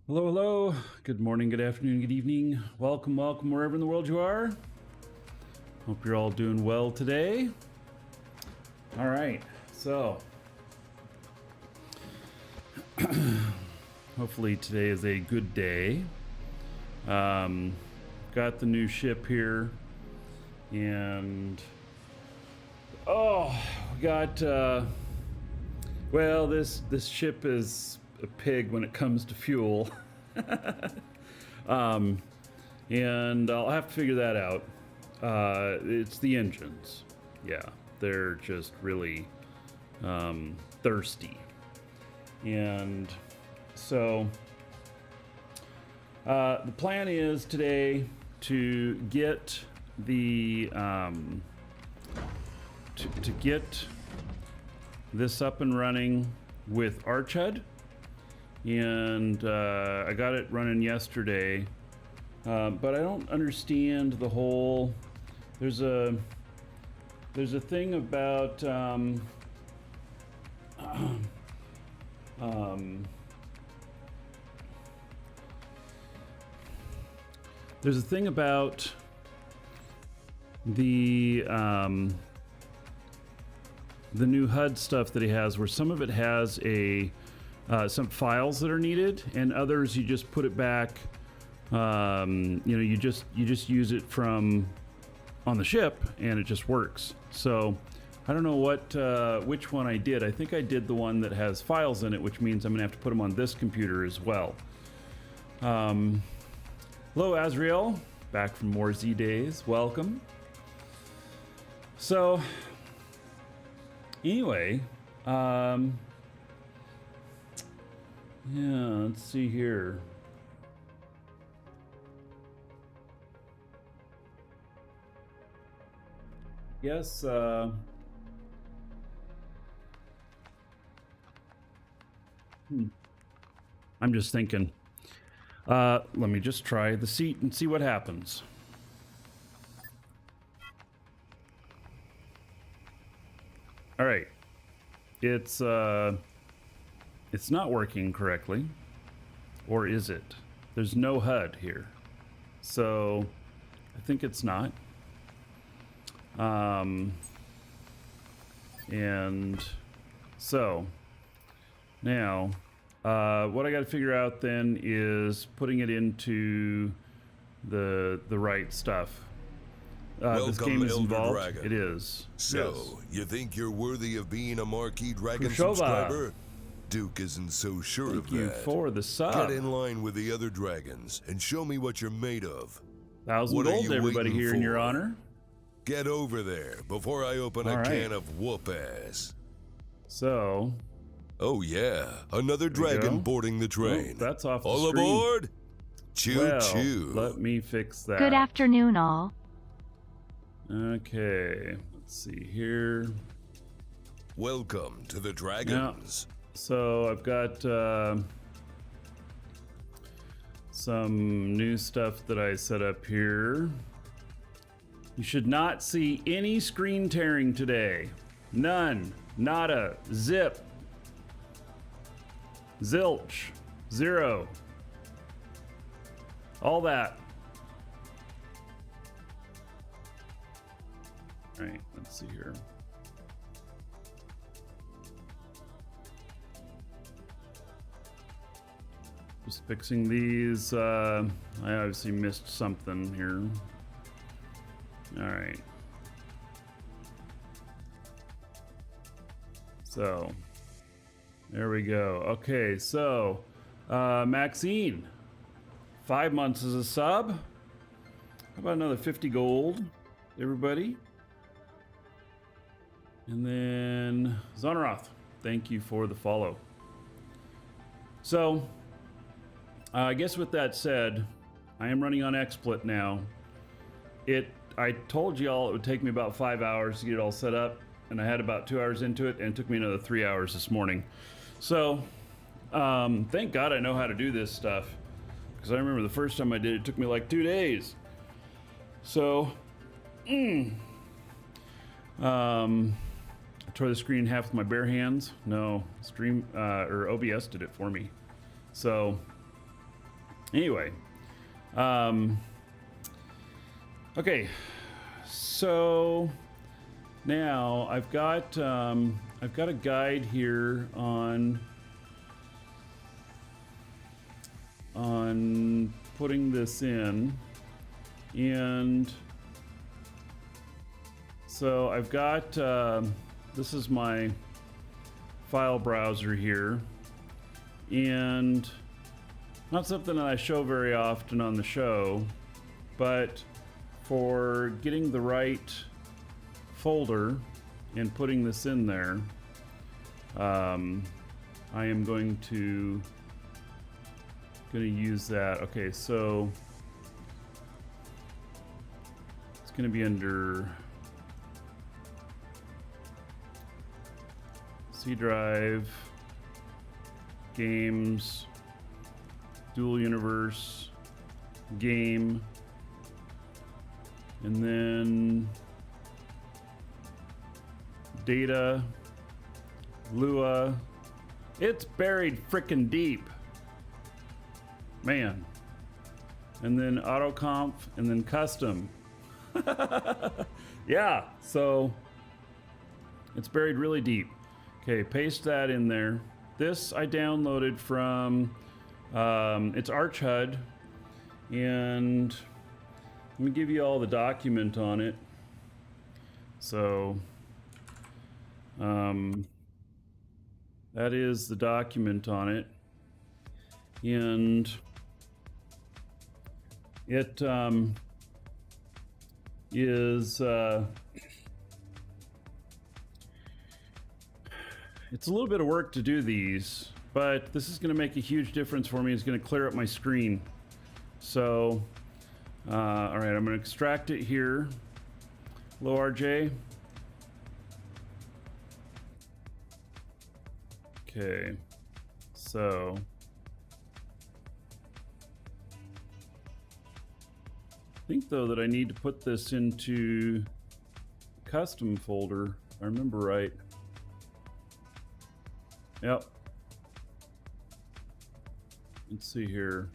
Hello, hello. Good morning, good afternoon, good evening. Welcome, welcome, wherever in the world you are. Hope you're all doing well today. All right, so hopefully today is a good day. Got the new ship here, and we got well, this ship is a pig when it comes to fuel. And I'll have to figure that out. It's the engines. Yeah, they're just really thirsty. And so the plan is today to get the to get this up and running with Arch HUD. And I got it running yesterday, but I don't understand the whole. There's a thing about there's a thing about the new HUD stuff that he has, where some of it has a some files that are needed, and others you just put it back. You just use it from on the ship, and it just works. So I don't know which one I did. I think I did the one that has files in it, which means I'm gonna have to put them on this computer as well. Hello, Azriel, back from more Z days. Welcome. So anyway, yeah, let's see here. Yes, I'm just thinking. Let me just try the seat and see what happens. All right. It's not working correctly. Or is it? There's no HUD here. So I think it's not. And so now what I got to figure out then is putting it into the right stuff. This game is involved. Dragon. It is. So, yes. You think you're worthy of being a Marquee Dragon Khrushcheva. subscriber? Duke isn't so sure Thank of you that. for the sub. Get in line with the other dragons and show me what you're made of. 1,000 What are gold you to everybody waiting here in your for? honor. Get over there before I open All a right. can of whoop ass. So, Oh yeah, another There we dragon go. boarding the train. Oh, that's off the All screen. aboard! Choo well, choo. let me fix that. Good afternoon, all. Okay, let's see here. Welcome to the dragons. So I've got some new stuff that I set up here. You should not see any screen tearing today. None. Nada. Zip. Zilch. Zero. All that. All right, let's see here. Just fixing these. I obviously missed something here. All right. So, there we go. Okay, so Maxine, 5 months as a sub. How about another 50 gold, everybody? And then Zonaroth, thank you for the follow. So, I guess with that said, I am running on XSplit now. I told y'all it would take me about 5 hours to get it all set up, and I had about 2 hours into it, and it took me another 3 hours this morning. So, thank God I know how to do this stuff, because I remember the first time I did it, it took me like 2 days. So, I tore the screen in half with my bare hands. No, Stream or OBS did it for me. So, Anyway, okay, so now I've got a guide here on putting this in, and so I've got this is my file browser here, and not something that I show very often on the show, but for getting the right folder and putting this in there, I am going to use that. Okay, so it's going to be under C drive, games, dual universe, game, and then data, Lua. It's buried frickin' deep, man. And then autoconf, and then custom. Yeah, so it's buried really deep. Okay, paste that in there. This I downloaded from it's Arch HUD, and let me give you all the document on it. So that is the document on it, and it is it's a little bit of work to do these, but this is going to make a huge difference for me. It's going to clear up my screen. So all right, I'm going to extract it here. Hello, RJ. Okay, so I think though that I need to put this into custom folder, if I remember right. Yep. Let's see here.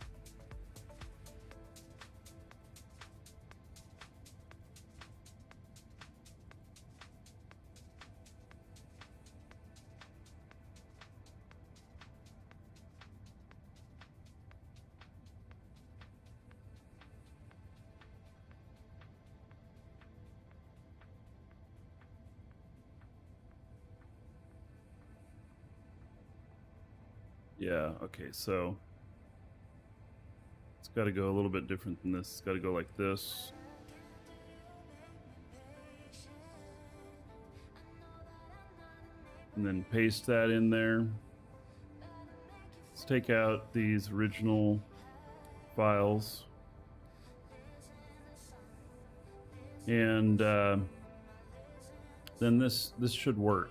Yeah, okay, so it's got to go a little bit different than this. It's got to go like this. And then paste that in there. Let's take out these original files. And then this should work.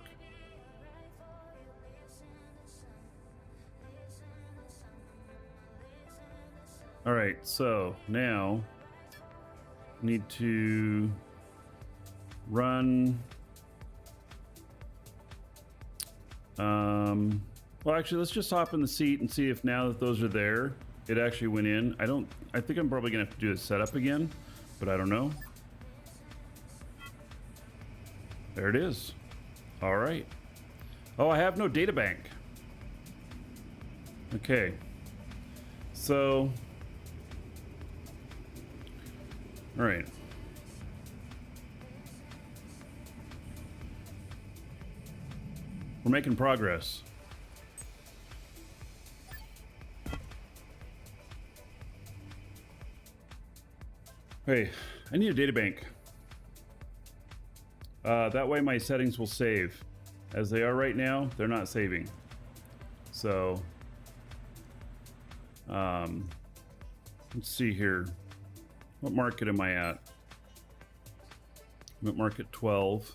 All right, so now I need to run. Well, actually, let's just hop in the seat and see if now that those are there, it actually went in. I think I'm probably gonna have to do a setup again, but I don't know. There it is. All right. Oh, I have no data bank. Okay. So, all right. We're making progress. Hey, I need a data bank. That way my settings will save. As they are right now, they're not saving. So, let's see here. What market am I at? I'm at market 12.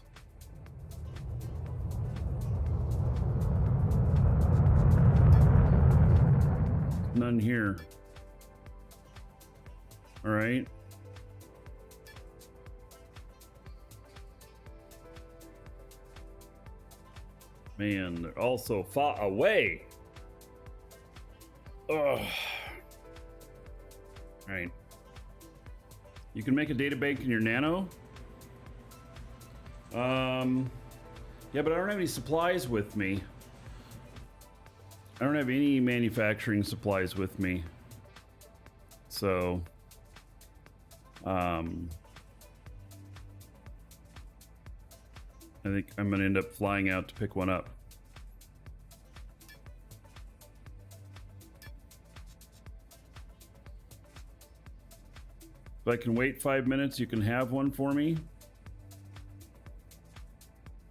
None here. All right. Man, they're all so far away. Ugh. All right. You can make a data bank in your nano. Yeah, but I don't have any supplies with me. I don't have any manufacturing supplies with me. So, I think I'm gonna end up flying out to pick one up. If I can wait 5 minutes, you can have one for me.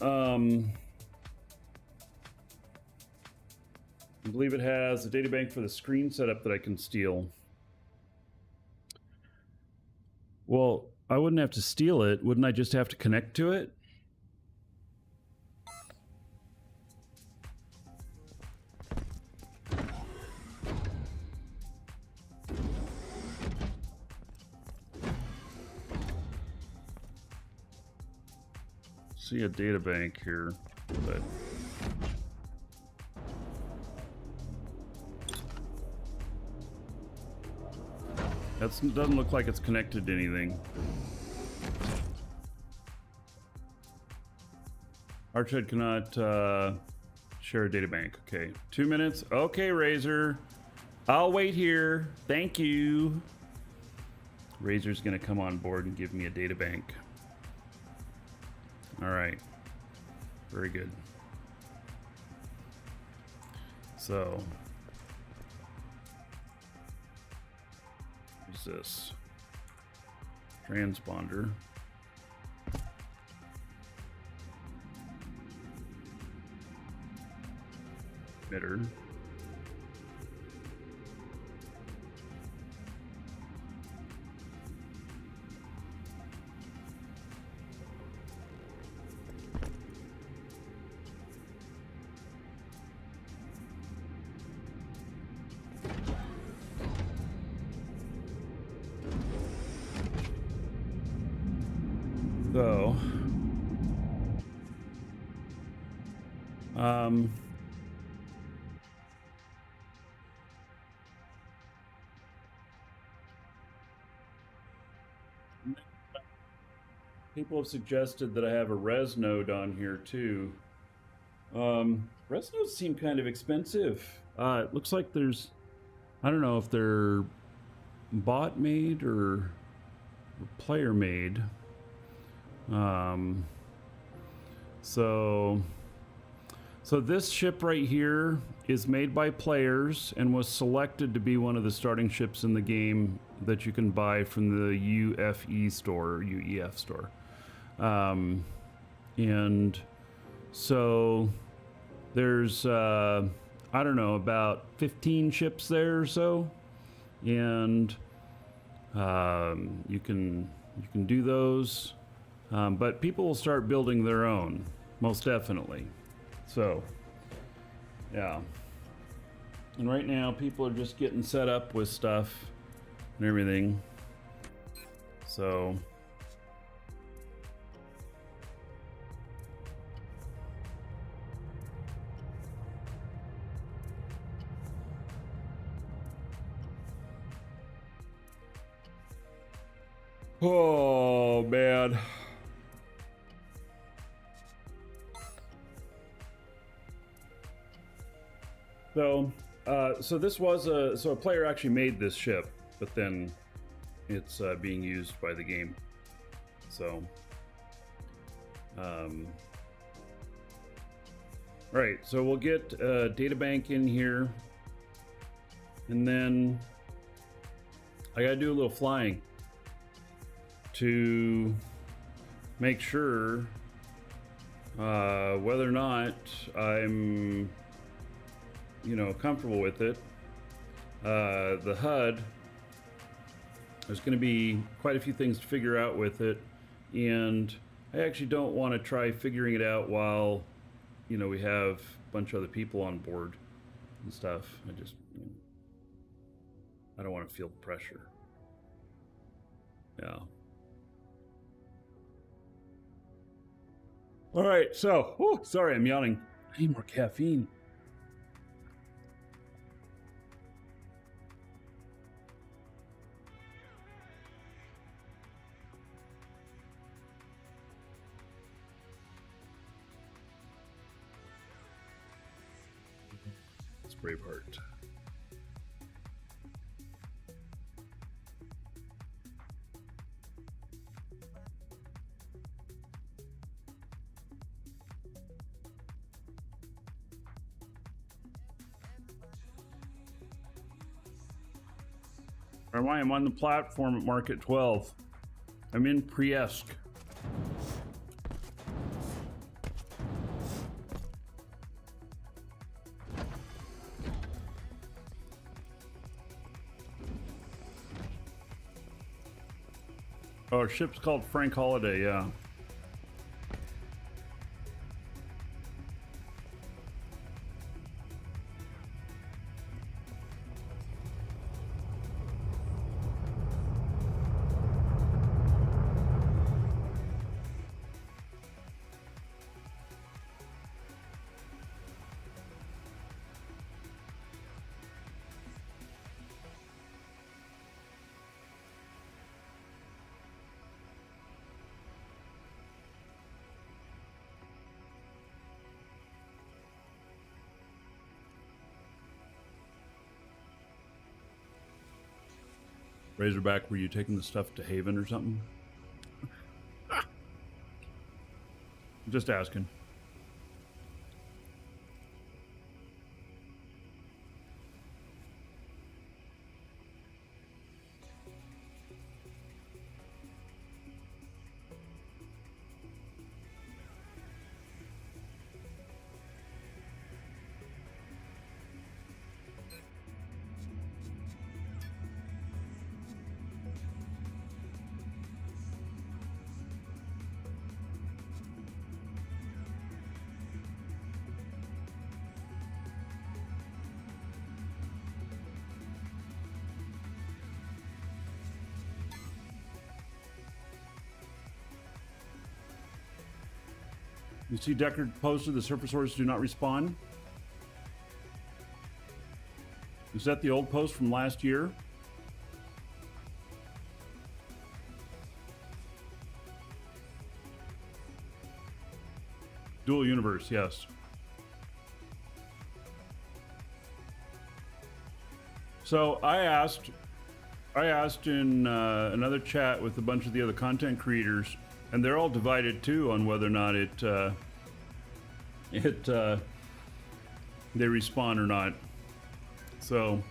I believe it has a data bank for the screen setup that I can steal. Well, I wouldn't have to steal it. Wouldn't I just have to connect to it? See a data bank here, but that doesn't look like it's connected to anything. Arch HUD cannot share a data bank. Okay, 2 minutes. Okay, Razor, I'll wait here. Thank you. Razor's gonna come on board and give me a data bank. All right, very good. So, what's this? Transponder. Emitter. So, people have suggested that I have a res node on here too. Res nodes seem kind of expensive. It looks like there's, I don't know if they're bot made or player made. So this ship right here is made by players and was selected to be one of the starting ships in the game that you can buy from the UFE store, or UEF store. And so there's, I don't know, about 15 ships there or so. And you can do those. But people will start building their own, most definitely. So, yeah. And right now, people are just getting set up with stuff and everything. So, oh man. So this was a player actually made this ship, but then it's being used by the game. So, right. So we'll get a data bank in here, and then I gotta do a little flying to make sure whether or not I'm, comfortable with it. The HUD, there's going to be quite a few things to figure out with it, and I actually don't want to try figuring it out while, we have a bunch of other people on board and stuff. I don't want to feel the pressure. Yeah. All right, so, sorry, I'm yawning. I need more caffeine. Braveheart. I'm on the platform at Market 12. I'm in Priesk. Oh, our ship's called Frank Holiday, yeah. Razorback, were you taking the stuff to Haven or something? Just asking. You see Deckard posted the surface orders do not respawn? Is that the old post from last year? Dual universe, yes. So I asked in another chat with a bunch of the other content creators, and they're all divided too on whether or not they respawn or not. So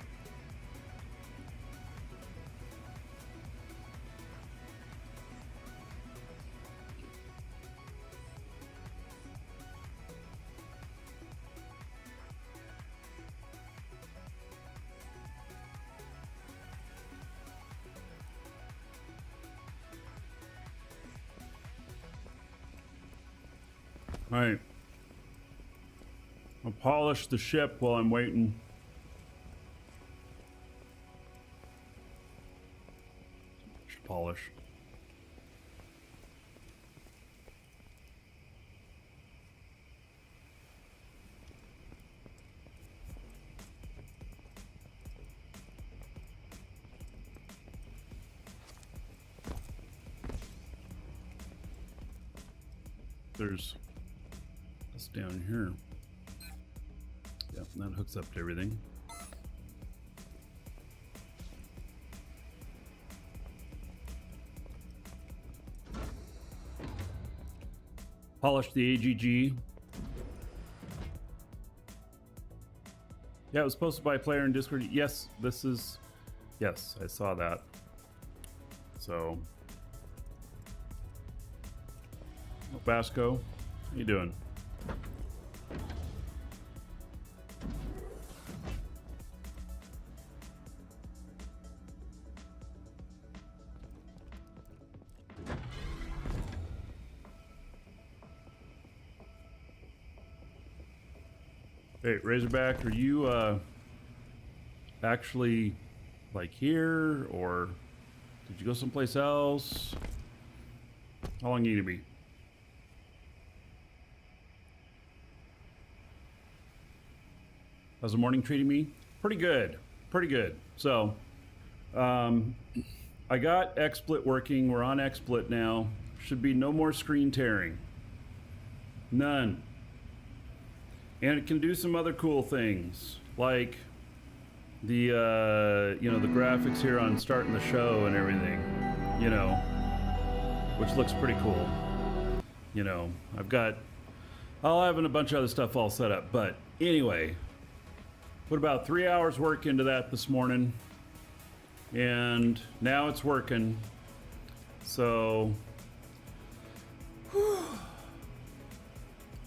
all right. I'll polish the ship while I'm waiting. Polish. There's this down here. Yep, that hooks up to everything. Polish the AGG. Yeah, it was posted by a player in Discord. Yes, yes, I saw that. So, Basco, how you doing? Hey, Razorback, are you actually like here, or did you go someplace else? How long you need to be? How's the morning treating me? Pretty good, pretty good. So, I got XSplit working. We're on XSplit now. Should be no more screen tearing. None. And it can do some other cool things. like the you know, the graphics here on starting the show and everything, you know, which looks pretty cool. You know, I'll have a bunch of other stuff all set up, but anyway, put about 3 hours work into that this morning, and now it's working. So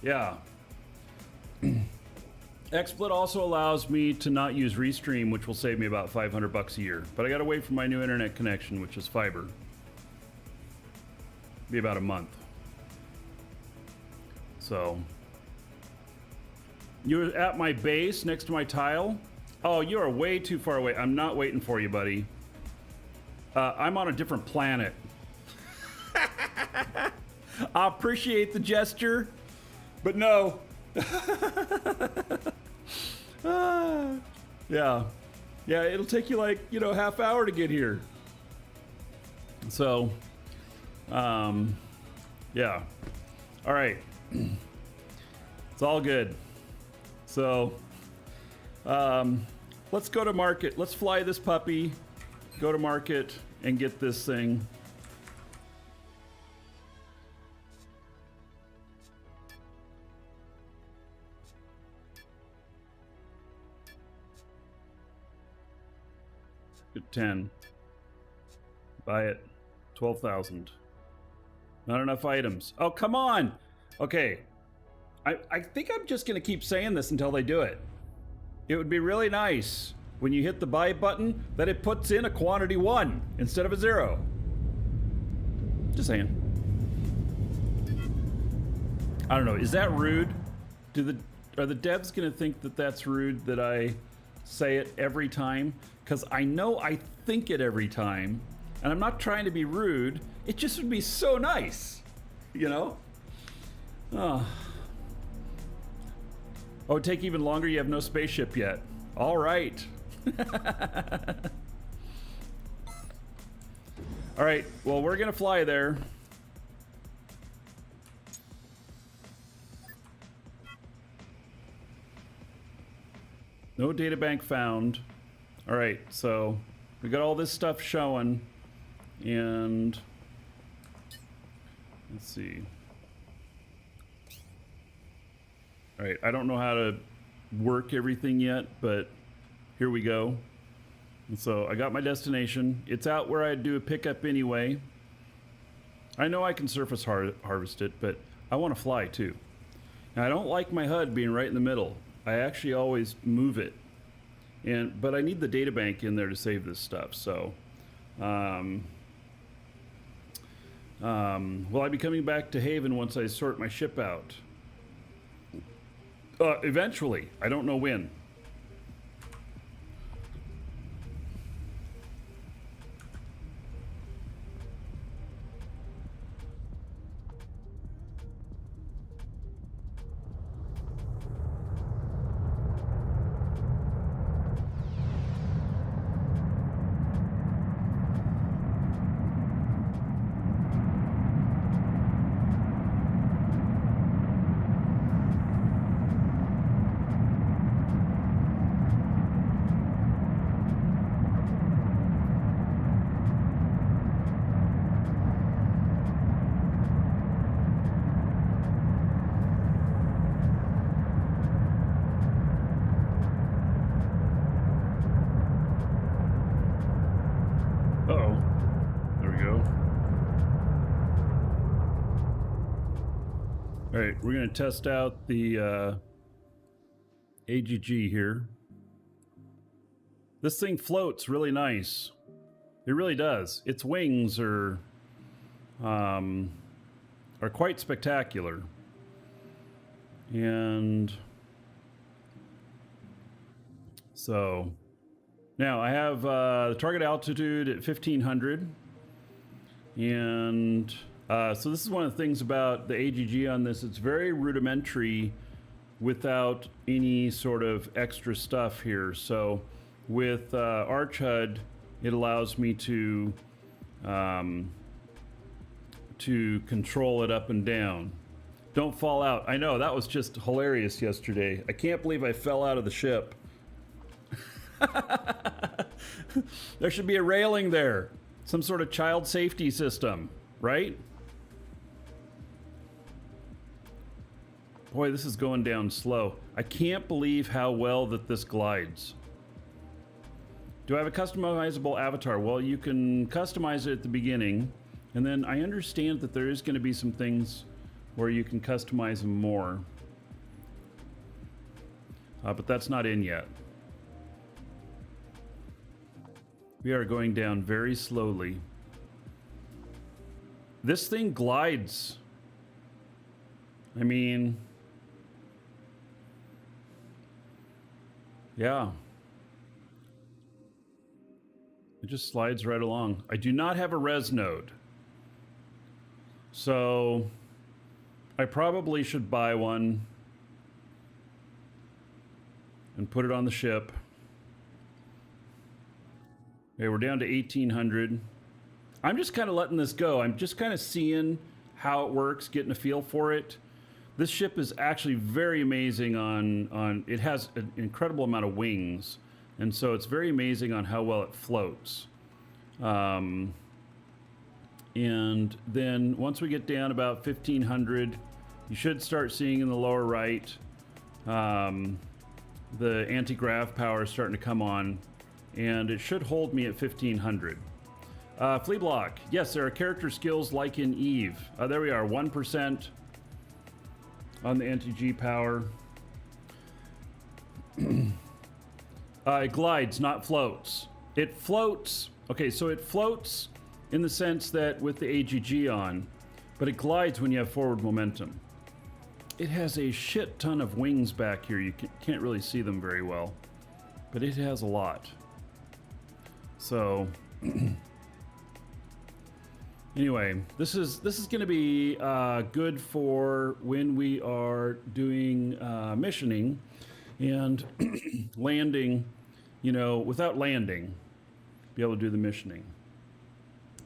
yeah. XSplit also allows me to not use Restream, which will save me about $500 a year. But I gotta wait for my new internet connection, which is fiber. Be about a month. So you're at my base next to my tile. Oh, you are way too far away. I'm not waiting for you, buddy. I'm on a different planet. I appreciate the gesture, but no. Yeah, it'll take you like, you know, half hour to get here. So yeah, all right. It's all good. So let's go to market. Let's fly this puppy, go to market, and get this thing. Get 10. Buy it. 12,000. Not enough items. Oh, come on. Okay. I think I'm just going to keep saying this until they do it. It would be really nice when you hit the buy button that it puts in a quantity 1 instead of a 0. Just saying. I don't know. Is that rude? Are the devs going to think that that's rude that I say it every time? Because I know I think it every time, and I'm not trying to be rude. It just would be so nice, you know? Oh, it'd take even longer. You have no spaceship yet. All right. All right, well, we're gonna fly there. No data bank found. All right, so we got all this stuff showing, and let's see. All right, I don't know how to work everything yet, but here we go. And so I got my destination. It's out where I'd do a pickup anyway. I know I can surface harvest it, but I want to fly too. Now, I don't like my HUD being right in the middle. I actually always move it. But I need the data bank in there to save this stuff. So, will I be coming back to Haven once I sort my ship out? Eventually. I don't know when. Uh-oh. There we go. All right, we're going to test out the AGG here. This thing floats really nice. It really does. Its wings are quite spectacular. And so now I have the target altitude at 1500. And so this is one of the things about the AGG on this. It's very rudimentary without any sort of extra stuff here. So with Arch HUD, it allows me to control it up and down. Don't fall out. I know, that was just hilarious yesterday. I can't believe I fell out of the ship There should be a railing there. Some sort of child safety system, right? Boy, this is going down slow. I can't believe how well that this glides. Do I have a customizable avatar? Well, you can customize it at the beginning, and then I understand that there is going to be some things where you can customize them more. But that's not in yet. We are going down very slowly. This thing glides. I mean, yeah. It just slides right along. I do not have a res node. So I probably should buy one and put it on the ship. Okay, we're down to 1800. I'm just kind of letting this go. I'm just kind of seeing how it works, getting a feel for it. This ship is actually very amazing on it has an incredible amount of wings, and so it's very amazing on how well it floats. And then once we get down about 1500, you should start seeing in the lower right the anti-grav power is starting to come on, and it should hold me at 1500. Flea block. Yes, there are character skills like in Eve. There we are, 1% on the anti-G power. It glides, not floats. It floats. Okay, so it floats in the sense that with the AGG on, but it glides when you have forward momentum. It has a shit ton of wings back here. You can't really see them very well, but it has a lot. So anyway, this is going to be good for when we are doing missioning and landing, you know, without landing, be able to do the missioning.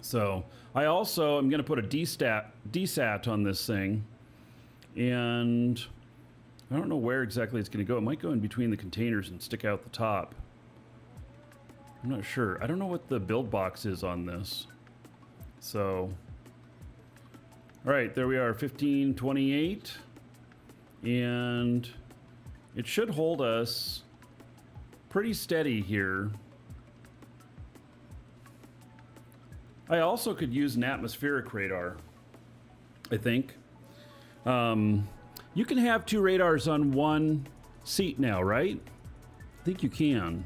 So I also am going to put a DSAT on this thing, and I don't know where exactly it's going to go. It might go in between the containers and stick out the top. I'm not sure. I don't know what the build box is on this. So, all right, there we are, 1528, and it should hold us pretty steady here. I also could use an atmospheric radar, I think. You can have 2 radars on one seat now, right? I think you can.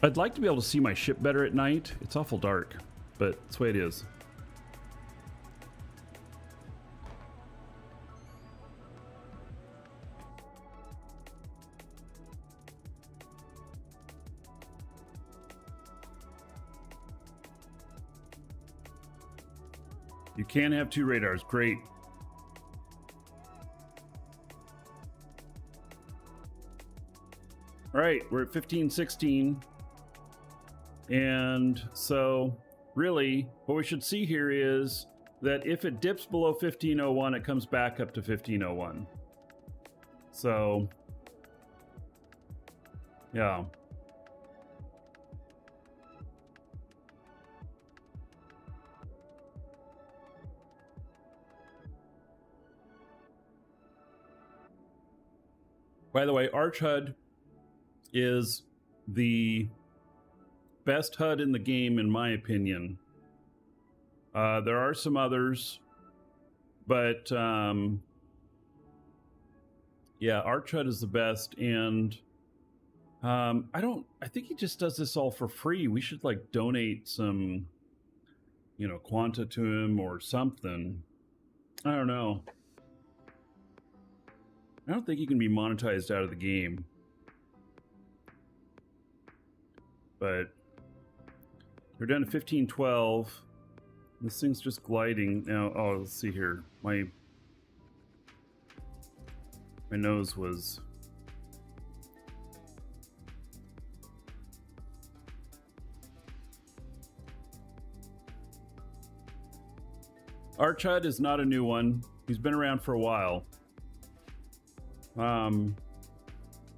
I'd like to be able to see my ship better at night. It's awful dark, but that's the way it is. You can have 2 radars. Great. All right, we're at 1516. And so really what we should see here is that if it dips below 1501, it comes back up to 1501. So yeah. By the way, Arch HUD is the best HUD in the game, in my opinion. There are some others, but yeah, Arch HUD is the best, and I think he just does this all for free. We should like donate some, you know, Quanta to him or something. I don't know. I don't think he can be monetized out of the game. But we're down to 1512. This thing's just gliding now. Oh, let's see here. My nose was... Arch HUD is not a new one. He's been around for a while. One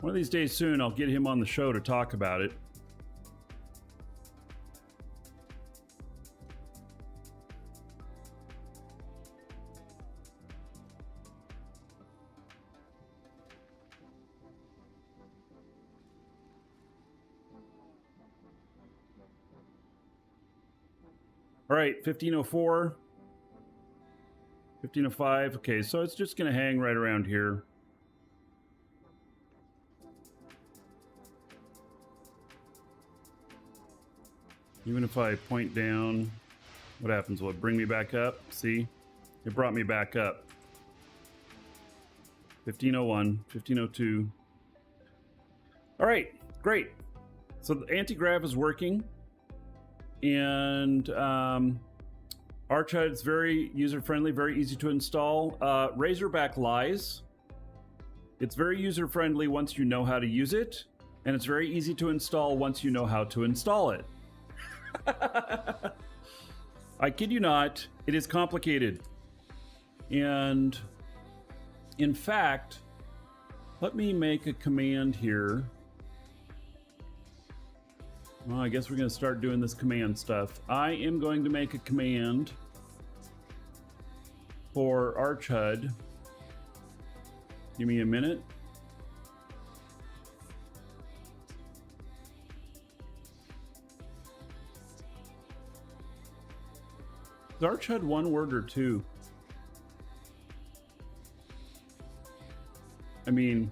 of these days soon, I'll get him on the show to talk about it. All right, 1504, 1505. Okay, so it's just going to hang right around here. Even if I point down, what happens? Will it bring me back up? See? It brought me back up. 1501, 1502. All right, great. So the anti-grav is working. And Arch HUD is very user-friendly, very easy to install. Razorback lies. It's very user-friendly once you know how to use it, and it's very easy to install once you know how to install it. I kid you not, it is complicated. And in fact, let me make a command here. Well, I guess we're going to start doing this command stuff. I am going to make a command for Arch HUD. Give me a minute. Is Arch HUD one word or two? I mean...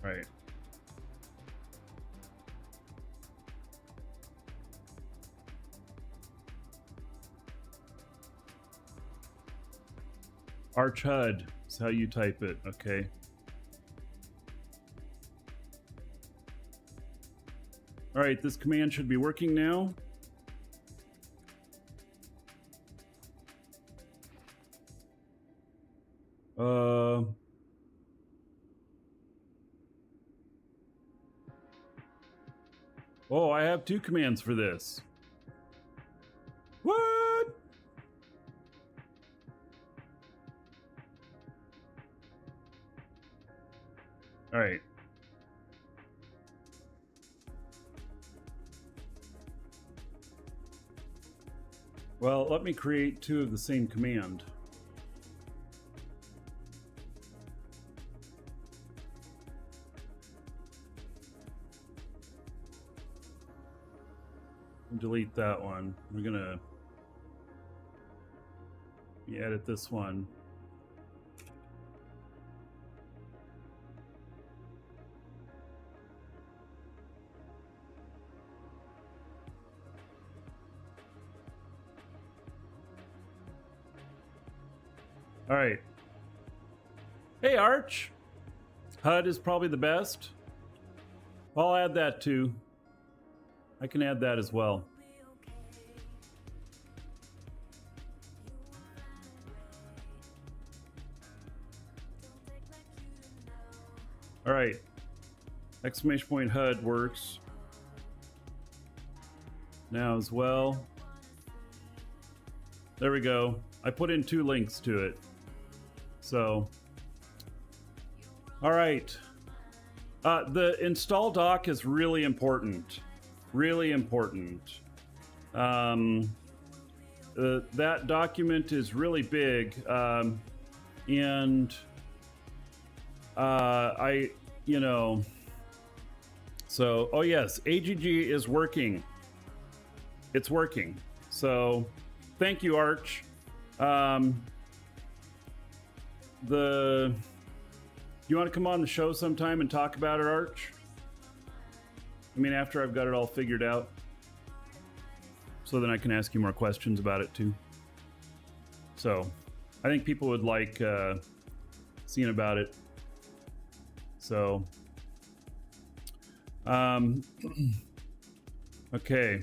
Right. Arch HUD is how you type it, okay. All right, this command should be working now. Oh, I have two commands for this. What? All right. Well, let me create two of the same command. Delete that one. We're gonna edit this one. All right. Hey, Arch. HUD is probably the best. I'll add that too. I can add that as well. All right. Exclamation point HUD works now as well. There we go. I put in two links to it. So, all right. The install doc is really important. Really important. That document is really big, and so, oh yes, AGG is working. It's working. So, thank you, Arch. You want to come on the show sometime and talk about it, Arch? I mean, after I've got it all figured out, so then I can ask you more questions about it too. So, I think people would like seeing about it. So, Okay.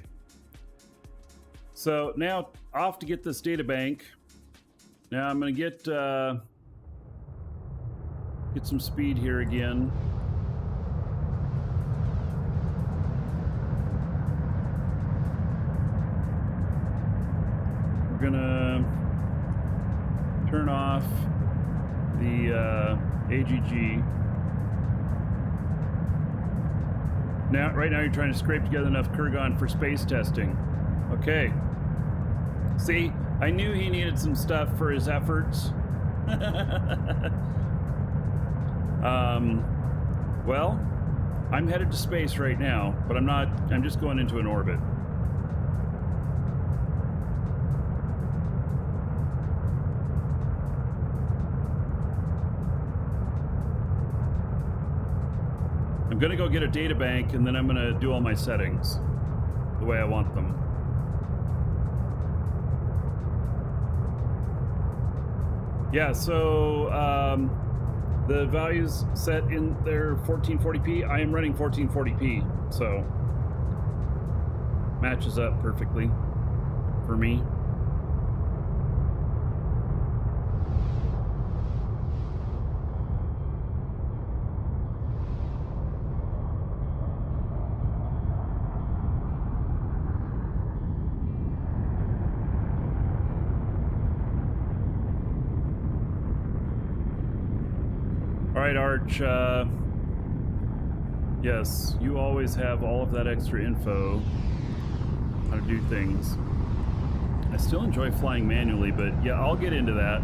So now off to get this data bank. Now I'm going to get some speed here again. We're gonna turn off the AGG. Now, right now, you're trying to scrape together enough Kurgan for space testing. Okay. See, I knew he needed some stuff for his efforts. Well, I'm headed to space right now, but I'm not. I'm just going into an orbit. I'm gonna go get a data bank, and then I'm gonna do all my settings the way I want them. Yeah, so the values set in their 1440p. I am running 1440p, so matches up perfectly for me. All right, Arch, yes, you always have all of that extra info, how to do things. I still enjoy flying manually, but yeah, I'll get into that.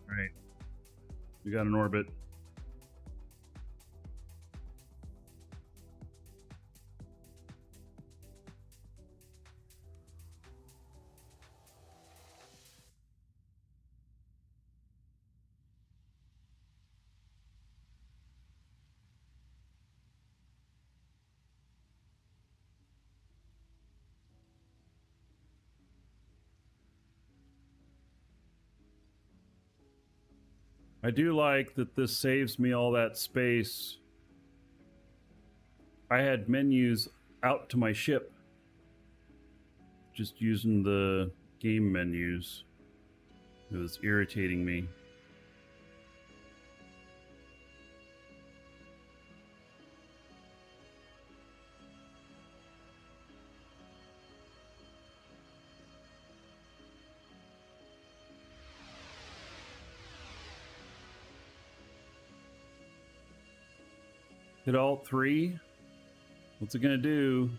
All right, we got an orbit. I do like that this saves me all that space. I had menus out to my ship, just using the game menus. It was irritating me. Hit Alt 3. What's it gonna do?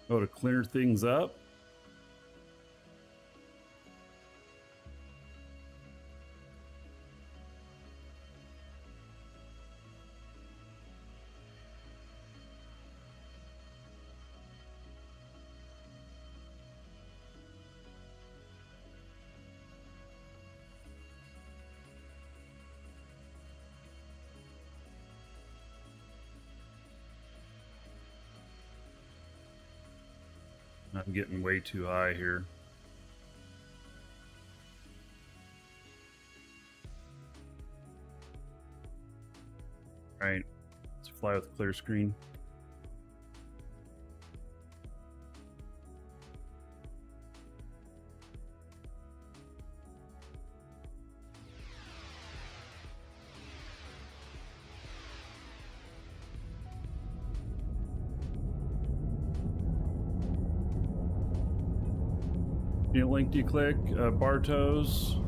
Oh, to clear things up? I'm getting way too high here. All right, let's fly with clear screen. Link do you click? Bartos,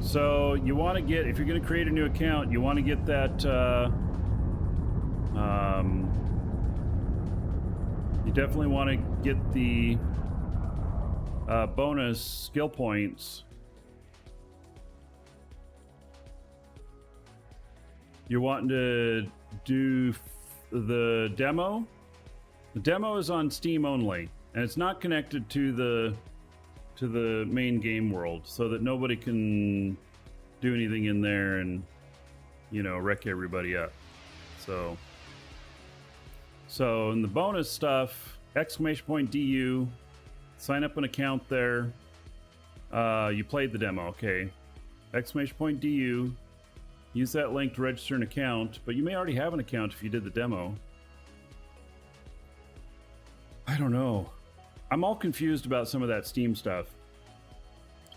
So you want to get, if you're going to create a new account, you want to get that, you definitely want to get the bonus skill points. You're wanting to do the demo. The demo is on Steam only, and it's not connected to the main game world, so that nobody can do anything in there and, you know, wreck everybody up. So in the bonus stuff, !DU, sign up an account there. You played the demo, okay. !DU, use that link to register an account, but you may already have an account if you did the demo. I don't know. I'm all confused about some of that Steam stuff.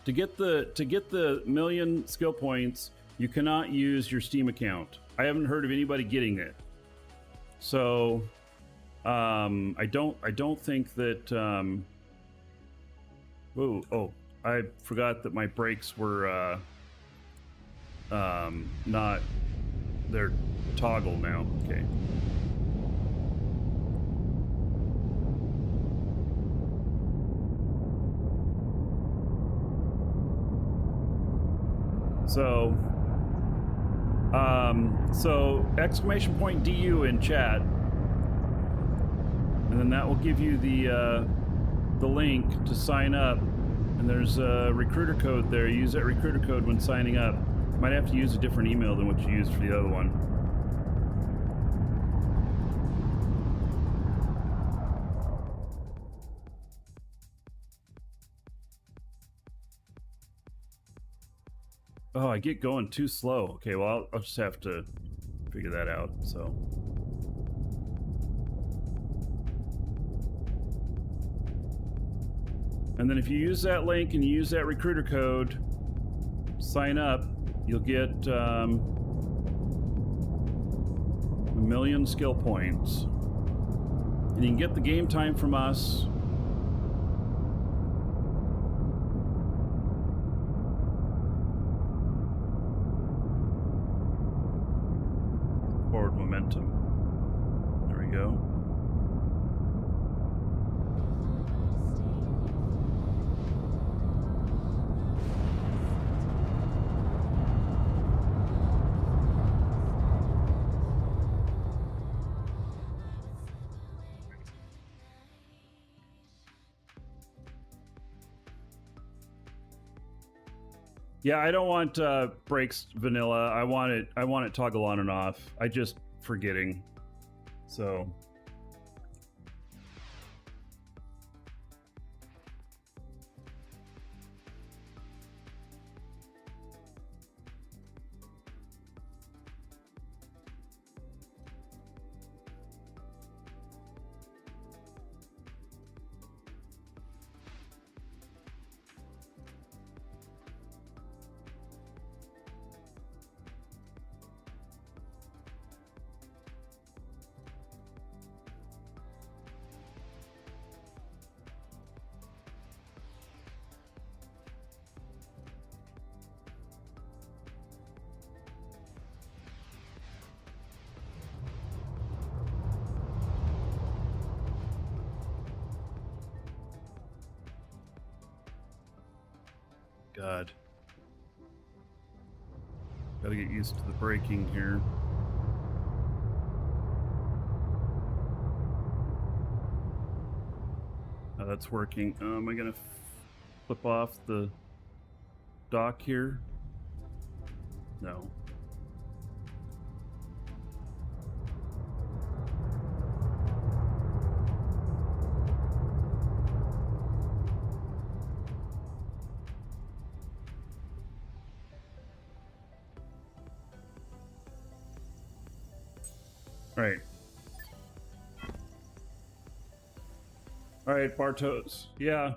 To get the million skill points, you cannot use your Steam account. I haven't heard of anybody getting it. So I don't think that I forgot that my brakes were not, they're toggle now. Okay. So !DU in chat, and then that will give you the link to sign up, and there's a recruiter code there. Use that recruiter code when signing up. Might have to use a different email than what you used for the other one. Oh, I get going too slow. Okay, well, I'll just have to figure that out, so. And then if you use that link and you use that recruiter code, sign up, you'll get a million skill points. And you can get the game time from us. Forward momentum. There we go. Yeah, I don't want brakes vanilla. I want it toggle on and off. I just forgetting. So God. Gotta get used to the braking here. Oh, that's working. Am I gonna flip off the dock here? No. Right. All right, Bartos. Yeah.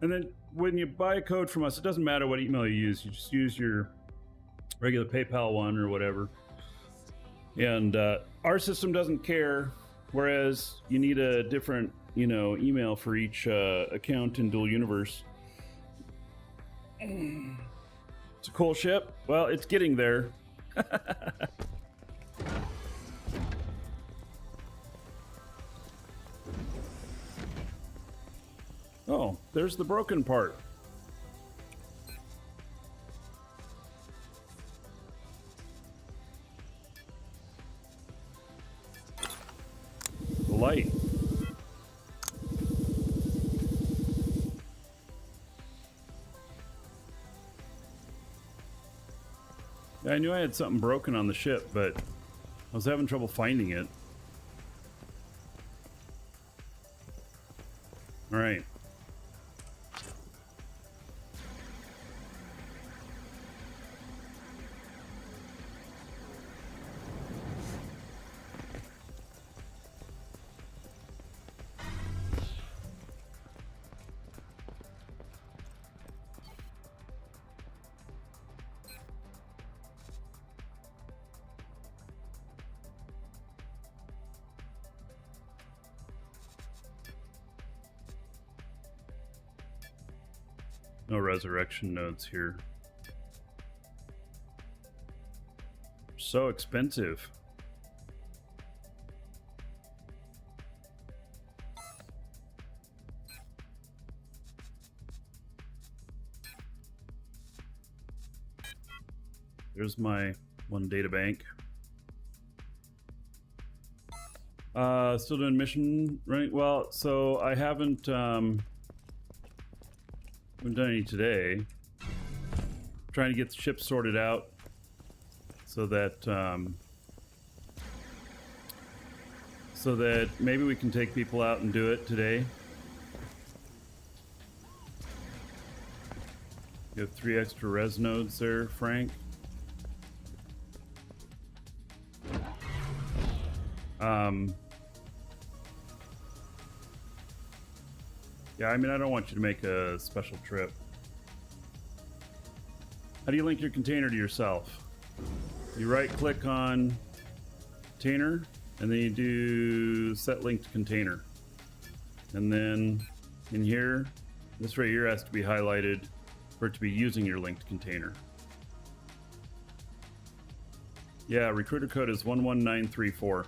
And then when you buy a code from us, it doesn't matter what email you use. You just use your regular PayPal one or whatever. And our system doesn't care, whereas you need a different, email for each account in Dual Universe. It's a cool ship. Well, it's getting there. Oh, there's the broken part. The light. Yeah, I knew I had something broken on the ship, but I was having trouble finding it. All right. No resurrection nodes here. So expensive. There's my one data bank. Still doing mission, right? Well, so I haven't done any today. Trying to get the ship sorted out so that maybe we can take people out and do it today. You have 3 extra res nodes there, Frank. Yeah, I mean, I don't want you to make a special trip. How do you link your container to yourself? You right-click on container, and then you do set linked container. And then in here, this right here has to be highlighted for it to be using your linked container. Yeah, recruiter code is 11934.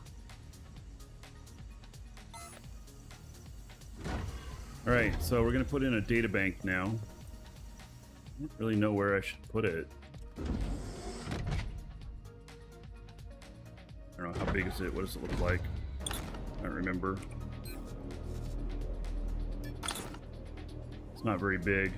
All right, so we're gonna put in a data bank now. I don't really know where I should put it. I don't know, how big is it? What does it look like? I don't remember. It's not very big.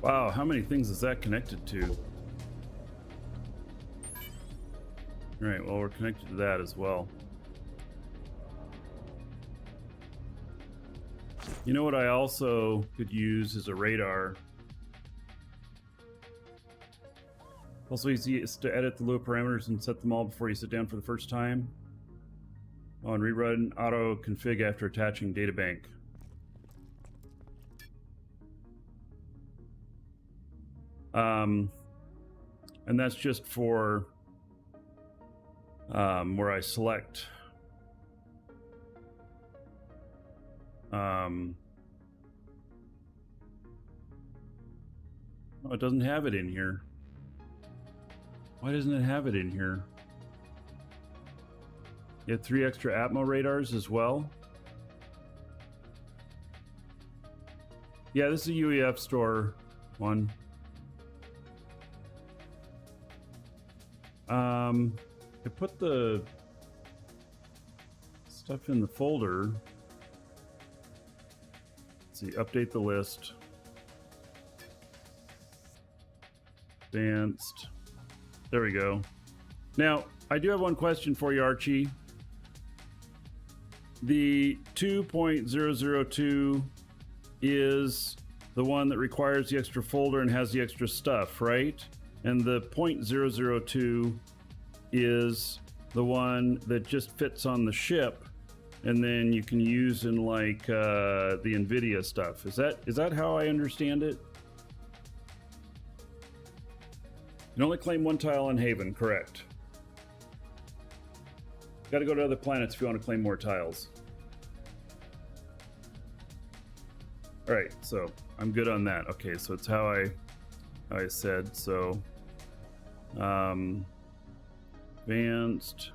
Wow, how many things is that connected to? All right, well, we're connected to that as well. You know what I also could use is a radar. Also easy is to edit the Lua parameters and set them all before you sit down for the first time. Oh, and rerun auto config after attaching data bank. And that's just for where I select oh, it doesn't have it in here. Why doesn't it have it in here? You have 3 extra Atmo radars as well. Yeah, this is a UEF store one. I put the stuff in the folder. Let's see, update the list. Advanced. There we go. Now, I do have one question for you, Archie. The 2.002 is the one that requires the extra folder and has the extra stuff, right? And the 0.002 is the one that just fits on the ship, and then you can use in like the NVIDIA stuff. Is that how I understand it? You can only claim one tile on Haven, correct? Got to go to other planets if you want to claim more tiles. All right, so I'm good on that. Okay, so it's how I said. So advanced,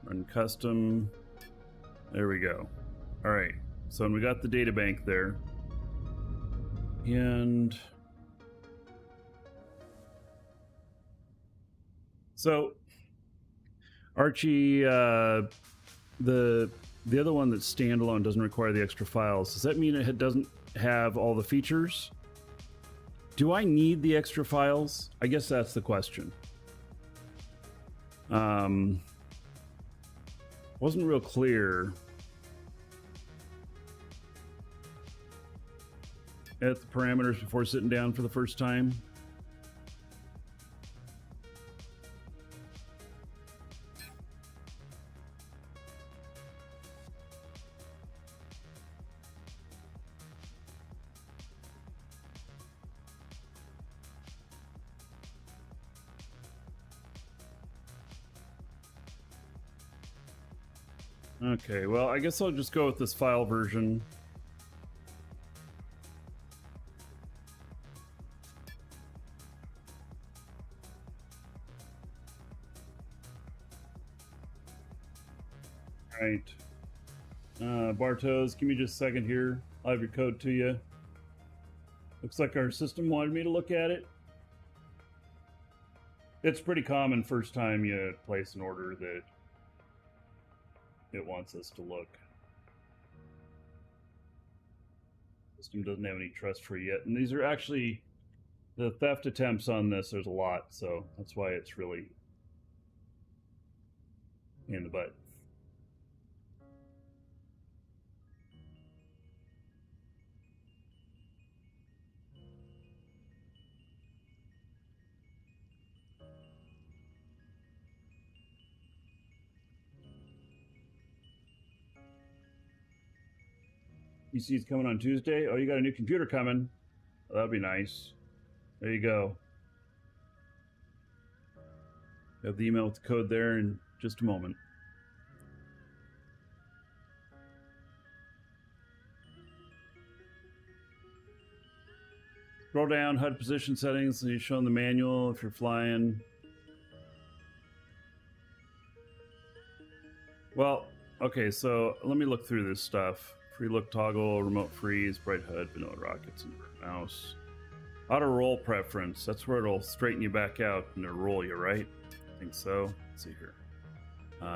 run custom. There we go. All right, so and we got the data bank there, and so Archie, the other one that's standalone doesn't require the extra files. Does that mean it doesn't have all the features? Do I need the extra files? I guess that's the question. Wasn't real clear at the parameters before sitting down for the first time. Okay, well, I guess I'll just go with this file version. All right. Bartos, give me just a second here. I'll have your code to you. Looks like our system wanted me to look at it. It's pretty common first time you place an order that it wants us to look. System doesn't have any trust for you yet. And these are actually the theft attempts on this. There's a lot, so that's why it's really in the butt. PC's coming on Tuesday. Oh, you got a new computer coming. Oh, that'd be nice. There you go. You have the email with the code there in just a moment. Scroll down, HUD position settings, and you show in the manual if you're flying. Well, okay, so let me look through this stuff. Free look toggle, remote freeze, bright HUD, vanilla rockets, and mouse. Auto roll preference. That's where it'll straighten you back out and it'll roll you, right? I think so. Let's see here.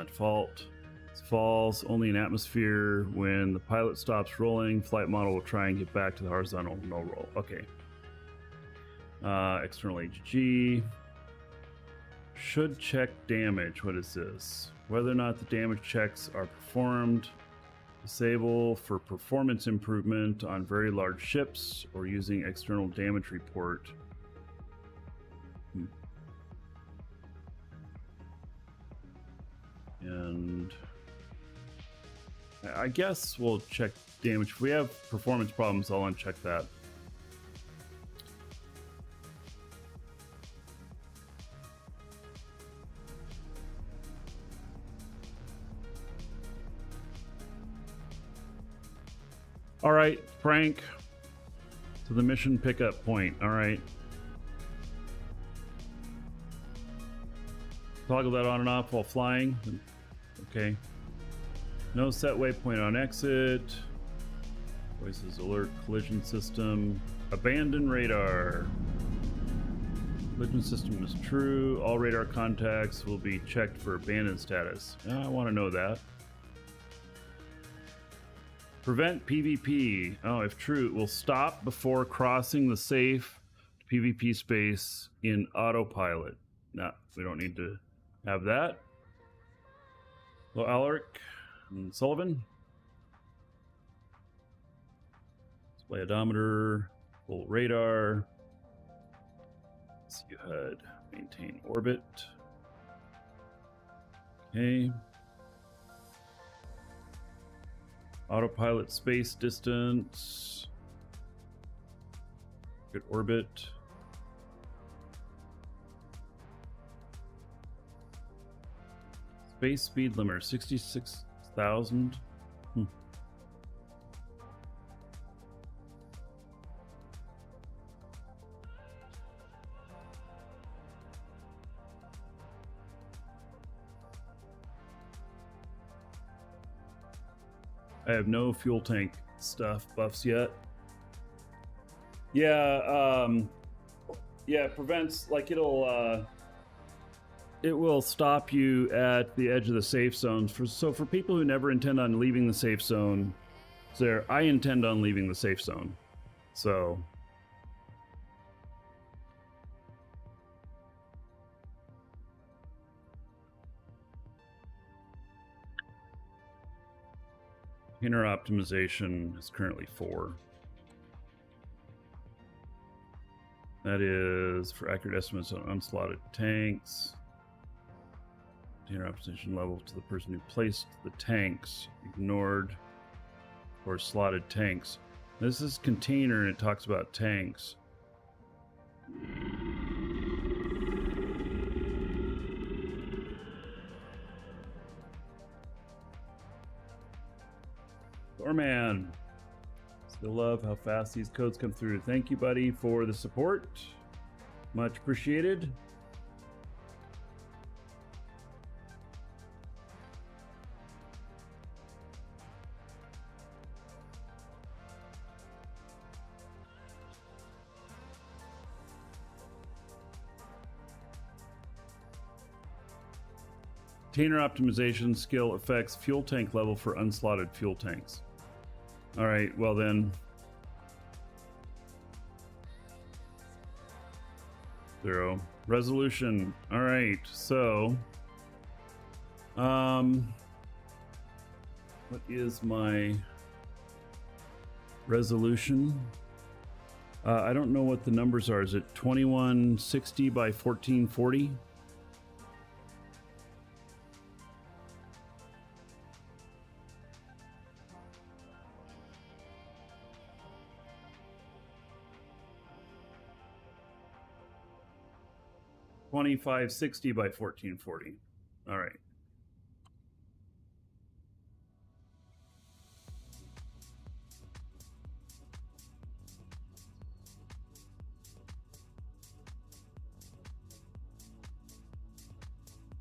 Default. It falls only in atmosphere. When the pilot stops rolling, flight model will try and get back to the horizontal no roll. Okay. External AGG. Should check damage. What is this? Whether or not the damage checks are performed. Disable for performance improvement on very large ships or using external damage report. And I guess we'll check damage. If we have performance problems, I'll uncheck that. All right, Frank, to the mission pickup point. All right. Toggle that on and off while flying. Okay. No set waypoint on exit. Voices alert collision system. Abandon radar. Collision system is true. All radar contacts will be checked for abandoned status. I want to know that. Prevent PvP. Oh, if true, it will stop before crossing the safe PvP space in autopilot. No, we don't need to have that. Hello, Alaric and Sullivan. Display odometer, full radar. HUD, maintain orbit. Okay. Autopilot space distance. Good orbit. Space speed limiter 66,000. I have no fuel tank stuff buffs yet. Yeah, yeah, it prevents, like, it will stop you at the edge of the safe zone. So for people who never intend on leaving the safe zone, I intend on leaving the safe zone. So inner optimization is currently 4. That is for accurate estimates on unslotted tanks. Inner optimization level to the person who placed the tanks, ignored, or slotted tanks. This is container and it talks about tanks. Doorman. Still love how fast these codes come through. Thank you, buddy, for the support. Much appreciated. Container optimization skill affects fuel tank level for unslotted fuel tanks. All right, well then. 0. Resolution. All right, so what is my resolution? I don't know what the numbers are. Is it 2160 by 1440? $2560 by 1440. All right.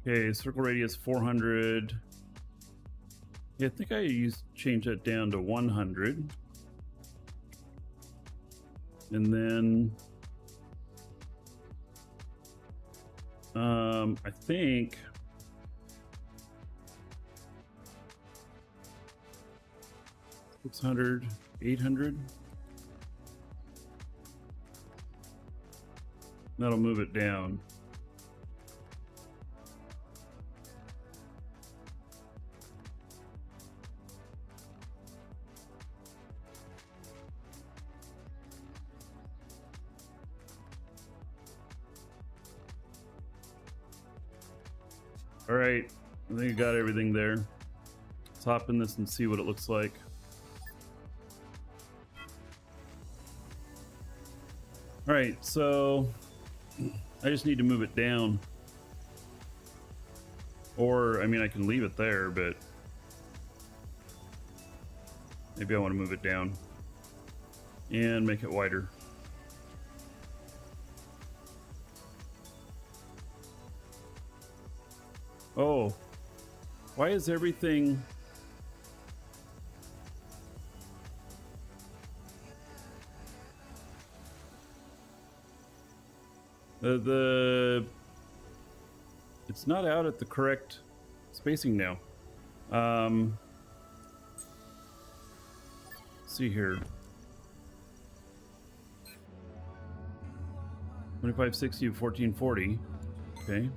Okay, circle radius 400. Yeah, I think I change that down to 100. And then I think $600, $800. That'll move it down. All right, I think I got everything there. Let's hop in this and see what it looks like. All right, so I just need to move it down. Or, I mean, I can leave it there, but maybe I want to move it down and make it wider. Oh, why is everything... It's not out at the correct spacing now. Let's see here. 2560 to 1440. Okay.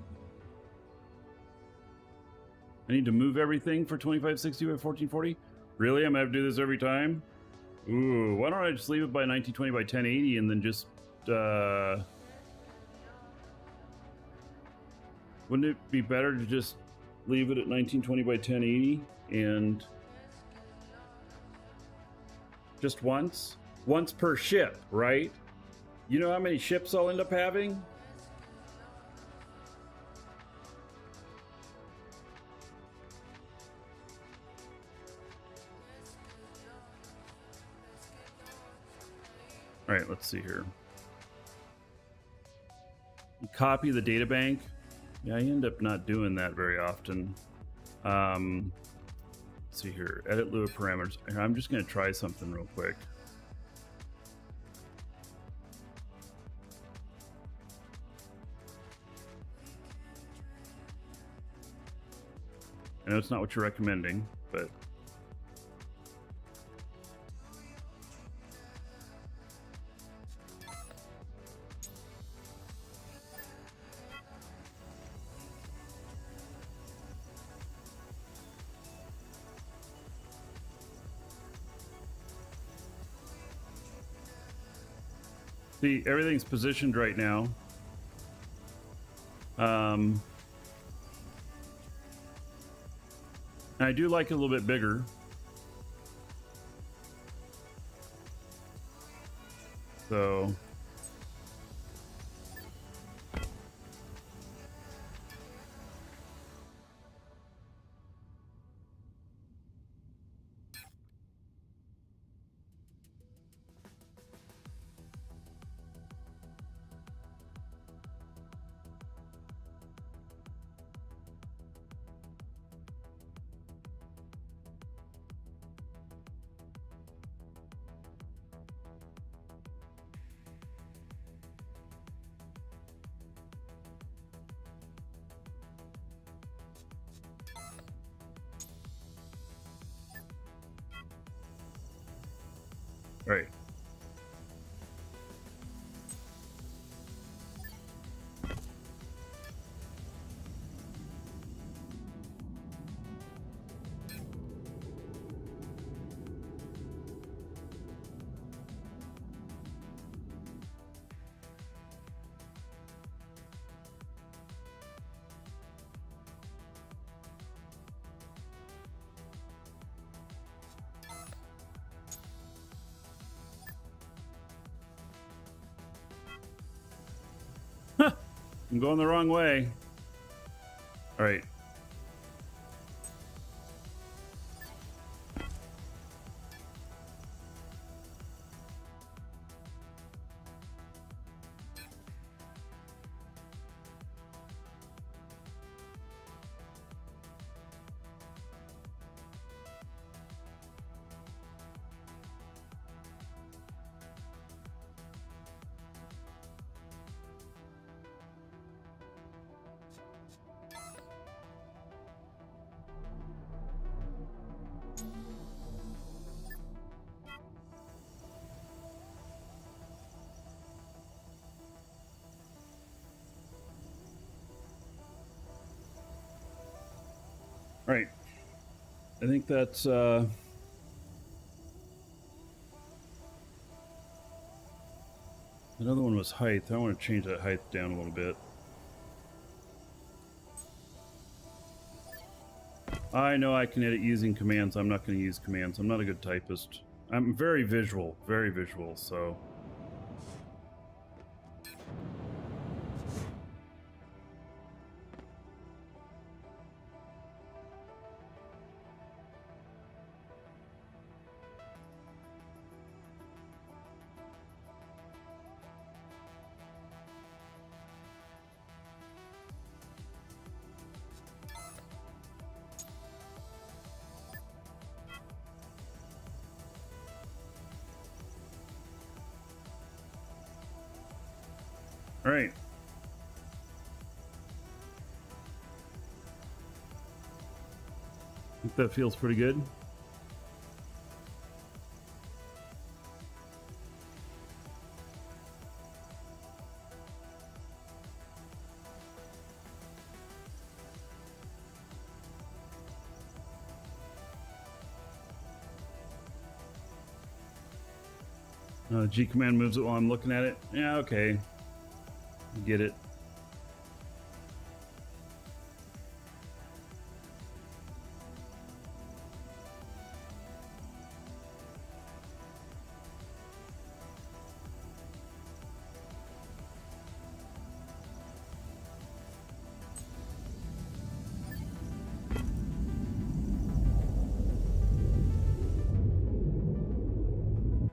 I need to move everything for 2560 by 1440? Really? I'm gonna have to do this every time? Ooh, why don't I just leave it by 1920 by 1080 and then just, wouldn't it be better to just leave it at 1920 by 1080 and just once per ship, right? You know how many ships I'll end up having? All right, let's see here. Copy the data bank. Yeah, I end up not doing that very often. Let's see here. Edit Lua parameters. I'm just going to try something real quick. I know it's not what you're recommending, but see, everything's positioned right now. I do like it a little bit bigger. So right. I'm going the wrong way. All right. Right. I think that's that other one was height. I want to change that height down a little bit. I know I can edit using commands. I'm not going to use commands. I'm not a good typist. I'm very visual, so all right. I think that feels pretty good. G command moves it while I'm looking at it. Yeah, okay. Get it.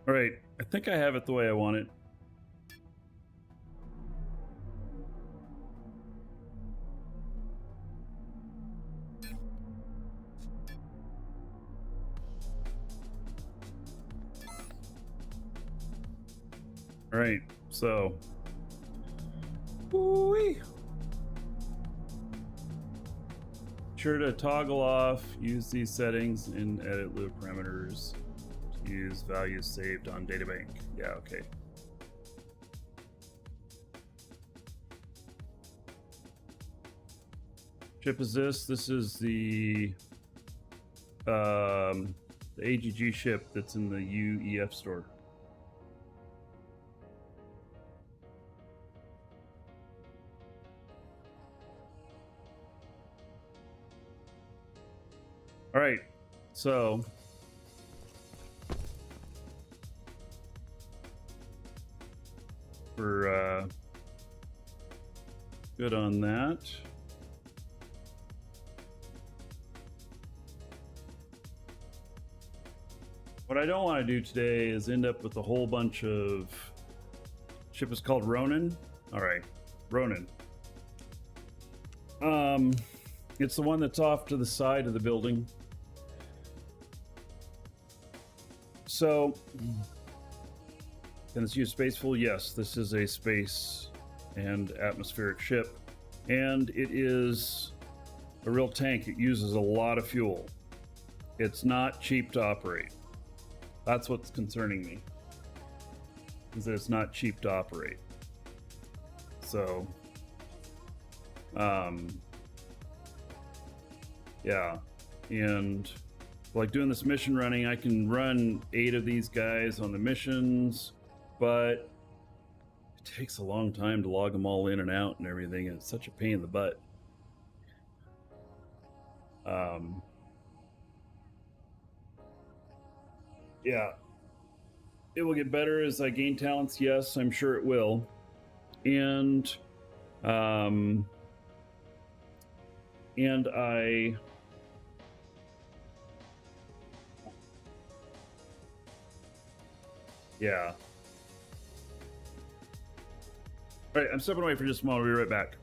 All right, I think I have it the way I want it. All right, so. Woo-wee. Sure to toggle off, use these settings and edit loop parameters to use values saved on databank. Yeah, okay. Ship is this. This is the AGG ship that's in the UEF store. All right, so we're good on that. What I don't want to do today is end up with a whole bunch of ship is called Ronin. All right, Ronin. It's the one that's off to the side of the building. So, can this use space fuel? Yes, this is a space and atmospheric ship, and it is a real tank. It uses a lot of fuel. It's not cheap to operate. That's what's concerning me, is that it's not cheap to operate. So, yeah, and like doing this mission running, I can run 8 of these guys on the missions, but it takes a long time to log them all in and out and everything, and it's such a pain in the butt. Yeah, it will get better as I gain talents. Yes, I'm sure it will. And I yeah. All right, I'm stepping away for just a moment. I'll be right back.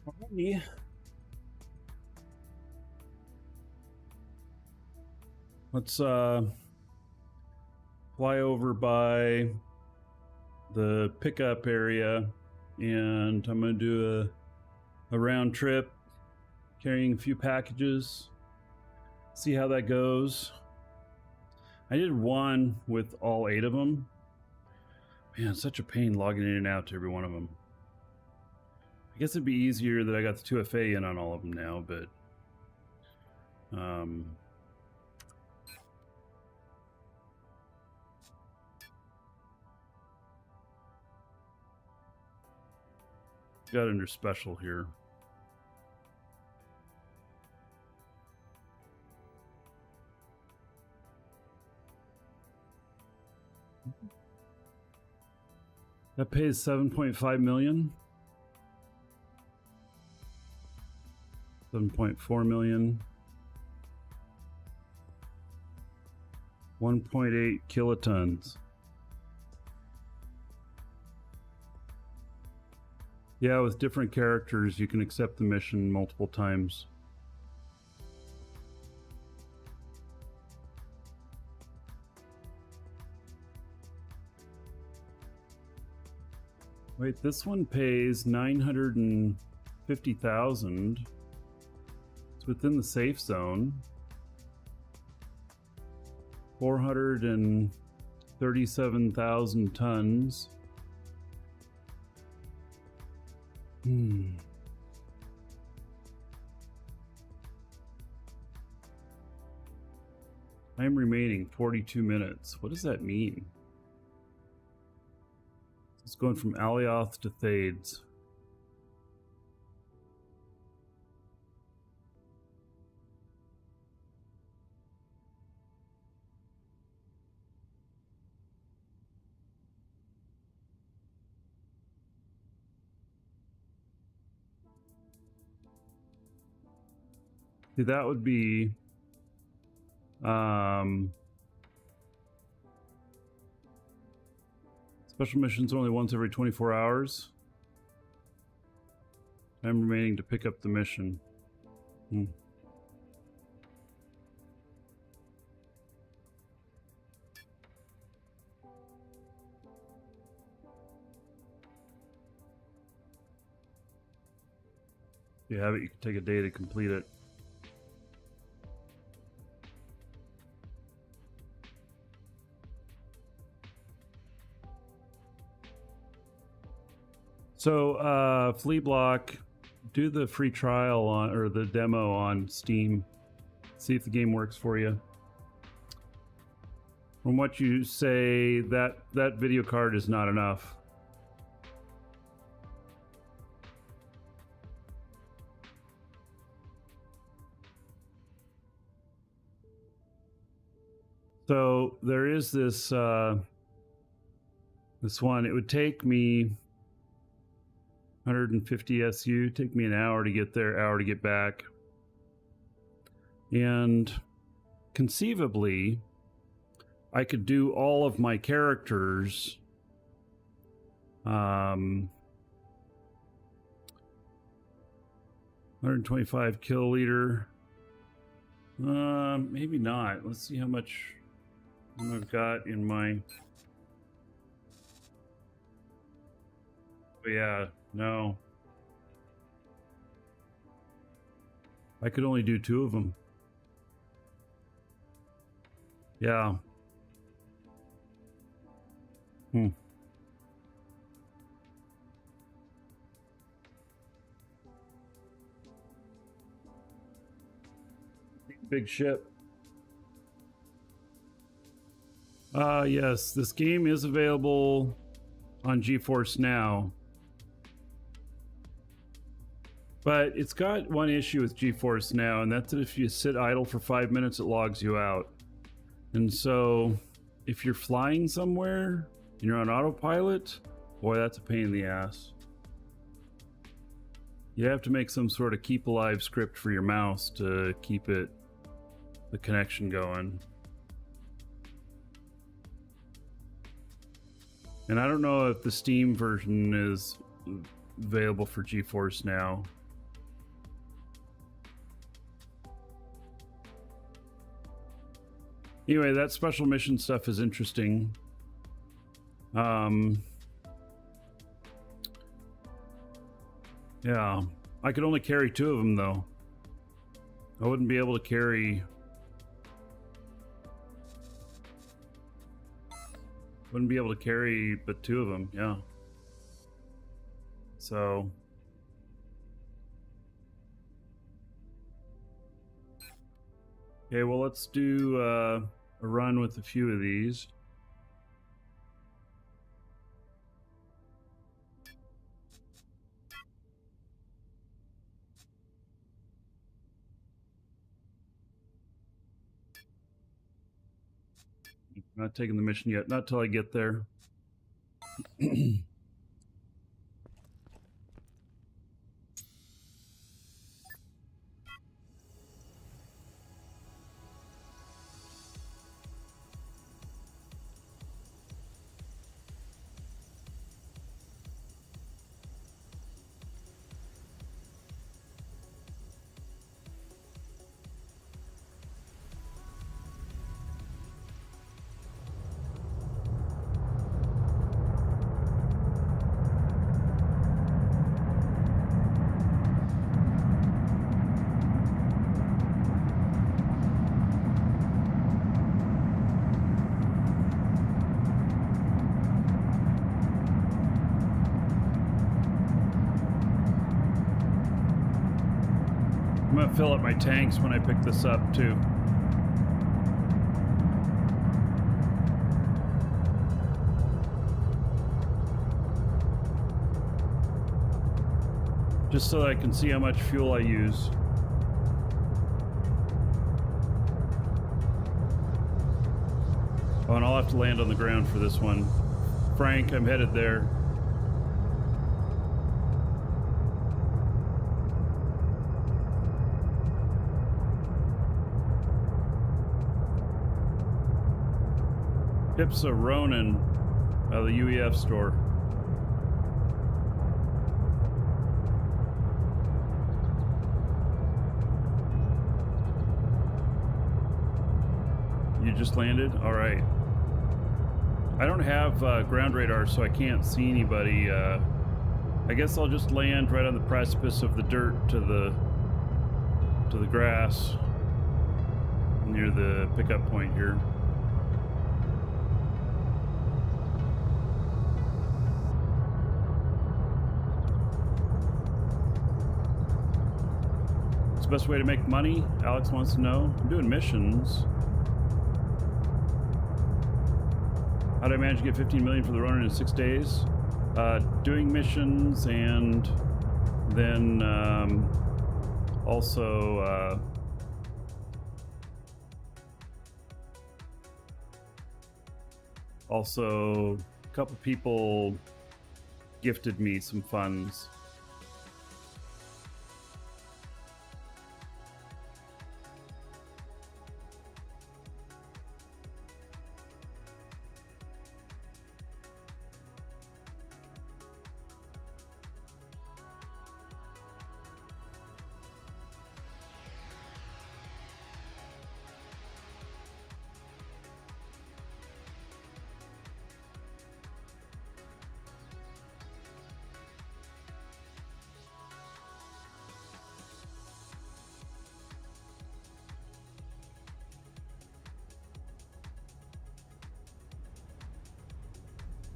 Alrighty. Let's fly over by the pickup area, and I'm going to do a round trip carrying a few packages, see how that goes. I did one with all 8 of them. Man, it's such a pain logging in and out to every one of them. I guess it'd be easier that I got the 2FA in on all of them now, but got under special here. That pays 7.5 million. 7.4 million. 1.8 kilotons. Yeah, with different characters, you can accept the mission multiple times. Wait, this one pays 950,000. It's within the safe zone. 437,000 tons. Time remaining 42 minutes. What does that mean? It's going from Alioth to Thades. See, that would be special missions only once every 24 hours. Time remaining to pick up the mission. If you have it, you can take a day to complete it. So, Flea Block, do the free trial on, or the demo on Steam. See if the game works for you. From what you say, that video card is not enough. So there is this this one. It would take me 150 SU, take me an hour to get there, hour to get back. And conceivably, I could do all of my characters 125 kiloliter. Maybe not. Let's see how much I've got in my... Oh yeah, no. I could only do 2 of them. Yeah. Big ship. Yes, this game is available on GeForce Now. But it's got one issue with GeForce Now, and that's that if you sit idle for 5 minutes, it logs you out. And so, if you're flying somewhere and you're on autopilot, boy, that's a pain in the ass. You have to make some sort of keep alive script for your mouse to keep the connection going. And I don't know if the Steam version is available for GeForce Now. Anyway, that special mission stuff is interesting. Yeah, I could only carry 2 of them though. I wouldn't be able to carry. Wouldn't be able to carry but 2 of them. Yeah. So. Okay, well, let's do a run with a few of these. Not taking the mission yet, not till I get there. I'm gonna fill up my tanks when I pick this up too. Just so that I can see how much fuel I use. Oh, and I'll have to land on the ground for this one. Frank, I'm headed there. Pipsa Ronan, the UEF store. You just landed? All right. I don't have ground radar, so I can't see anybody. I guess I'll just land right on the precipice of the dirt to the grass near the pickup point here. What's the best way to make money? Alex wants to know. I'm doing missions. How did I manage to get 15 million for the Ronin in 6 days? Doing missions, and then also a couple people gifted me some funds.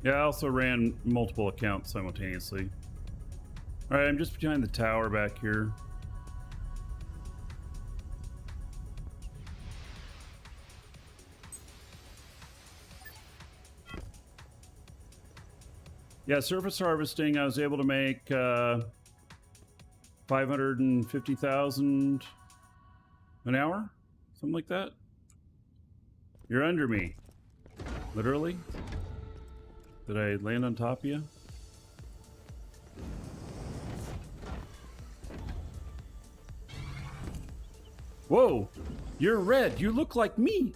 Yeah, I also ran multiple accounts simultaneously. All right, I'm just behind the tower back here. Yeah, surface harvesting, I was able to make 550,000 an hour, something like that. You're under me, literally. Did I land on top of you? Whoa! You're red. You look like me.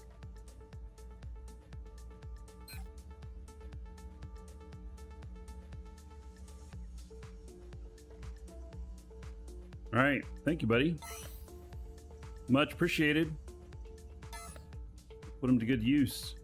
All right. Thank you, buddy. Much appreciated. Put them to good use.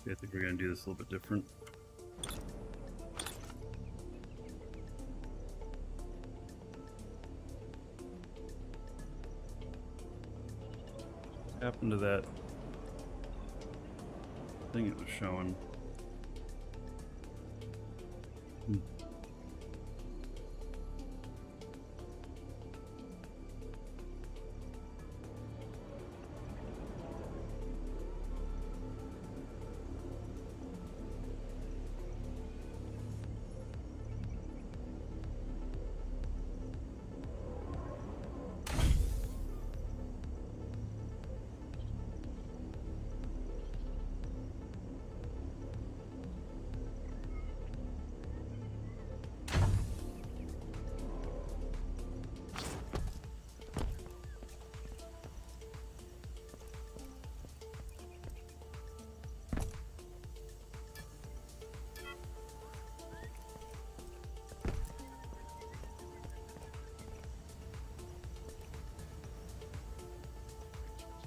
I think we're going to do this a little bit different. What happened to that thing it was showing?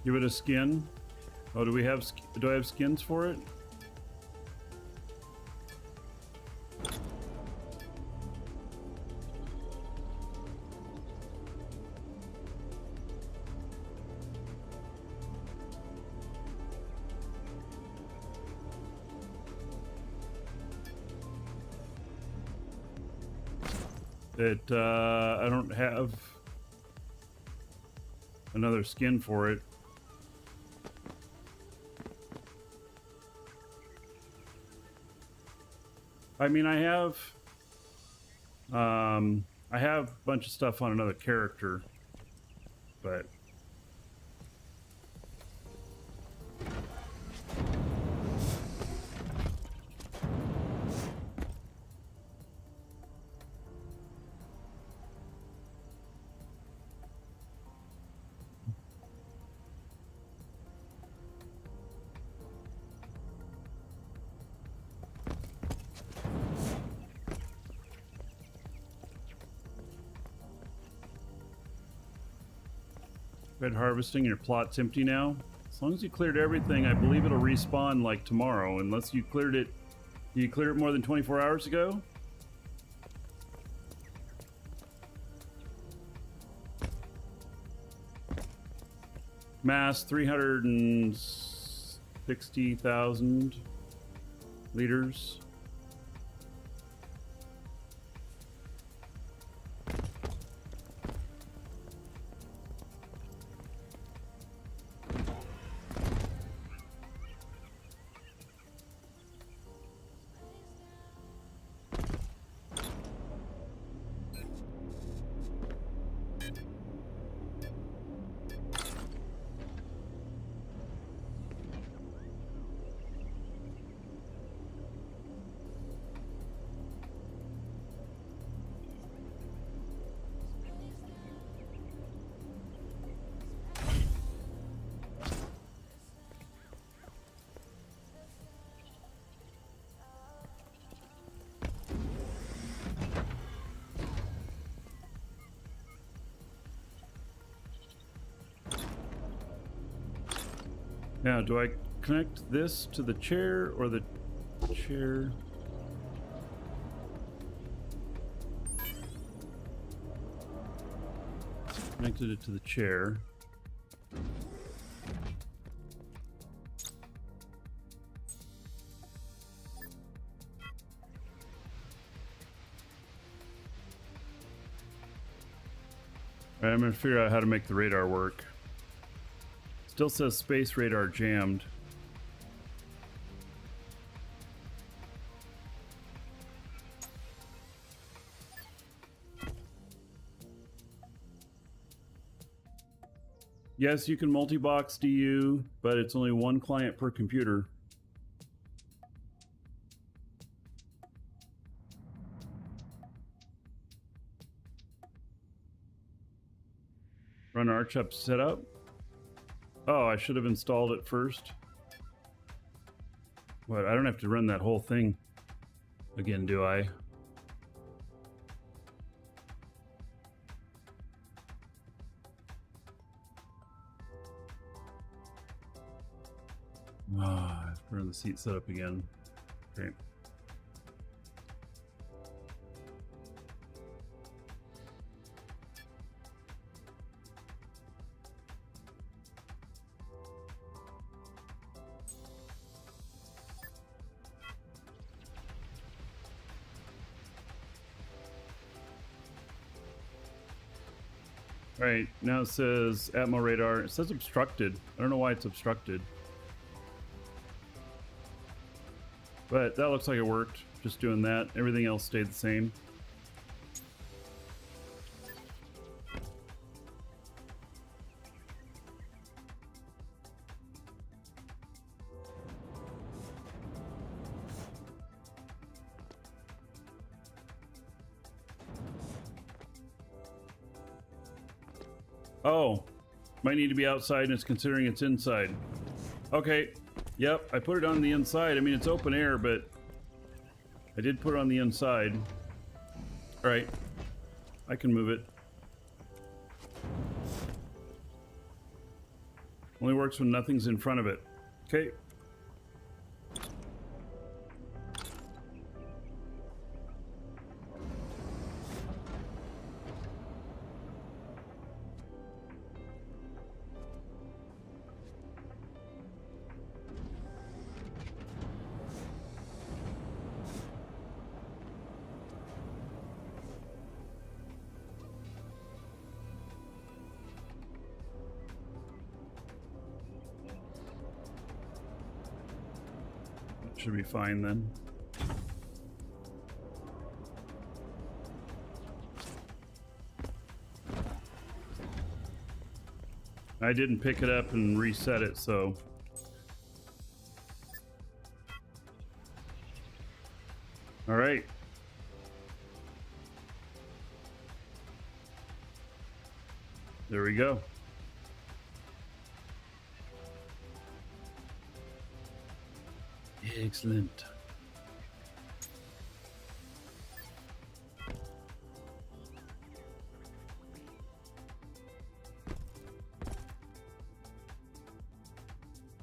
Give it a skin. Oh, do I have skins for it? I don't have another skin for it. I mean, I have a bunch of stuff on another character, but red harvesting, your plot's empty now. As long as you cleared everything, I believe it'll respawn like tomorrow, unless you cleared it. You cleared it more than 24 hours ago? Mass 360,000 liters. Now, do I connect this to the chair or the chair? Connected it to the chair. All right, I'm gonna figure out how to make the radar work. Still says space radar jammed. Yes, you can multi-box DU, but it's only one client per computer. Run Arch HUD setup. Oh, I should have installed it first. What? I don't have to run that whole thing again, do I? Ah, I have to run the seat setup again. Okay. All right, now it says Atmo radar. It says obstructed. I don't know why it's obstructed. But that looks like it worked. Just doing that. Everything else stayed the same. Oh, might need to be outside and it's considering it's inside. Okay, yep, I put it on the inside. I mean, it's open air, but I did put it on the inside. All right, I can move it. Only works when nothing's in front of it. Okay. Should be fine then. I didn't pick it up and reset it, so. All right. There we go. Excellent.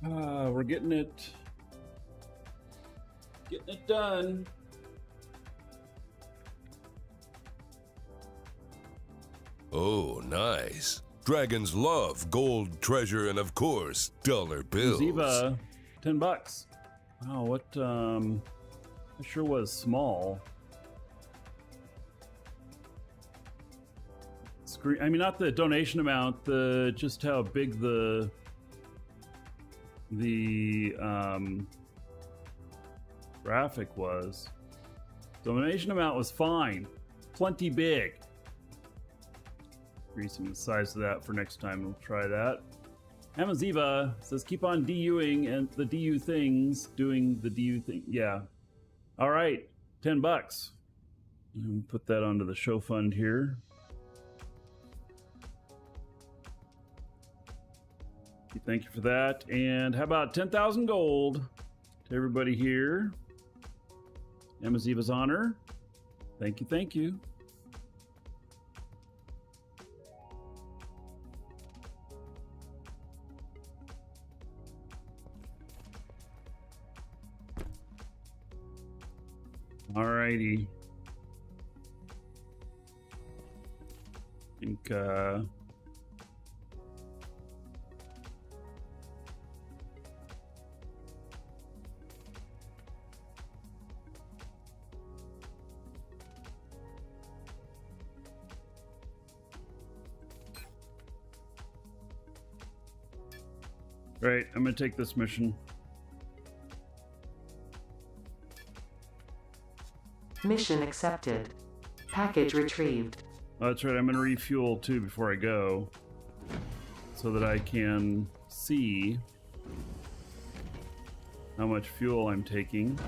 We're getting it done. Oh, nice. Dragons love gold, treasure, and of course, dollar bills. Ziva, $10. Wow, what, it sure was small. Screen, I mean, not the donation amount, the, just how big the graphic was. Donation amount was fine. Plenty big. Increasing the size of that for next time, we'll try that. Amaziva says, keep on DUing and the DU things, doing the DU thing. Yeah. All right, $10. And put that onto the show fund here. Thank you for that. And how about 10,000 gold to everybody here? Amaziva's honor. Thank you, thank you. Alrighty. I think Right, I'm gonna take this mission. Mission accepted. Package retrieved. Oh, that's right, I'm gonna refuel too before I go, so that I can see how much fuel I'm taking.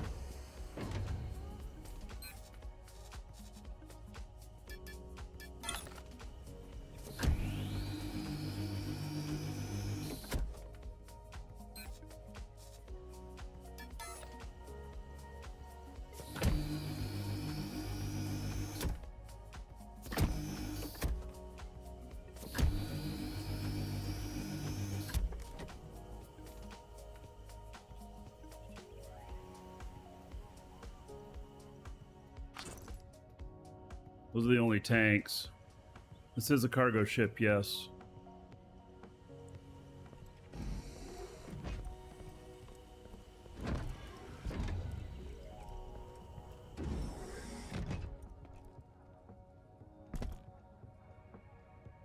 Those are the only tanks. This is a cargo ship, yes.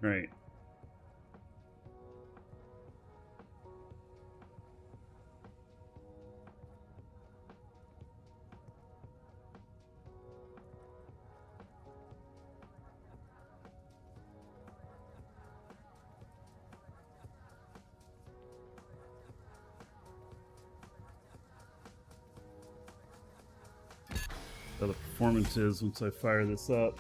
Right. How the performance is once I fire this up.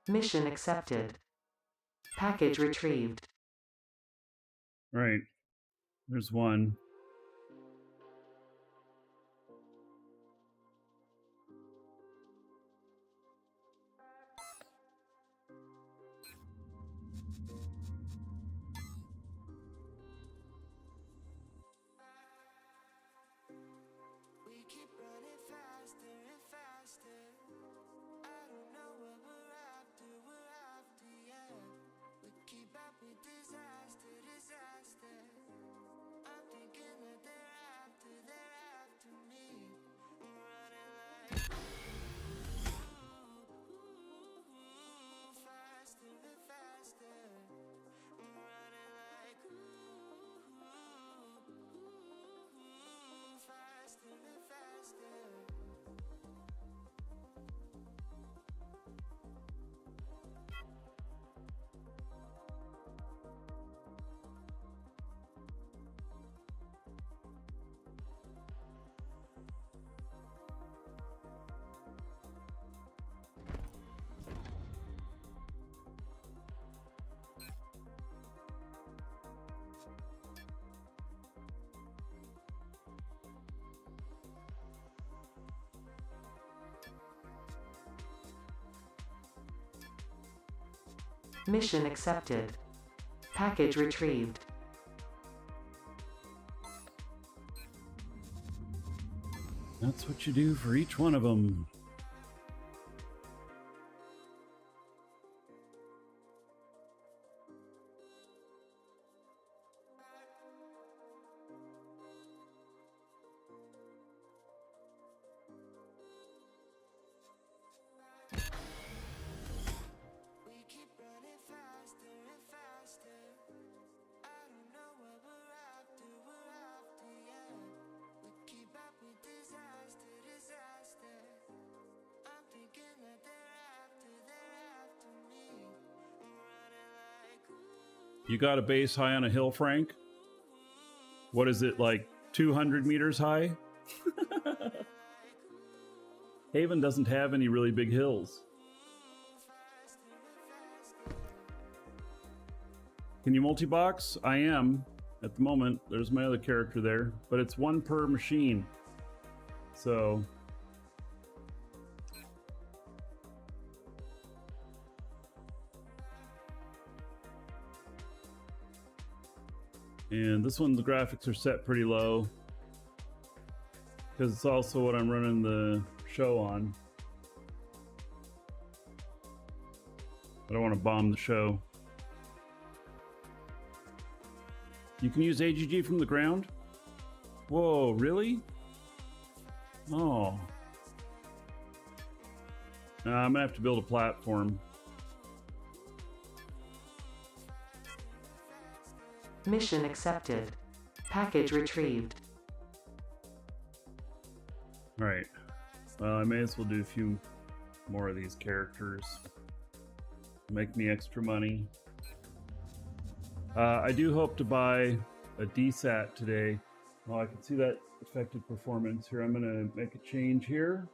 Mission accepted. Package retrieved. Right. There's one. We keep running faster and faster. I don't know what we're after, yeah. We keep up with disaster, disaster. I'm thinking that they're after me. I'm running like faster and faster. I'm running like faster and faster. Mission accepted. Package retrieved. That's what you do for each one of them. We keep running faster and faster. I don't know what we're after, yeah. We keep up with disaster, disaster. You got a base high on a hill, Frank? What is it, like 200 meters high? Haven doesn't have any really big hills. Can you multi-box? I am at the moment. There's my other character there, but it's one per machine. So and this one, the graphics are set pretty low because it's also what I'm running the show on. I don't want to bomb the show. You can use AGG from the ground? Whoa, really? Oh. I'm gonna have to build a platform. Mission accepted. Package retrieved. Alright. Well, I may as well do a few more of these characters. Make me extra money. I do hope to buy a DSAT today. Oh, I can see that affected performance here. I'm gonna make a change here.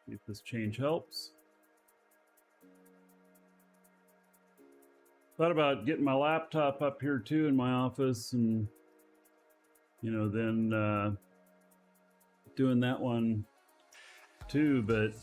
See if this change helps. Thought about getting my laptop up here too in my office and, you know, then doing that one too, but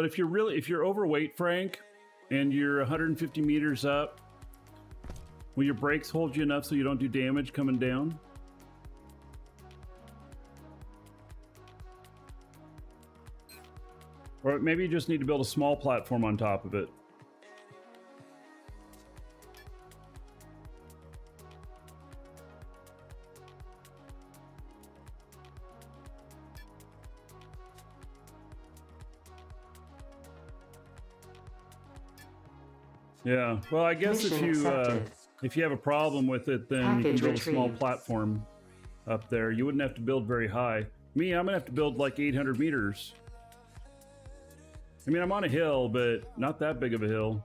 if you're overweight, Frank, and you're 150 meters up, will your brakes hold you enough so you don't do damage coming down? Or maybe you just need to build a small platform on top of it. Yeah, well, I guess Mission accepted. if you have a problem with it, then you Package can build a small retrieved. platform up there. You wouldn't have to build very high. Me, I'm gonna have to build like 800 meters. I mean, I'm on a hill, but not that big of a hill.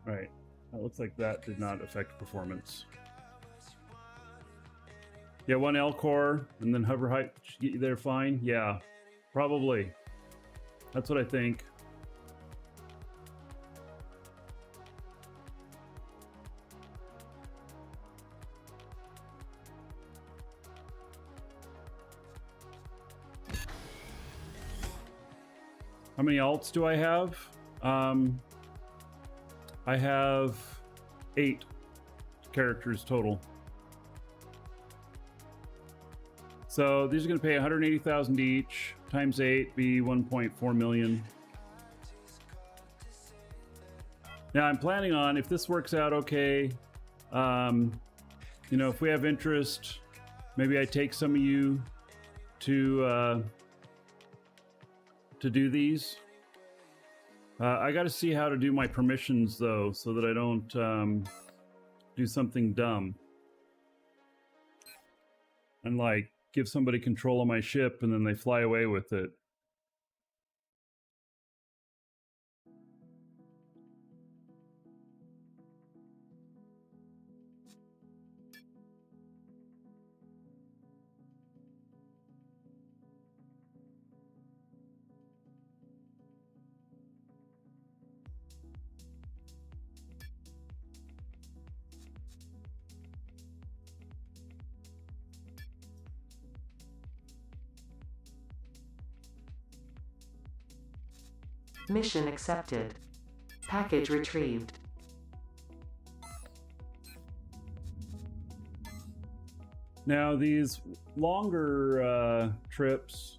Right, that looks like that did not affect performance. Yeah, one L core and then hover height should get you there fine. Yeah, probably. That's what I think. How many alts do I have? I have 8 characters total. So these are going to pay 180,000 each, times 8 be 1.4 million. Now I'm planning on, if this works out okay, you know, if we have interest, maybe I take some of you to do these. I got to see how to do my permissions though, so that I don't do something dumb and like give somebody control of my ship and then they fly away with it. Mission accepted. Package retrieved. Now these longer trips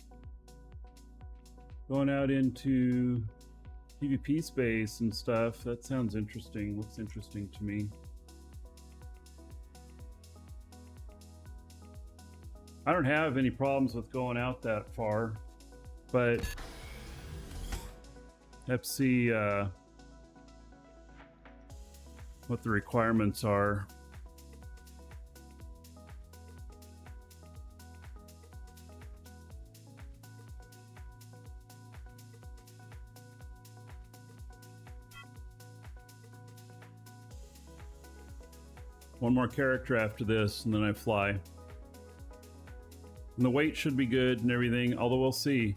going out into PvP space and stuff, that sounds interesting. Looks interesting to me. I don't have any problems with going out that far, but have to see what the requirements are. One more character after this, and then I fly. And the weight should be good and everything, although we'll see.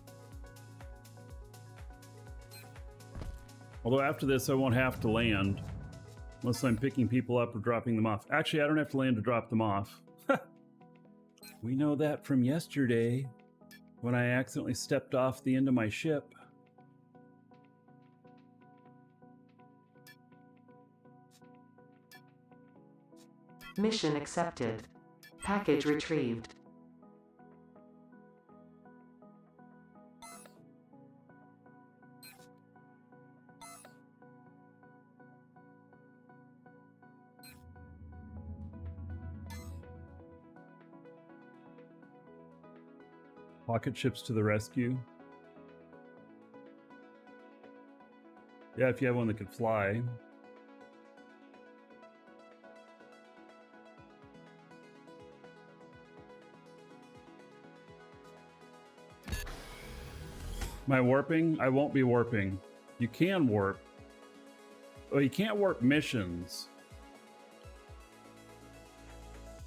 Although after this, I won't have to land. Unless I'm picking people up or dropping them off. Actually, I don't have to land to drop them off. We know that from yesterday, when I accidentally stepped off the end of my ship. Mission accepted. Package retrieved. Pocket ships to the rescue. Yeah, if you have one that could fly. Am I warping? I won't be warping. You can warp. Well, you can't warp missions.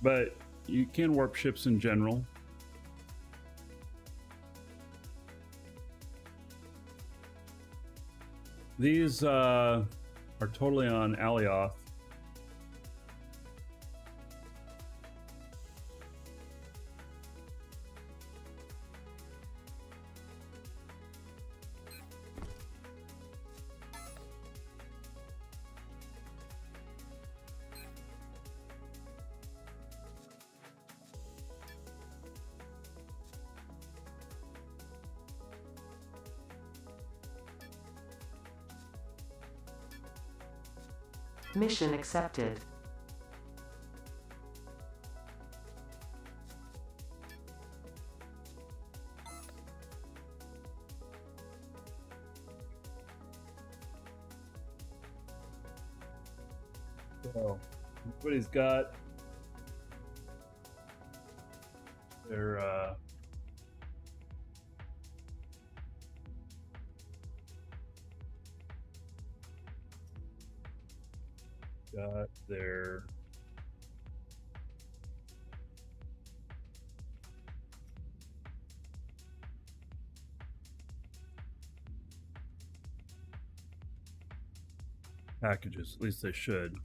But you can warp ships in general. These are totally on Alioth. Mission accepted. So, everybody's got their packages, at least they should.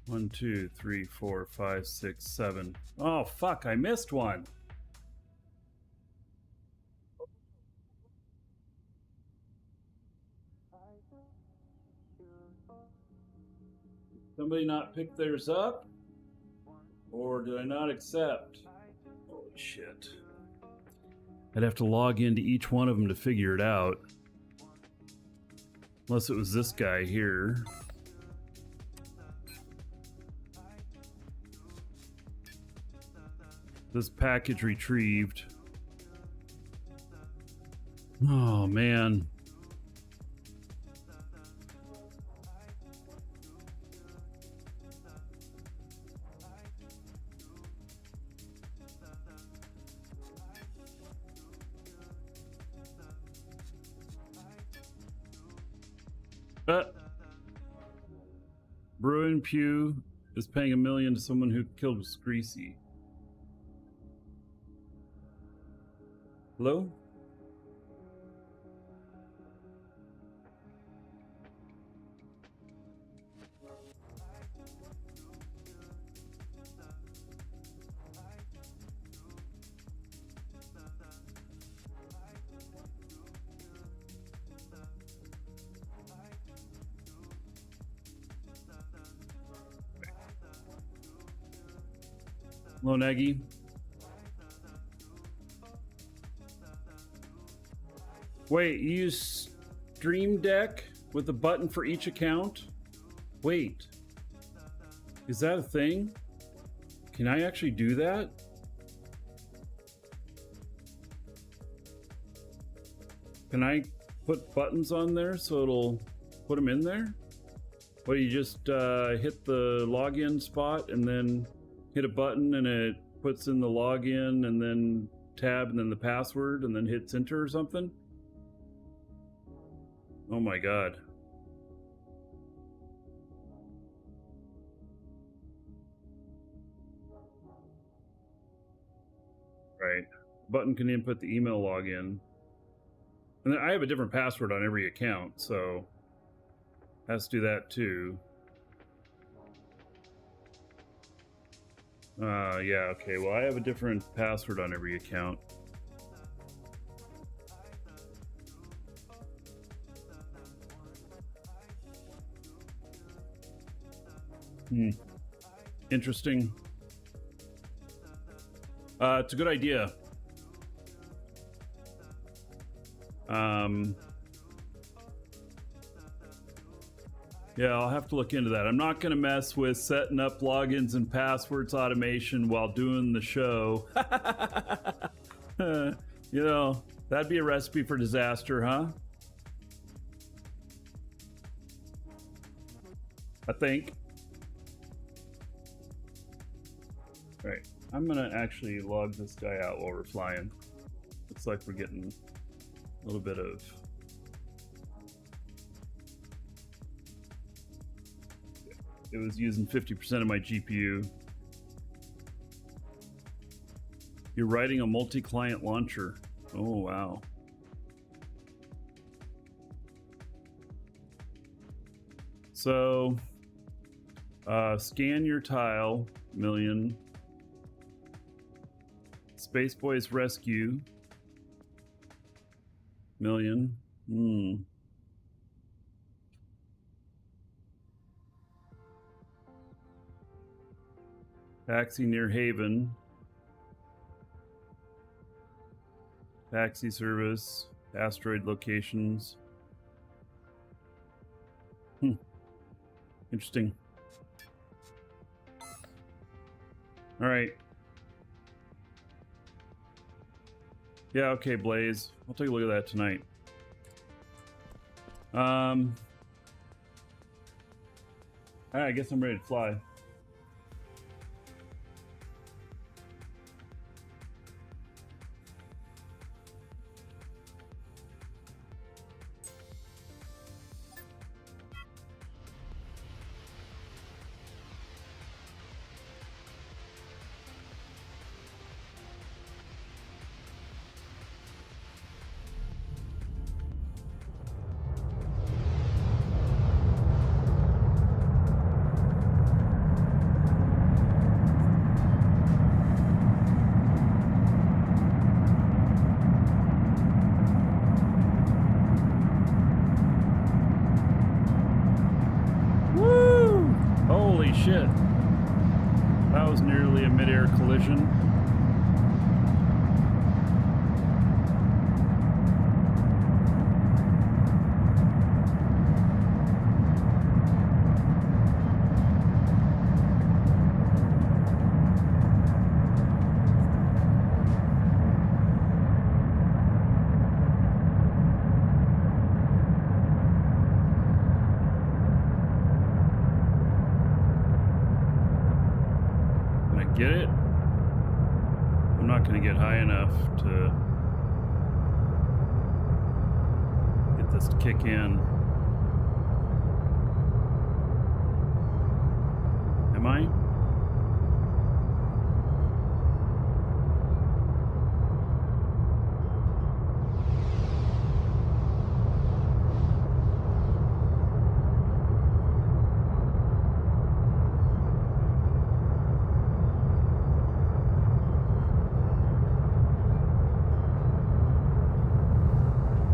1, 2, 3, 4, 5, 6, 7. Oh fuck, I missed one. Somebody not pick theirs up? Or did I not accept? Holy shit. I'd have to log into each one of them to figure it out. Unless it was this guy here. This package retrieved. Oh man. Bruin Pugh is paying $1 million to someone who killed Greasy. Hello? Hello, Nagy. Wait, you use Stream Deck with a button for each account? Wait. Is that a thing? Can I actually do that? Can I put buttons on there so it'll put them in there? What, you just hit the login spot and then hit a button and it puts in the login and then tab and then the password and then hits enter or something? Oh my god. Right. Button can input the email login. And then I have a different password on every account, so has to do that too. Yeah, okay. Well, I have a different password on every account. Interesting. It's a good idea. Yeah, I'll have to look into that. I'm not going to mess with setting up logins and passwords automation while doing the show. You know, that'd be a recipe for disaster, huh? I think. All right, I'm going to actually log this guy out while we're flying. Looks like we're getting a little bit of... It was using 50% of my GPU. You're writing a multi-client launcher. Oh, wow. So, scan your tile, million. Space Boys Rescue, million. Taxi near Haven. Taxi service. Asteroid locations. Interesting. All right. Yeah, okay, Blaze. I'll take a look at that tonight. Alright, I guess I'm ready to fly. Shit. That was nearly a mid-air collision. Get it? I'm not going to get high enough to get this to kick in. Am I?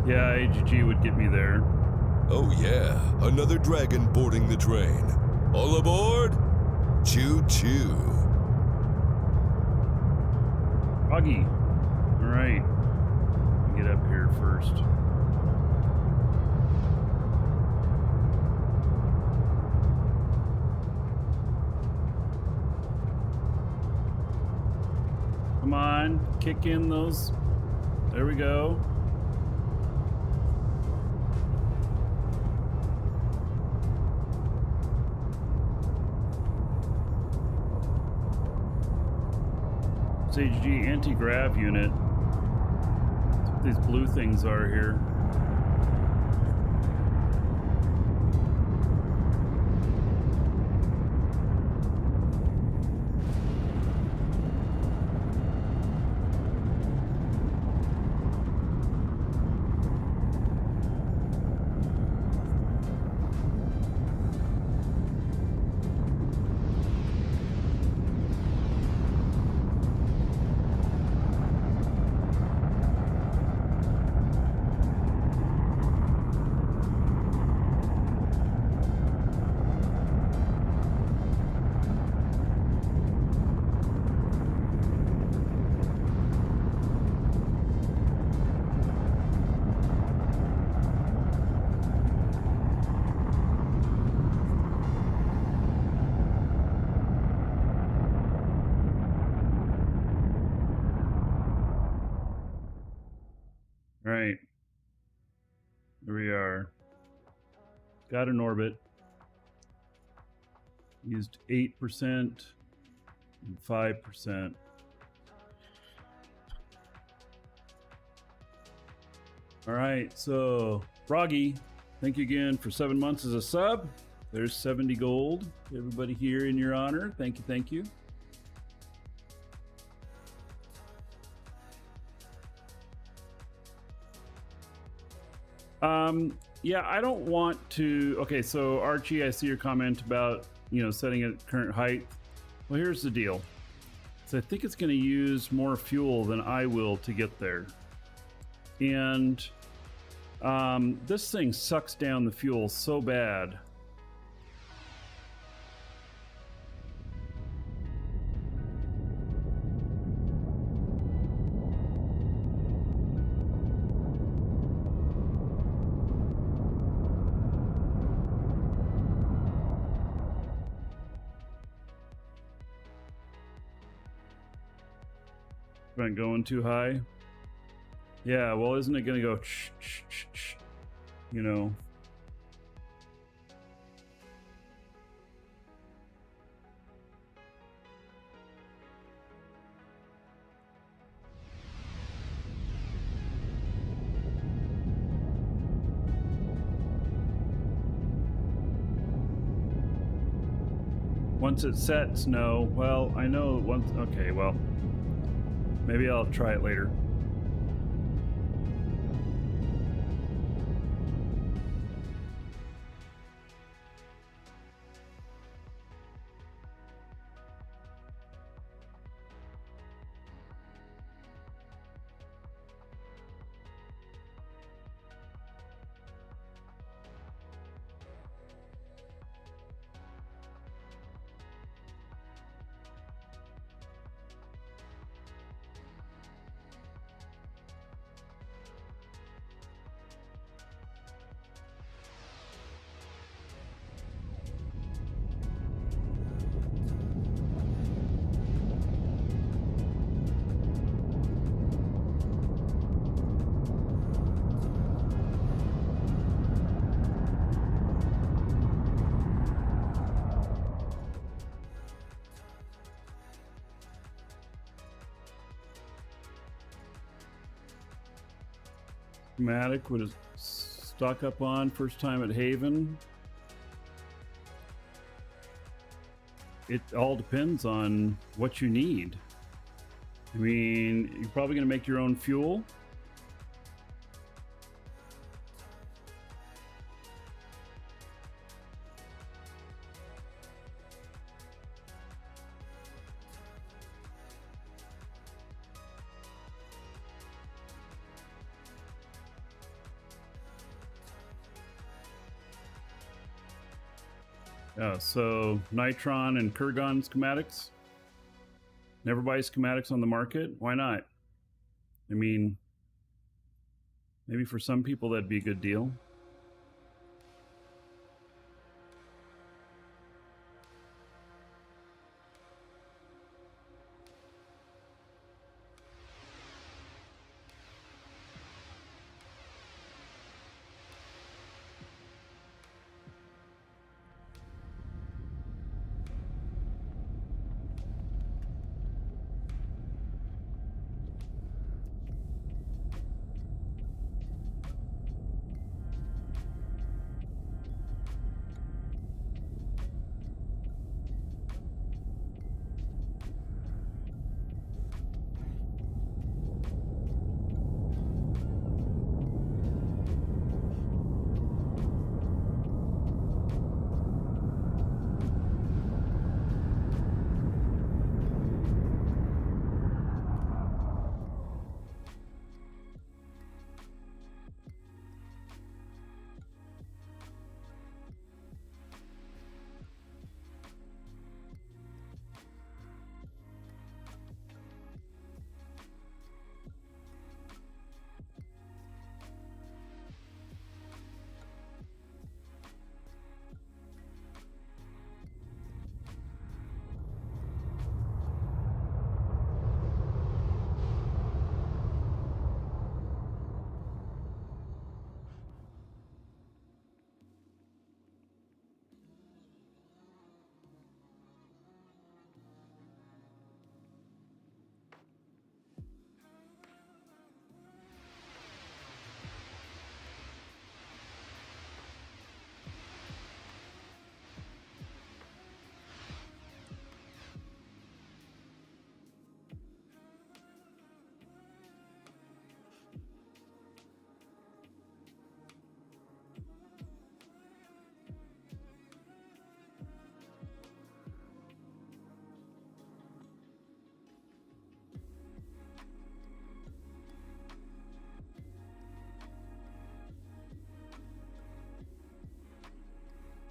Yeah, AGG would get me there. Oh yeah, another dragon boarding the train. All aboard? Choo-choo. Froggy. All right. Get up here first. Come on, kick in those. There we go. Sage G anti-grav unit. That's what these blue things are here. Right. Here we are. Got an orbit. Used 8% and 5%. All right, so Froggy, thank you again for 7 months as a sub. There's 70 gold. Everybody here in your honor. Thank you, thank you. Yeah, I don't want to. Okay, so Archie, I see your comment about, you know, setting it at current height. Well, here's the deal. So I think it's going to use more fuel than I will to get there. And this thing sucks down the fuel so bad. Been going too high. Yeah, well, isn't it gonna go you know? Once it sets, no. Well, I know once. Okay, well, maybe I'll try it later. Schematic would have stock up on first time at Haven. It all depends on what you need. I mean, you're probably going to make your own fuel. So Nitron and Kurgan schematics. Never buy schematics on the market? Why not? I mean, maybe for some people that'd be a good deal.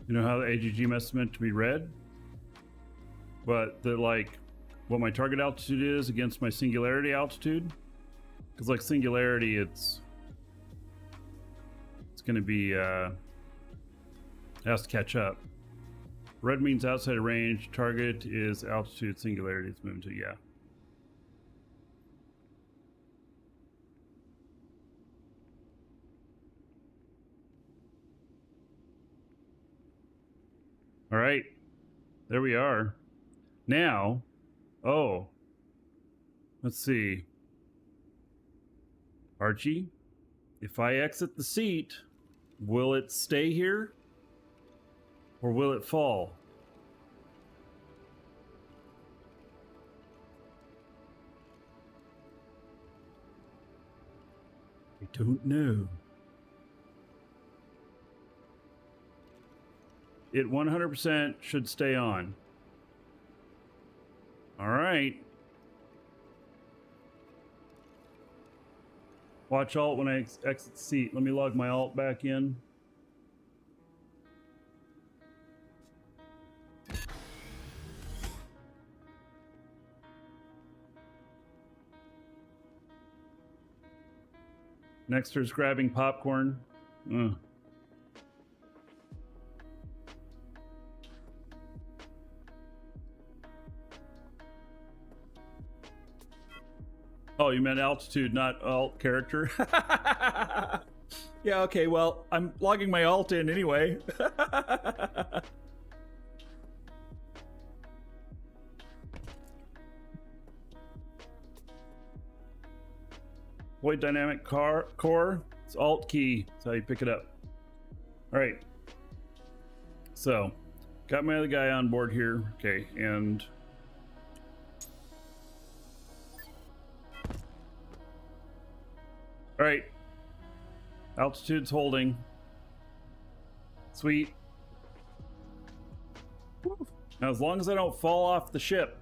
You know how the AGGM is meant to be read? But the like what my target altitude is against my singularity altitude? Because like singularity it's gonna be has to catch up. Red means outside of range, target is altitude, singularity it's moving to, yeah. All right, there we are. Now, oh, let's see. Archie, if I exit the seat, will it stay here or will it fall? I don't know. It 100% should stay on. All right. Watch alt when I exit the seat. Let me log my alt back in. Nexter's grabbing popcorn. Ugh. Oh, you meant altitude, not alt character? Yeah, okay, well, I'm logging my alt in anyway. Void dynamic core, it's alt key. That's how you pick it up. All right. So, got my other guy on board here. Okay, and all right. Altitude's holding. Sweet. Now, as long as I don't fall off the ship.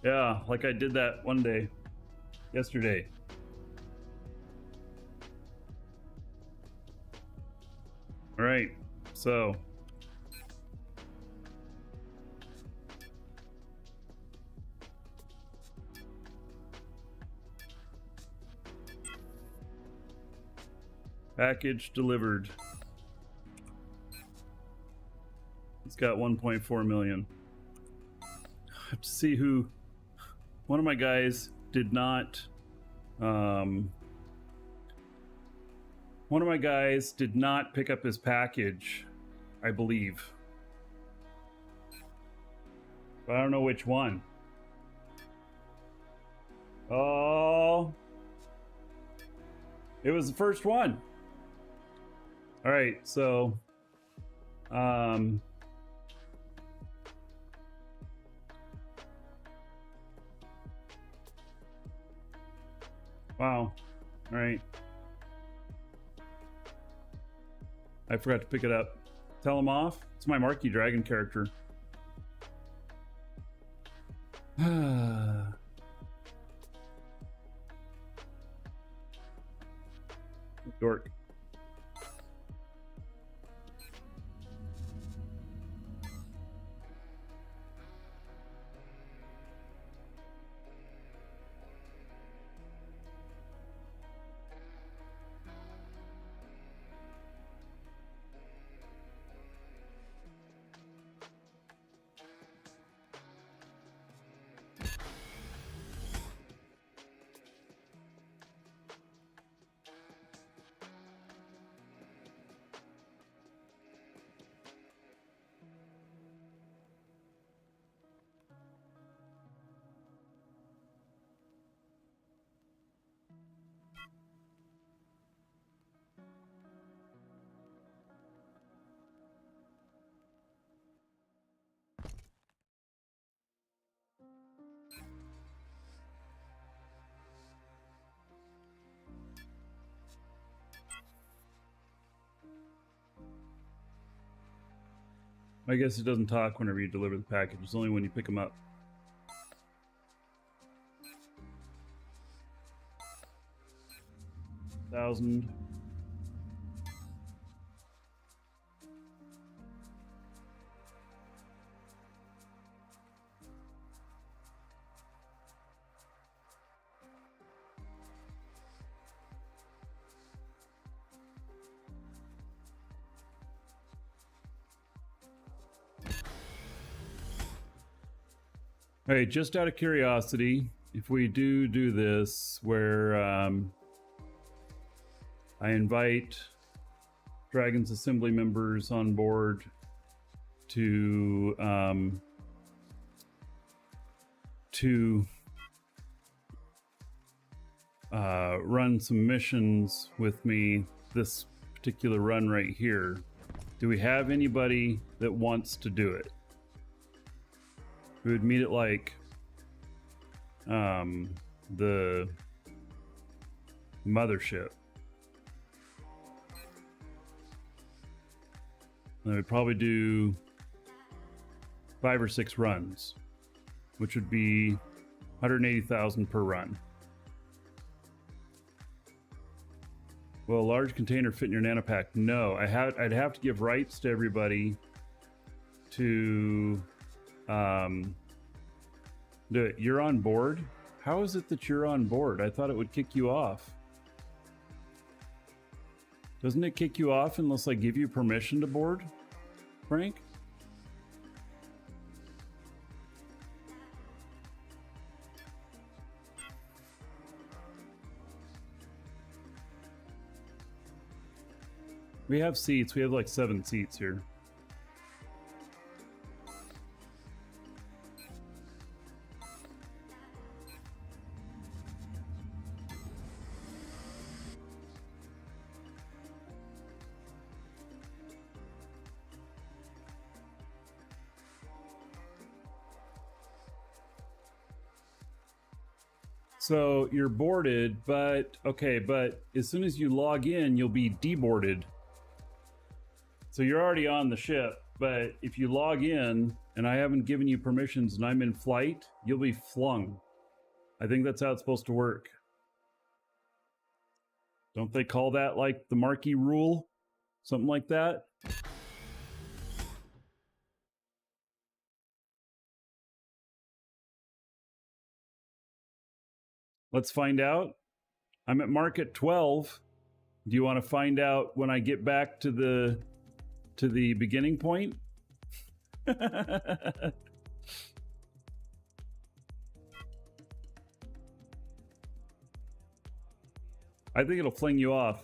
Yeah, like I did that one day. Yesterday. All right. So. Package delivered. It's got 1.4 million. I have to see who. One of my guys did not. One of my guys did not pick up his package, I believe. But I don't know which one. Oh, it was the first one. All right, so wow. All right. I forgot to pick it up. Tell him off. It's my Marquee Dragon character. Dork. I guess it doesn't talk whenever you deliver the package. It's only when you pick them up. $1,000. All right, just out of curiosity, if we do this where I invite Dragon's Assembly members on board to run some missions with me, this particular run right here, do we have anybody that wants to do it? We would meet at like the mothership. And we'd probably do 5 or 6 runs, which would be 180,000 per run. Will a large container fit in your nanopack? No, I'd have to give rights to everybody to do it. You're on board? How is it that you're on board? I thought it would kick you off. Doesn't it kick you off unless I give you permission to board, Frank? We have seats. We have like 7 seats here. So you're boarded, but okay, but as soon as you log in, you'll be deboarded. So you're already on the ship, but if you log in and I haven't given you permissions and I'm in flight, you'll be flung. I think that's how it's supposed to work. Don't they call that like the Marquee rule? Something like that? Let's find out. I'm at market 12. Do you want to find out when I get back to the beginning point? I think it'll fling you off.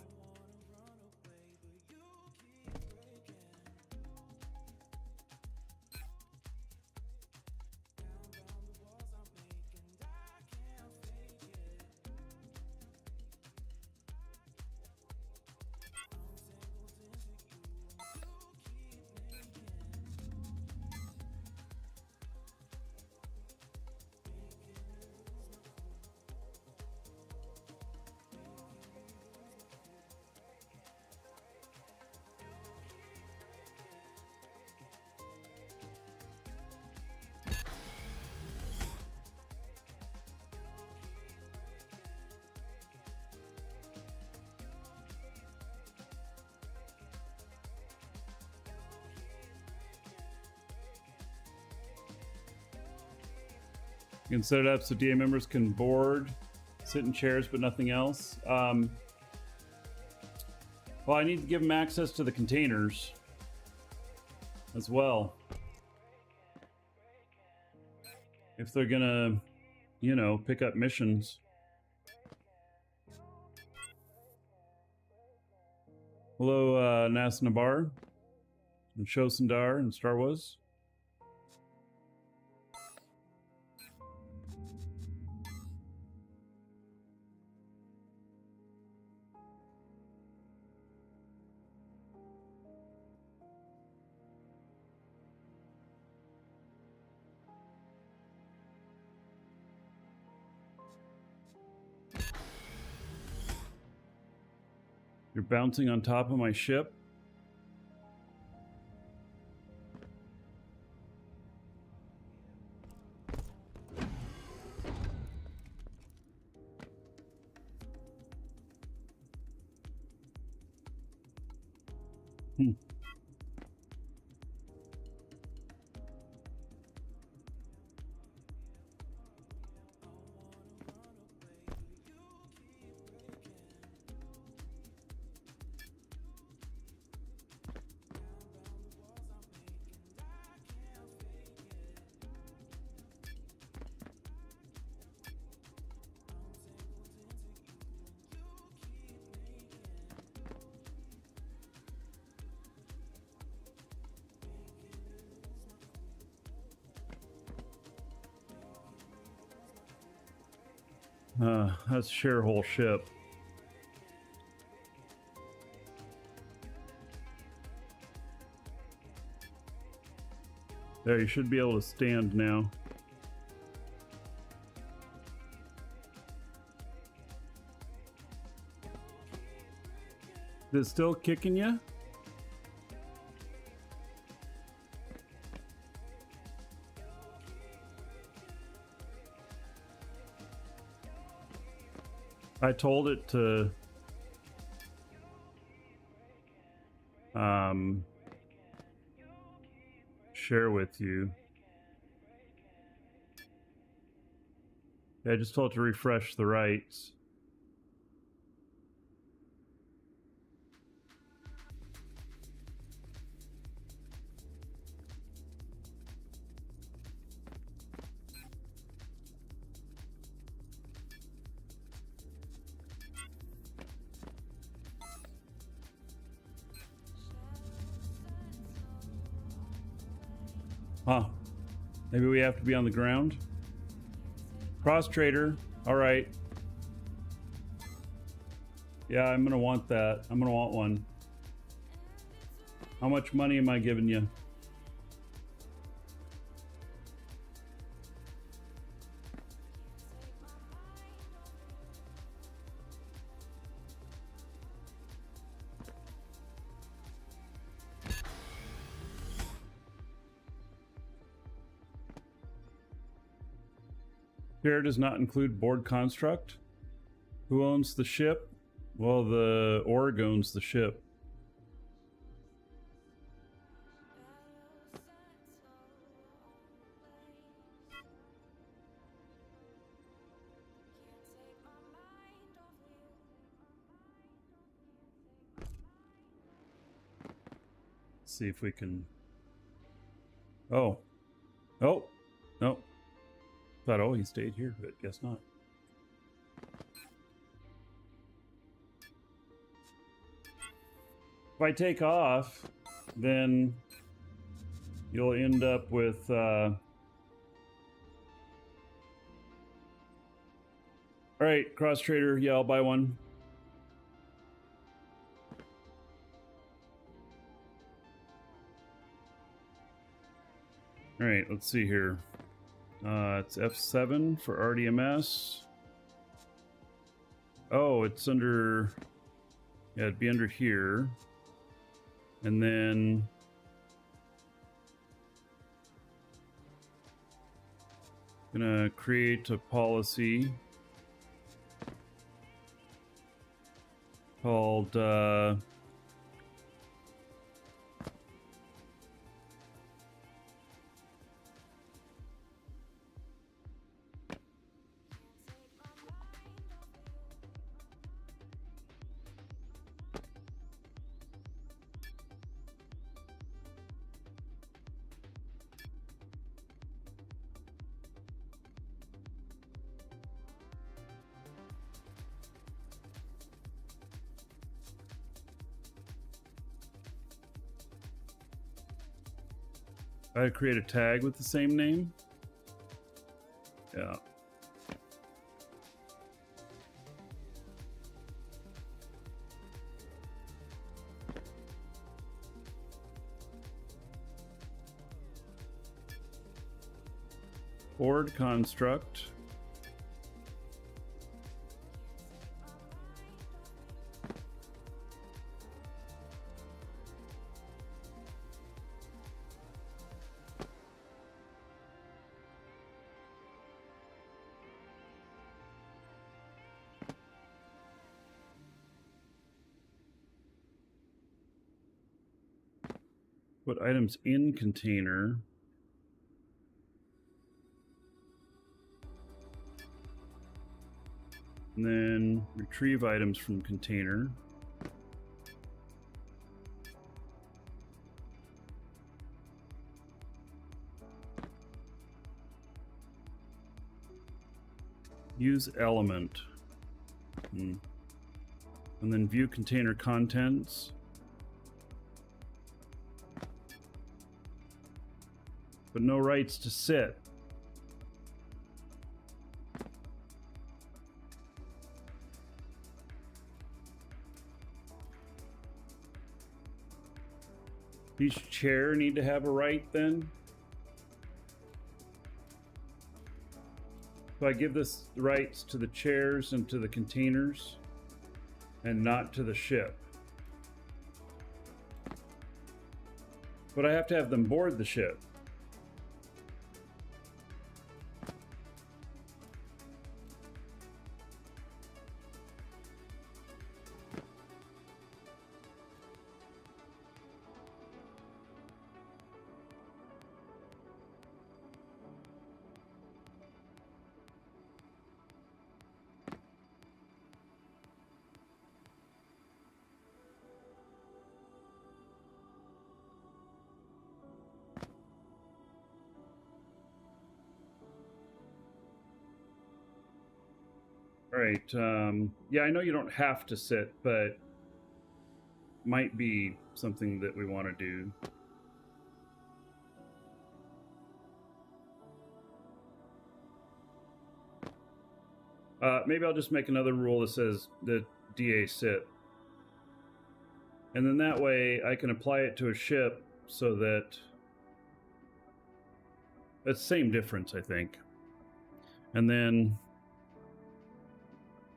You can set it up so DA members can board, sit in chairs, but nothing else. Well, I need to give them access to the containers as well. If they're gonna, you know, pick up missions. Hello, Nas Nabar, and Shosundar, and Star Wars. You're bouncing on top of my ship. That's share whole ship. There, you should be able to stand now. Is it still kicking you? I told it to share with you. Yeah, I just told it to refresh the rights. Huh. Maybe we have to be on the ground. Cross trader. All right. Yeah, I'm gonna want that. I'm gonna want one. How much money am I giving you? Share does not include board construct. Who owns the ship? Well, the org owns the ship. Let's see if we can. Oh, no. Thought, oh, he stayed here, but guess not. If I take off, then you'll end up with all right, cross trader. Yeah, I'll buy one. All right, let's see here. It's F7 for RDMS. Oh, it's under. Yeah, it'd be under here. And then gonna create a policy called I create a tag with the same name. Yeah. Board construct. Put items in container. And then retrieve items from container. Use element. And then view container contents. But no rights to sit. Each chair need to have a right then? So I give this rights to the chairs and to the containers and not to the ship. But I have to have them board the ship. All right. Yeah, I know you don't have to sit, but might be something that we want to do. Maybe I'll just make another rule that says that DA sit. And then that way I can apply it to a ship so that it's the same difference, I think. And then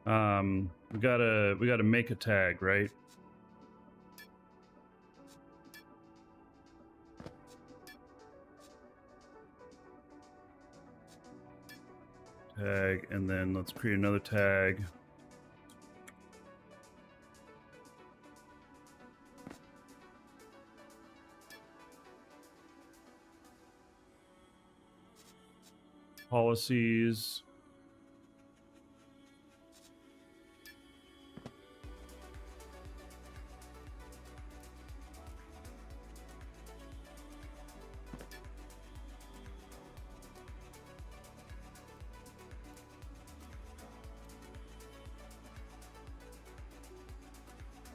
we gotta make a tag, right? Tag, and then let's create another tag. Policies.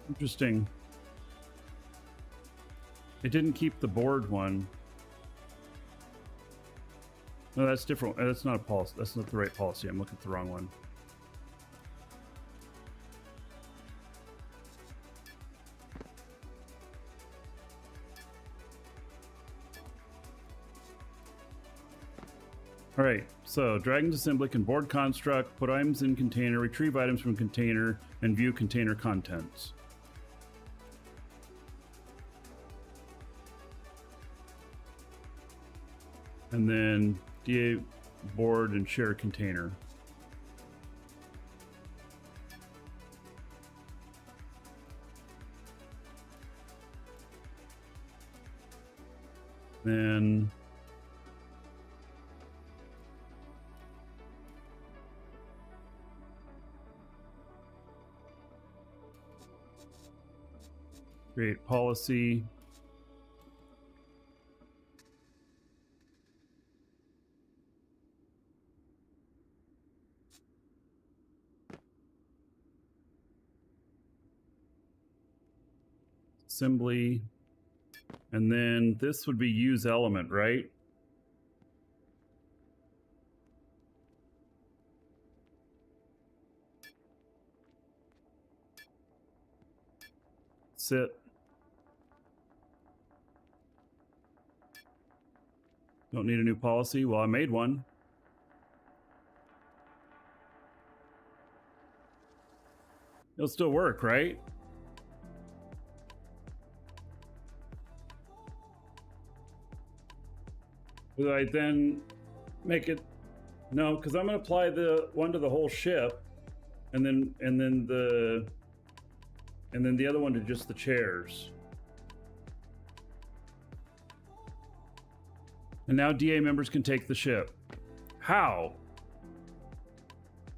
Interesting. It didn't keep the board one. No, that's different. That's not a policy. That's not the right policy. I'm looking at the wrong one. All right, so Dragon's Assembly can board construct, put items in container, retrieve items from container, and view container contents. And then DA board and share container. Then create policy. Assembly. And then this would be use element, right? Sit. Don't need a new policy. Well, I made one. It'll still work, right? Do I then make it? No, because I'm going to apply the one to the whole ship, and then the other one to just the chairs. And now DA members can take the ship. How?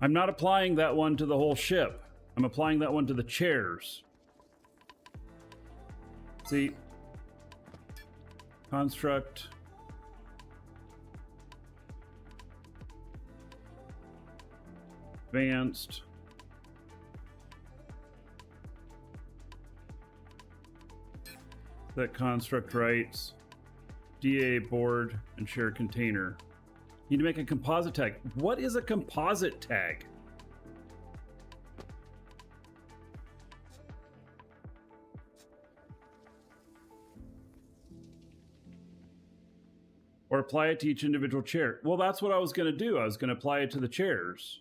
I'm not applying that one to the whole ship. I'm applying that one to the chairs. See? Construct. Advanced. Set construct rights. DA board and share container. You need to make a composite tag. What is a composite tag? Or apply it to each individual chair. Well, that's what I was going to do. I was going to apply it to the chairs.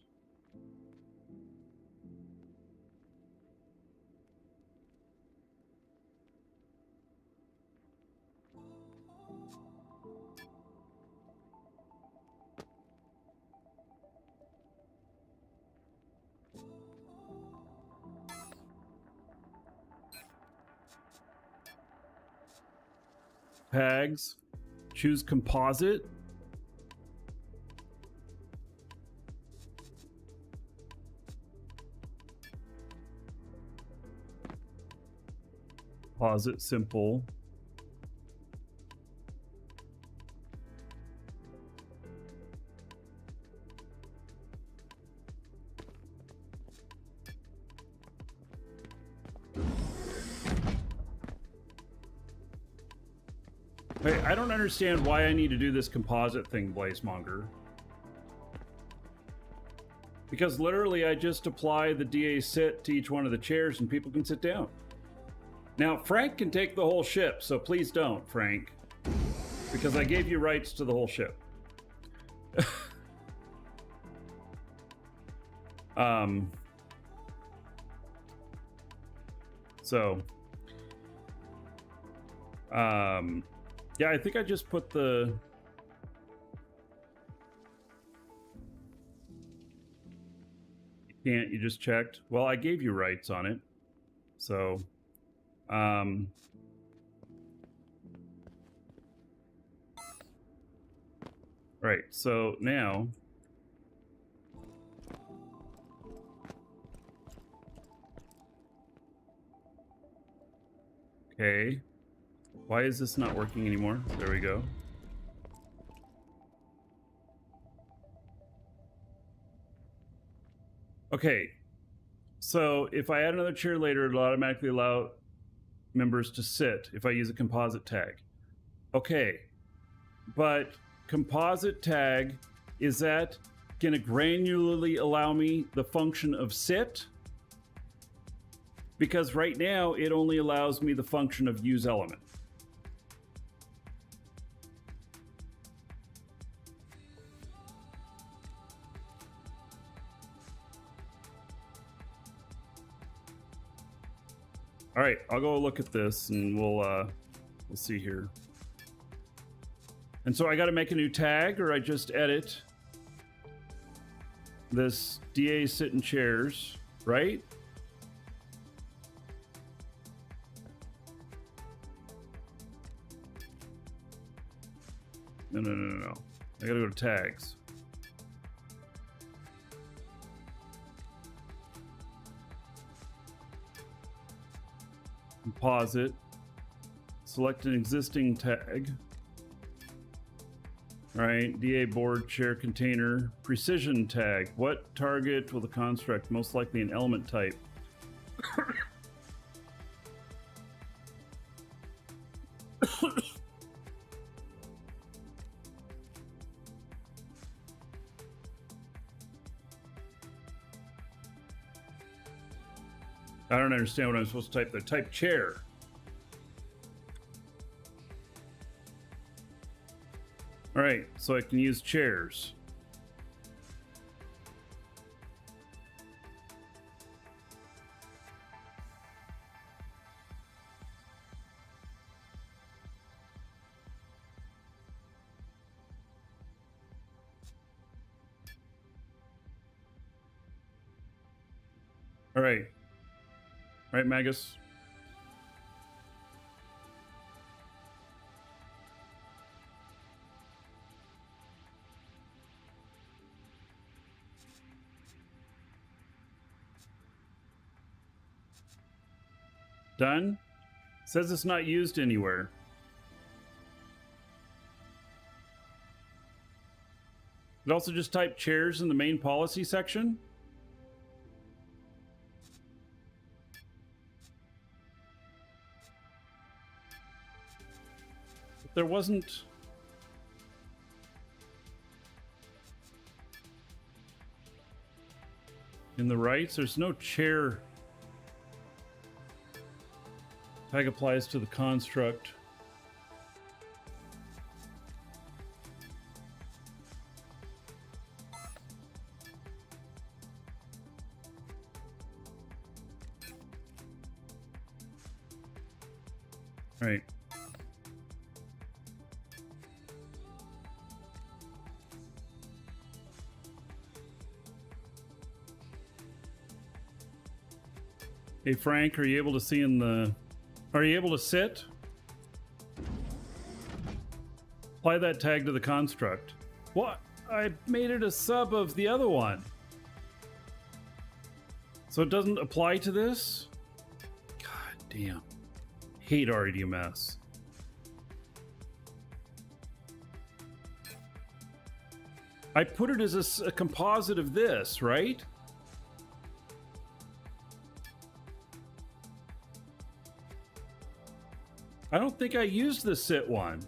Tags. Choose composite. Composite simple. Wait, I don't understand why I need to do this composite thing, Blazemonger. Because literally I just apply the DA sit to each one of the chairs and people can sit down. Now, Frank can take the whole ship, so please don't, Frank. Because I gave you rights to the whole ship. Yeah, I think I just put the... You can't, you just checked. Well, I gave you rights on it. So, right, so now... Okay. Why is this not working anymore? There we go. Okay. So if I add another chair later, it'll automatically allow members to sit if I use a composite tag. Okay, but composite tag, is that going to granularly allow me the function of sit? Because right now it only allows me the function of use element. All right, I'll go look at this and we'll see here. And so I got to make a new tag, or I just edit this DA sit in chairs, right? No. I got to go to tags. Composite. Select an existing tag. Right, DA board chair container precision tag. What target will the construct? Most likely an element type. I don't understand what I'm supposed to type there. Type chair. All right, so I can use chairs. All right. Right, Magus? Done? Says it's not used anywhere. It also just type chairs in the main policy section. But there wasn't. In the rights, there's no chair. Tag applies to the construct. Right. Hey Frank, are you able to see in the... Are you able to sit? Apply that tag to the construct. What? I made it a sub of the other one. So it doesn't apply to this? God damn. Hate RDMS. I put it as a composite of this, right? I don't think I used the sit one.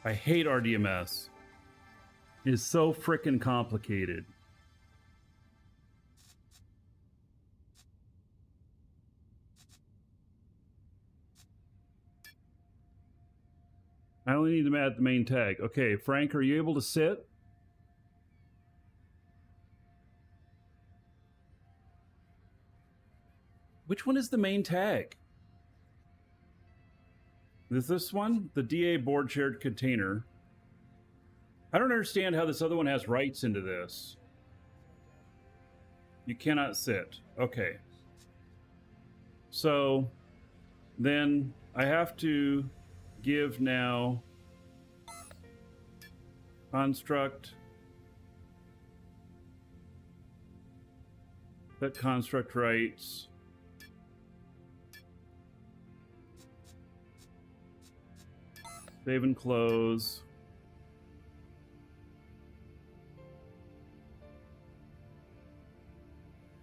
I hate RDMS. It is so frickin' complicated. I only need to add the main tag. Okay, Frank, are you able to sit? Which one is the main tag? Is this one? The DA board shared container. I don't understand how this other one has rights into this. You cannot sit. Okay. So then I have to give now construct that construct rights. Save and close.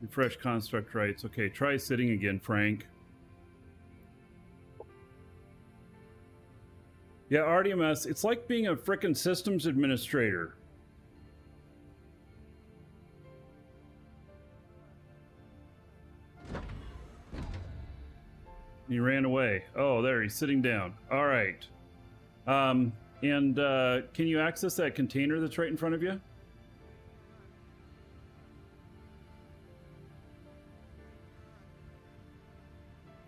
Refresh construct rights. Okay, try sitting again, Frank. Yeah, RDMS, it's like being a frickin' systems administrator. He ran away. Oh, there, he's sitting down. All right. Can you access that container that's right in front of you?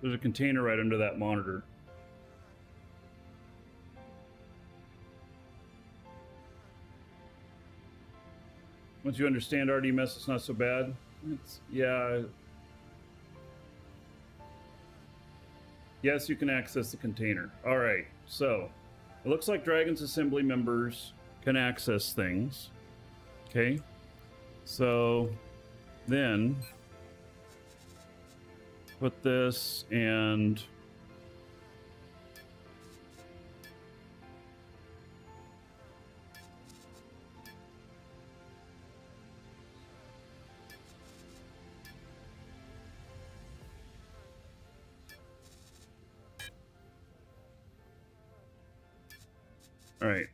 There's a container right under that monitor. Once you understand RDMS, it's not so bad. Yeah. Yes, you can access the container. All right, so it looks like Dragon's Assembly members can access things. Okay, so then put this and all right.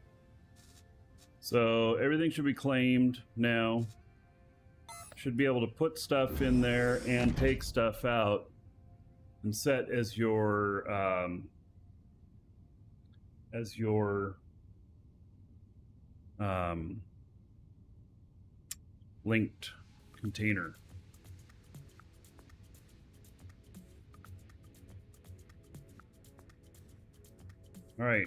So everything should be claimed now. Should be able to put stuff in there and take stuff out and set as your linked container. All right.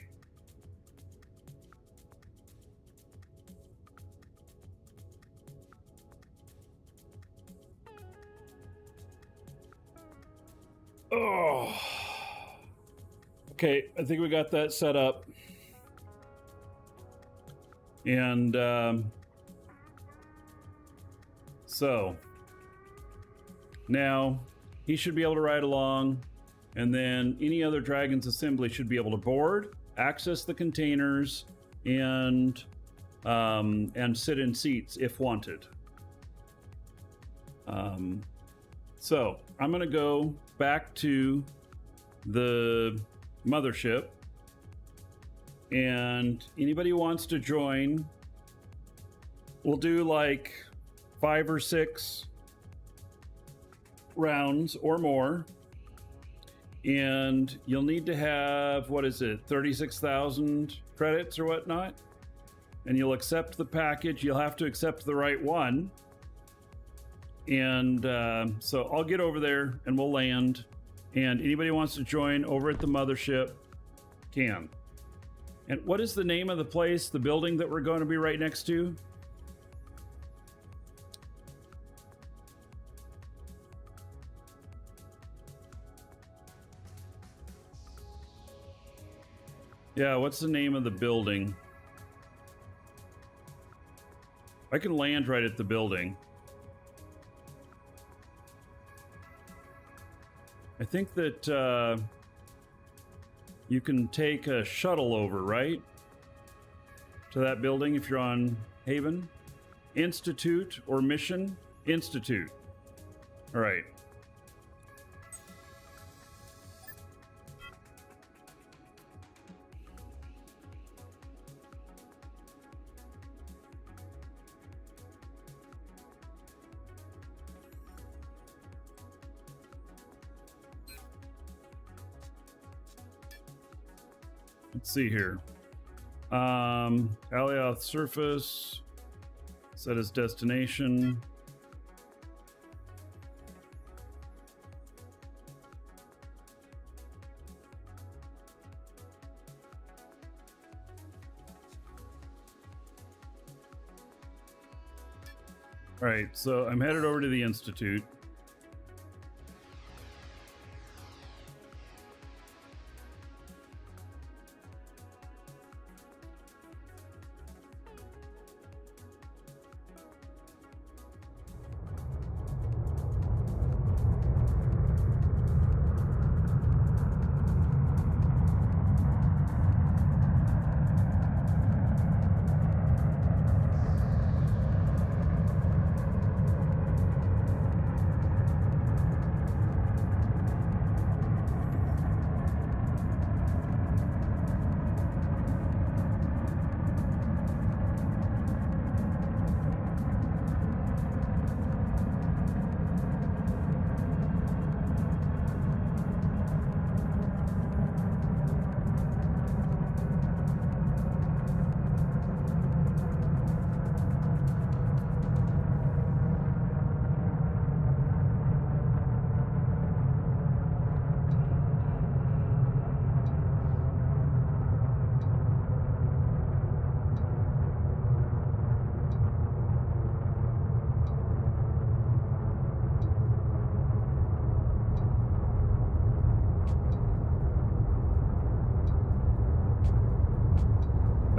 Oh. Okay, I think we got that set up. And so now he should be able to ride along, and then any other Dragon's Assembly should be able to board, access the containers, and sit in seats if wanted. So I'm gonna go back to the mothership, and anybody who wants to join, we'll do like 5 or 6 rounds or more, and you'll need to have, what is it, 36,000 credits or whatnot, and you'll accept the package. You'll have to accept the right one. And so I'll get over there and we'll land, and anybody who wants to join over at the mothership can. And what is the name of the place, the building that we're going to be right next to? Yeah, what's the name of the building? I can land right at the building. I think that you can take a shuttle over, right? To that building if you're on Haven. Institute or Mission? Institute. All right. Let's see here. Alioth surface. Set as destination. All right, so I'm headed over to the Institute.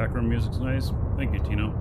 Background music's nice. Thank you, Tino.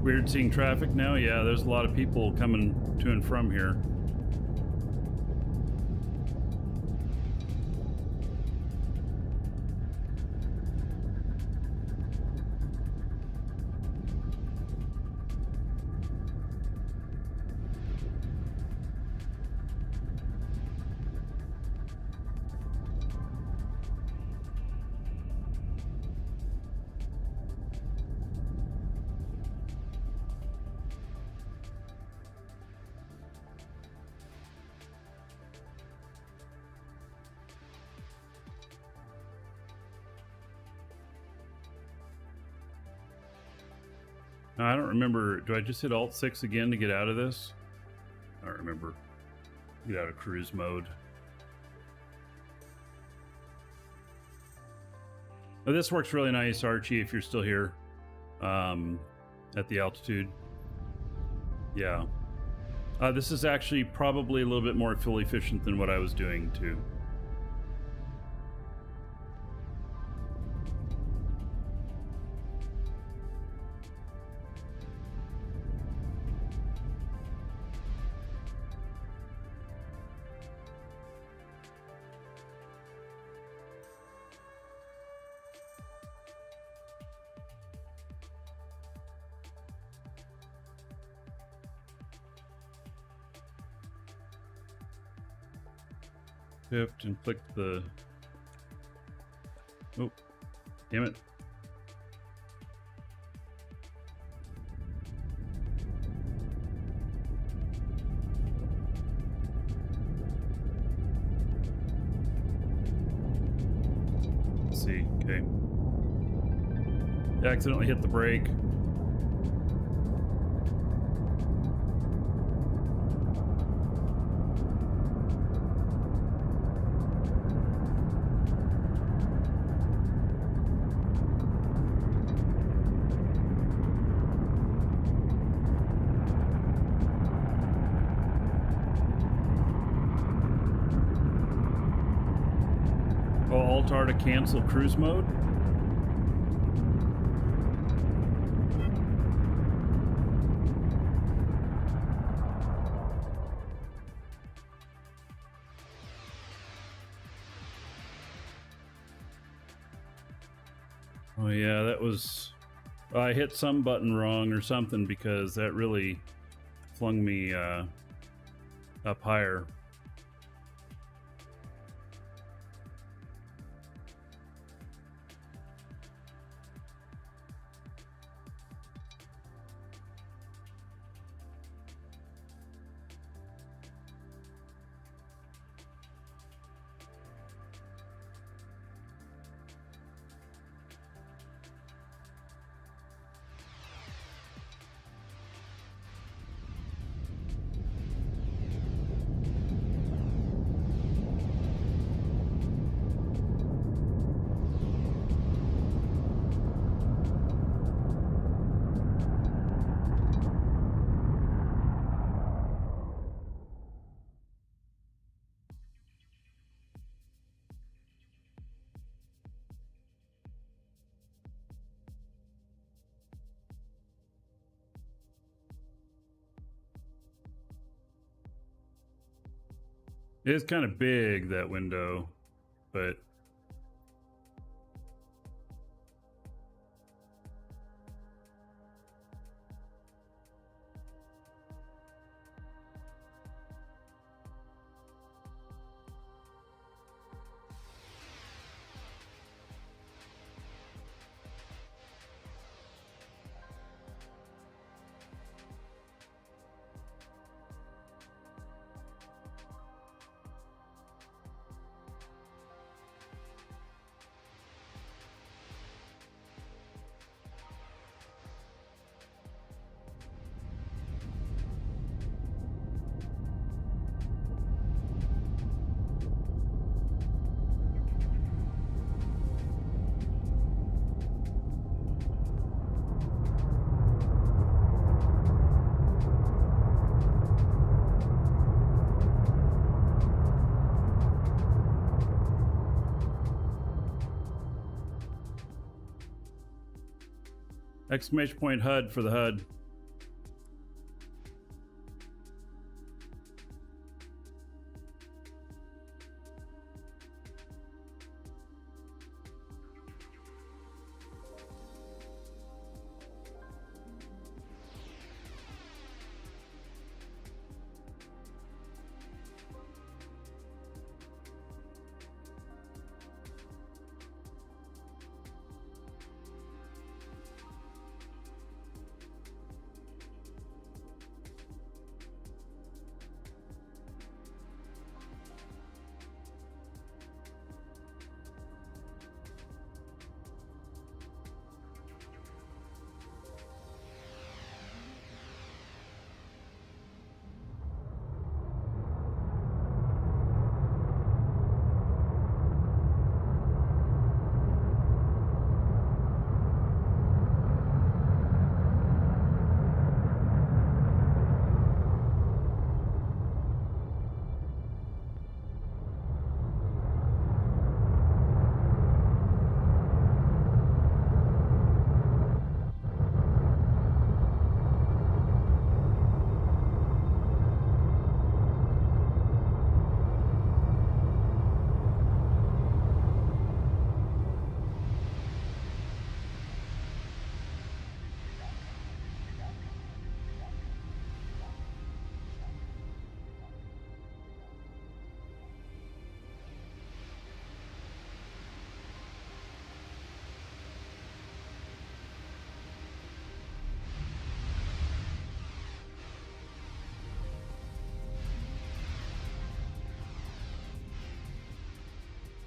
Weird seeing traffic now. Yeah, there's a lot of people coming to and from here. I don't remember. Do I just hit Alt 6 again to get out of this? I don't remember. Get out of cruise mode. Oh, this works really nice, Archie, if you're still here. At the altitude. Yeah. This is actually probably a little bit more fuel efficient than what I was doing, too. Shift and click the... Oh, damn it. Let's see, okay. Accidentally hit the brake. Alt-R to cancel cruise mode. Oh yeah, that was... I hit some button wrong or something because that really flung me up higher. It is kind of big, that window, but Exclamation point HUD for the HUD.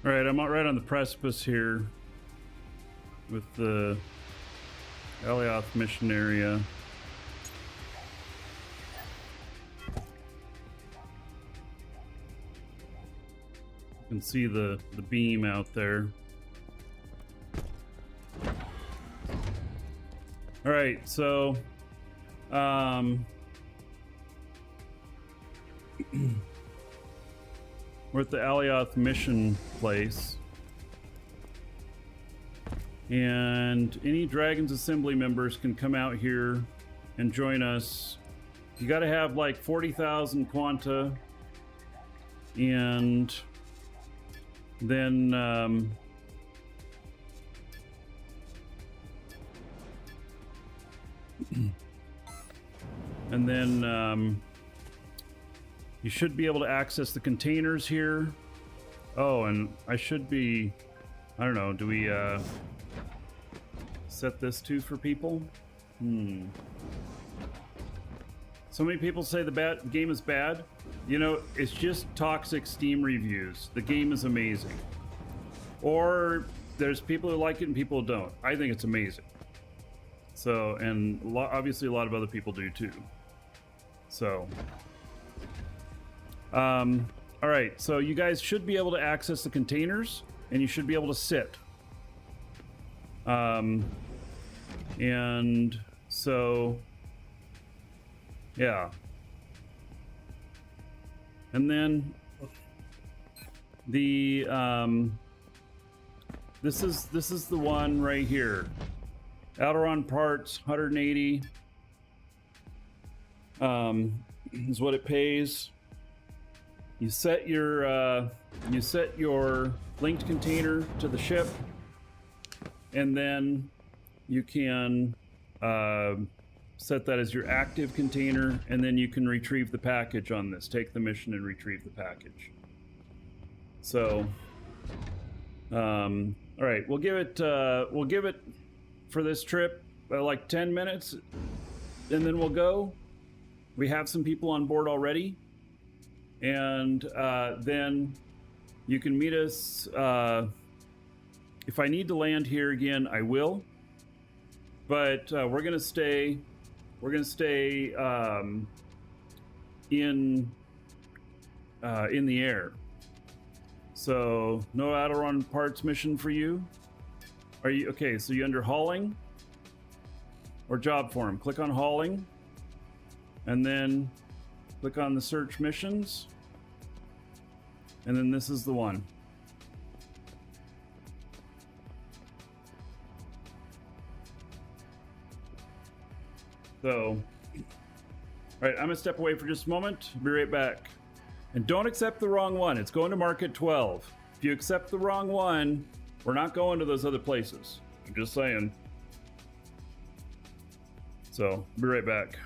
All right, I'm right on the precipice here with the Alioth mission area. You can see the beam out there. All right, so we're at the Alioth mission place, and any Dragons Assembly members can come out here and join us. You got to have like 40,000 quanta, and then you should be able to access the containers here. Oh, and I should be, I don't know, do we set this to for people? So many people say the game is bad. You know, it's just toxic Steam reviews. The game is amazing. Or there's people who like it and people who don't. I think it's amazing. So, and obviously a lot of other people do too. So, all right, so you guys should be able to access the containers, and you should be able to sit. And so, yeah. And then the this is the one right here. Outeron parts 180 is what it pays. You set your linked container to the ship, and then you can set that as your active container, and then you can retrieve the package on this. Take the mission and retrieve the package. So, all right, we'll give it for this trip like 10 minutes, and then we'll go. We have some people on board already. And then you can meet us. If I need to land here again, I will. But we're gonna stay. We're gonna stay in the air. So no Outeron parts mission for you. Are you okay? So you under hauling or job form? Click on hauling, and then click on the search missions, and then this is the one. So, all right, I'm gonna step away for just a moment. Be right back. And don't accept the wrong one. It's going to market 12. If you accept the wrong one, we're not going to those other places. I'm just saying. So, be right back.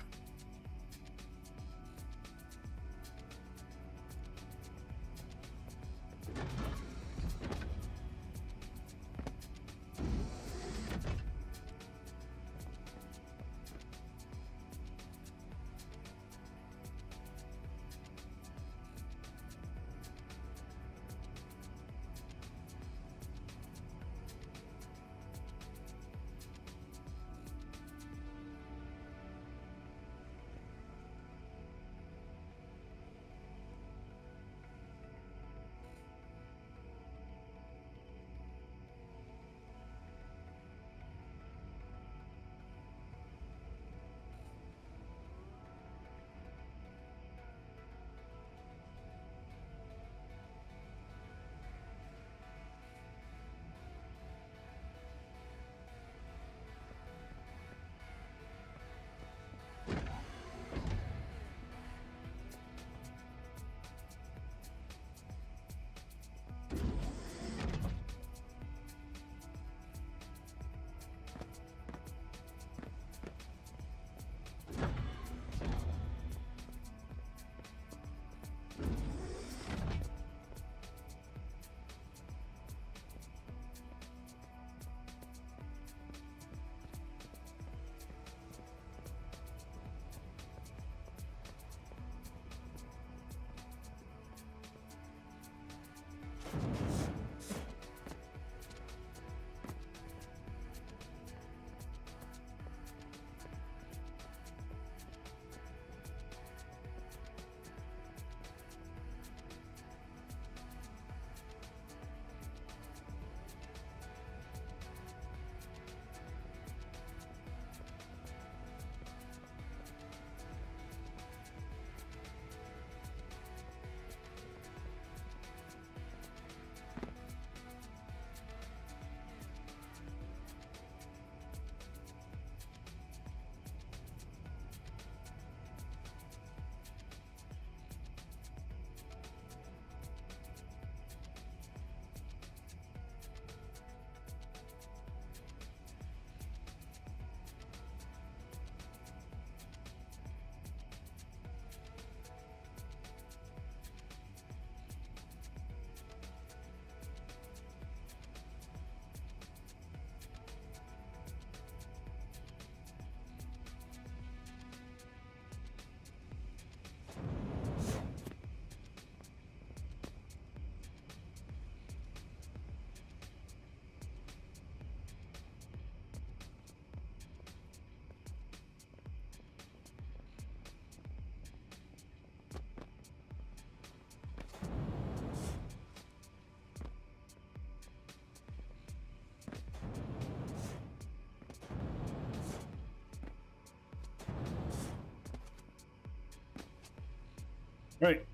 Right.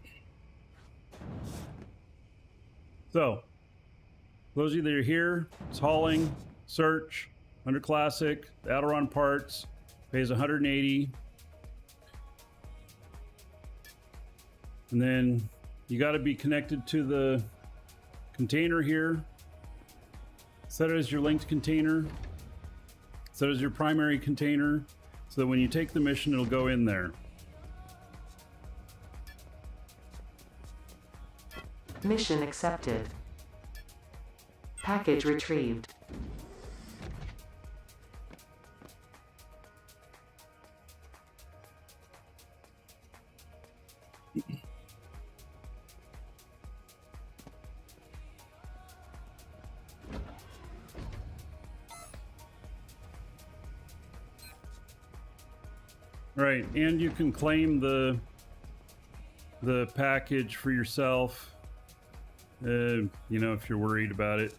So, those of you that are here, it's hauling, search, under classic, the Aileron parts, pays 180. And then you got to be connected to the container here. Set it as your linked container. Set it as your primary container so that when you take the mission, it'll go in there. Mission accepted. Package retrieved. Right, and you can claim the package for yourself. You know, if you're worried about it.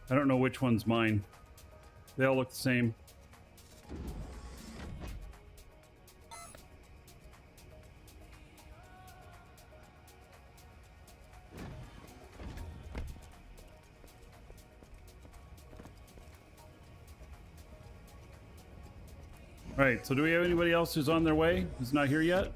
I don't know which one's mine. They all look the same. All right, so do we have anybody else who's on their way, who's not here yet?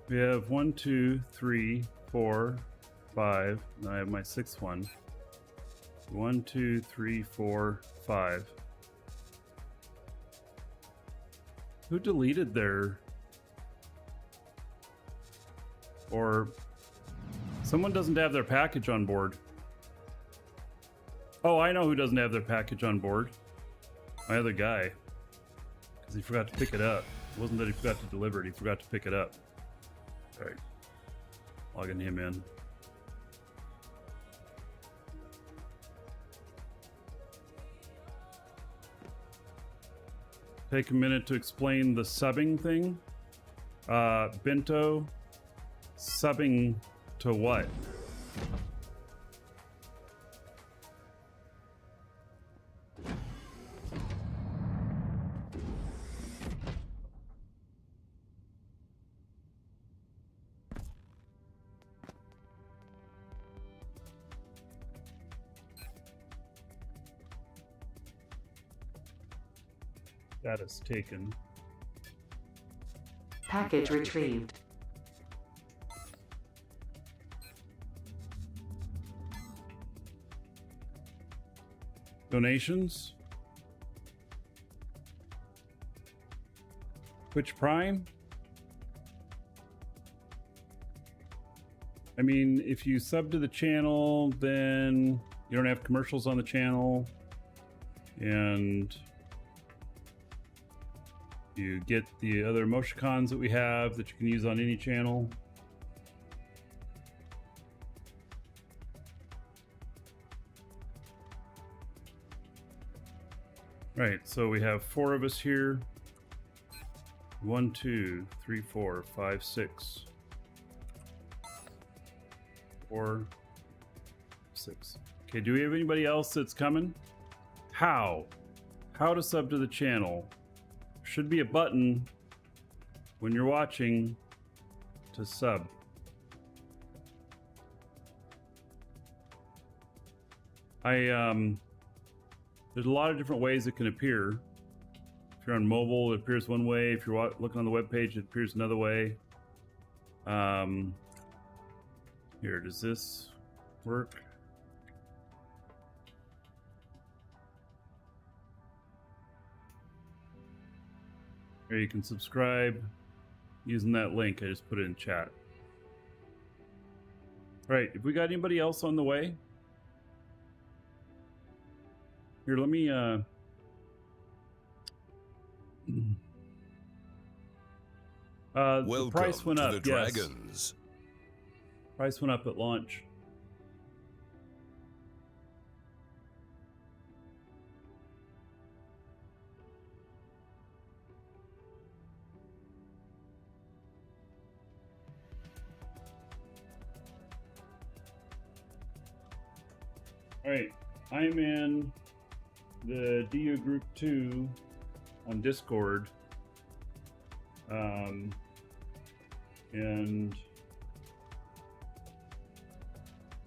We have 1, 2, 3, 4, 5. And I have my sixth one. 1, 2, 3, 4, 5. Who deleted their... Or... Someone doesn't have their package on board. Oh, I know who doesn't have their package on board. My other guy. Because he forgot to pick it up. It wasn't that he forgot to deliver it, he forgot to pick it up. Alright. Logging him in. Take a minute to explain the subbing thing. Bento, subbing to what? Status taken. Package retrieved. Donations. Twitch Prime. I mean, if you sub to the channel, then you don't have commercials on the channel, and you get the other emoticons that we have that you can use on any channel. Right, so we have 4 of us here. 1, 2, 3, 4, 5, 6. 4, 6. Okay, do we have anybody else that's coming? How to sub to the channel? Should be a button when you're watching to sub. There's a lot of different ways it can appear. If you're on mobile, it appears one way. If you're looking on the web page, it appears another way. Here, does this work? Here, you can subscribe using that link. I just put it in chat. All right, if we got anybody else on the way? Here, let me the price went up. The Dragons. Price went up at launch. All right, I'm in the DU Group 2 on Discord. And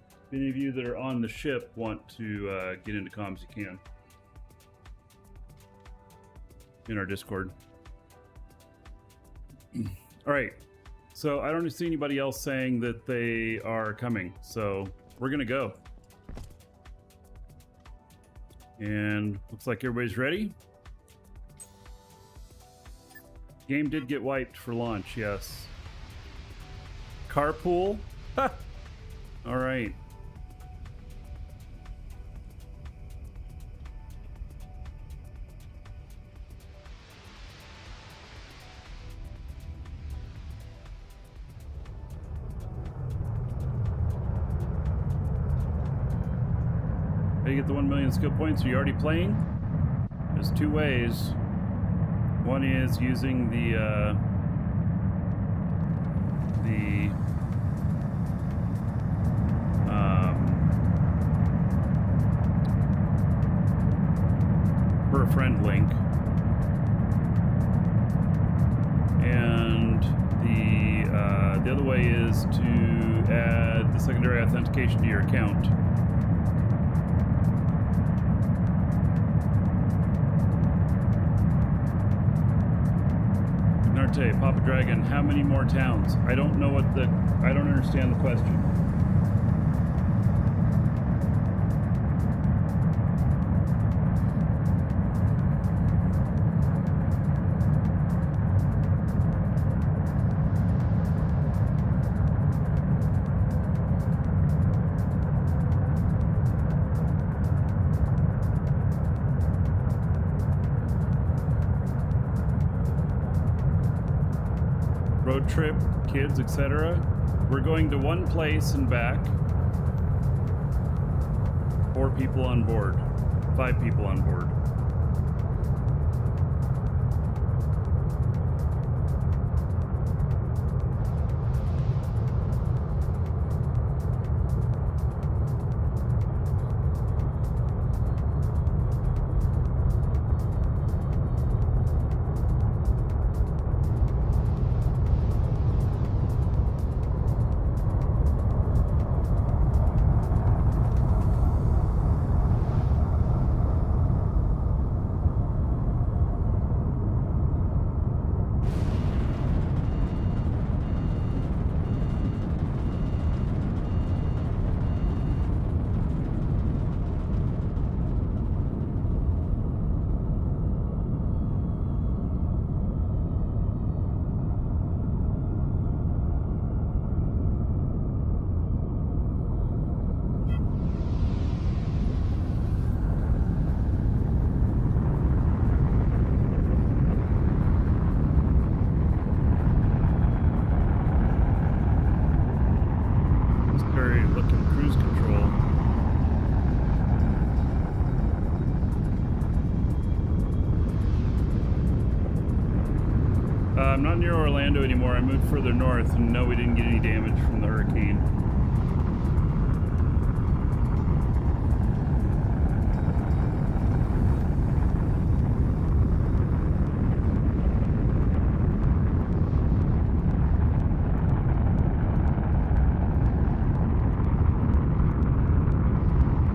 if any of you that are on the ship want to get into comms, you can. In our Discord. All right, so I don't see anybody else saying that they are coming, so we're gonna go. And looks like everybody's ready. Game did get wiped for launch, yes. Carpool? Ha! All right. How do you get the 1 million skill points? Are you already playing? There's 2 ways. One is using the a friend link. And the other way is to add the secondary authentication to your account. Narte, Papa Dragon, how many more towns? I don't know I don't understand the question. Road trip, kids, etc. We're going to one place and back. 4 people on board. 5 people on board. I'm not near Orlando anymore. I moved further north, and no, we didn't get any damage from the hurricane.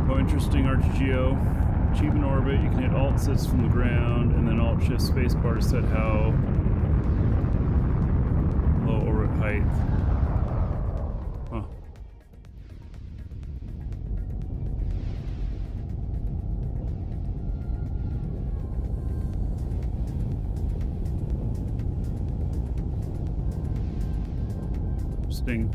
Oh, interesting, ArchGeo. Achievement orbit, you can hit Alt-Sys from the ground, and then Alt-Shift spacebar to set how low orbit height. Huh. Interesting.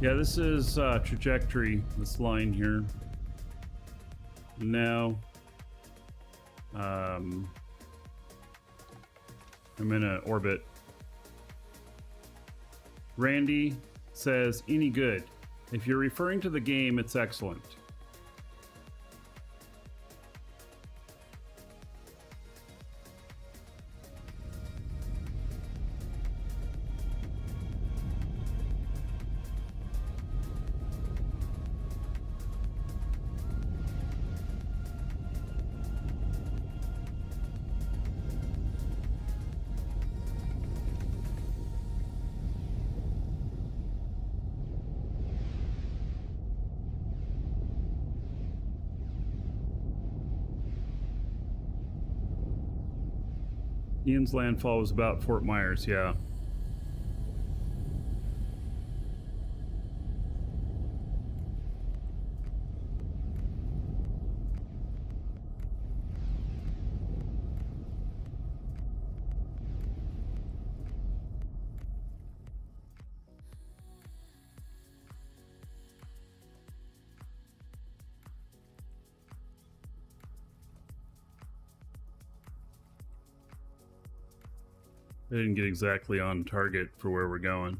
Yeah, this is trajectory, this line here. Now, I'm in an orbit. Randy says, any good. If you're referring to the game, it's excellent. Ian's landfall was about Fort Myers, yeah. I didn't get exactly on target for where we're going.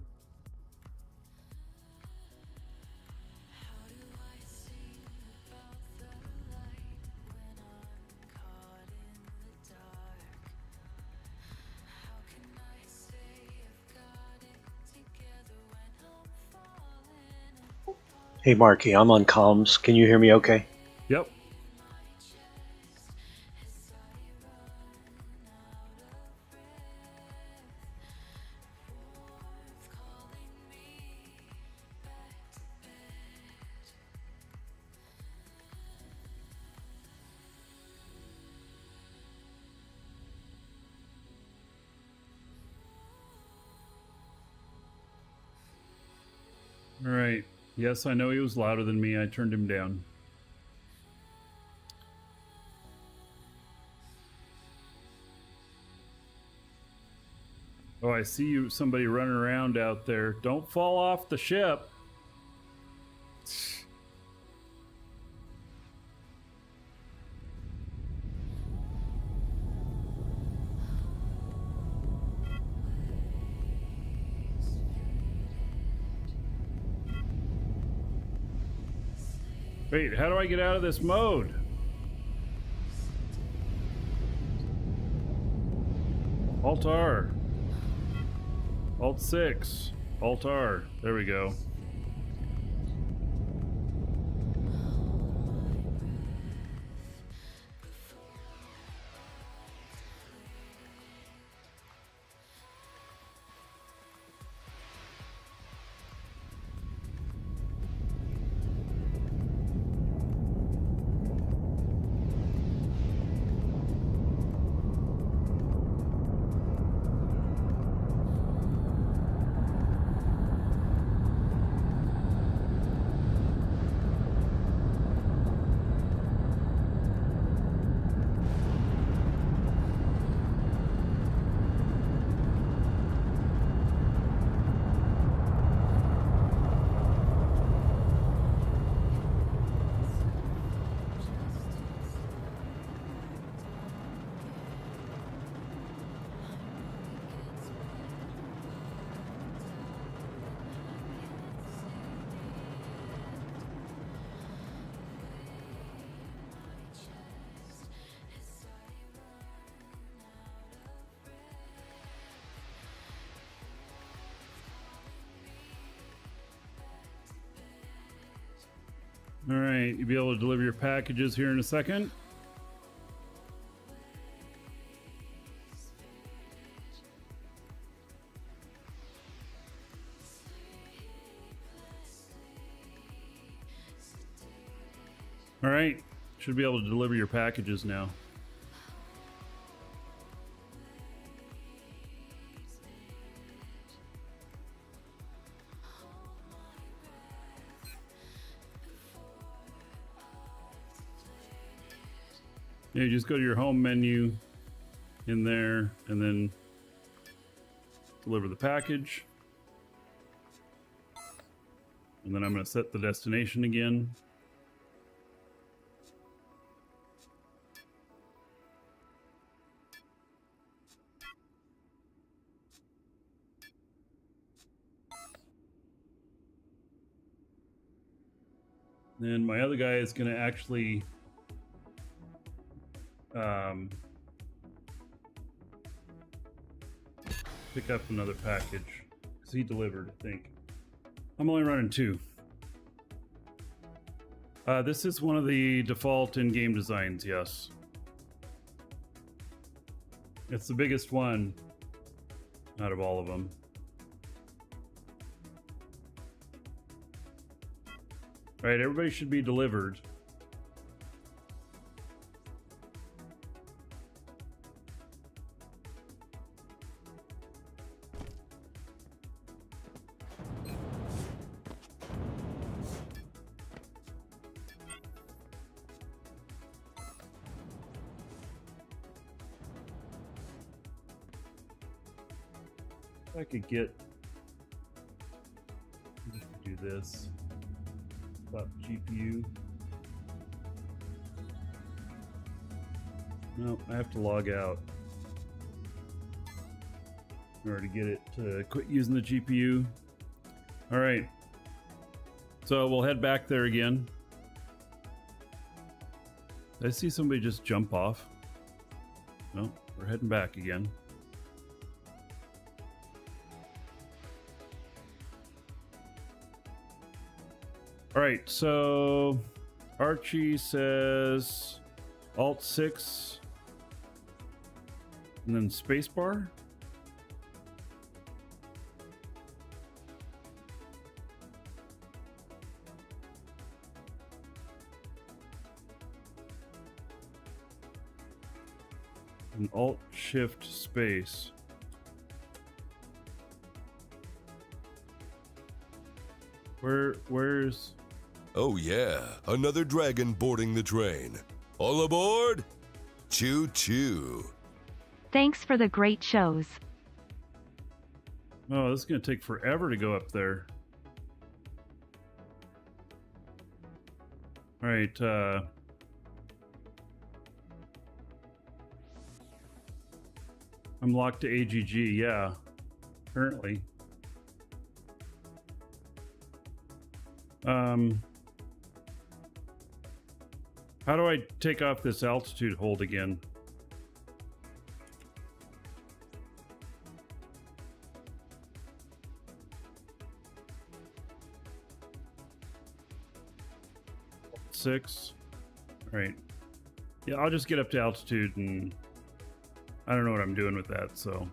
Hey, Marky, I'm on comms. Can you hear me okay? Yep. All right. Yes, I know he was louder than me. I turned him down. Oh, I see you. Somebody running around out there. Don't fall off the ship. Wait, how do I get out of this mode? Alt R. Alt 6. Alt R. There we go. All right, you'll be able to deliver your packages here in a second. All right, should be able to deliver your packages now. Yeah, you just go to your home menu in there and then deliver the package. And then I'm going to set the destination again. Then my other guy is going to actually pick up another package because he delivered, I think. I'm only running 2. This is one of the default in-game designs, yes. It's the biggest one out of all of them. All right, everybody should be delivered. If I could get, do this. Stop GPU. No, I have to log out in order to get it to quit using the GPU. All right, so we'll head back there again. Did I see somebody just jump off? No, we're heading back again. All right, so Archie says Alt 6 and then spacebar. And Alt Shift Space. Where's... Oh yeah, another dragon boarding the train. All aboard? Choo choo. Thanks for the great shows. Oh, this is going to take forever to go up there. All right, I'm locked to AGG, yeah, currently. How do I take off this altitude hold again? Six. All right. Yeah, I'll just get up to altitude, and I don't know what I'm doing with that, so.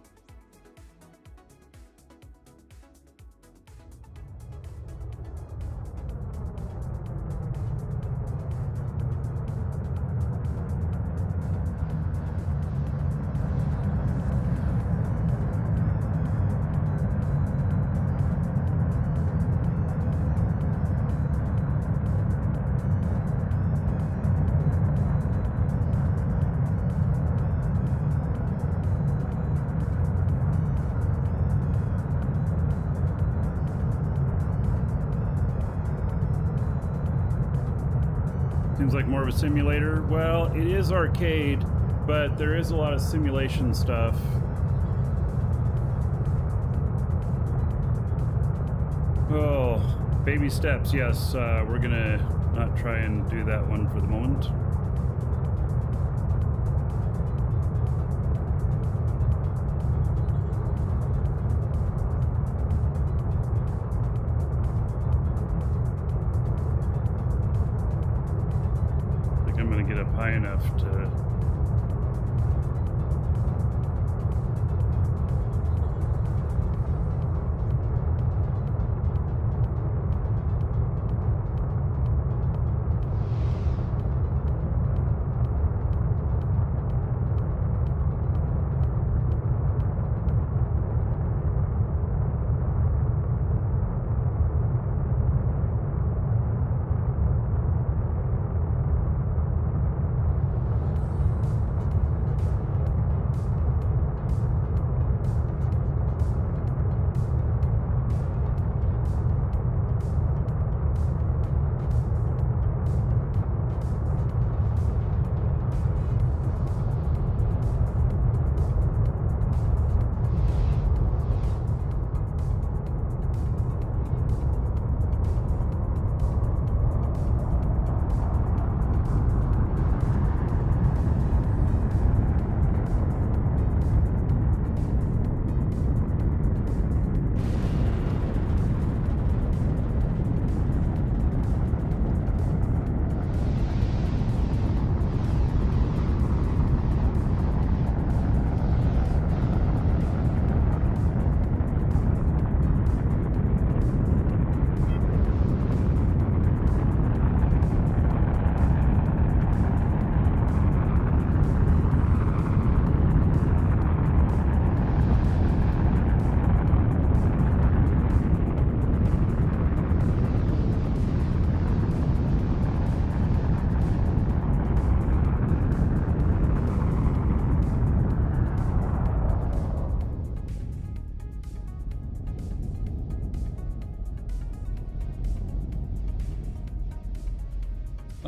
Seems like more of a simulator. Well, it is arcade, but there is a lot of simulation stuff. Oh, baby steps. Yes, we're gonna not try and do that one for the moment. Get up high enough to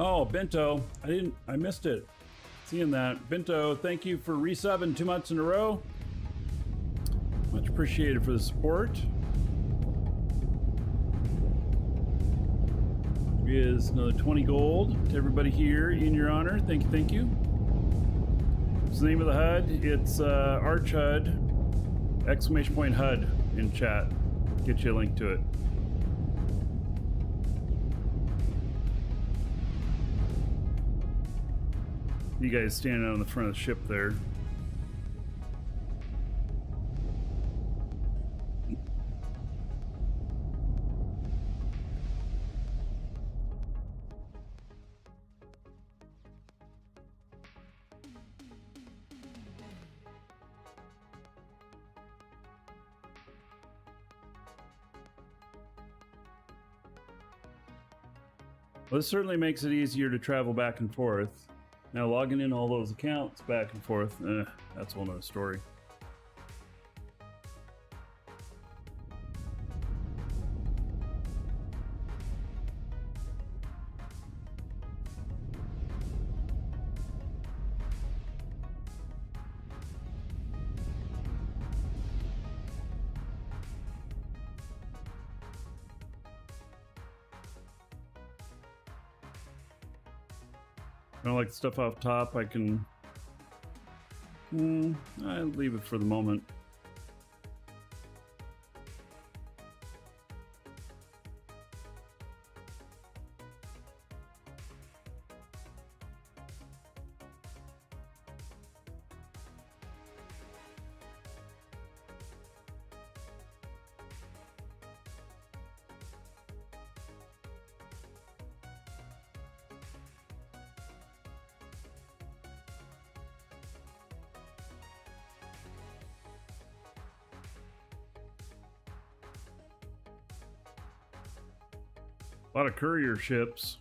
Oh, Bento, I missed it. Seeing that. Bento, thank you for resubbing 2 months in a row. Much appreciated for the support. Here's another 20 gold to everybody here in your honor. Thank you, thank you. What's the name of the HUD? It's Arch HUD, exclamation point HUD in chat. Get you a link to it. You guys standing on the front of the ship there. Well, this certainly makes it easier to travel back and forth. Now, logging in all those accounts back and forth, that's a whole nother story. I don't like the stuff off top. I can... I'll leave it for the moment. A lot of courier ships.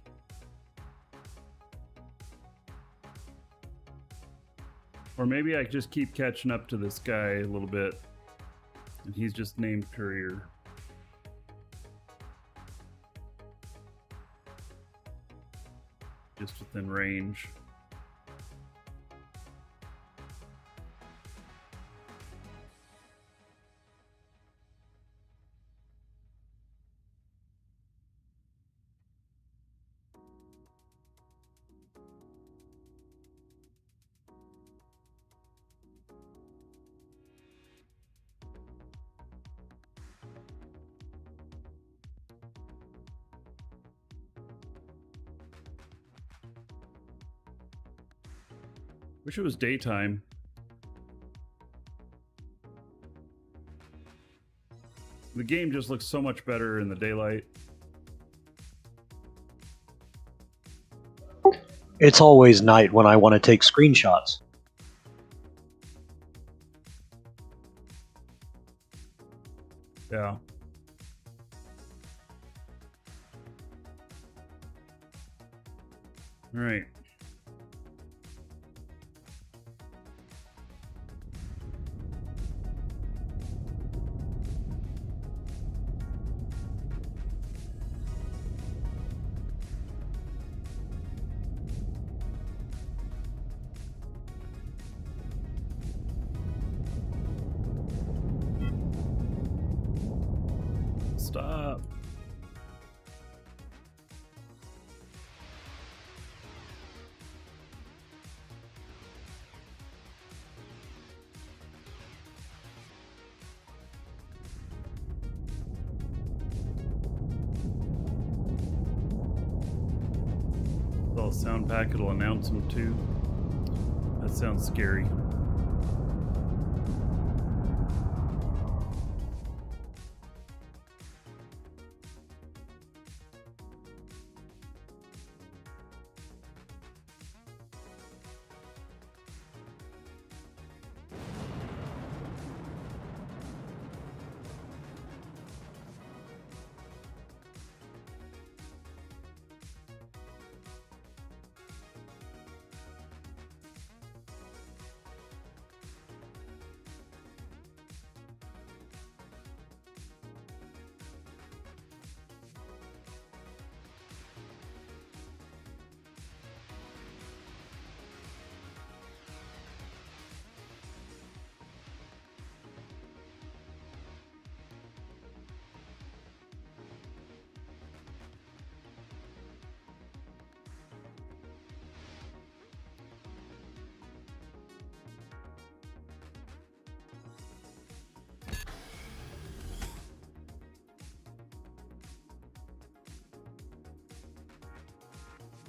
Or maybe I just keep catching up to this guy a little bit. And he's just named courier. Just within range. Wish it was daytime. The game just looks so much better in the daylight. It's always night when I want to take screenshots. Yeah. All right. Stop. Well, sound packet will announce them too. That sounds scary.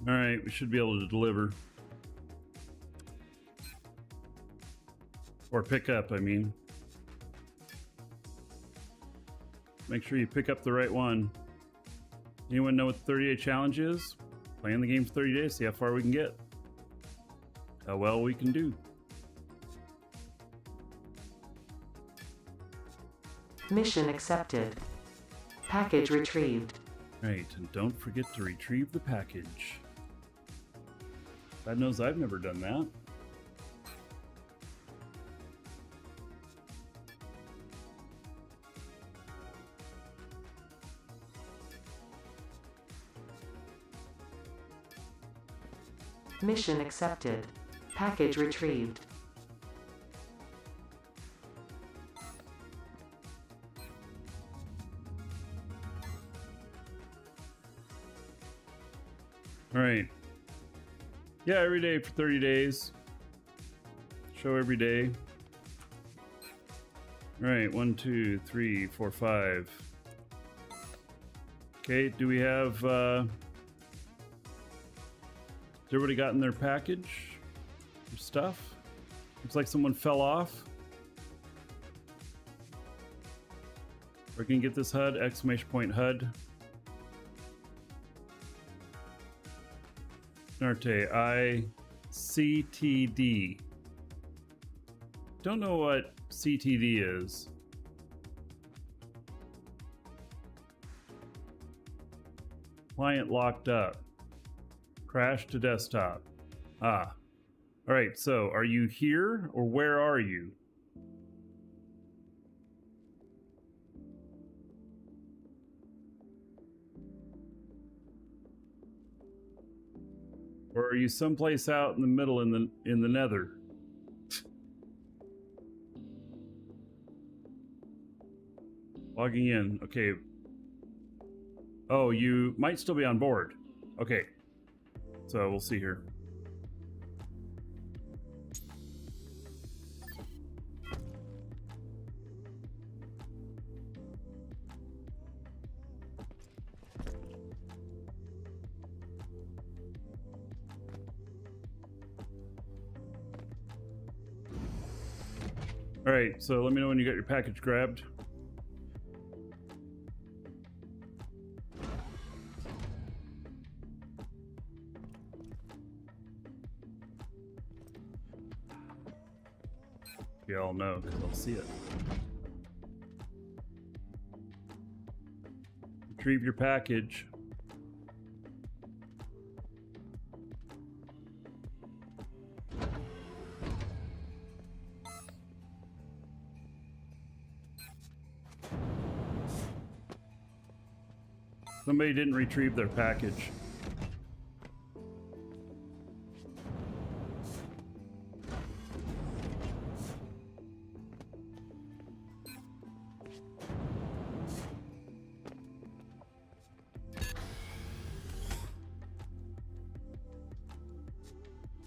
All right, we should be able to deliver. Or pick up, I mean. Make sure you pick up the right one. Anyone know what the 30-day challenge is? Playing the game for 30 days, see how far we can get. How well we can do. Mission accepted. Package retrieved. Right, and don't forget to retrieve the package. God knows I've never done that. Mission accepted. Package retrieved. All right. Yeah, every day for 30 days. Show every day. All right, 1, 2, 3, 4, 5. Okay, do we have, has everybody gotten their package? Their stuff? Looks like someone fell off. We're gonna get this HUD, exclamation point HUD. Narte, ICTD. Don't know what CTD is. Client locked up. Crash to desktop. Ah. All right, so are you here or where are you? Or are you someplace out in the middle in the nether? Logging in. Okay. Oh, you might still be on board. Okay. So we'll see here. All right, so let me know when you got your package grabbed. You all know because I'll see it. Retrieve your package. Somebody didn't retrieve their package.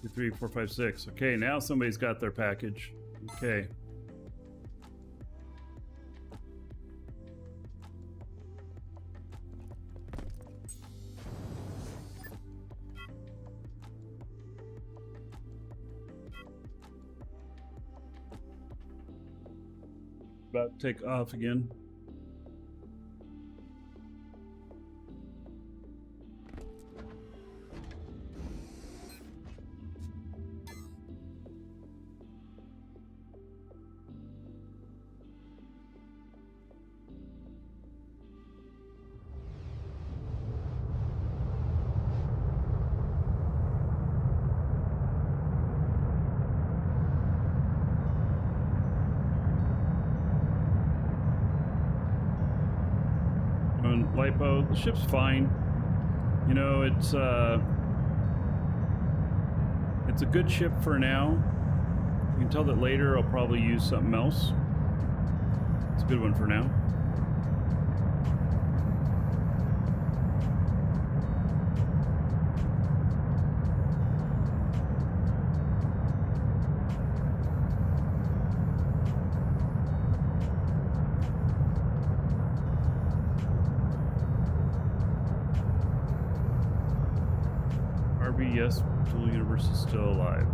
Two, 3, 4, 5, 6. Okay, now somebody's got their package. Okay. About to take off again. Lipo, the ship's fine. You know, it's a good ship for now. You can tell that later I'll probably use something else. It's a good one for now. Yes, Dual Universe is still alive.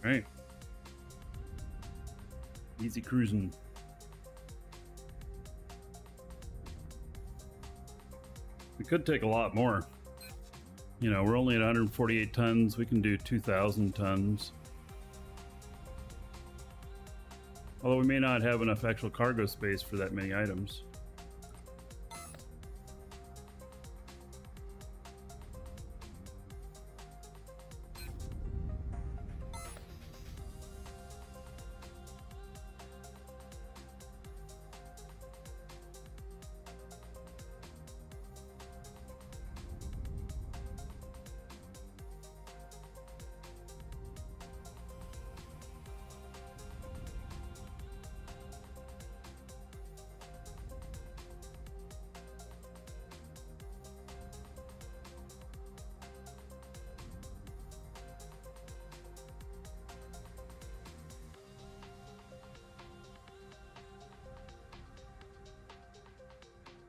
Right. Easy cruising. We could take a lot more. You know, we're only at 148 tons. We can do 2,000 tons. Although we may not have enough actual cargo space for that many items.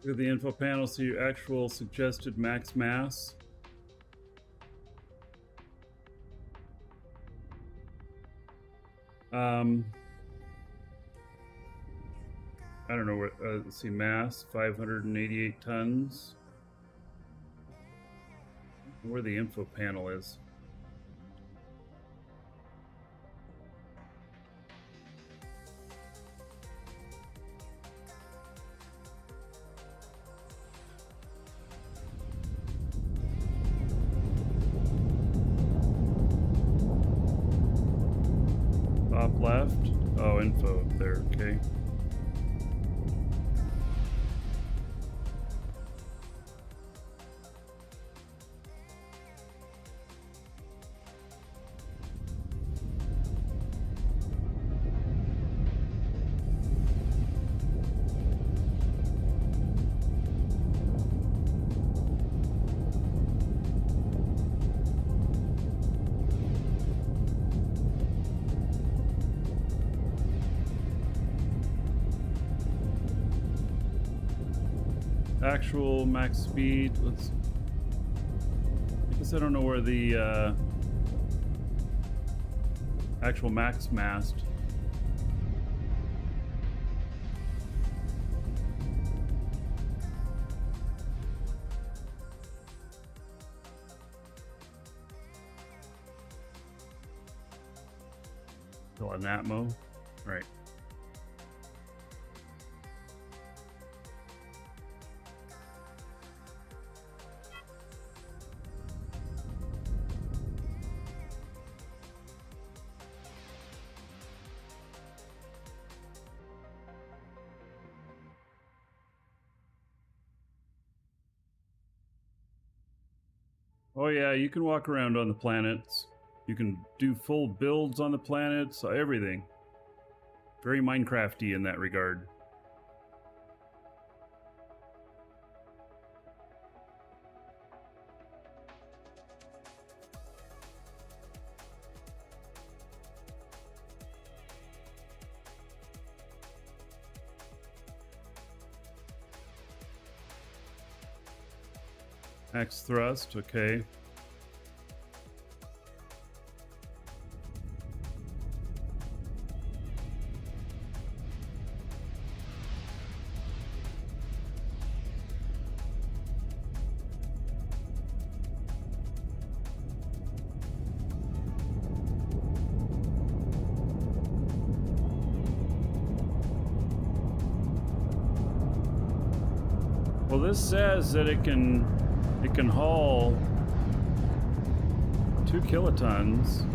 Look at the info panel, see your actual suggested max mass. I don't know what, let's see, mass, 588 tons. Where the info panel is. Top left. Oh, info up there, okay. Actual max speed. Let's. I guess I don't know where the actual max mast. Still on Atmo, right? Oh yeah, you can walk around on the planets. You can do full builds on the planets, everything. Very Minecrafty in that regard. Max thrust, okay. Well, this says that it can haul 2 kilotons.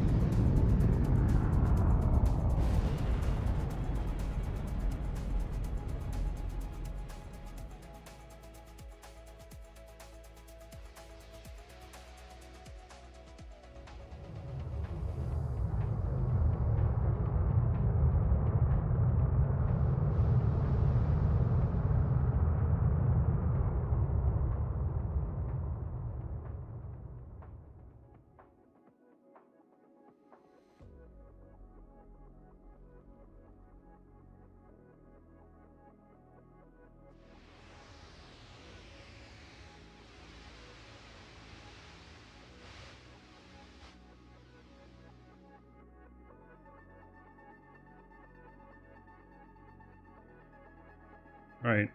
All right.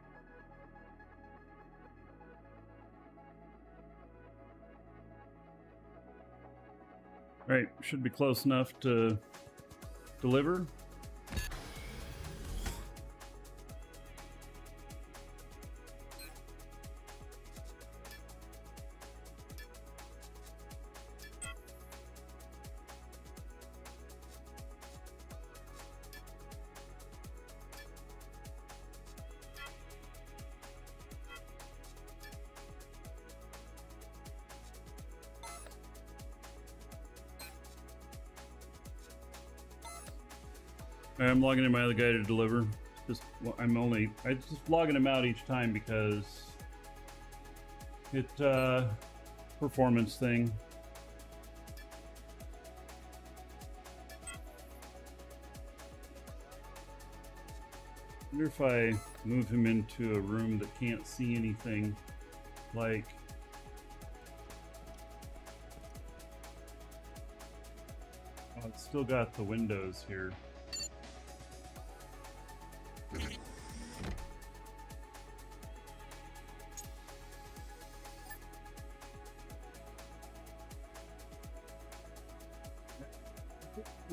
All right, should be close enough to deliver. I'm logging in my other guy to deliver. I just logging him out each time because it performance thing. I wonder if I move him into a room that can't see anything, like oh, it's still got the windows here.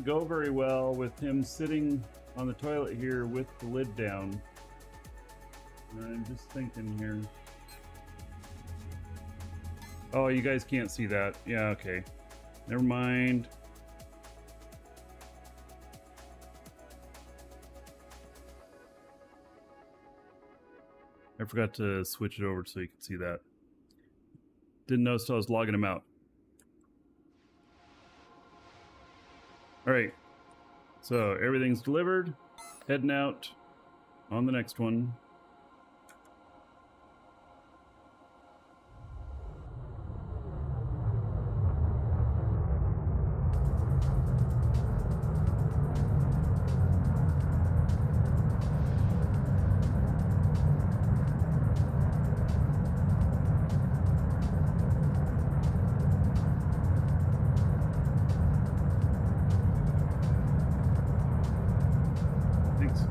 Go very well with him sitting on the toilet here with the lid down. I'm just thinking here. Oh, you guys can't see that. Yeah, okay. Never mind. I forgot to switch it over so you can see that. Didn't notice I was logging him out. All right, so everything's delivered, heading out on the next one. Thanks.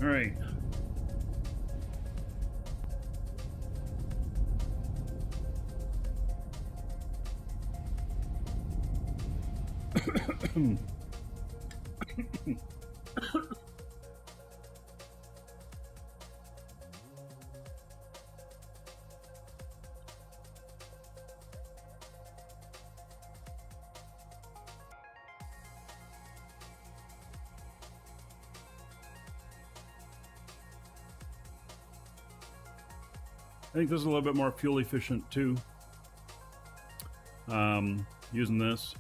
All right. I think this is a little bit more fuel efficient too. Using this.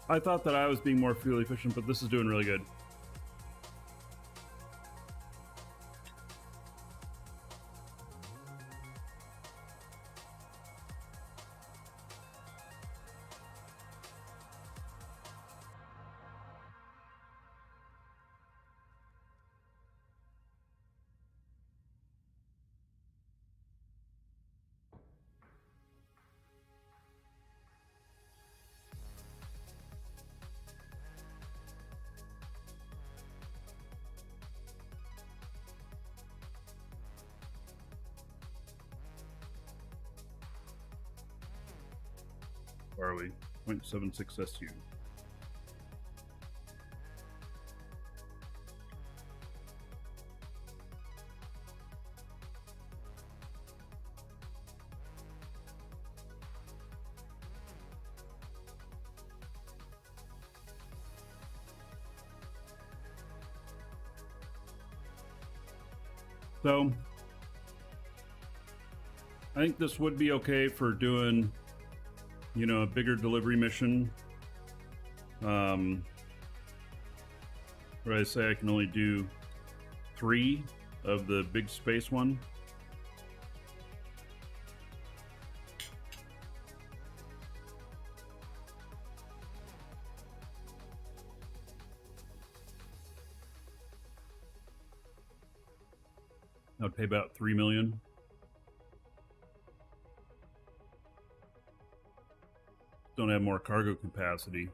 I thought that I was being more fuel efficient, but this is doing really good. far are we? 0.76 SU. So I think this would be okay for doing, you know, a bigger delivery mission. Where I say I can only do 3 of the big space one. That would pay about 3 million. Don't have more cargo capacity.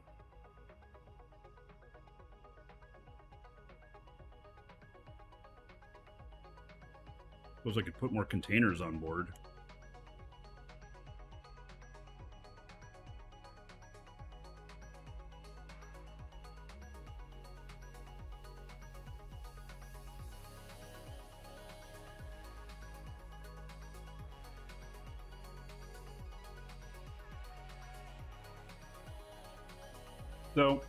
Suppose I could put more containers on board. So,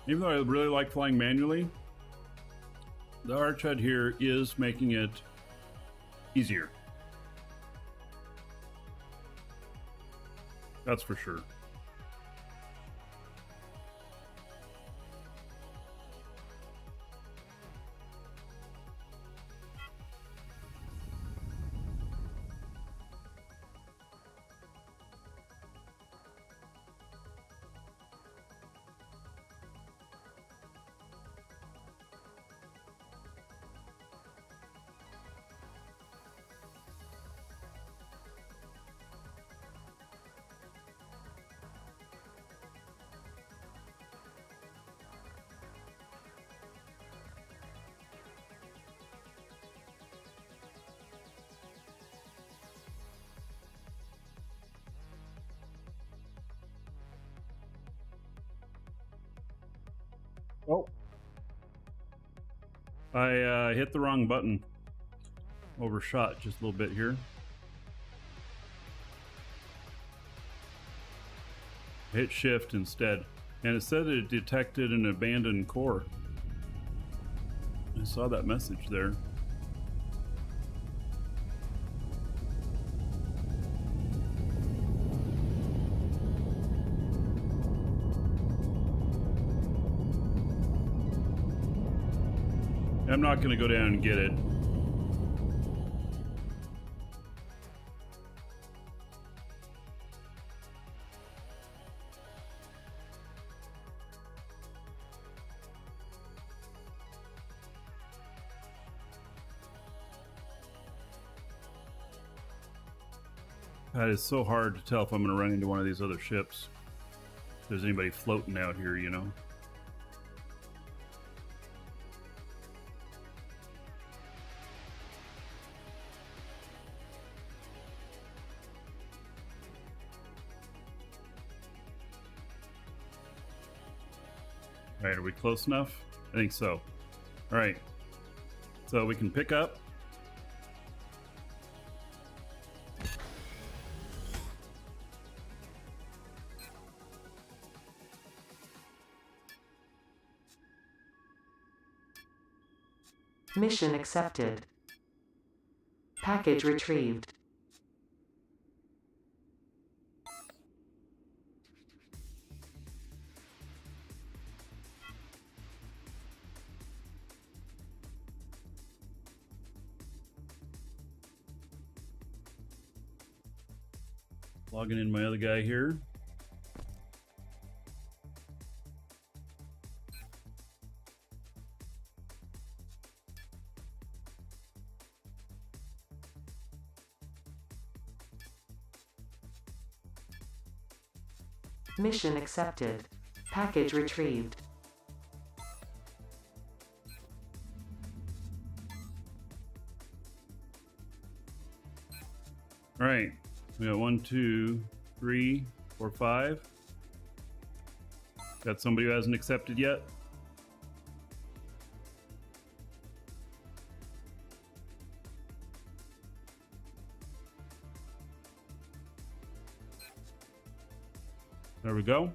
even though I really like flying manually, the Arch HUD here is making it easier. That's for sure. Oh, I hit the wrong button. Overshot just a little bit here. Hit shift instead, and it said it detected an abandoned core. I saw that message there. I'm not going to go down and get it. That is so hard to tell if I'm going to run into one of these other ships. If there's anybody floating out here, you know. All right, are we close enough? I think so. All right, so we can pick up. Mission accepted. Package retrieved. Logging in my other guy here. Mission accepted. Package retrieved. All right, we got 1, 2, 3, 4, 5. Got somebody who hasn't accepted yet? There we go.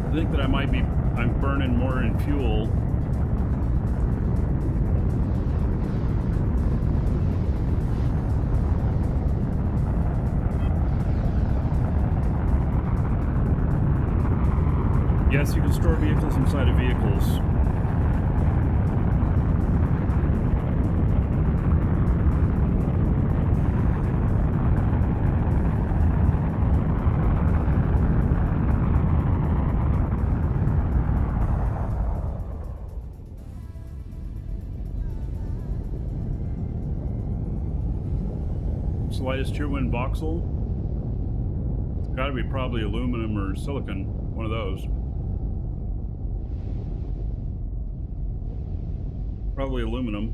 I think that I'm burning more in fuel. Yes, you can store vehicles inside of vehicles. Slightest Cheerwind voxel. It's got to be probably aluminum or silicon, one of those. Probably aluminum.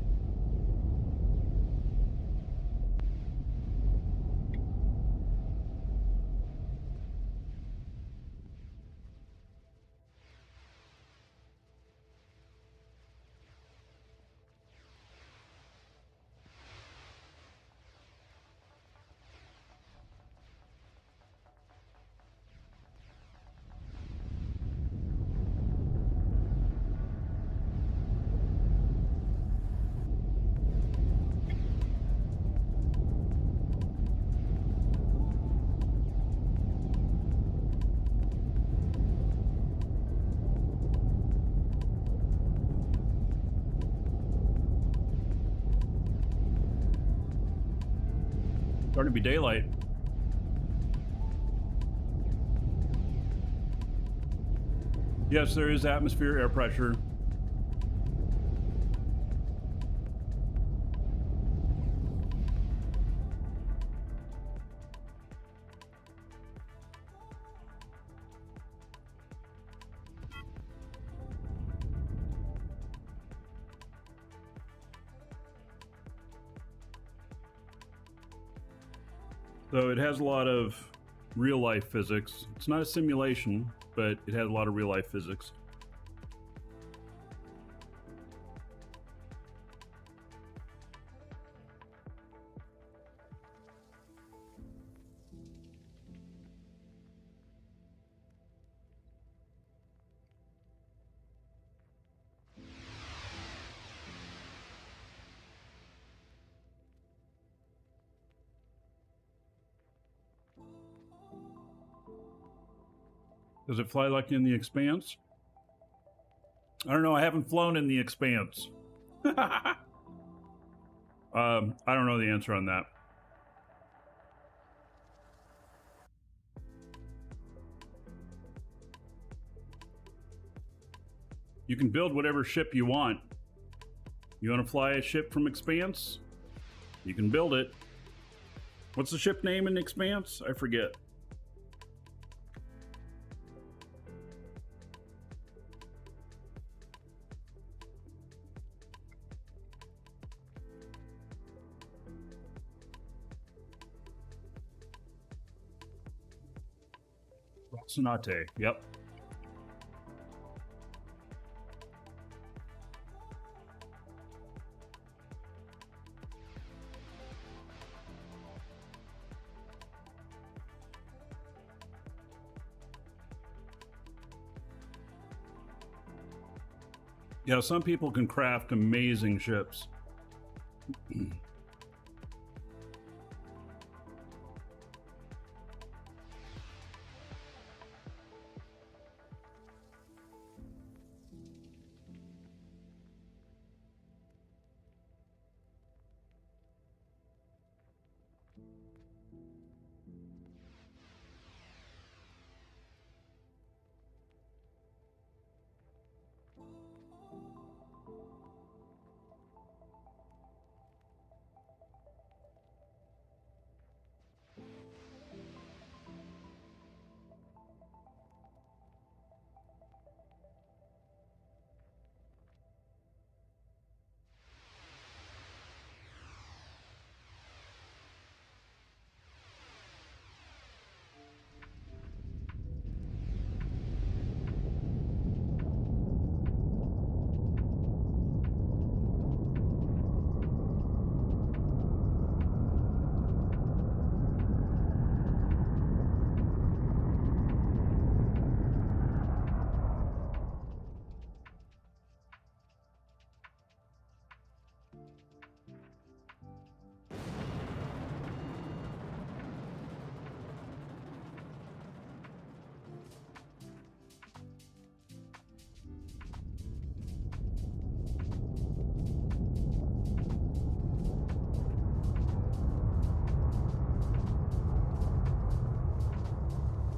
Starting to be daylight. Yes, there is atmosphere air pressure. So it has a lot of real life physics. It's not a simulation, but it has a lot of real life physics. Does it fly like in the Expanse? I don't know. I haven't flown in the Expanse. I don't know the answer on that. You can build whatever ship you want. You want to fly a ship from Expanse? You can build it. What's the ship name in Expanse? I forget. Sonate, yep. Yeah, some people can craft amazing ships.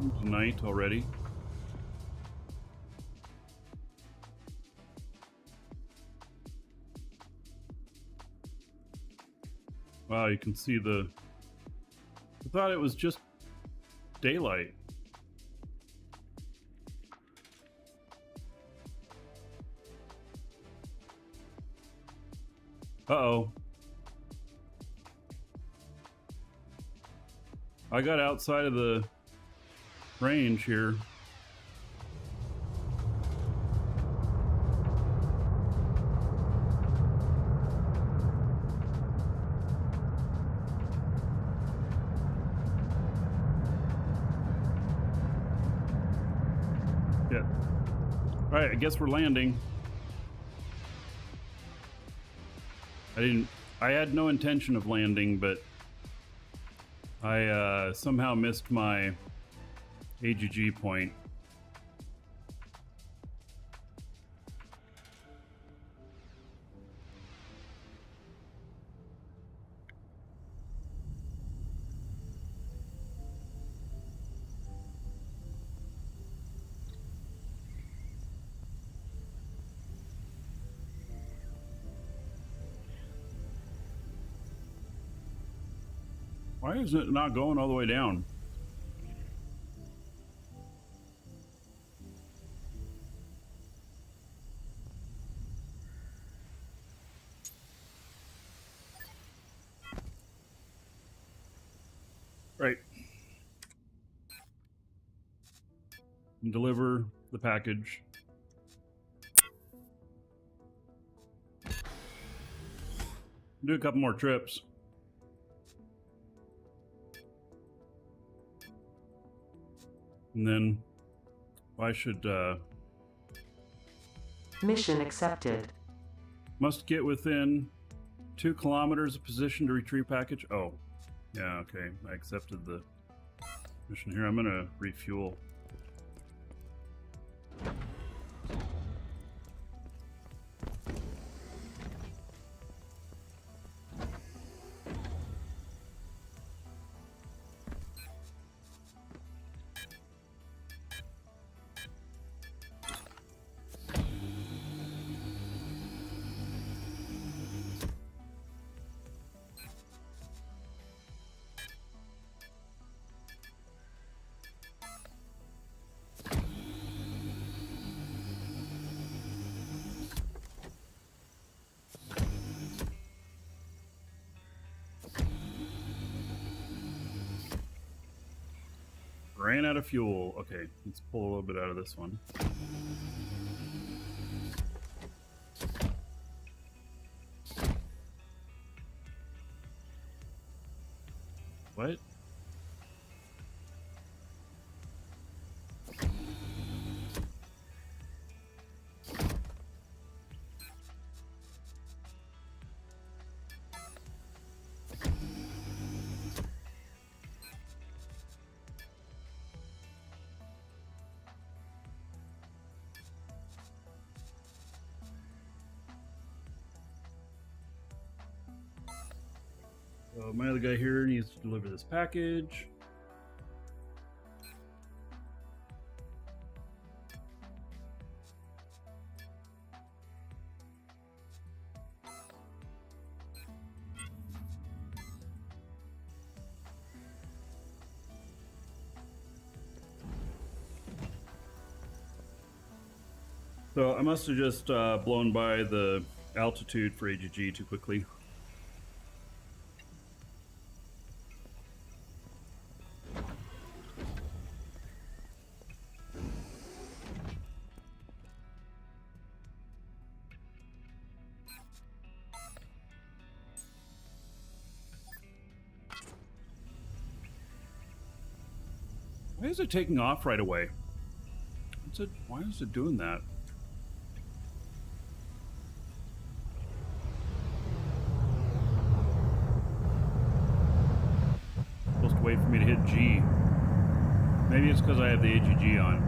It's night already. Wow, you can see the... I thought it was just daylight. Uh-oh. I got outside of the range here. Yeah. All right, I guess we're landing. I had no intention of landing, but I somehow missed my AGG point. Why is it not going all the way down? Right. And deliver the package. Do a couple more trips. And then I should Mission accepted. must get within 2 kilometers of position to retrieve package. Oh, yeah, okay. I accepted the mission here. I'm gonna refuel. ran out of fuel. Okay, let's pull a little bit out of this one. What? So my other guy here needs to deliver this package. So I must have just blown by the altitude for AGG too quickly. Why is it taking off right away? Why is it doing that? Supposed to wait for me to hit G. Maybe it's because I have the AGG on.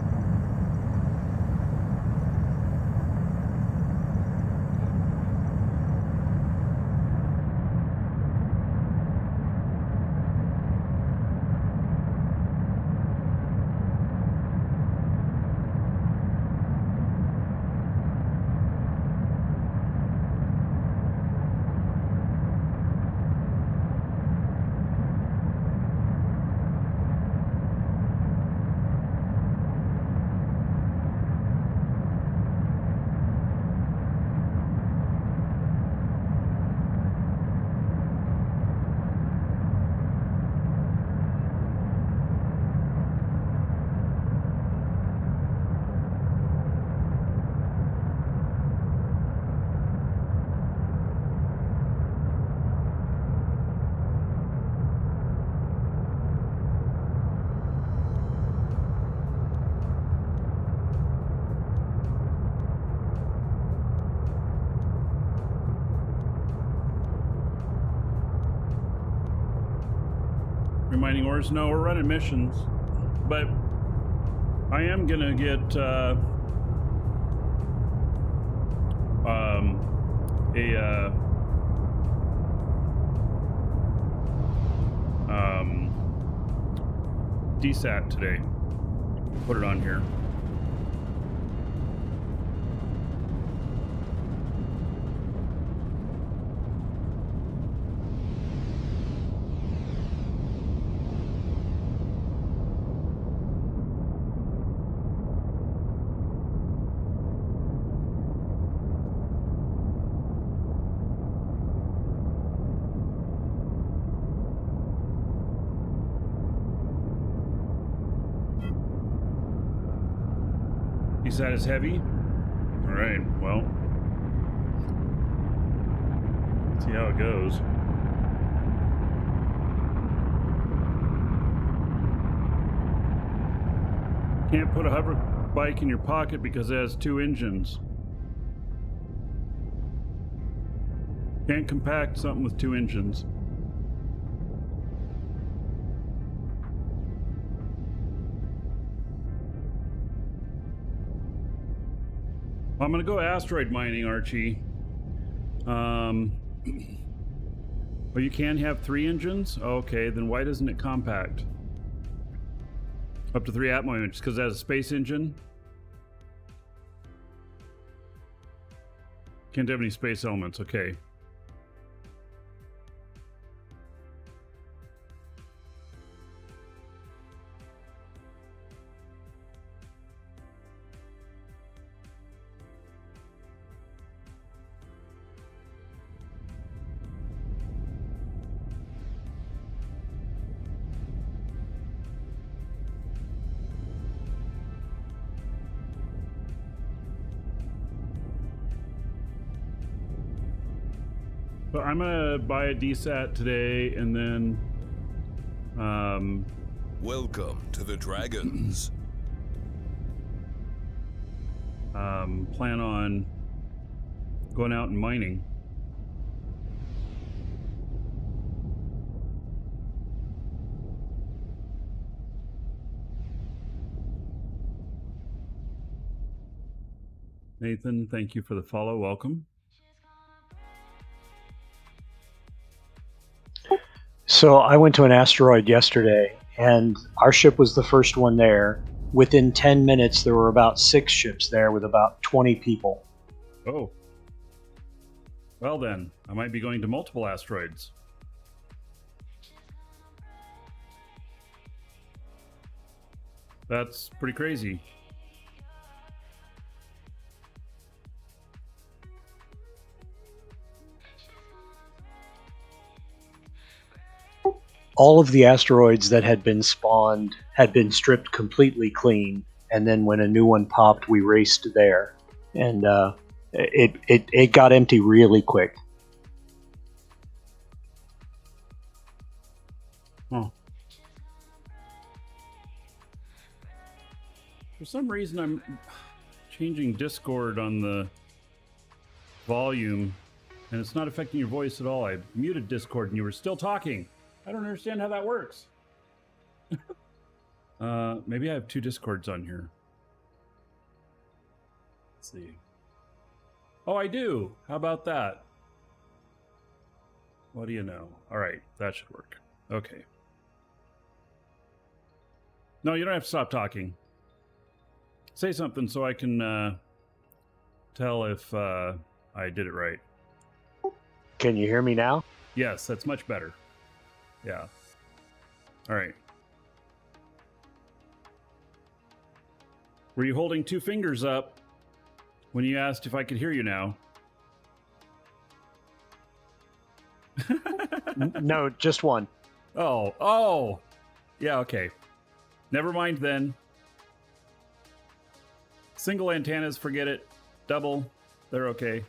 Reminding ores, no, we're running missions, but I am gonna get DSAT today. Put it on here. DSAT is heavy. All right, well, let's see how it goes. Can't put a hover bike in your pocket because it has 2 engines. Can't compact something with 2 engines. I'm gonna go asteroid mining, Archie. Well, you can have 3 engines? Okay, then why doesn't it compact? Up to 3 atmo units, because it has a space engine? Can't have any space elements, okay. But I'm gonna buy a DSAT today, and then Welcome to the Dragons. plan on going out and mining. Nathan, thank you for the follow. Welcome. So I went to an asteroid yesterday, and our ship was the first one there. Within 10 minutes, there were about 6 ships there with about 20 people. Oh. Well then, I might be going to multiple asteroids. That's pretty crazy. All of the asteroids that had been spawned had been stripped completely clean, and then when a new one popped, we raced there, and it got empty really quick. Huh. For some reason, I'm changing Discord on the volume, and it's not affecting your voice at all. I muted Discord, and you were still talking. I don't understand how that works. Maybe I have 2 Discords on here. Let's see. Oh, I do. How about that? What do you know? All right, that should work. Okay. No, you don't have to stop talking. Say something so I can tell if I did it right. Can you hear me now? Yes, that's much better. Yeah. All right. Were you holding 2 fingers up when you asked if I could hear you now? No, just one. Oh. Yeah, okay. Never mind then. Single antennas, forget it. Double, they're okay.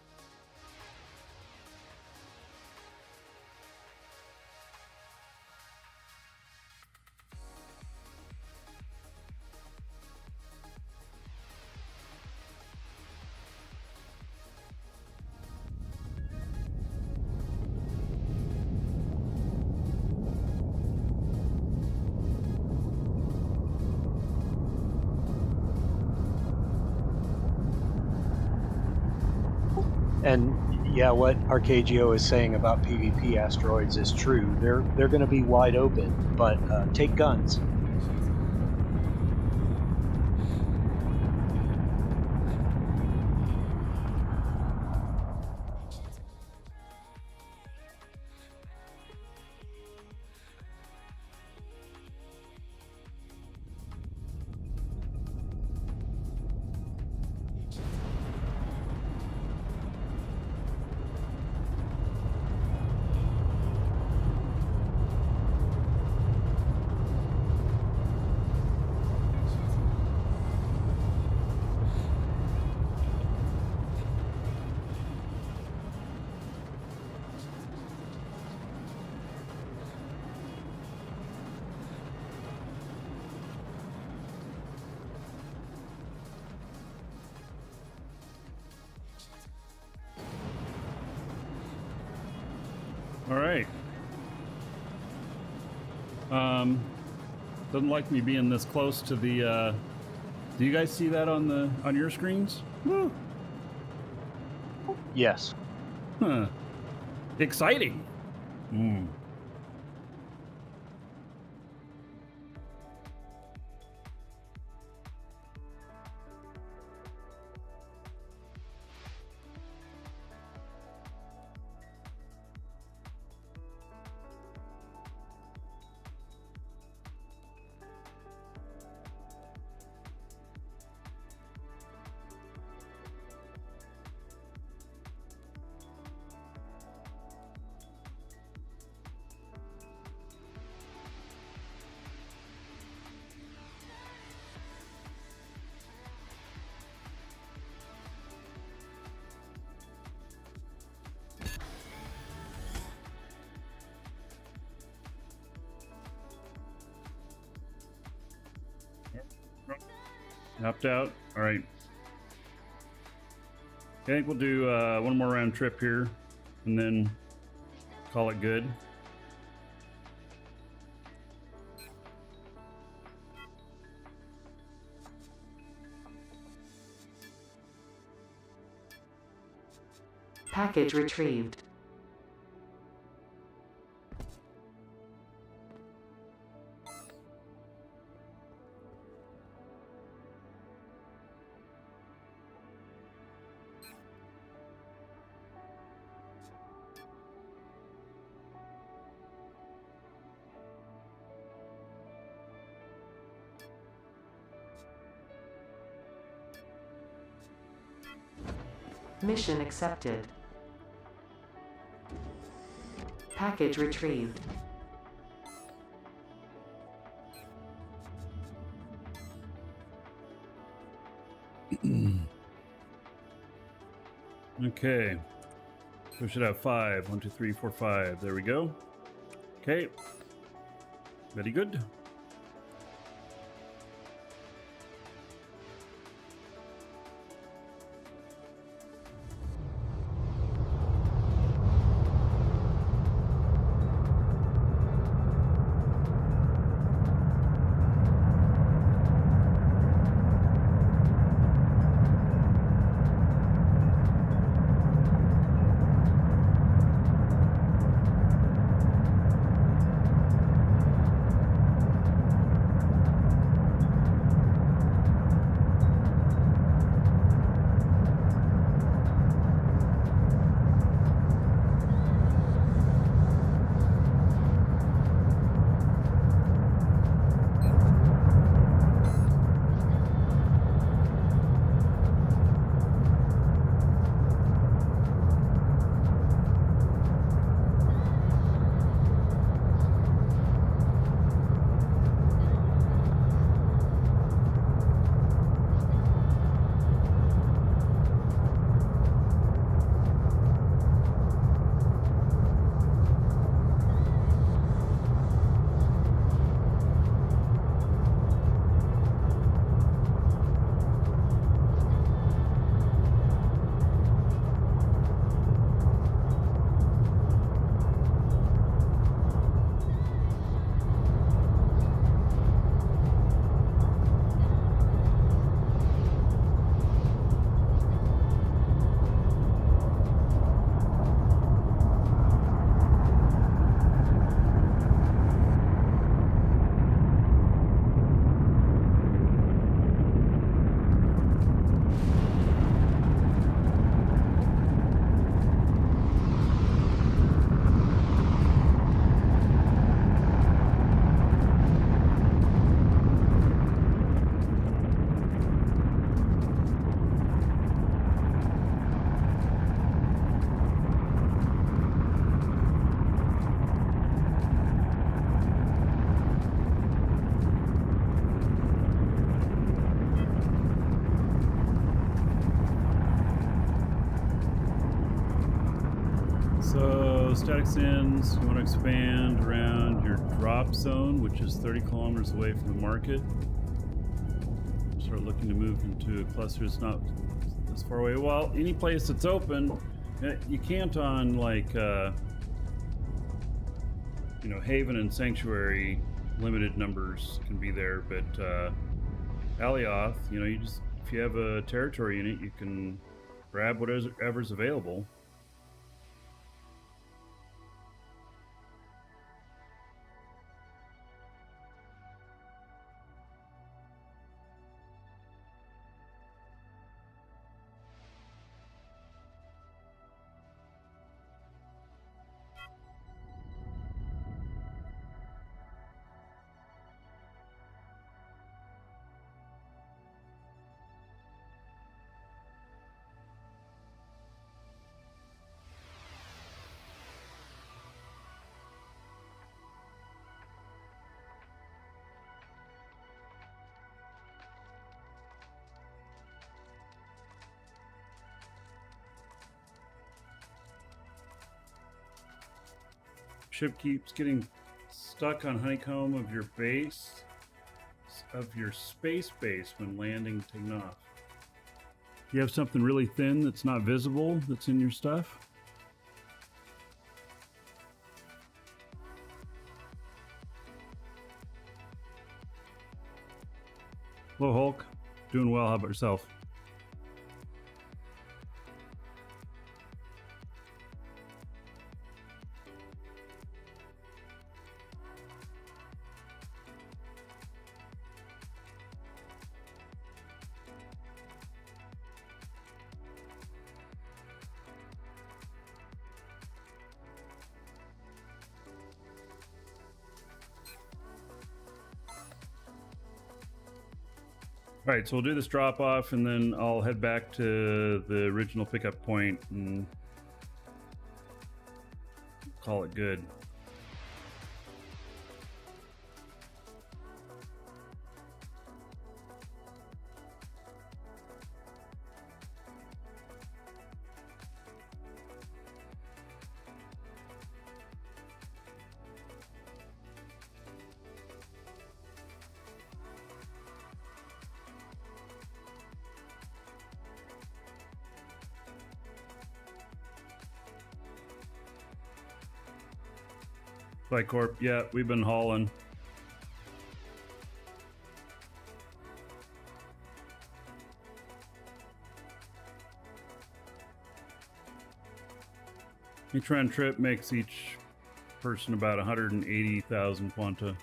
And yeah, what Arcagio is saying about PvP asteroids is true. They're going to be wide open, but take guns. All right. Doesn't like me being this close to the do you guys see that on your screens? Woo. Yes. Huh. Exciting. Opt out. All right. I think we'll do one more round trip here and then call it good. Package retrieved. Mission accepted. Package retrieved. Okay. So we should have 5. 1, 2, 3, 4, 5. There we go. Okay. Very good. So static sends, you want to expand around your drop zone, which is 30 kilometers away from the market. Start looking to move into a cluster that's not this far away. Well, any place that's open, you can't on like, you know, Haven and Sanctuary, limited numbers can be there, but Alioth, you know, you just, if you have a territory unit, you can grab whatever's available. Ship keeps getting stuck on honeycomb of your base. of your space base when landing, taking off. You have something really thin that's not visible that's in your stuff? Hello, Hulk. Doing well. How about yourself? All right, so we'll do this drop off and then I'll head back to the original pickup point and call it good. Bye, Corp. Yeah, we've been hauling. Each round trip makes each person about 180,000 quanta.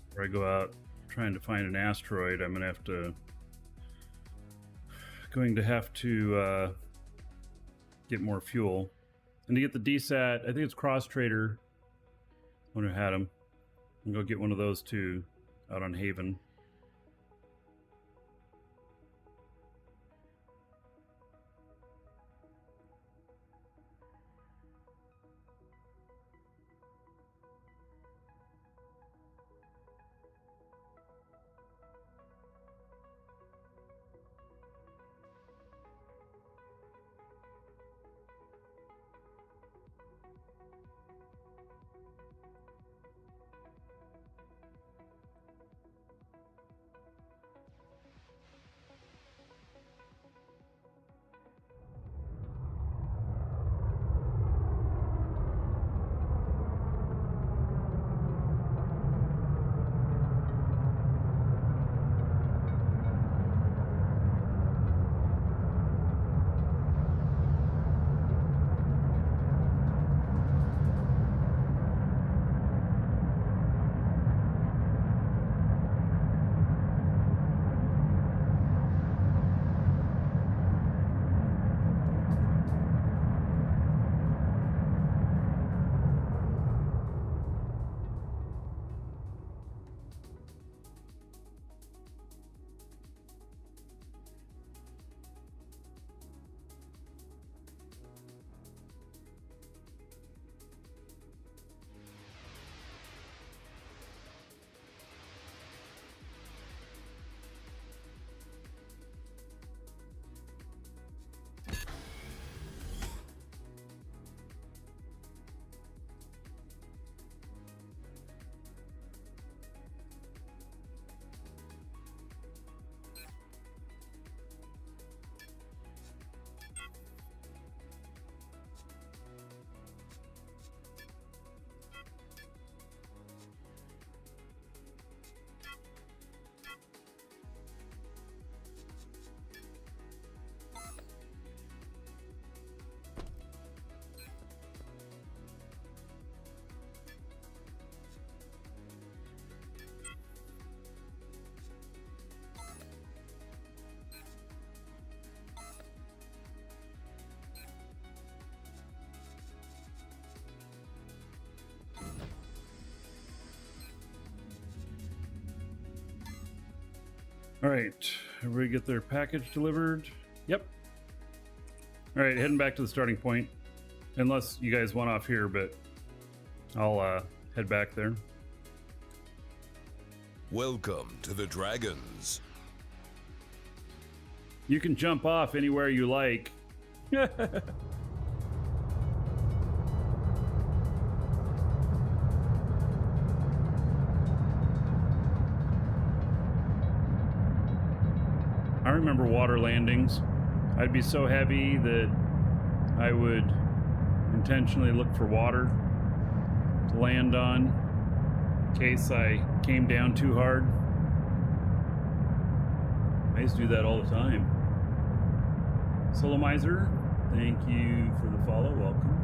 Before I go out trying to find an asteroid, I'm going to have to get more fuel. And to get the DSAT, I think it's Cross Trader. One who had them. I'm gonna go get one of those too, out on Haven. All right, everybody get their package delivered. Yep. All right, heading back to the starting point. Unless you guys want off here, but I'll head back there. Welcome to the Dragons. You can jump off anywhere you like. I remember water landings. I'd be so heavy that I would intentionally look for water to land on in case I came down too hard. I used to do that all the time. Solomizer, thank you for the follow. Welcome.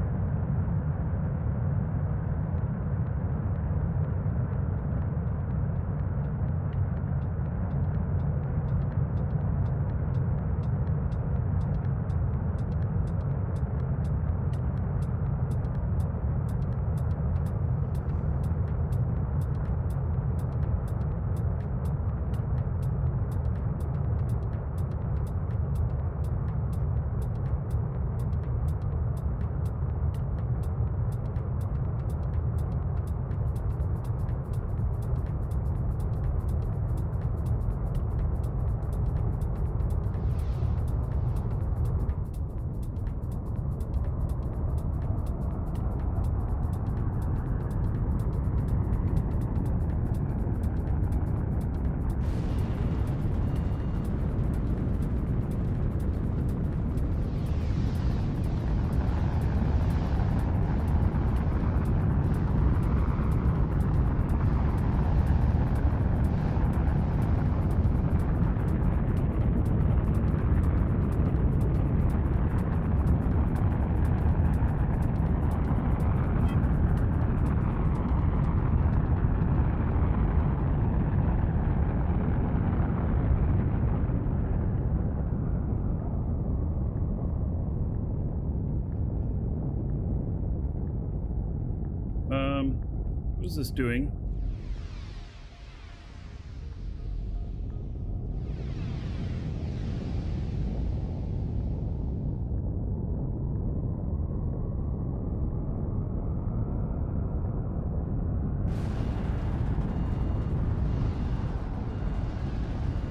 What is this doing?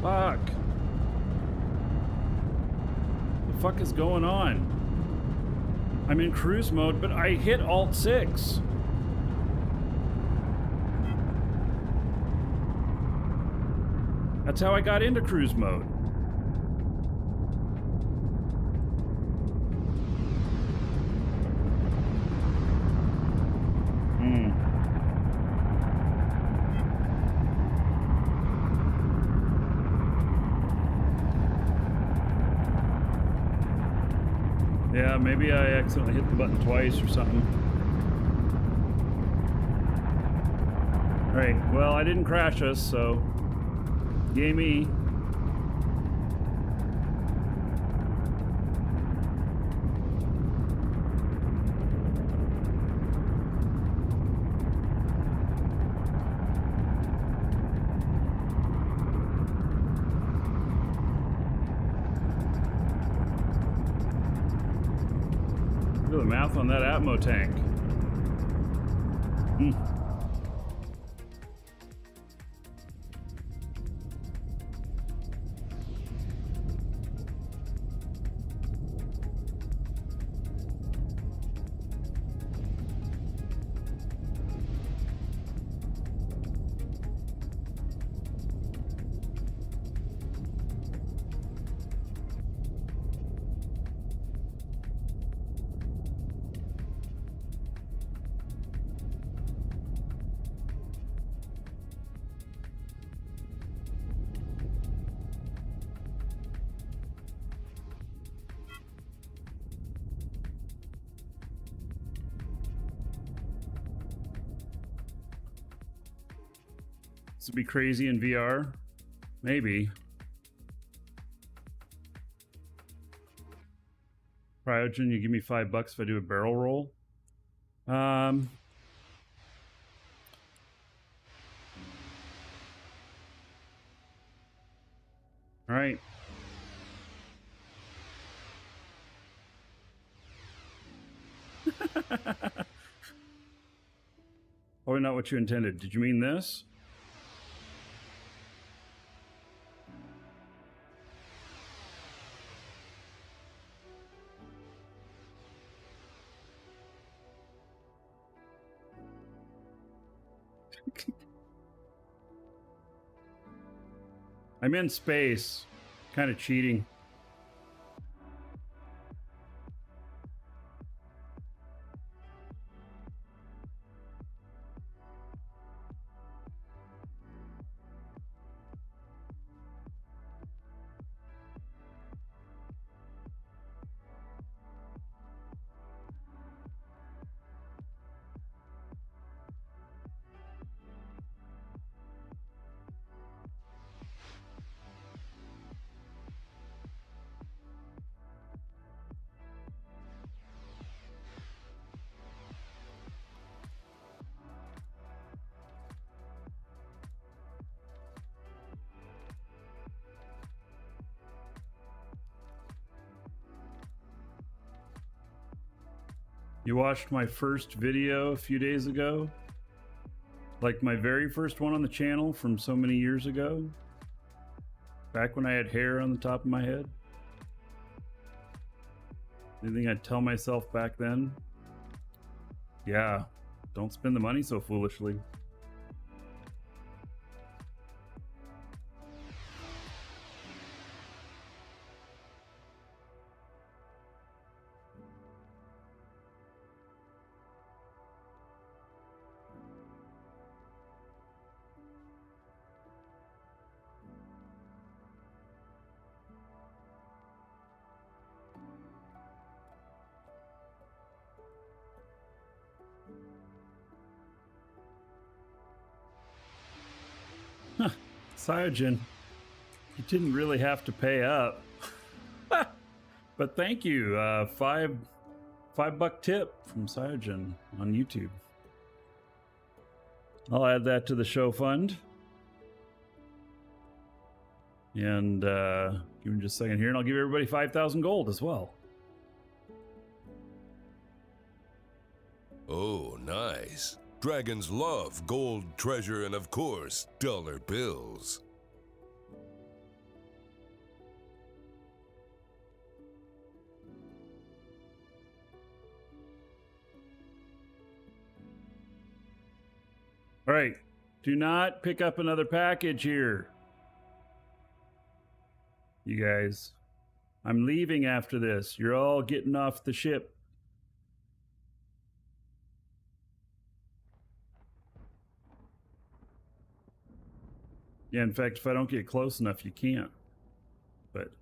Fuck. The fuck is going on? I'm in cruise mode, but I hit Alt 6. That's how I got into cruise mode. Yeah, maybe I accidentally hit the button twice or something. Alright, well, I didn't crash us, so... Yay me. Look at the mouth on that Atmo tank. This would be crazy in VR. Maybe. Cryogen, you give me $5 if I do a barrel roll. All right. Probably not what you intended. Did you mean this? I'm in space. Kind of cheating. You watched my first video a few days ago? Like my very first one on the channel from so many years ago? Back when I had hair on the top of my head? Anything I'd tell myself back then? Yeah, don't spend the money so foolishly. Huh, Cyanogen, you didn't really have to pay up. But thank you, $5 tip from Cyanogen on YouTube. I'll add that to the show fund. And give me just a second here, and I'll give everybody 5,000 gold as well. Oh, nice. Dragons love gold treasure and, of course, dollar bills. All right, do not pick up another package here. You guys, I'm leaving after this. You're all getting off the ship. Yeah, in fact, if I don't get close enough, you can't. But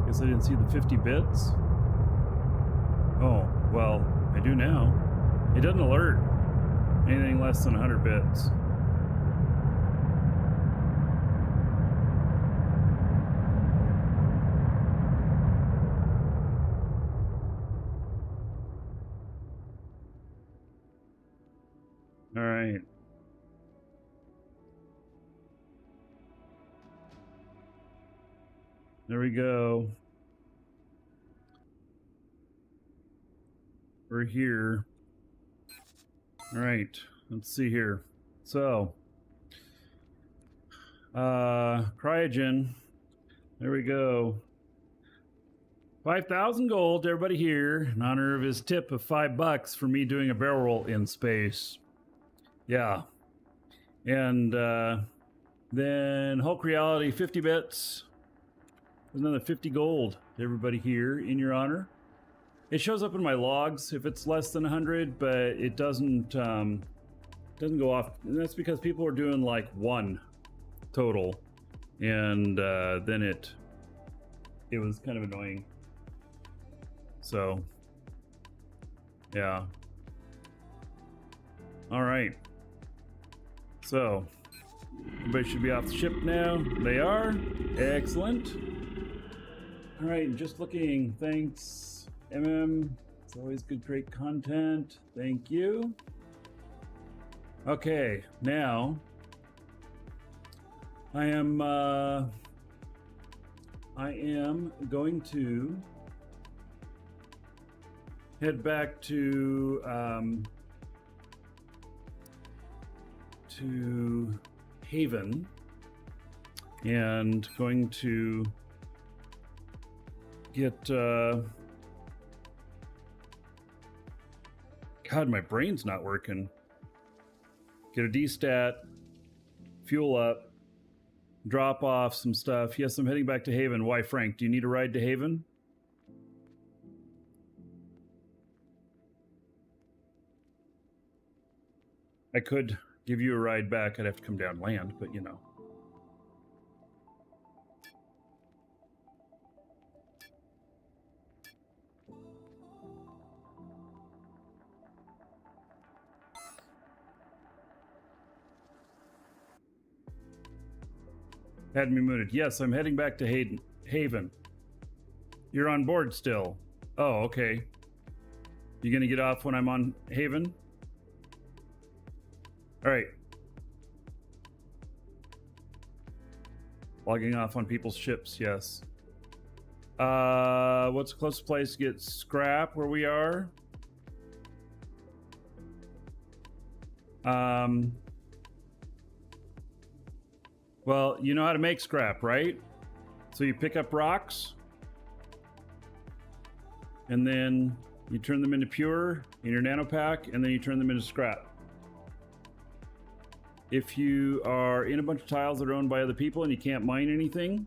guess I didn't see the 50 bits. Oh, well, I do now. It doesn't alert anything less than 100 bits. All right. There we go. We're here. All right. Let's see here. So, cryogen. There we go. 5,000 gold to everybody here in honor of his tip of $5 for me doing a barrel roll in space. Yeah. And then Hulk Reality 50 bits. Another 50 gold to everybody here in your honor. It shows up in my logs if it's less than 100, but it doesn't go off. And that's because people are doing like one total, and then it was kind of annoying. So yeah. All right. So everybody should be off the ship now. They are. Excellent. All right, just looking. Thanks, MM. It's always good, great content. Thank you. Okay, now I am going to head back to Haven, and going to get God, my brain's not working. Get a D-stat, fuel up, drop off some stuff. Yes, I'm heading back to Haven. Why, Frank? Do you need a ride to Haven? I could give you a ride back. I'd have to come down land, but you know. Had me muted. Yes, I'm heading back to Haven. You're on board still. Oh, okay. You gonna get off when I'm on Haven? All right. Logging off on people's ships, yes. What's the closest place to get scrap where we are? Well, you know how to make scrap, right? So you pick up rocks, and then you turn them into pure in your nano pack, and then you turn them into scrap. If you are in a bunch of tiles that are owned by other people and you can't mine anything,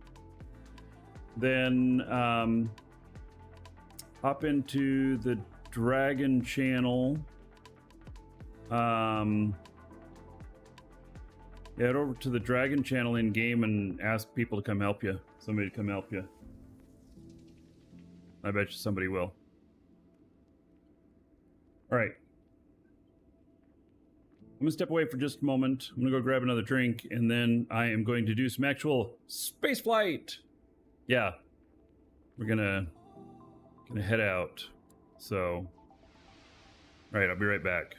then hop into the Dragon channel. Head over to the Dragon channel in game and ask people to come help you. Somebody to come help you. I bet you somebody will. All right. I'm gonna step away for just a moment. I'm gonna go grab another drink, and then I am going to do some actual space flight. Yeah, we're gonna head out. So, all right, I'll be right back.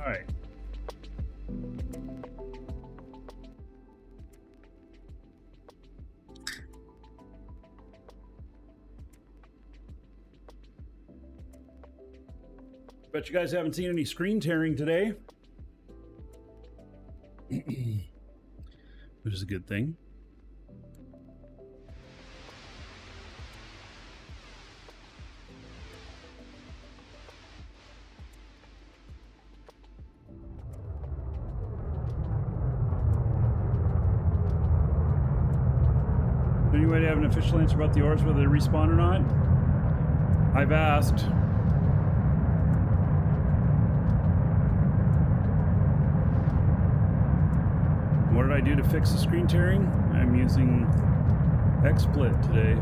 All right. Bet you guys haven't seen any screen tearing today. Which is a good thing. Anybody have an official answer about the ores, whether they respawn or not? I've asked. What did I do to fix the screen tearing? I'm using XSplit today.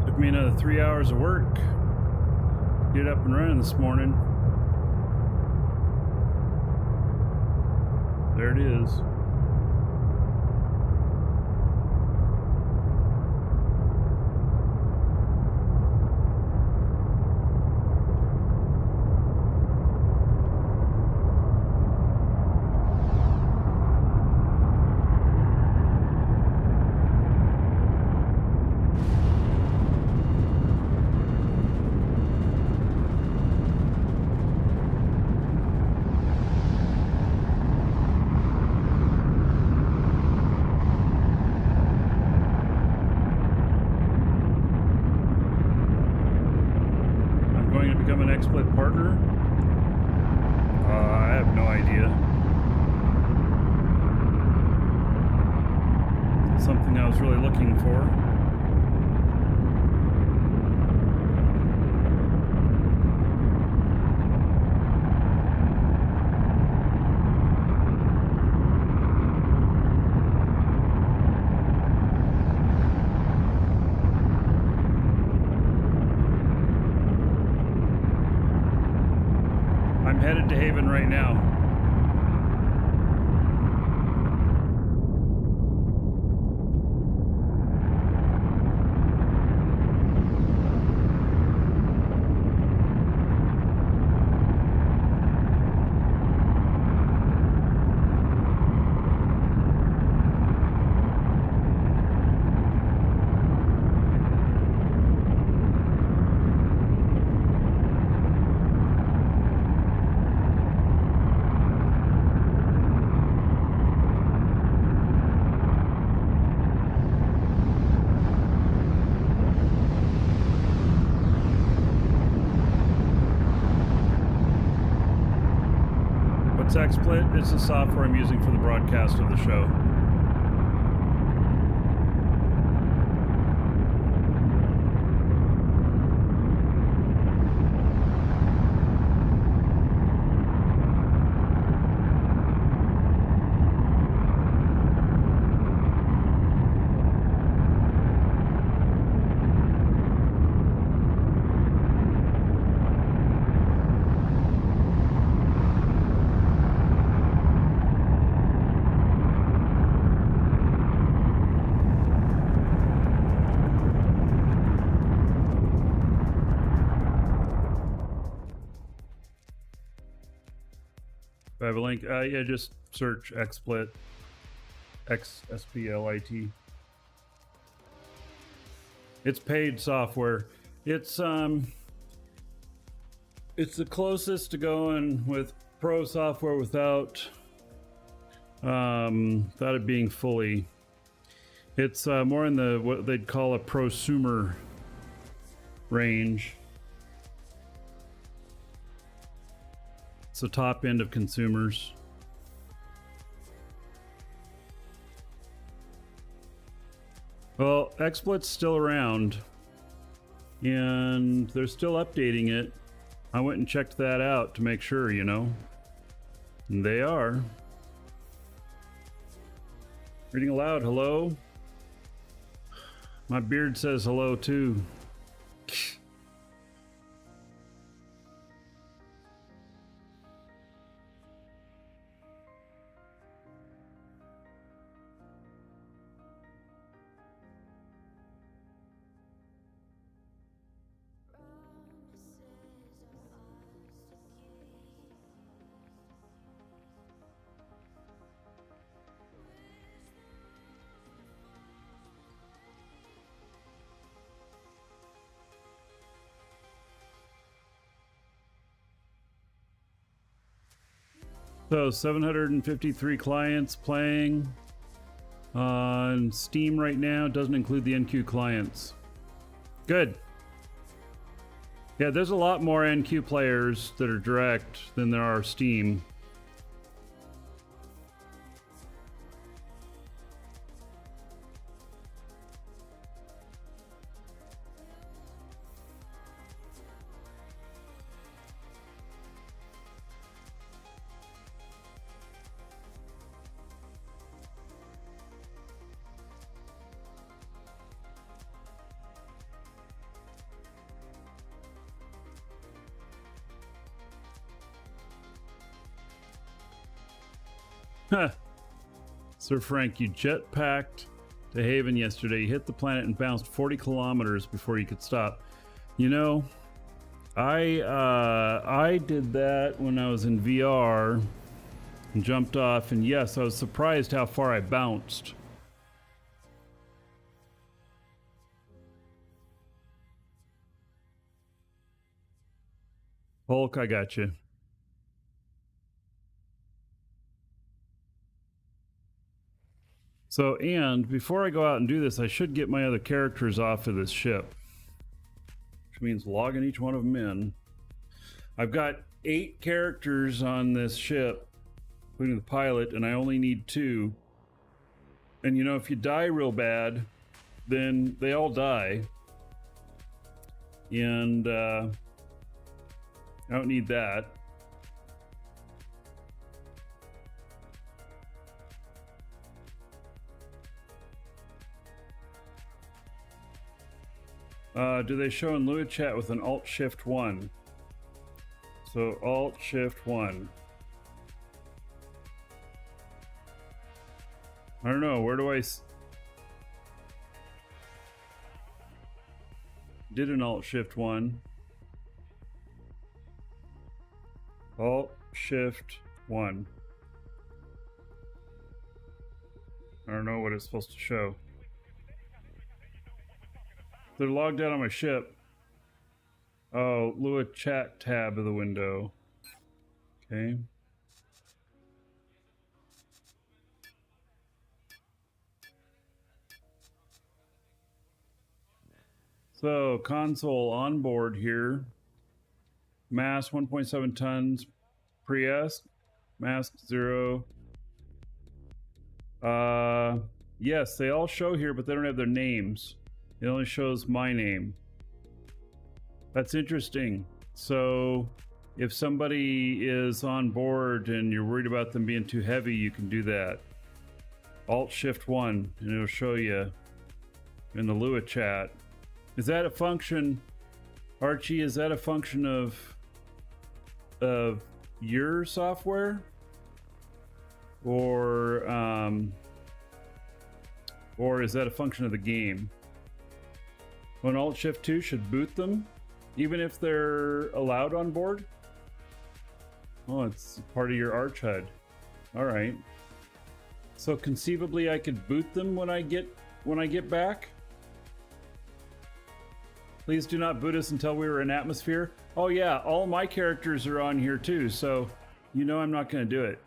Took me another 3 hours of work. Get up and running this morning. There it is. XSplit partner? I have no idea. It's something I was really looking for. I'm headed to Haven right now. What's XSplit? It's the software I'm using for the broadcast of the show. I have a link. Yeah, just search XSplit. XSPLIT. It's paid software. It's the closest to going with pro software without it being fully. It's more in the what they'd call a prosumer range. It's the top end of consumers. Well, XSplit's still around, and they're still updating it. I went and checked that out to make sure, you know. And they are. Reading aloud, hello. My beard says hello too. So 753 clients playing on Steam right now. Doesn't include the NQ clients. Good. Yeah, there's a lot more NQ players that are direct than there are Steam. Sir Frank, you jetpacked to Haven yesterday. You hit the planet and bounced 40 kilometers before you could stop. You know, I did that when I was in VR and jumped off, and yes, I was surprised how far I bounced. Hulk, I got you. So, and before I go out and do this, I should get my other characters off of this ship, which means logging each one of them in. I've got 8 characters on this ship, including the pilot, and I only need 2. And you know, if you die real bad, then they all die. And I don't need that. Do they show in Lua chat with an Alt-Shift-1? So Alt-Shift-1. I don't know, where do I... Did an Alt-Shift-1. Alt-Shift-1. I don't know what it's supposed to show. They're logged out on my ship. Oh, Lua chat tab of the window. Okay. So, console on board here. Mass 1.7 tons. Pre-est. Mass 0. Yes, they all show here, but they don't have their names. It only shows my name. That's interesting. So if somebody is on board and you're worried about them being too heavy, you can do that. Alt-Shift-1 and it'll show you in the Lua chat. Is that a function, Archie, is that a function of your software? Or is that a function of the game? When Alt-Shift-2 should boot them, even if they're allowed on board? Oh, it's part of your Arch HUD. All right. So conceivably, I could boot them when I get back. Please do not boot us until we were in atmosphere. Oh yeah, all my characters are on here too, so you know I'm not going to do it.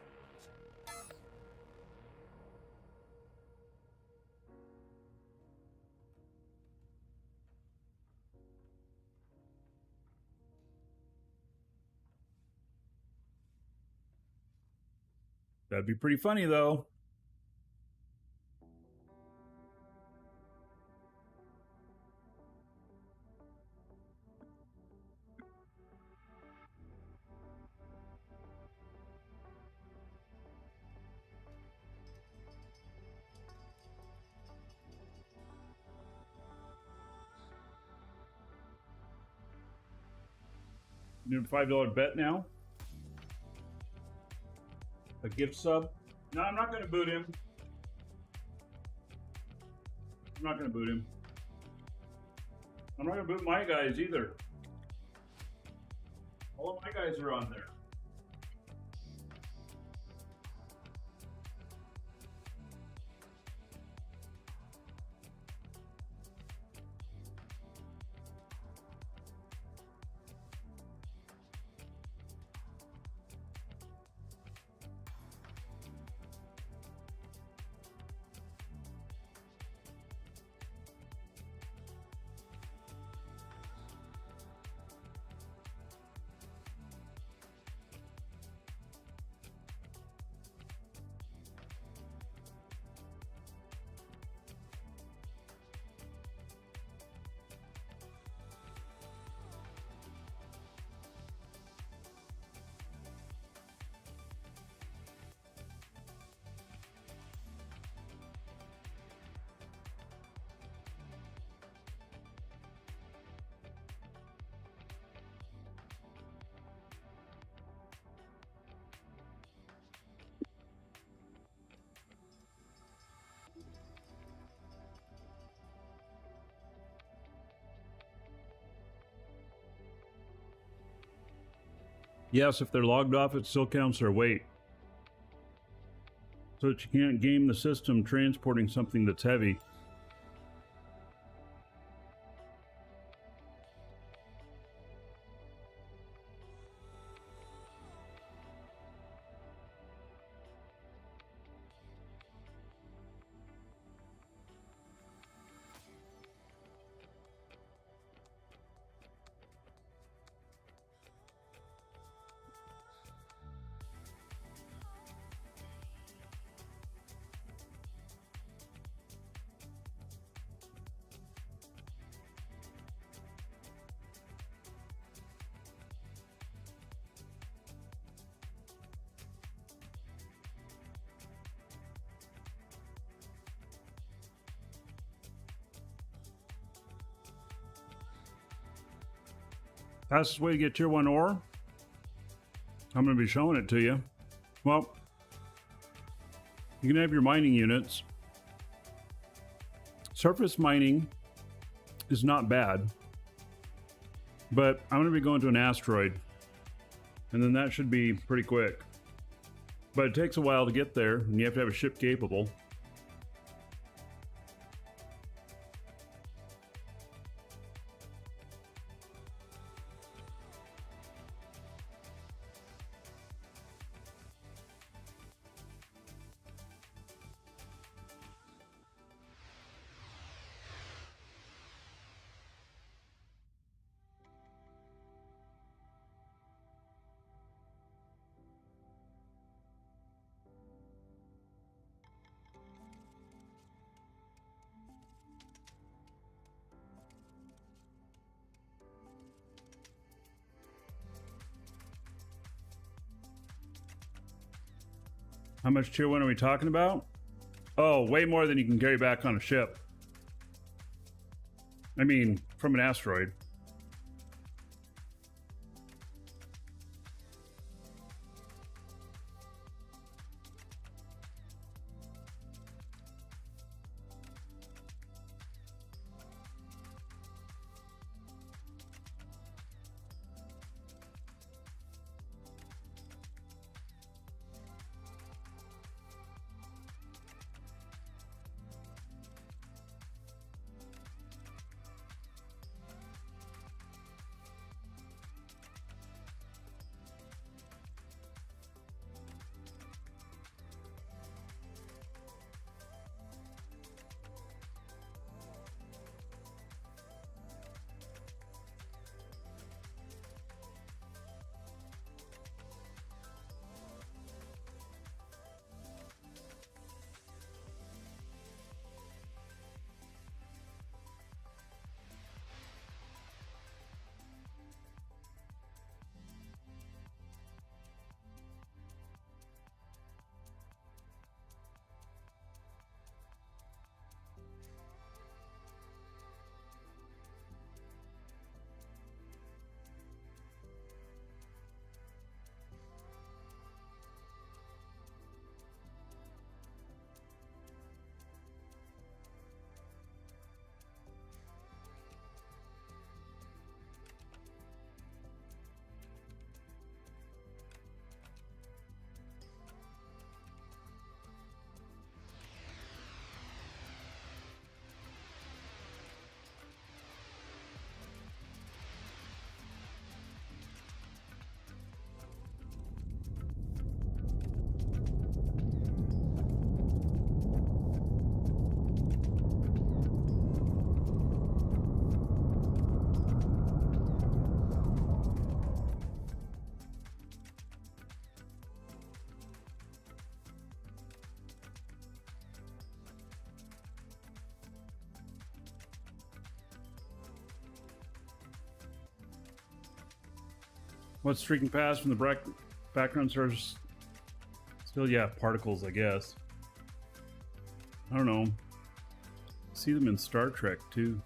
That'd be pretty funny, though. You need a $5 bet now? A gift sub? No, I'm not going to boot him. I'm not going to boot him. I'm not going to boot my guys either. All of my guys are on there. Yes, if they're logged off, it still counts their weight. So that you can't game the system transporting something that's heavy. Fastest way to get tier 1 ore? I'm going to be showing it to you. Well, you can have your mining units. Surface mining is not bad, but I'm going to be going to an asteroid, and then that should be pretty quick. But it takes a while to get there, and you have to have a ship capable. How much tier 1 are we talking about? Oh, way more than you can carry back on a ship. I mean, from an asteroid. What's streaking past from the background stars? Still, yeah, particles, I guess. I don't know. See them in Star Trek too.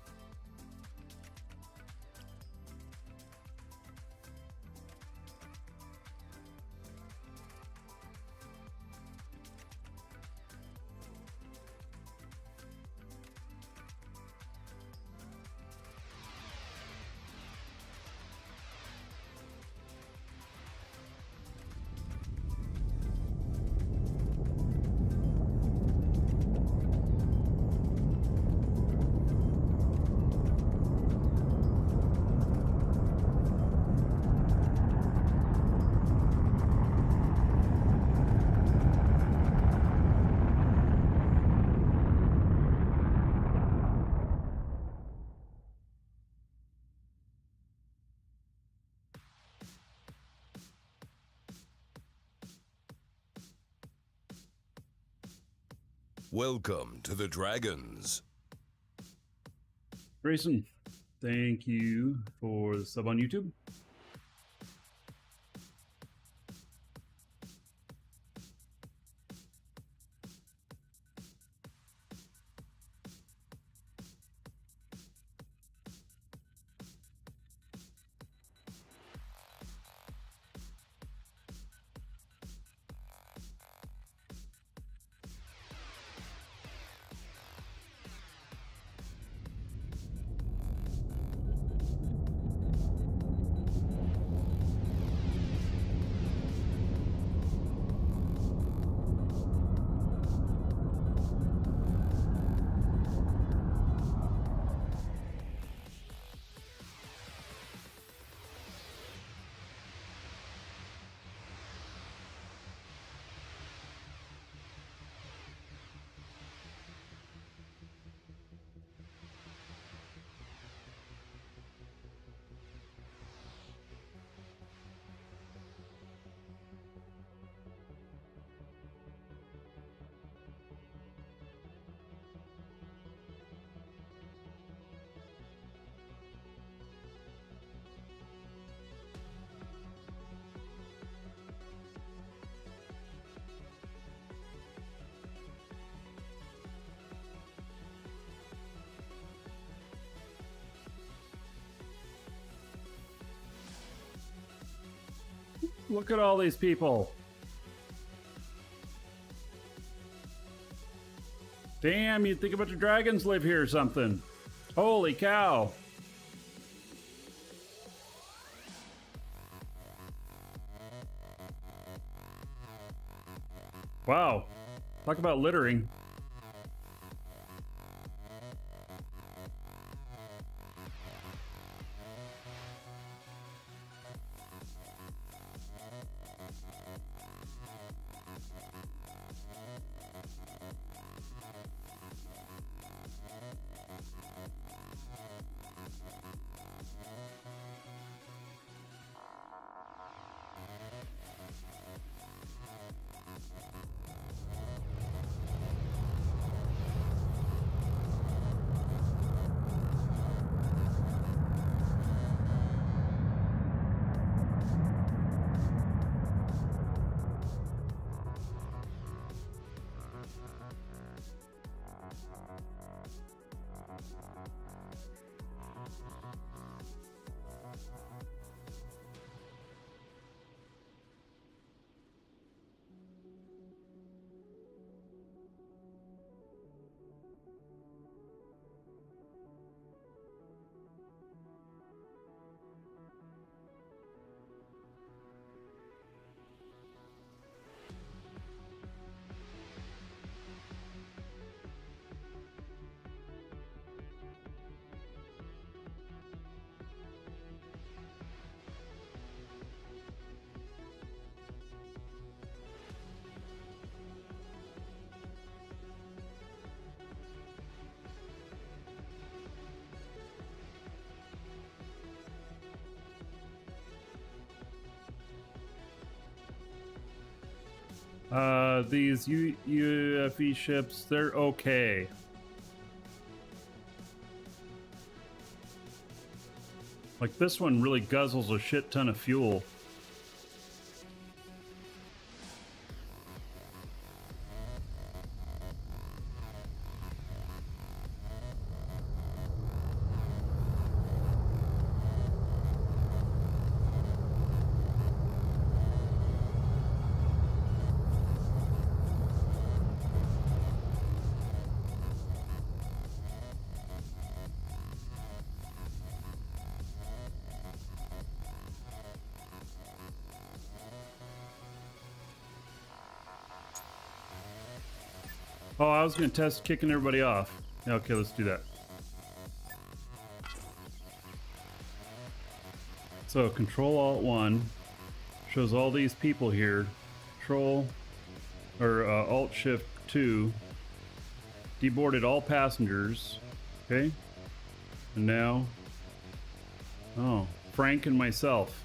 Welcome to the Dragons. Grayson, thank you for the sub on YouTube. Look at all these people. Damn, you'd think a bunch of dragons live here or something. Holy cow. Wow. Talk about littering. These UFE ships, they're okay. Like this one really guzzles a shit ton of fuel. Oh, I was gonna test kicking everybody off. Yeah, okay, let's do that. So Control-Alt-1 shows all these people here. Alt-Shift-2 deboarded all passengers. Okay, and now, oh, Frank and myself.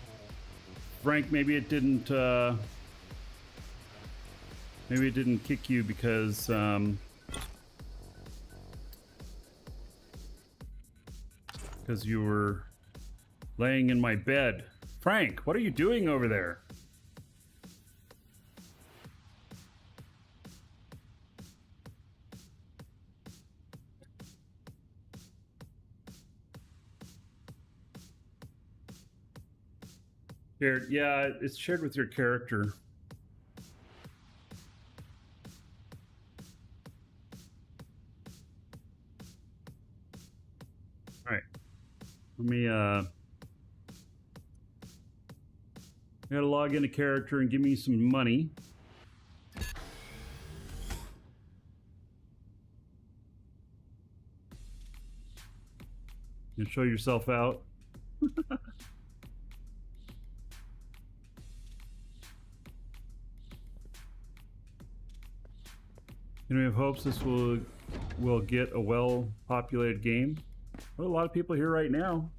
Frank, maybe it didn't kick you because you were laying in my bed. Frank, what are you doing over there? Shared, yeah, it's shared with your character. All right, let me I gotta log in a character and give me some money. You show yourself out. And we have hopes this will get a well-populated game. Well, a lot of people here right now.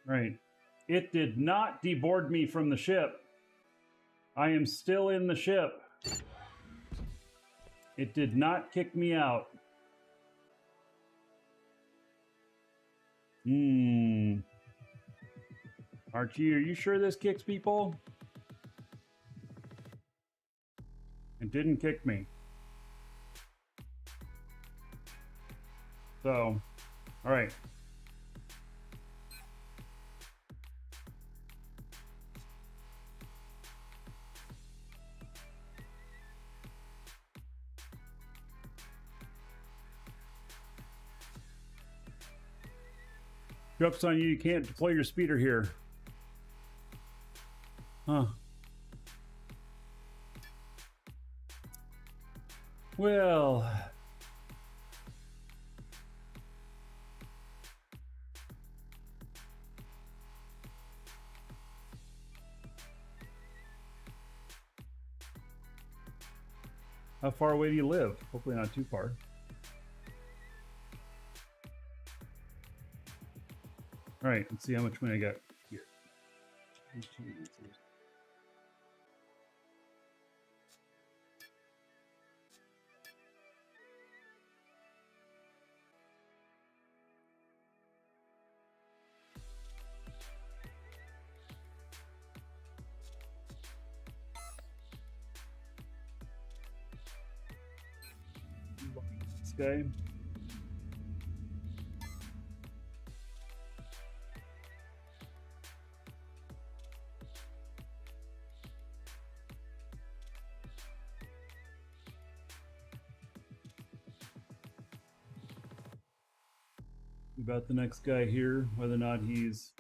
Right. It did not deboard me from the ship. I am still in the ship. It did not kick me out. Archie, are you sure this kicks people? It didn't kick me. So, all right. Joke's on you, you can't deploy your speeder here. Huh. Well. How far away do you live? Hopefully not too far. All right, let's see how much money I got here. This guy. About the next guy here, whether or not he's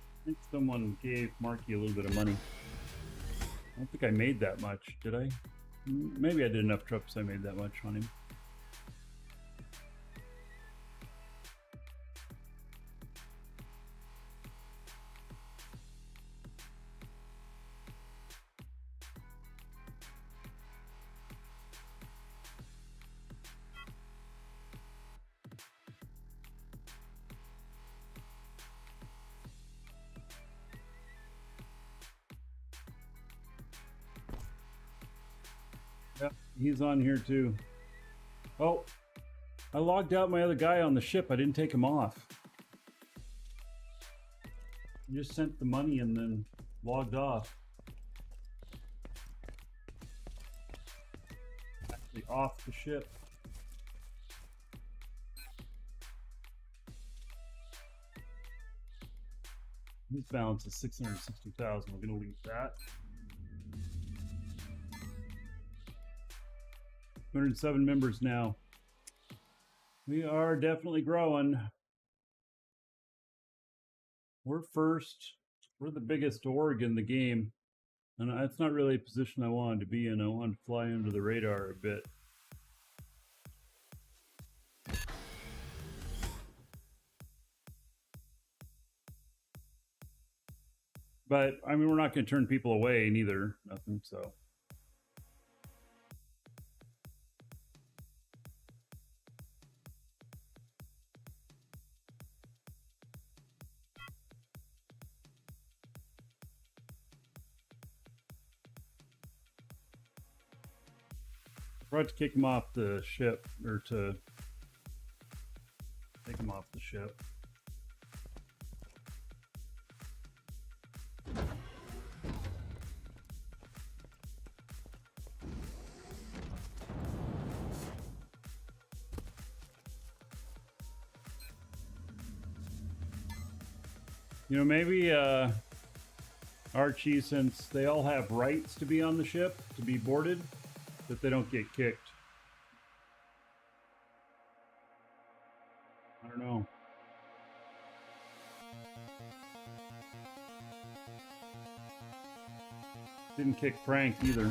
I think someone gave Marky a little bit of money. I don't think I made that much, did I? Maybe I did enough trips I made that much on him. Yep, he's on here too. Oh, I logged out my other guy on the ship. I didn't take him off. I just sent the money and then logged off. Actually off the ship. His balance is 660,000. We're going to leave that. 207 members now. We are definitely growing. We're first. We're the biggest org in the game. And that's not really a position I wanted to be in. I wanted to fly under the radar a bit. But, I mean, we're not going to turn people away neither. Nothing, so. We're about to kick him off the ship, or to take him off the ship. You know, maybe Archie, since they all have rights to be on the ship, to be boarded, that they don't get kicked. I don't know. Didn't kick Frank either.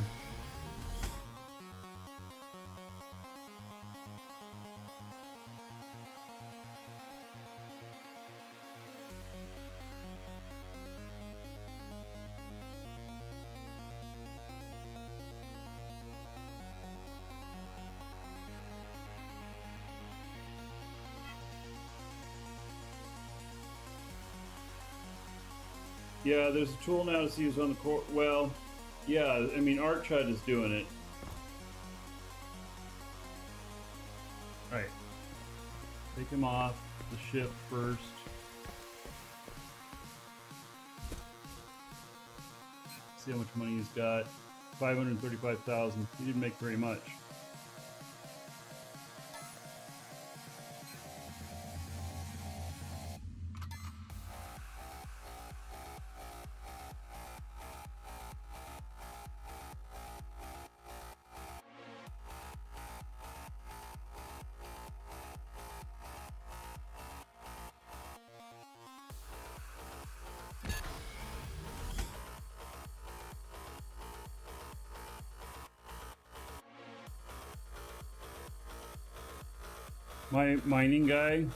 Yeah, there's a tool now to use on the core. Well, yeah, I mean, Arch HUD is doing it. Alright. Take him off the ship first. See how much money he's got. 535,000. He didn't make very much. My mining guy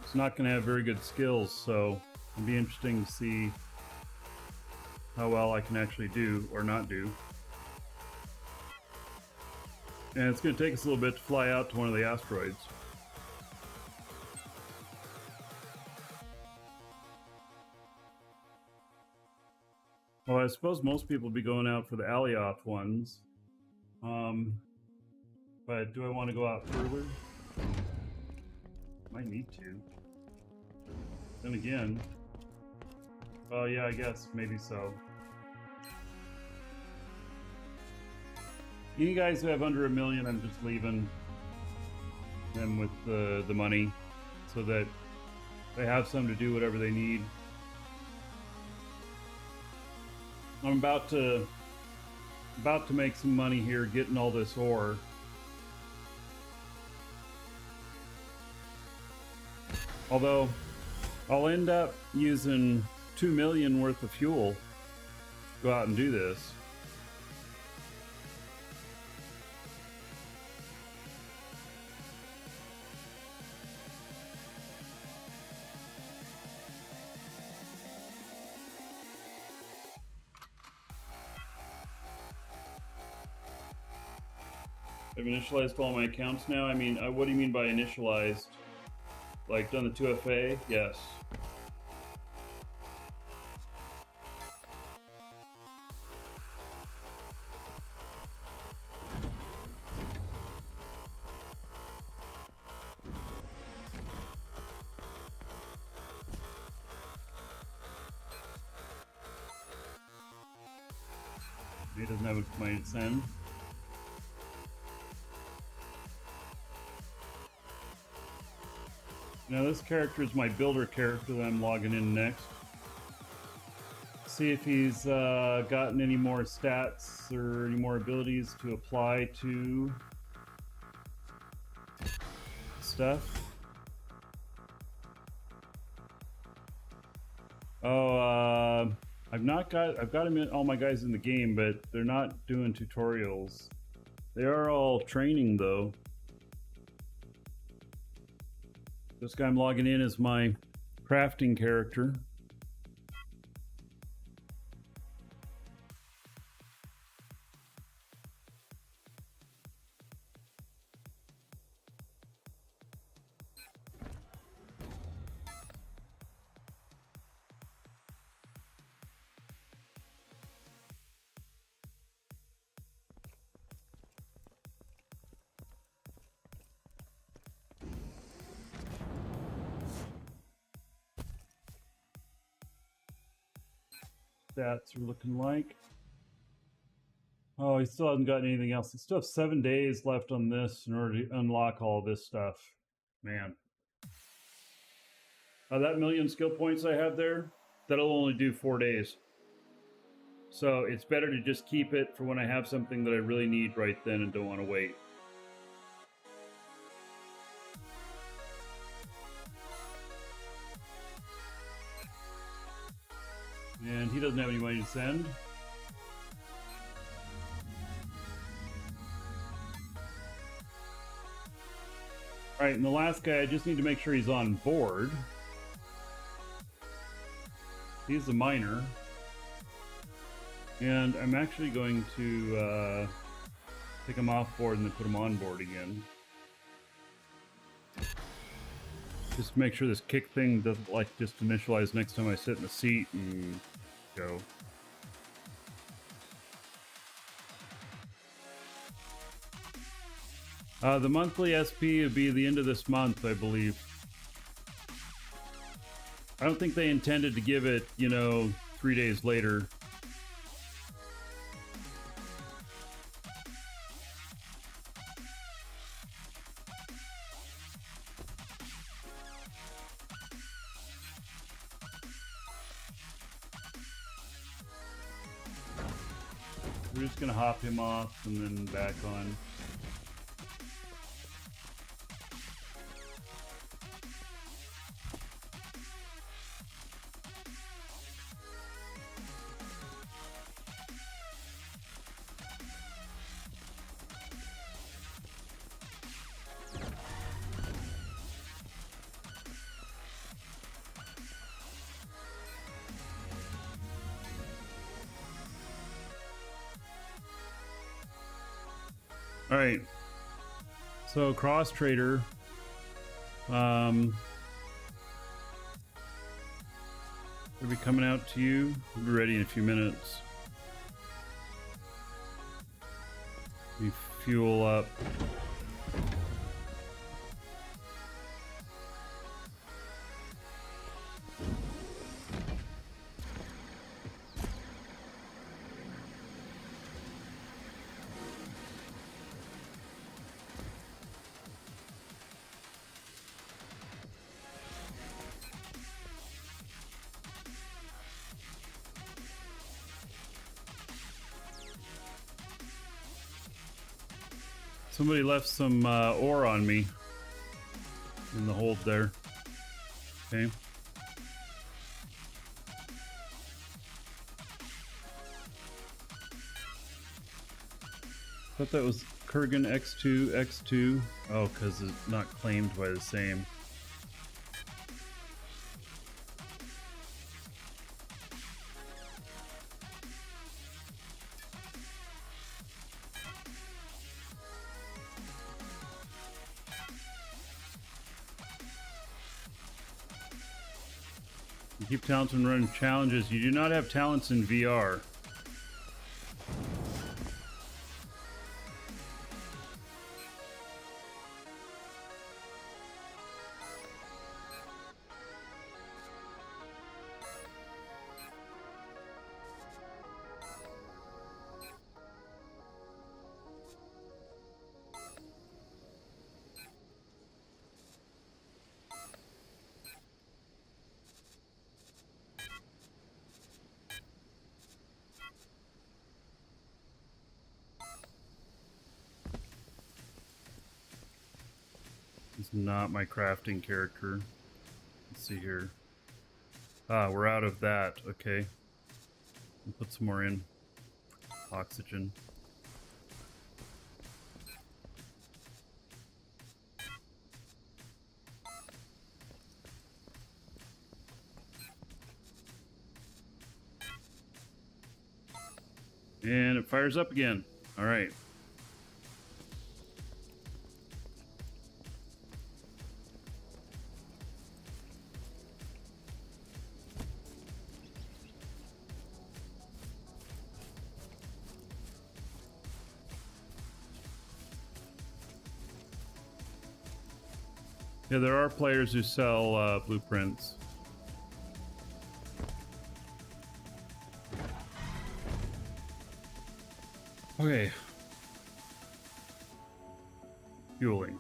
is not going to have very good skills, so it'll be interesting to see how well I can actually do or not do. And it's going to take us a little bit to fly out to one of the asteroids. Well, I suppose most people will be going out for the Alioth ones. But do I want to go out further? Might need to. Then again, well, yeah, I guess maybe so. You guys who have under $1 million, I'm just leaving them with the money so that they have some to do whatever they need. I'm about to make some money here getting all this ore. Although, I'll end up using $2 million worth of fuel to go out and do this. I've initialized all my accounts now. I mean, what do you mean by initialized? Like done the 2FA? Yes. He doesn't have a command send. Now this character is my builder character that I'm logging in next. see if he's gotten any more stats or any more abilities to apply to stuff. Oh, I've got him in, all my guys in the game, but they're not doing tutorials. They are all training though. This guy I'm logging in as my crafting character. Stats are looking like. Oh, he still hasn't gotten anything else. He still have 7 days left on this in order to unlock all this stuff. Man. That million skill points I have there, that'll only do 4 days. So it's better to just keep it for when I have something that I really need right then and don't want to wait. And he doesn't have any money to send. Alright, and the last guy, I just need to make sure he's on board. He's a miner. And I'm actually going to take him off board and then put him on board again. Just make sure this kick thing doesn't like just initialize next time I sit in the seat and go. The monthly SP would be the end of this month, I believe. I don't think they intended to give it, 3 days later. We're just gonna hop him off and then back on. All right, so cross trader, will be coming out to you. We'll be ready in a few minutes. We fuel up. Somebody left some ore on me in the hold there. Okay. Thought that was Kurgan X2, X2. Oh, because it's not claimed by the same. You keep talents and run challenges. You do not have talents in VR. It's not my crafting character. Let's see here. Ah, we're out of that. Okay. I'll put some more in. Oxygen. And it fires up again. All right. Yeah, there are players who sell blueprints. Okay. Fueling.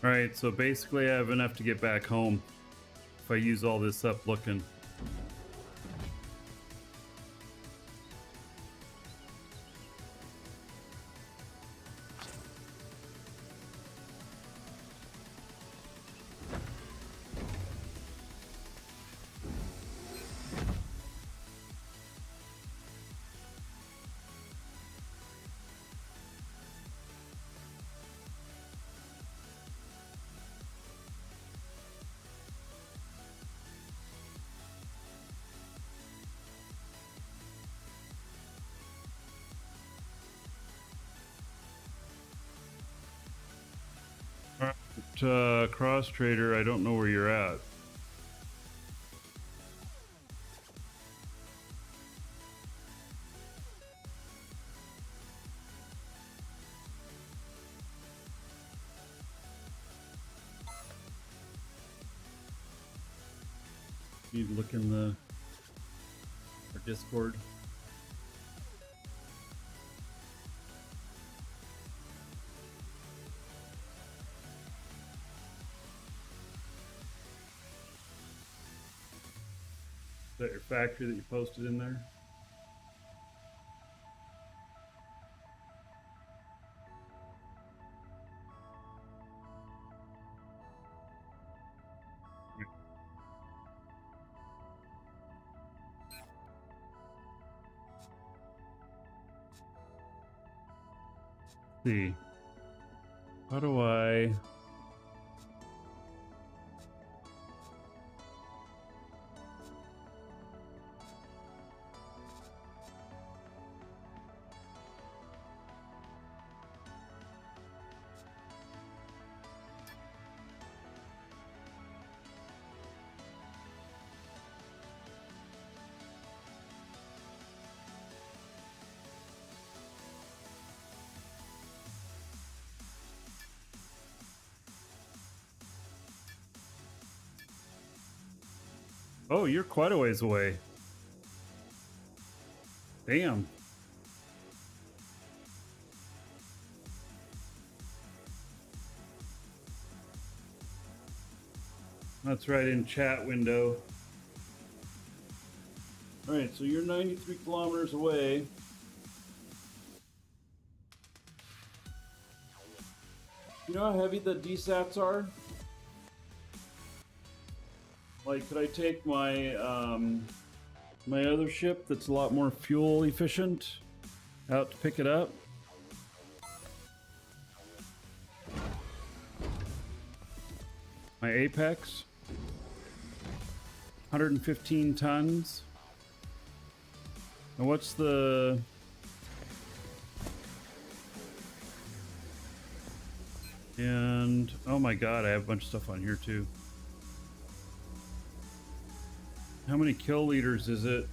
Alright, so basically I have enough to get back home if I use all this up looking. Cross trader, I don't know where you're at. Need to look in our Discord. Is that your factory that you posted in there? Let's see. How do I... Oh, you're quite a ways away. Damn. That's right in chat window. All right, so you're 93 kilometers away. You know how heavy the DSATs are? Like, could I take my my other ship that's a lot more fuel efficient out to pick it up? My Apex, 115 tons. And what's the... And, oh my god, I have a bunch of stuff on here too. How many kill liters is it?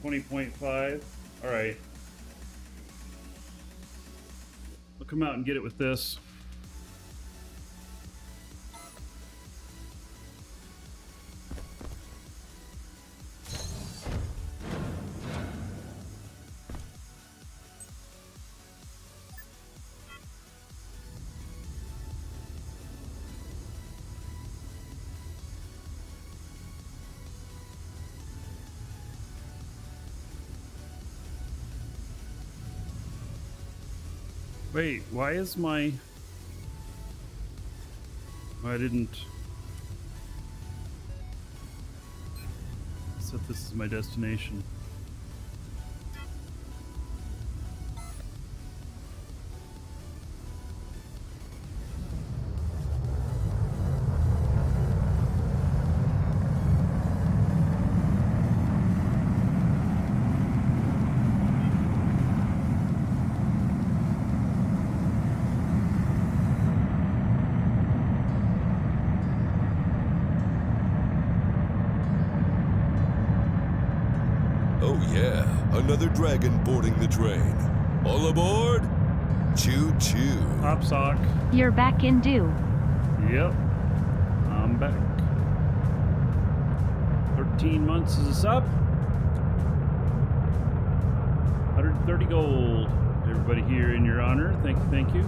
20.5. All right. I'll come out and get it with this. Wait, why is my... Oh, I didn't set this as my destination. Oh yeah, another dragon boarding the train. All aboard? Choo choo. Hop sock. You're back in due. Yep. I'm back. 13 months is up. 130 gold. Everybody here in your honor. Thank you, thank you.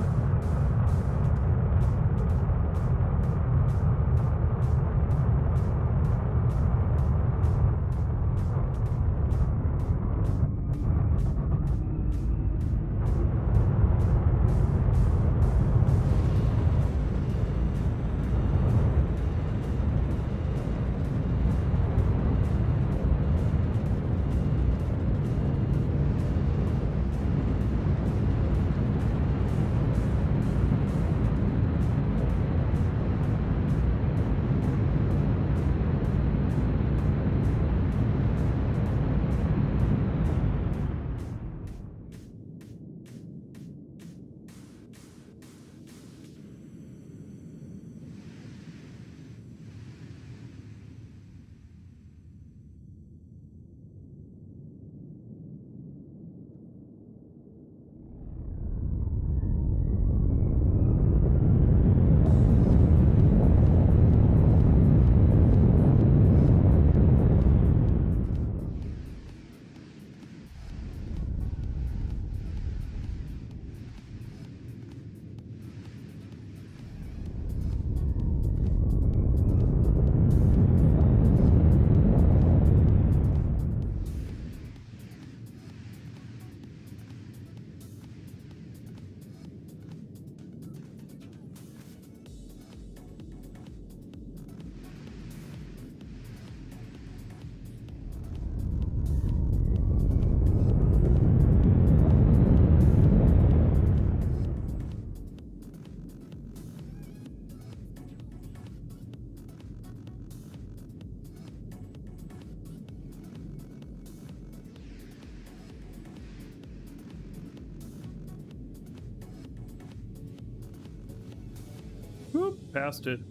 Whoop, passed it.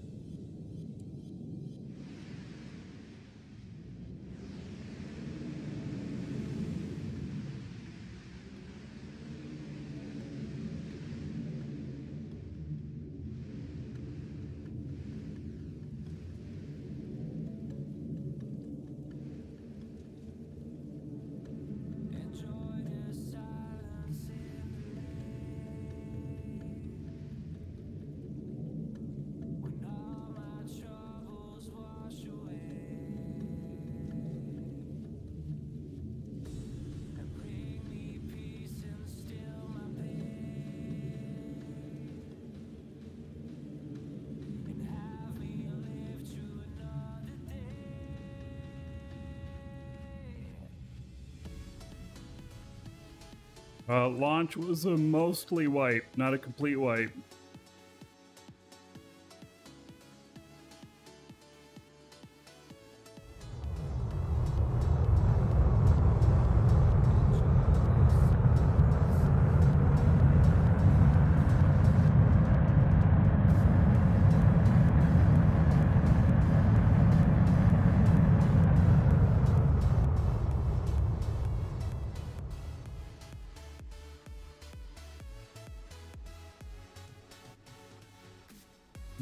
Launch was a mostly wipe, not a complete wipe.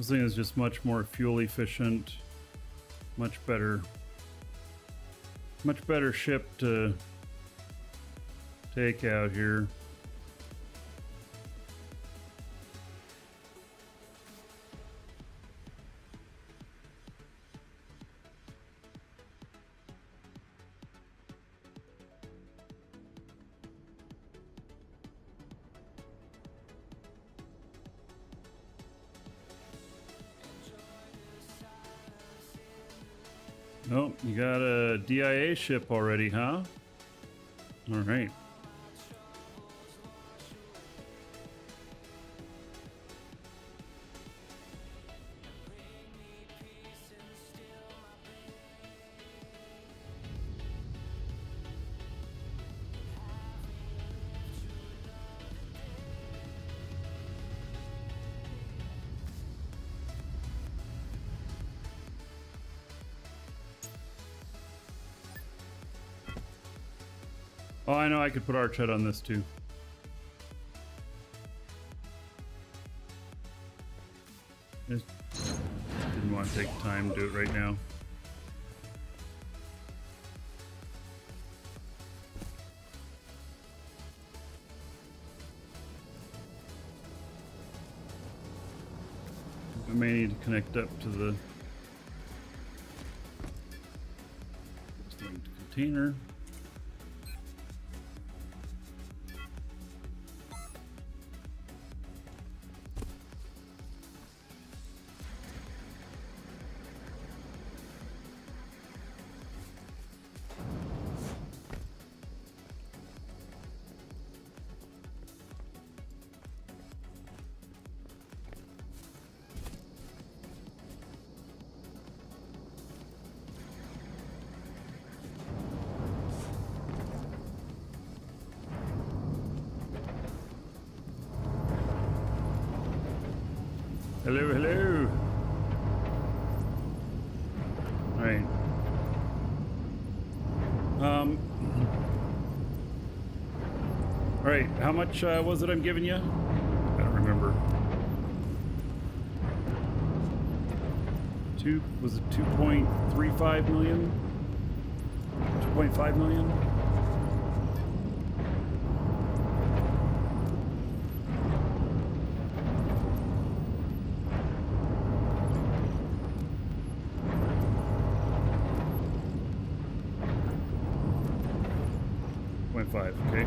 This thing is just much more fuel efficient, much better ship to take out here. Oh, you got a DIA ship already, huh? All right. Oh, I know I could put Arch HUD on this too. Just didn't want to take the time to do it right now. I may need to connect up to the container. Hello, hello. All right. All right. How much was it I'm giving you? I don't remember. Was it 2.35 million? 2.5 million? Okay.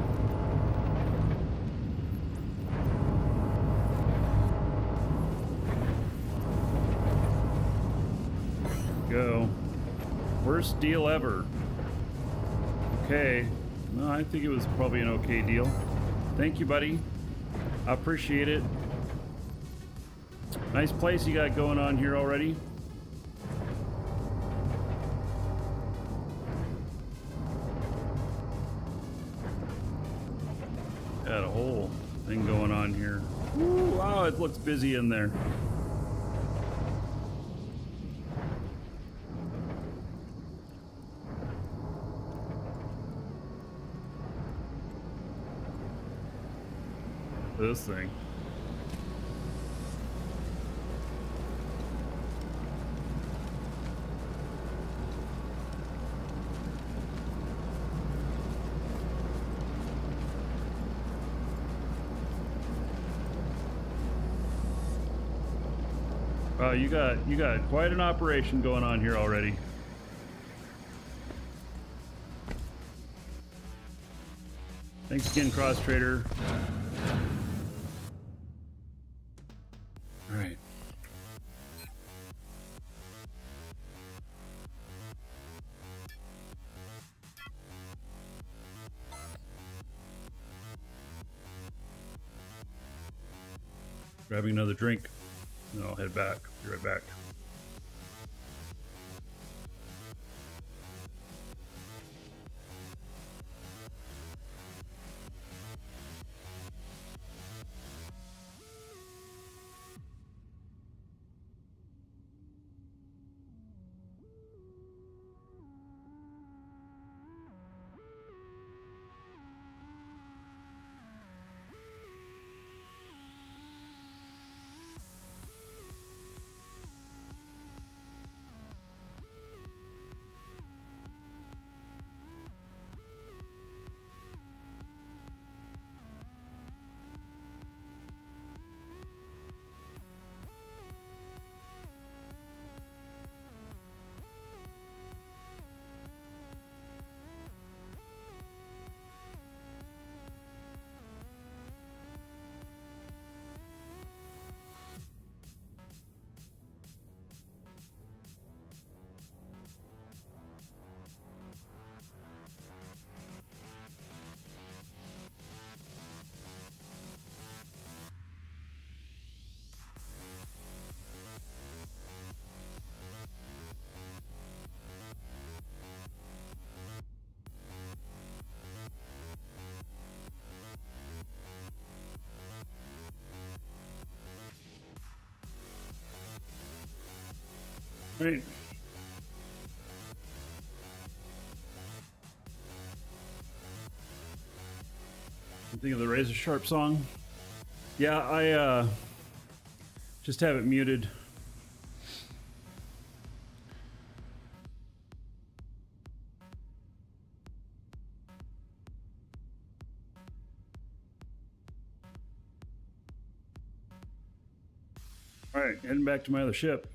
Go. Worst deal ever. Okay. No, I think it was probably an okay deal. Thank you, buddy. I appreciate it. Nice place you got going on here already. Got a whole thing going on here. Ooh, wow, it looks busy in there. This thing. Wow, you got quite an operation going on here already. Thanks again, Cross Trader. All right. Grabbing another drink, and I'll head back. Be right back. Right. You think of the Razor Sharp song? Yeah, I just have it muted. All right, heading back to my other ship.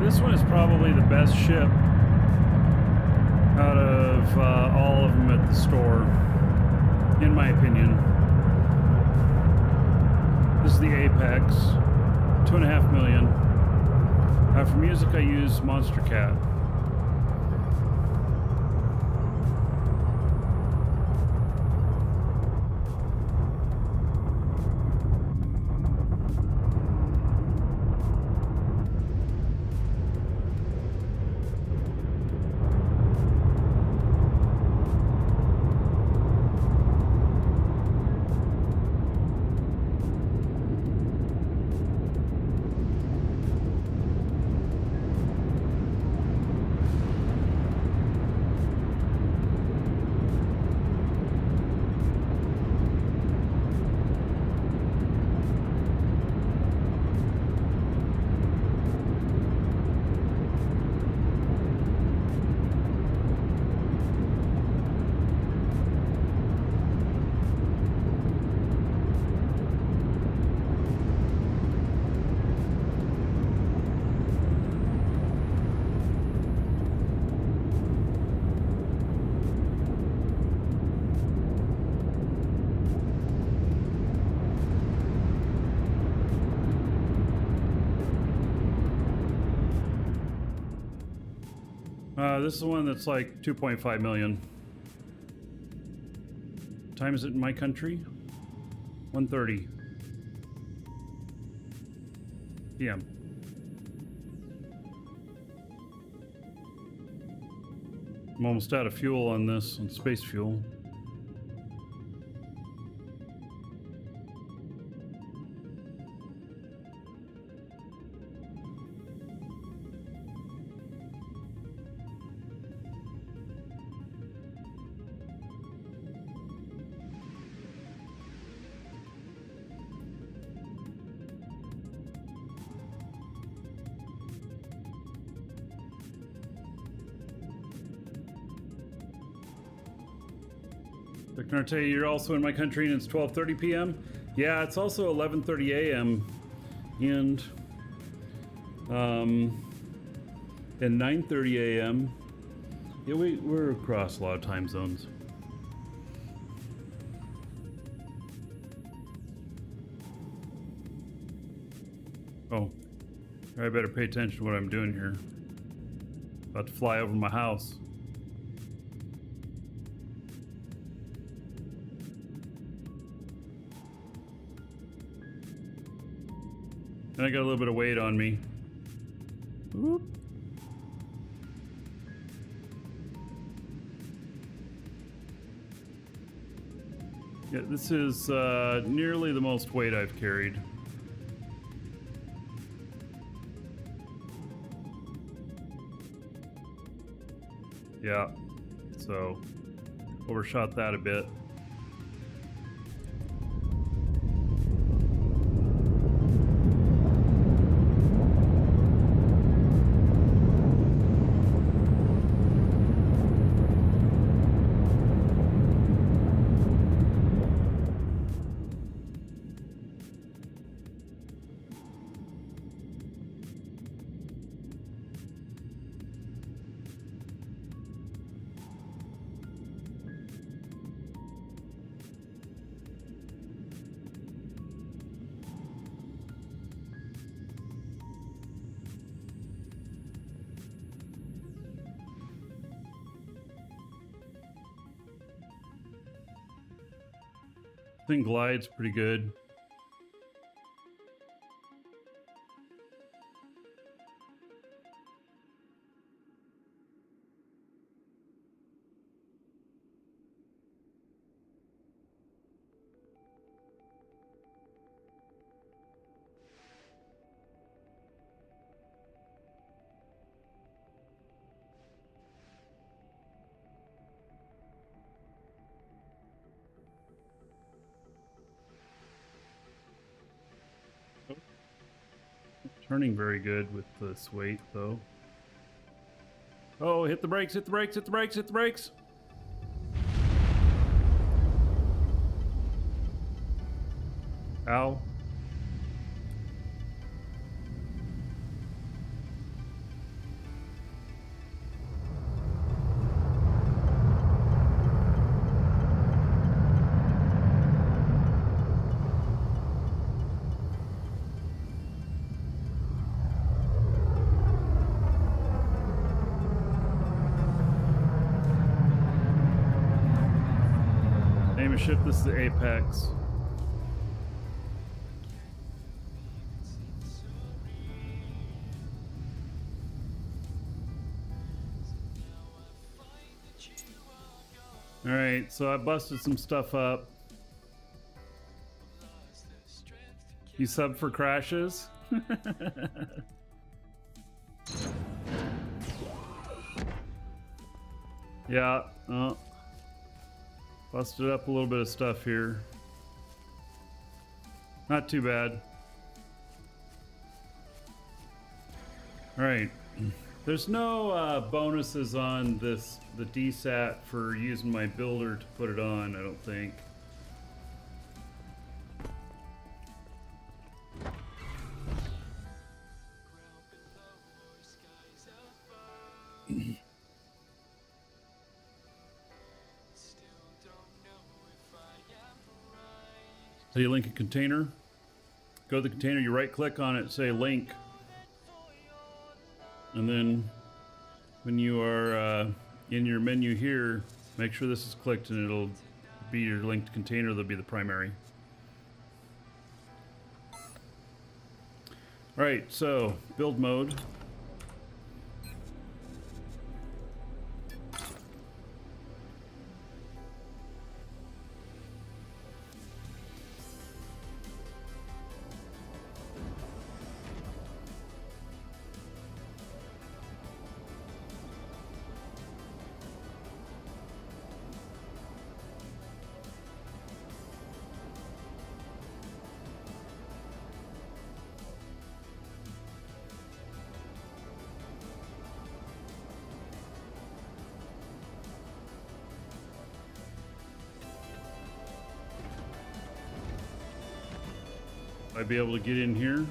This one is probably the best ship out of all of them at the store, in my opinion. This is the Apex, 2.5 million. For music, I use Monster Cat. This is the one that's like 2.5 million. What time is it in my country? 1:30 p.m. I'm almost out of fuel on this, on space fuel. Narte, you're also in my country and it's 12:30 p.m. Yeah, it's also 11:30 a.m. and 9:30 a.m. Yeah, we're across a lot of time zones. Oh, I better pay attention to what I'm doing here. About to fly over my house. And I got a little bit of weight on me. Whoop. Yeah, this is nearly the most weight I've carried. Yeah, so overshot that a bit. Thing glides pretty good. Turning very good with this weight, though. Oh, hit the brakes, hit the brakes, hit the brakes, hit the brakes! Ow. Name of ship, this is the Apex. Alright, so I busted some stuff up. You sub for crashes? Yeah, busted up a little bit of stuff here. Not too bad. Alright. There's no bonuses on the DSAT for using my builder to put it on, I don't think. So you link a container, go to the container, you right click on it, say link. And then when you are in your menu here, make sure this is clicked and it'll be your linked container, that'll be the primary. Alright, so build mode. I'd be able to get in here?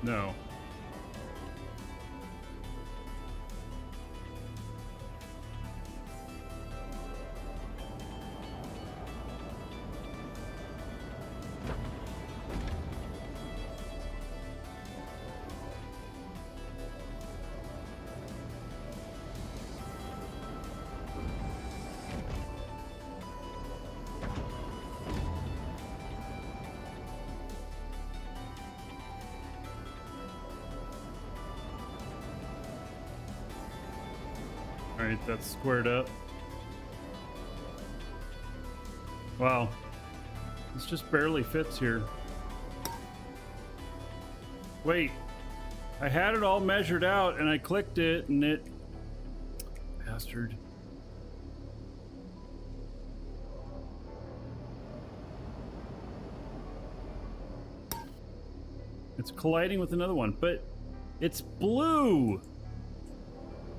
No. Alright, that's squared up. Wow. This just barely fits here. Wait. I had it all measured out and I clicked it and it... Bastard. It's colliding with another one, but it's blue!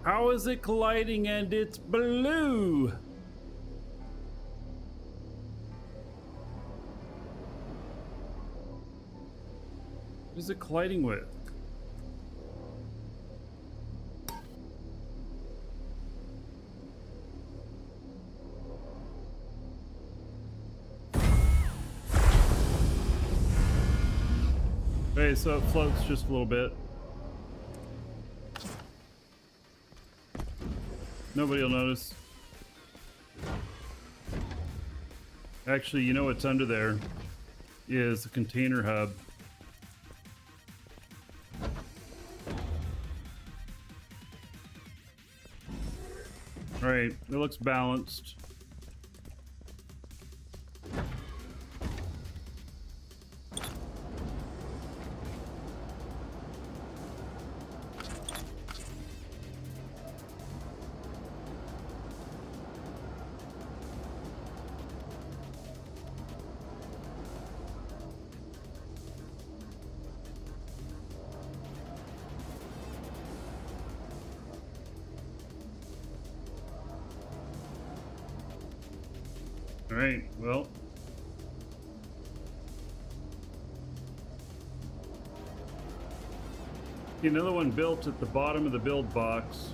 How is it colliding and it's blue? What is it colliding with? Okay, so it floats just a little bit. Nobody will notice. Actually, you know what's under there is the container hub. All right, it looks balanced. All right, well. Another one built at the bottom of the build box.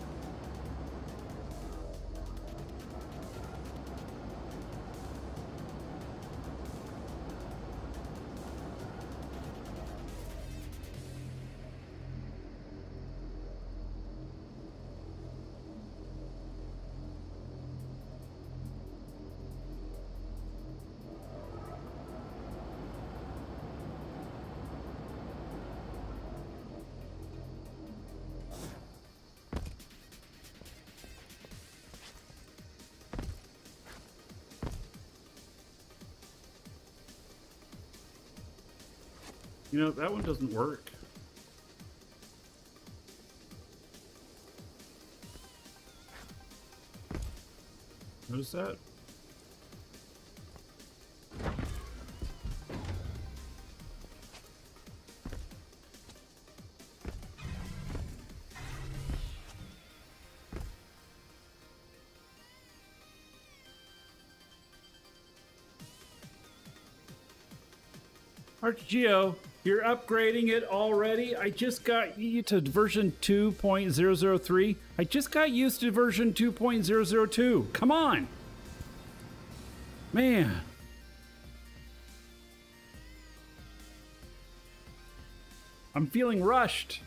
You know, that one doesn't work. Notice that? ArchGeo, you're upgrading it already? I just got you to version 2.003. I just got used to version 2.002. Come on! Man. I'm feeling rushed.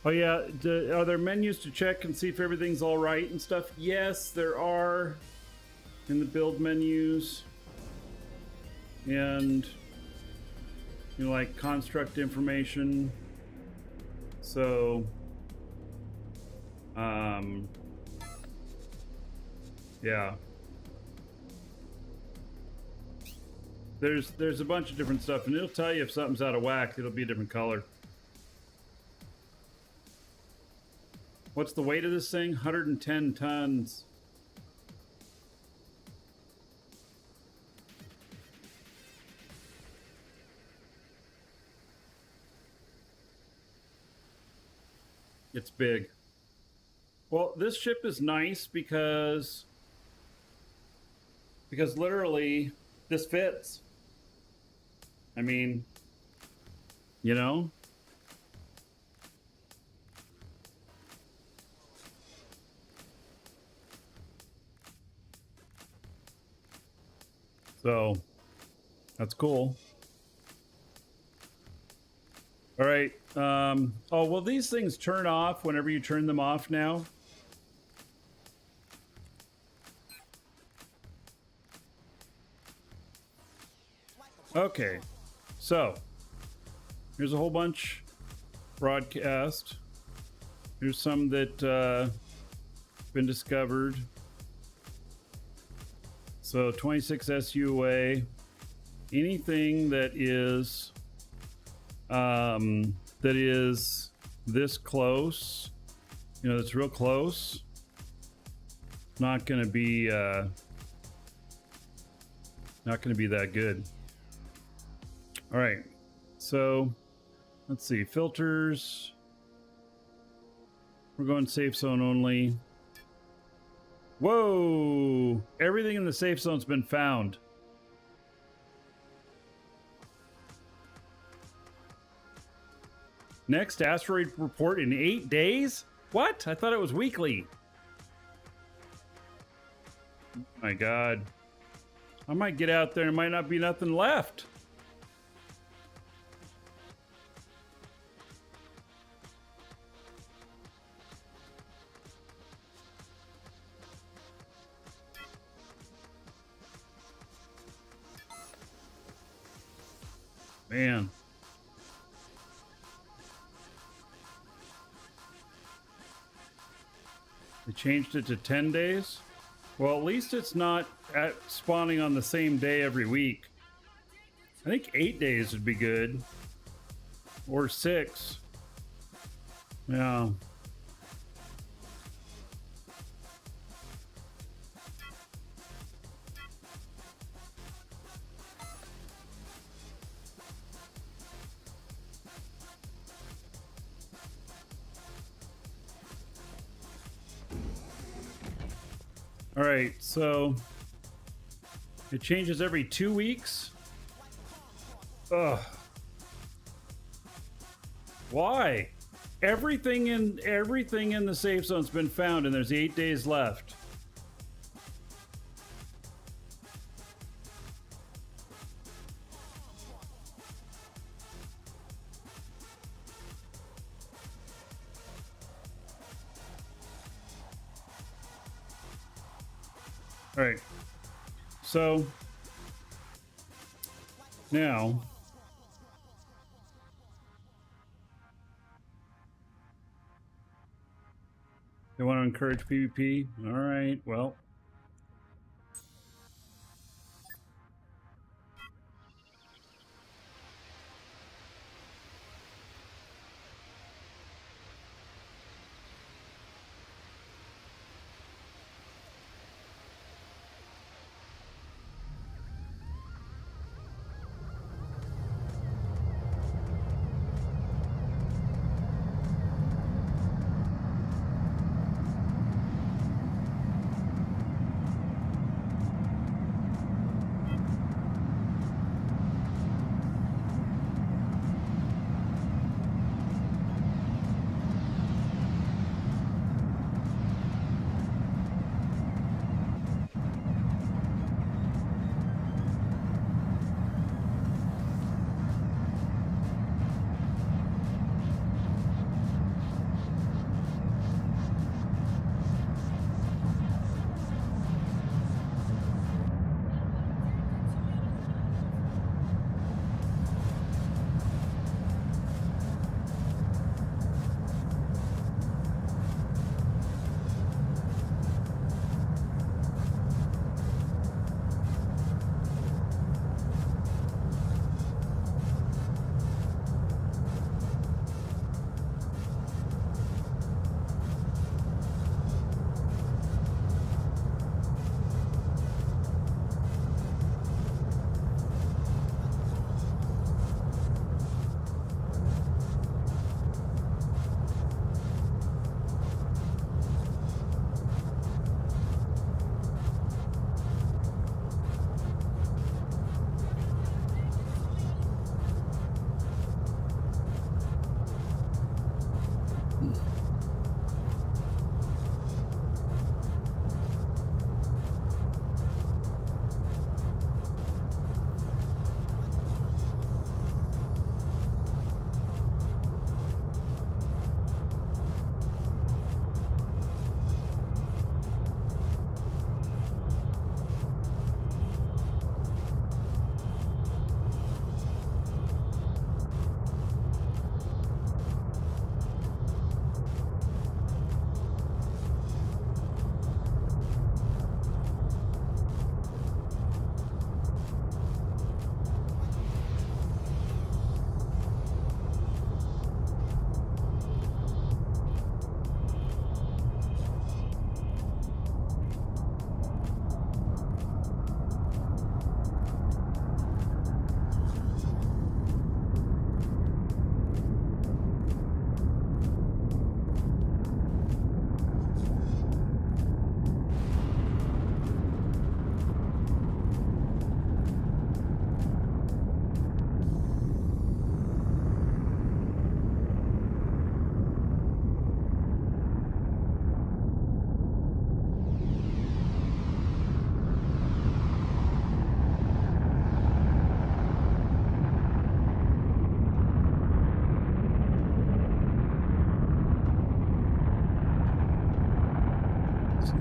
Oh yeah, are there menus to check and see if everything's all right and stuff? Yes, there are in the build menus. And, you know, like construct information. So, yeah. There's a bunch of different stuff, and it'll tell you if something's out of whack. It'll be a different color. What's the weight of this thing? 110 tons. It's big. Well, this ship is nice because literally this fits. I mean, you know? So, that's cool. All right. Oh, will these things turn off whenever you turn them off now? Okay. So, here's a whole bunch broadcast. Here's some that been discovered. So 26 SUA, anything that is this close, you know, that's real close, not gonna be that good. All right, so let's see, filters. We're going safe zone only. Whoa! Everything in the safe zone's been found. Next asteroid report in 8 days? What? I thought it was weekly. Oh my God. I might get out there and might not be nothing left. Man. They changed it to 10 days? Well, at least it's not at spawning on the same day every week. I think 8 days would be good. Or 6. Yeah. All right, so it changes every 2 weeks. Ugh. Why? Everything in the safe zone's been found, and there's 8 days left. All right. So now they want to encourage PvP. All right. Well,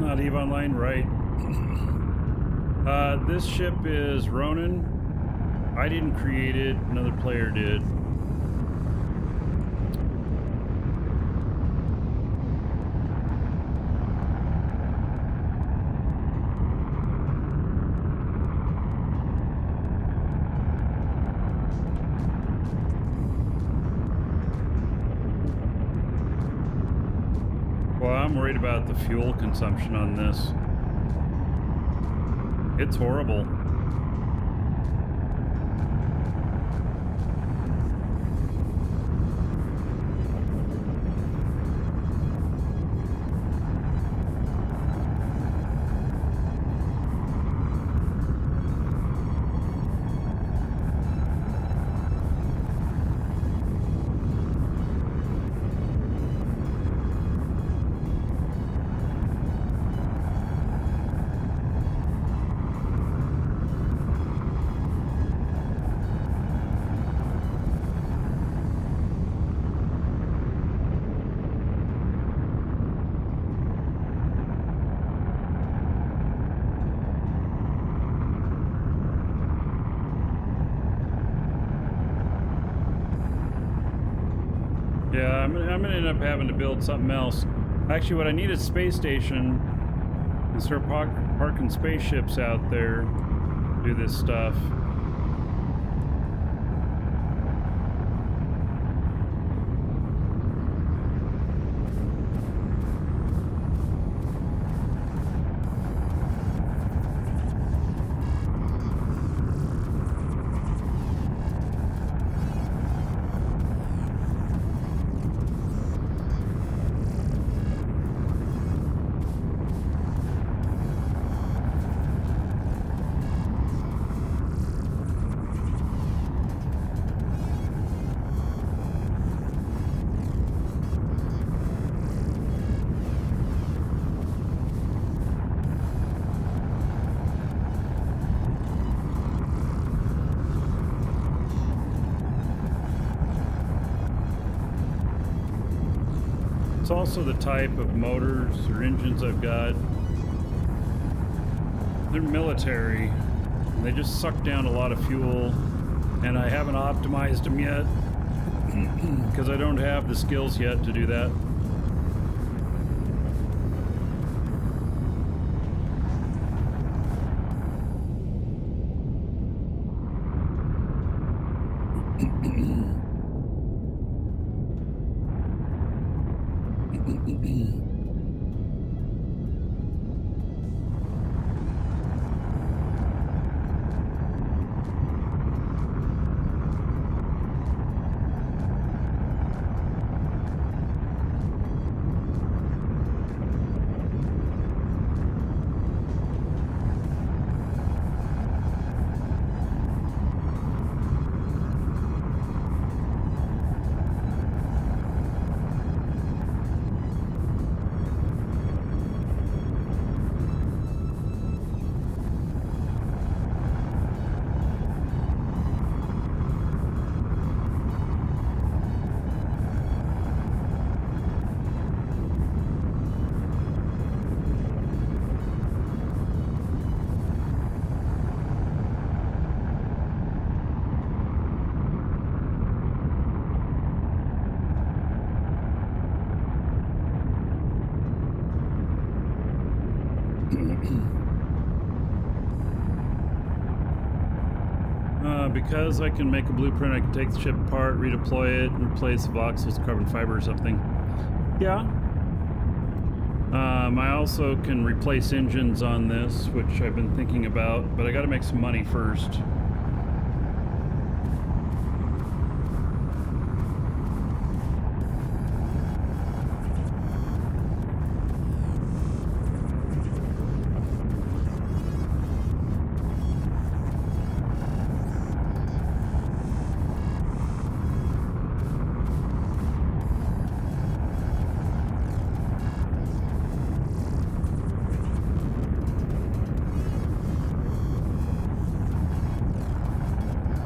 Not EVE Online, right. This ship is Ronin. I didn't create it, another player did. Well, I'm worried about the fuel consumption on this. It's horrible. Yeah, I'm gonna end up having to build something else. Actually, what I need is a space station and start parking spaceships out there, do this stuff. It's also the type of motors or engines I've got. They're military. They just suck down a lot of fuel, and I haven't optimized them yet because I don't have the skills yet to do that. Because I can make a blueprint, I can take the ship apart, redeploy it, and replace the voxels with carbon fiber or something. Yeah. I also can replace engines on this, which I've been thinking about, but I gotta make some money first.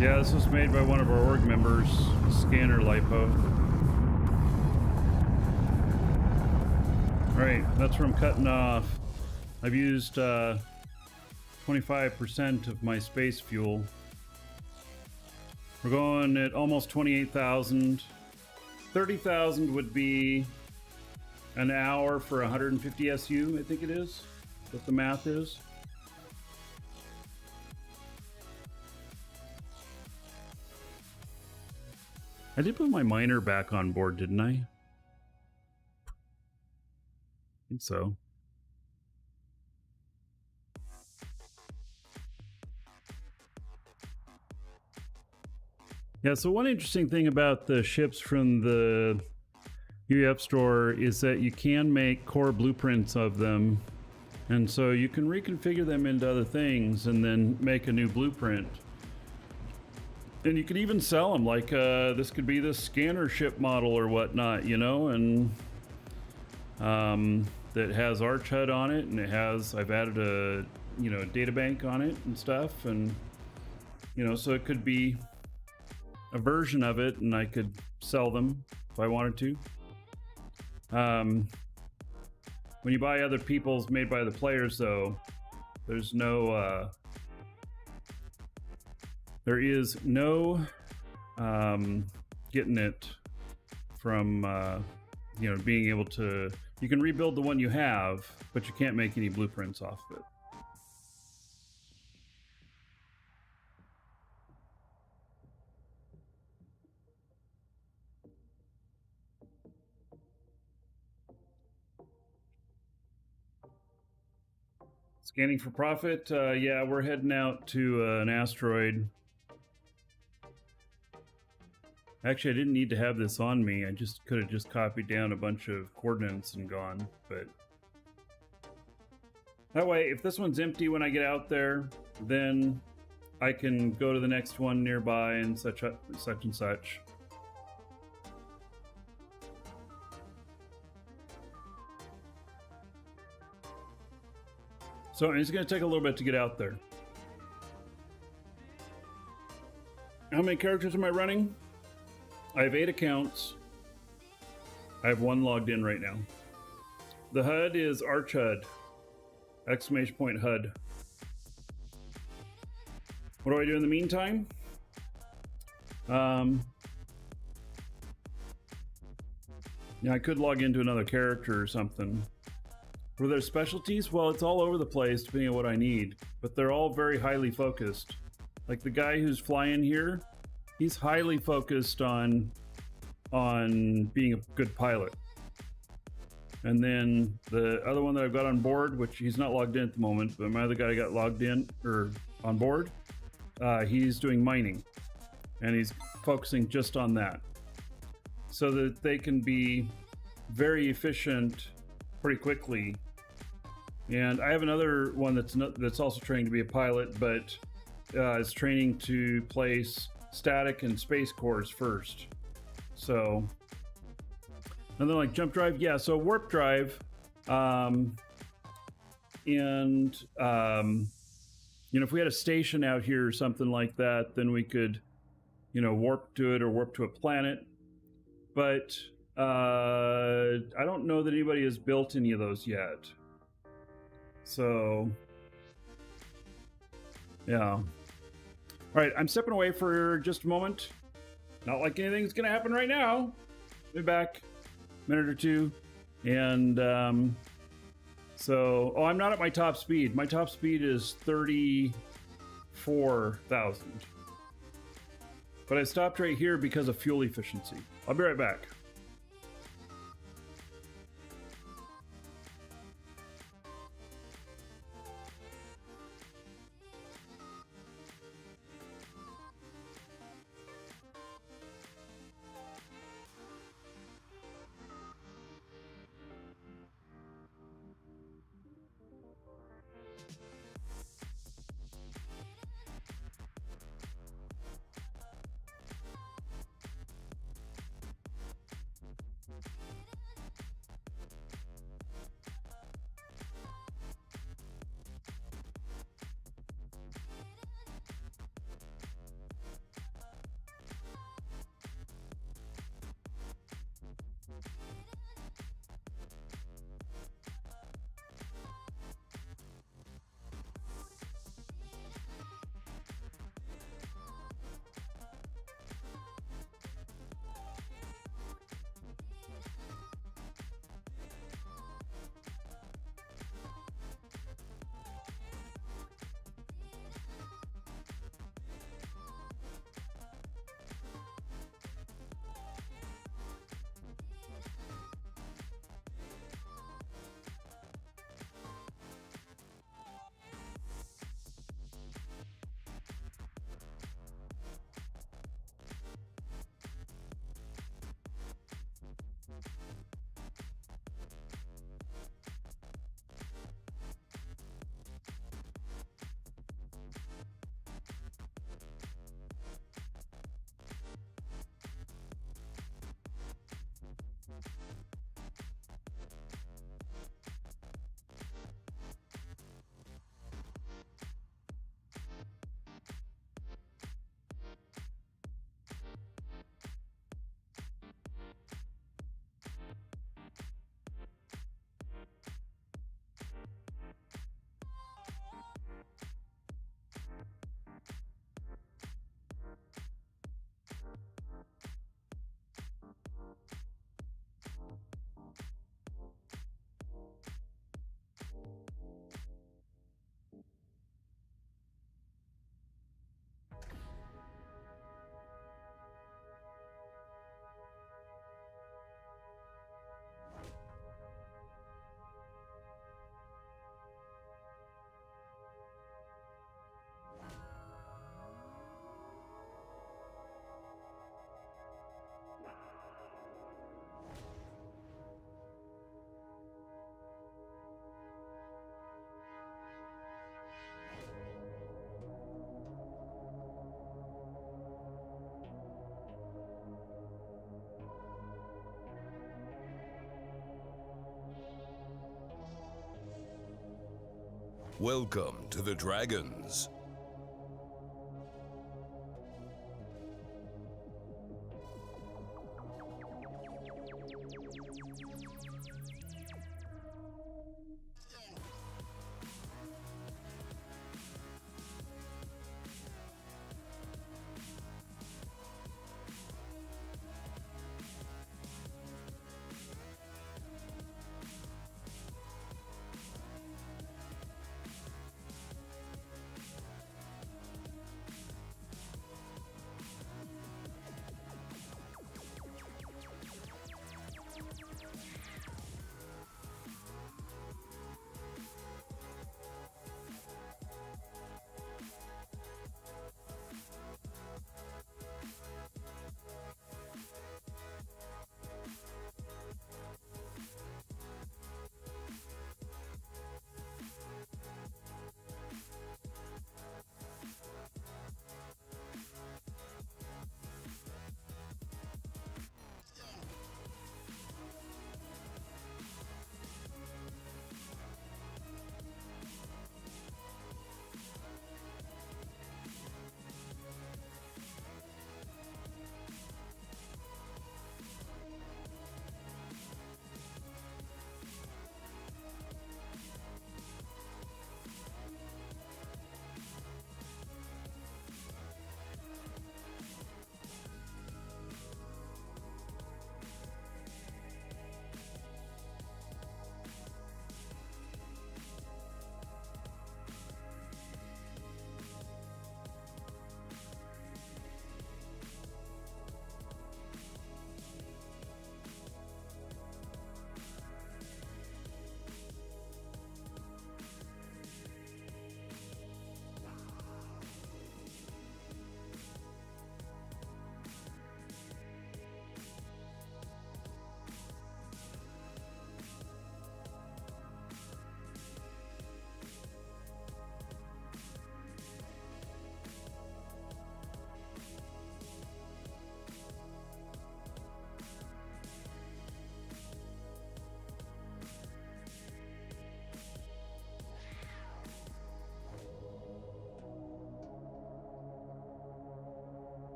Yeah, this was made by one of our org members, Scanner Lipo. Right, that's where I'm cutting off. I've used 25% of my space fuel. We're going at almost 28,000. 30,000 would be an hour for 150 SU, I think it is. What the math is. I did put my miner back on board, didn't I? I think so. Yeah, so one interesting thing about the ships from the UEF store is that you can make core blueprints of them. And so you can reconfigure them into other things and then make a new blueprint. And you could even sell them, like this could be the scanner ship model or whatnot, you know, and that has Arch HUD on it, and it has, I've added a, you know, data bank on it and stuff, and, you know, so it could be a version of it, and I could sell them if I wanted to. When you buy other people's made by the players, though, there's no, there is no getting it from, you know, being able to, you can rebuild the one you have, but you can't make any blueprints off of it. Scanning for profit. Yeah, we're heading out to an asteroid. Actually, I didn't need to have this on me. I just could have just copied down a bunch of coordinates and gone. But that way, if this one's empty when I get out there, then I can go to the next one nearby and such and such. So it's going to take a little bit to get out there. How many characters am I running? I have 8 accounts. I have 1 logged in right now. The HUD is Arch HUD. Exclamation point HUD. What do I do in the meantime? Yeah, I could log into another character or something. Were there specialties? Well, it's all over the place depending on what I need, but they're all very highly focused. Like the guy who's flying here, he's highly focused on being a good pilot. And then the other one that I've got on board, which he's not logged in at the moment, but my other guy got logged in or on board, he's doing mining, and he's focusing just on that, so that they can be very efficient pretty quickly. And I have another one that's also training to be a pilot, but is training to place static and space cores first. So, and then like jump drive, yeah. So warp drive, and you know, if we had a station out here or something like that, then we could, you know, warp to it or warp to a planet. But I don't know that anybody has built any of those yet. So, yeah. All right, I'm stepping away for just a moment. Not like anything's gonna happen right now. Be back a minute or two. And so, oh, I'm not at my top speed. My top speed is 34,000. But I stopped right here because of fuel efficiency. I'll be right back. Welcome to the Dragons.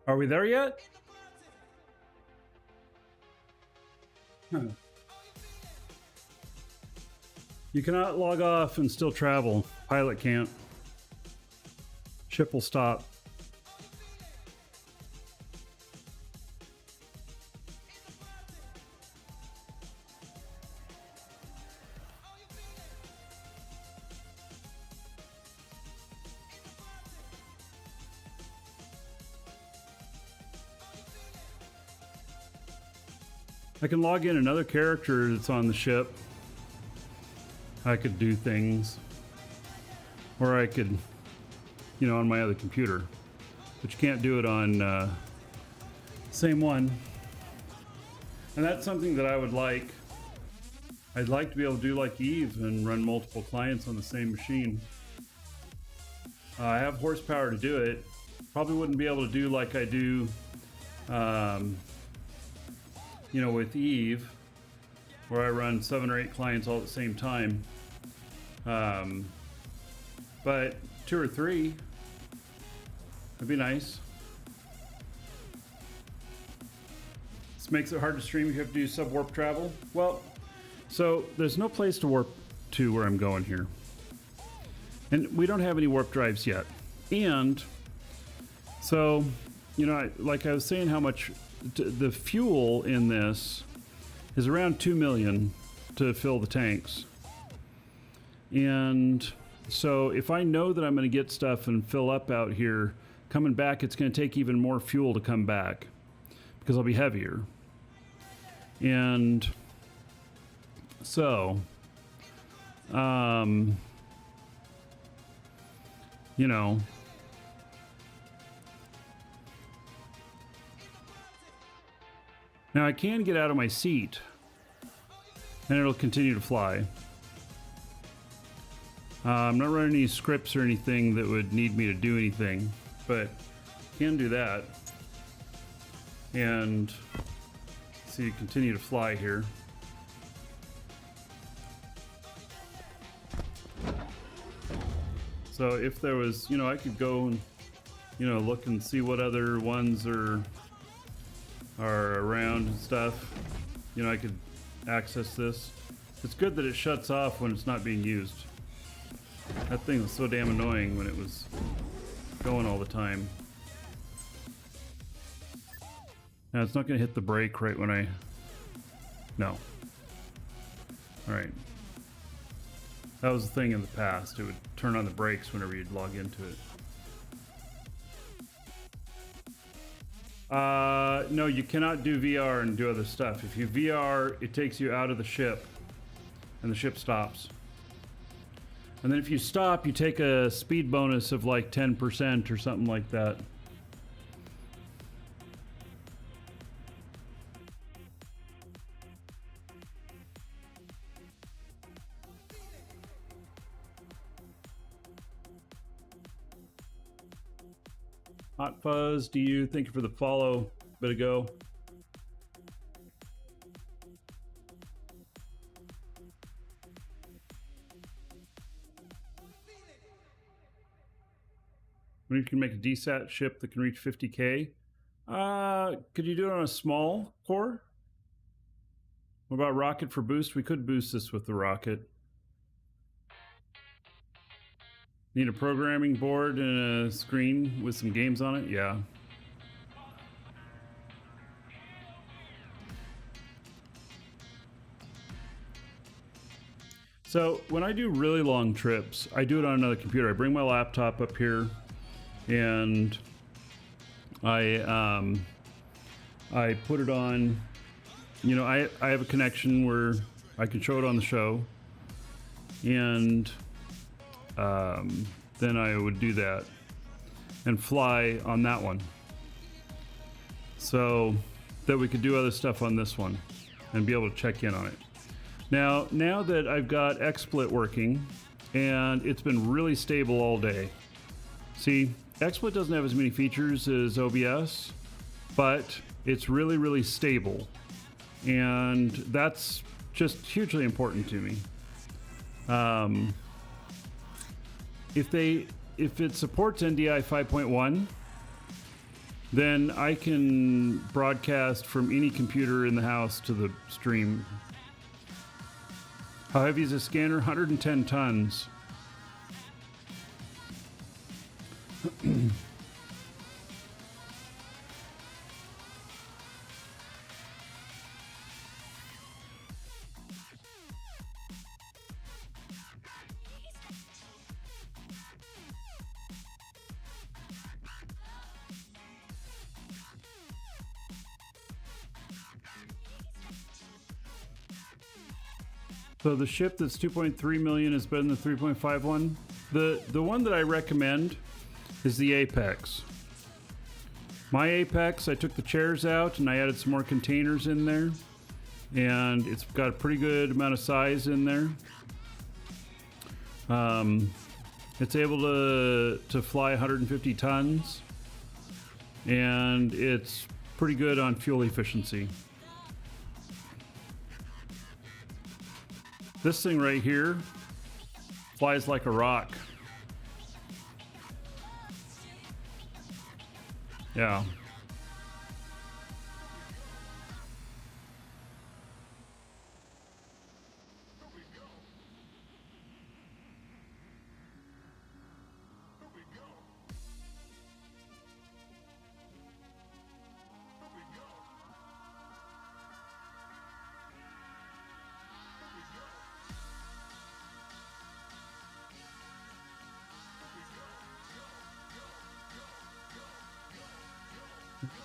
Are we there yet? Huh. You cannot log off and still travel. Pilot can't. Ship will stop. I can log in another character that's on the ship. I could do things. Or I could, you know, on my other computer. But you can't do it on same one. And that's something that I would like. I'd like to be able to do like Eve and run multiple clients on the same machine. I have horsepower to do it. Probably wouldn't be able to do like I do, you know, with Eve, where I run 7 or 8 clients all at the same time. But 2 or 3 would be nice. This makes it hard to stream if you have to do sub-warp travel. Well, so there's no place to warp to where I'm going here. And we don't have any warp drives yet. And so, you know, like I was saying, how much the fuel in this is around 2 million to fill the tanks. And so if I know that I'm going to get stuff and fill up out here, coming back, it's going to take even more fuel to come back because I'll be heavier. And so, you know, now I can get out of my seat and it'll continue to fly. I'm not running any scripts or anything that would need me to do anything, but can do that. And see, continue to fly here. So if there was, you know, I could go and, you know, look and see what other ones are around and stuff. You know, I could access this. It's good that it shuts off when it's not being used. That thing was so damn annoying when it was going all the time. Now it's not going to hit the brake right when I... No. Alright. That was the thing in the past. It would turn on the brakes whenever you'd log into it. No, you cannot do VR and do other stuff. If you VR, it takes you out of the ship. And the ship stops. And then if you stop, you take a speed bonus of like 10% or something like that. Hot Fuzz, do you thank you for the follow? Bit ago. When you can make a DSAT ship that can reach 50K, could you do it on a small core? What about rocket for boost? We could boost this with the rocket. Need a programming board and a screen with some games on it? Yeah. So when I do really long trips, I do it on another computer. I bring my laptop up here and I put it on, you know, I have a connection where I can show it on the show, and then I would do that and fly on that one so that we could do other stuff on this one and be able to check in on it. Now that I've got XSplit working and it's been really stable all day. See, XSplit doesn't have as many features as OBS, but it's really, really stable. And that's just hugely important to me. If it supports NDI 5.1, then I can broadcast from any computer in the house to the stream. How heavy is a scanner? 110 tons. So the ship that's 2.3 million is better than the 3.5 one. The one that I recommend is the Apex. My Apex, I took the chairs out and I added some more containers in there, and it's got a pretty good amount of size in there. It's able to fly 150 tons, and it's pretty good on fuel efficiency. This thing right here flies like a rock. Yeah.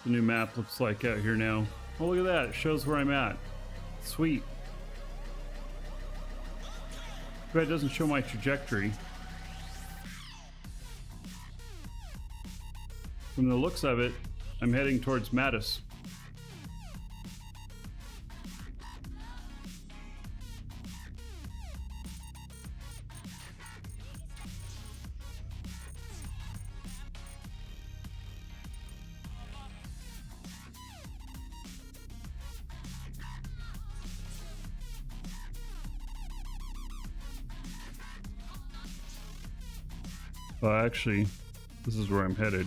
The new map looks like out here now. Oh, look at that. It shows where I'm at. Sweet. But it doesn't show my trajectory. From the looks of it, I'm heading towards Mattis. Well, actually, this is where I'm headed.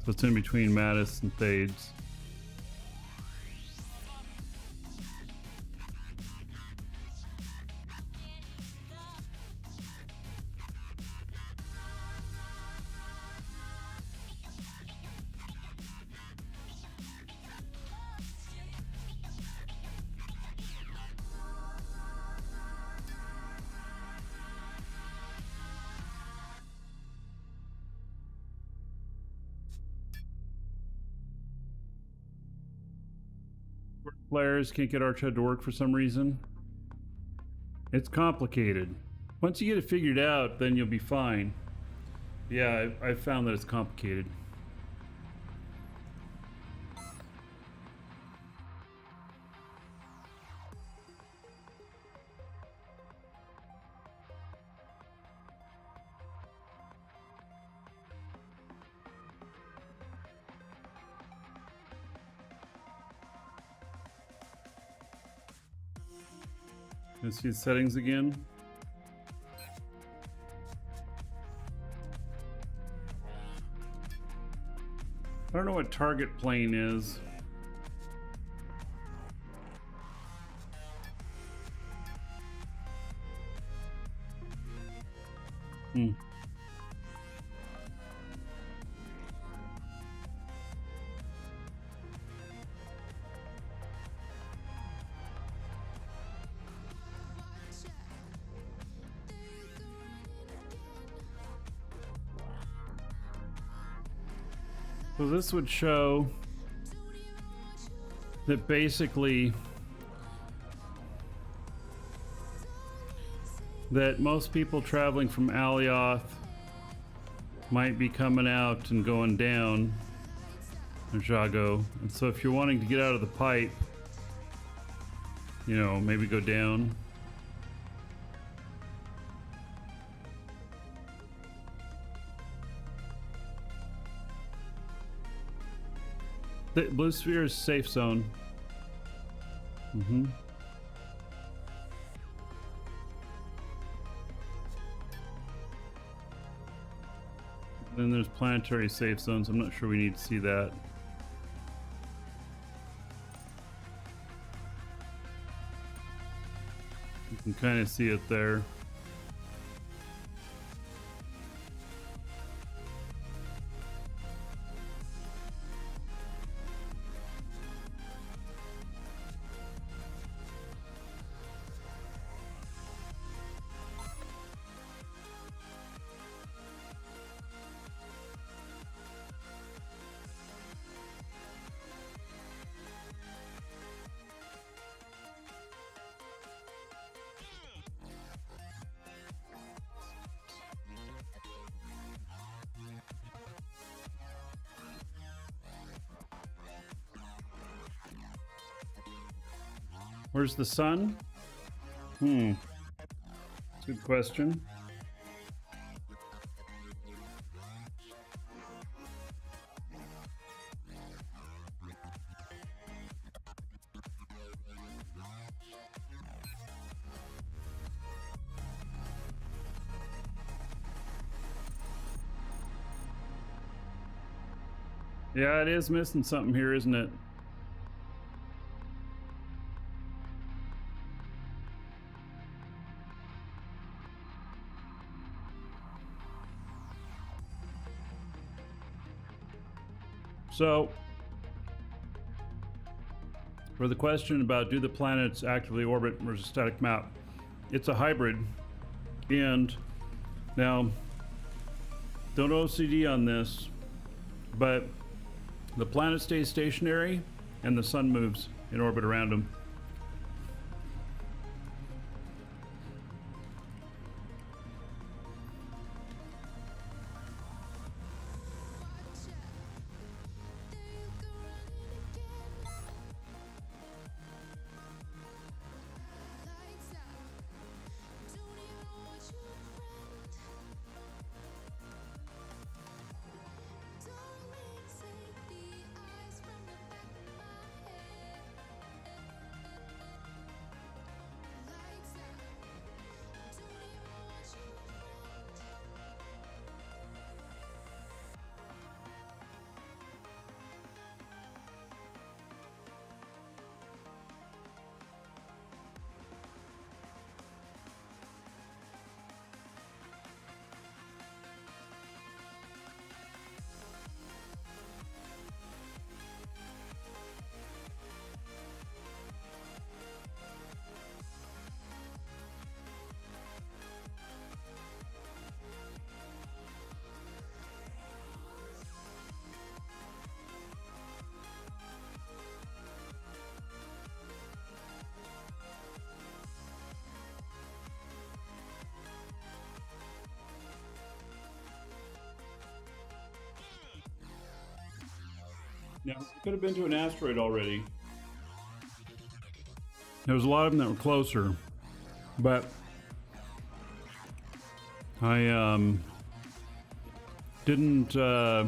So it's in between Mattis and Thades. Players can't get Arch HUD to work for some reason. It's complicated. Once you get it figured out, then you'll be fine. Yeah, I've found that it's complicated. Let's see the settings again. I don't know what target plane is. So this would show that basically that most people traveling from Alioth might be coming out and going down Jago. And so if you're wanting to get out of the pipe, you know, maybe go down. The blue sphere is safe zone. Then there's planetary safe zones. I'm not sure we need to see that. You can kind of see it there. Where's the sun? That's a good question. Yeah, it is missing something here, isn't it? So, for the question about do the planets actively orbit versus static map, it's a hybrid. And now, don't OCD on this, but the planet stays stationary and the sun moves in orbit around them. Now, it could have been to an asteroid already. There was a lot of them that were closer, but I didn't. I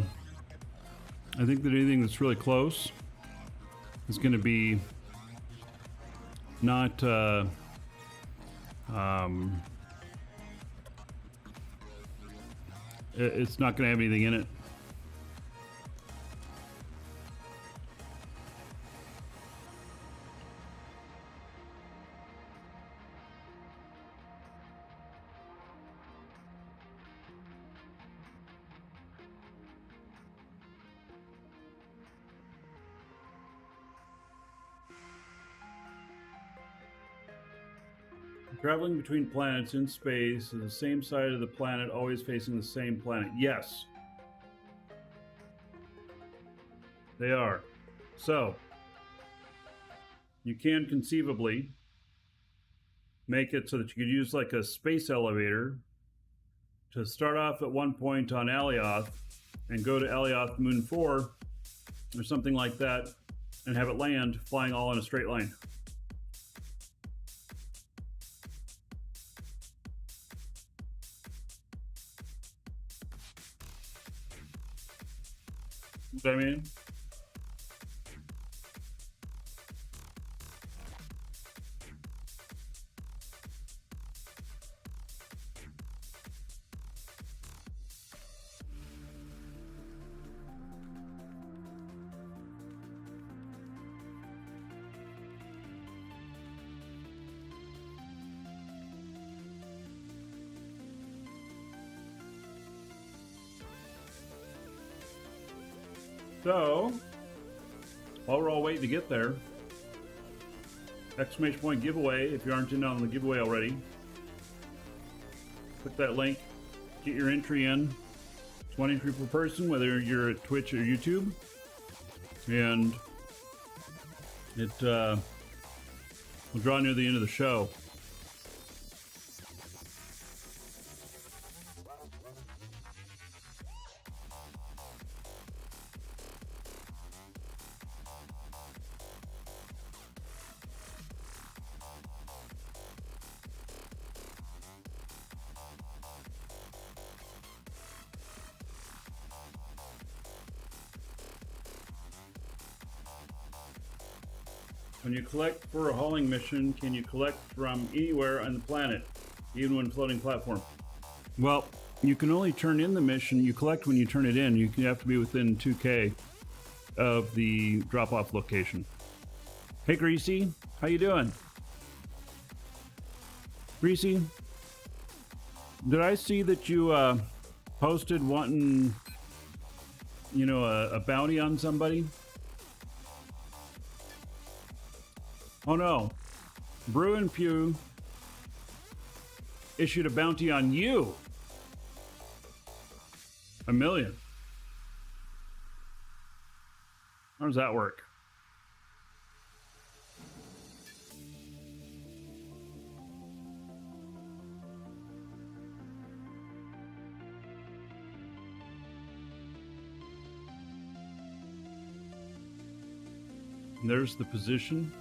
think that anything that's really close is going to be not. It's not going to have anything in it. Traveling between planets in space is the same side of the planet, always facing the same planet. Yes. They are. So, you can conceivably make it so that you could use like a space elevator to start off at one point on Alioth and go to Alioth Moon 4 or something like that and have it land flying all in a straight line. What I mean? So, while we're all waiting to get there, exclamation point giveaway, if you aren't in on the giveaway already, click that link, get your entry in. It's one entry per person, whether you're at Twitch or YouTube, and it will draw near the end of the show. When you collect for a hauling mission, can you collect from anywhere on the planet, even when floating platform? Well, you can only turn in the mission. You collect when you turn it in. You have to be within 2K of the drop-off location. Hey, Greasy, how you doing? Greasy, did I see that you posted wanting, you know, a bounty on somebody? Oh no, Brew and Pew issued a bounty on you. $1 million. How does that work? And there's the position.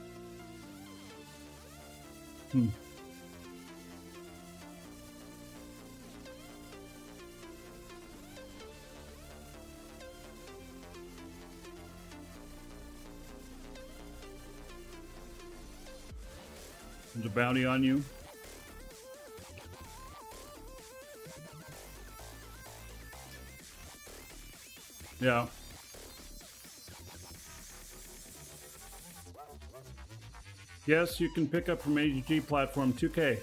There's a bounty on you. Yeah. Yes, you can pick up from AGG platform 2K.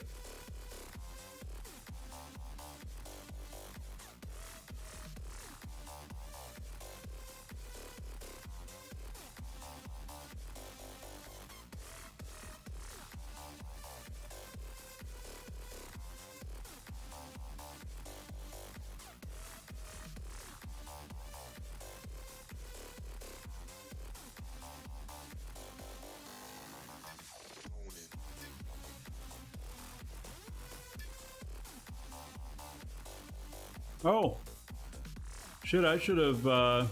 Oh, shit, I should have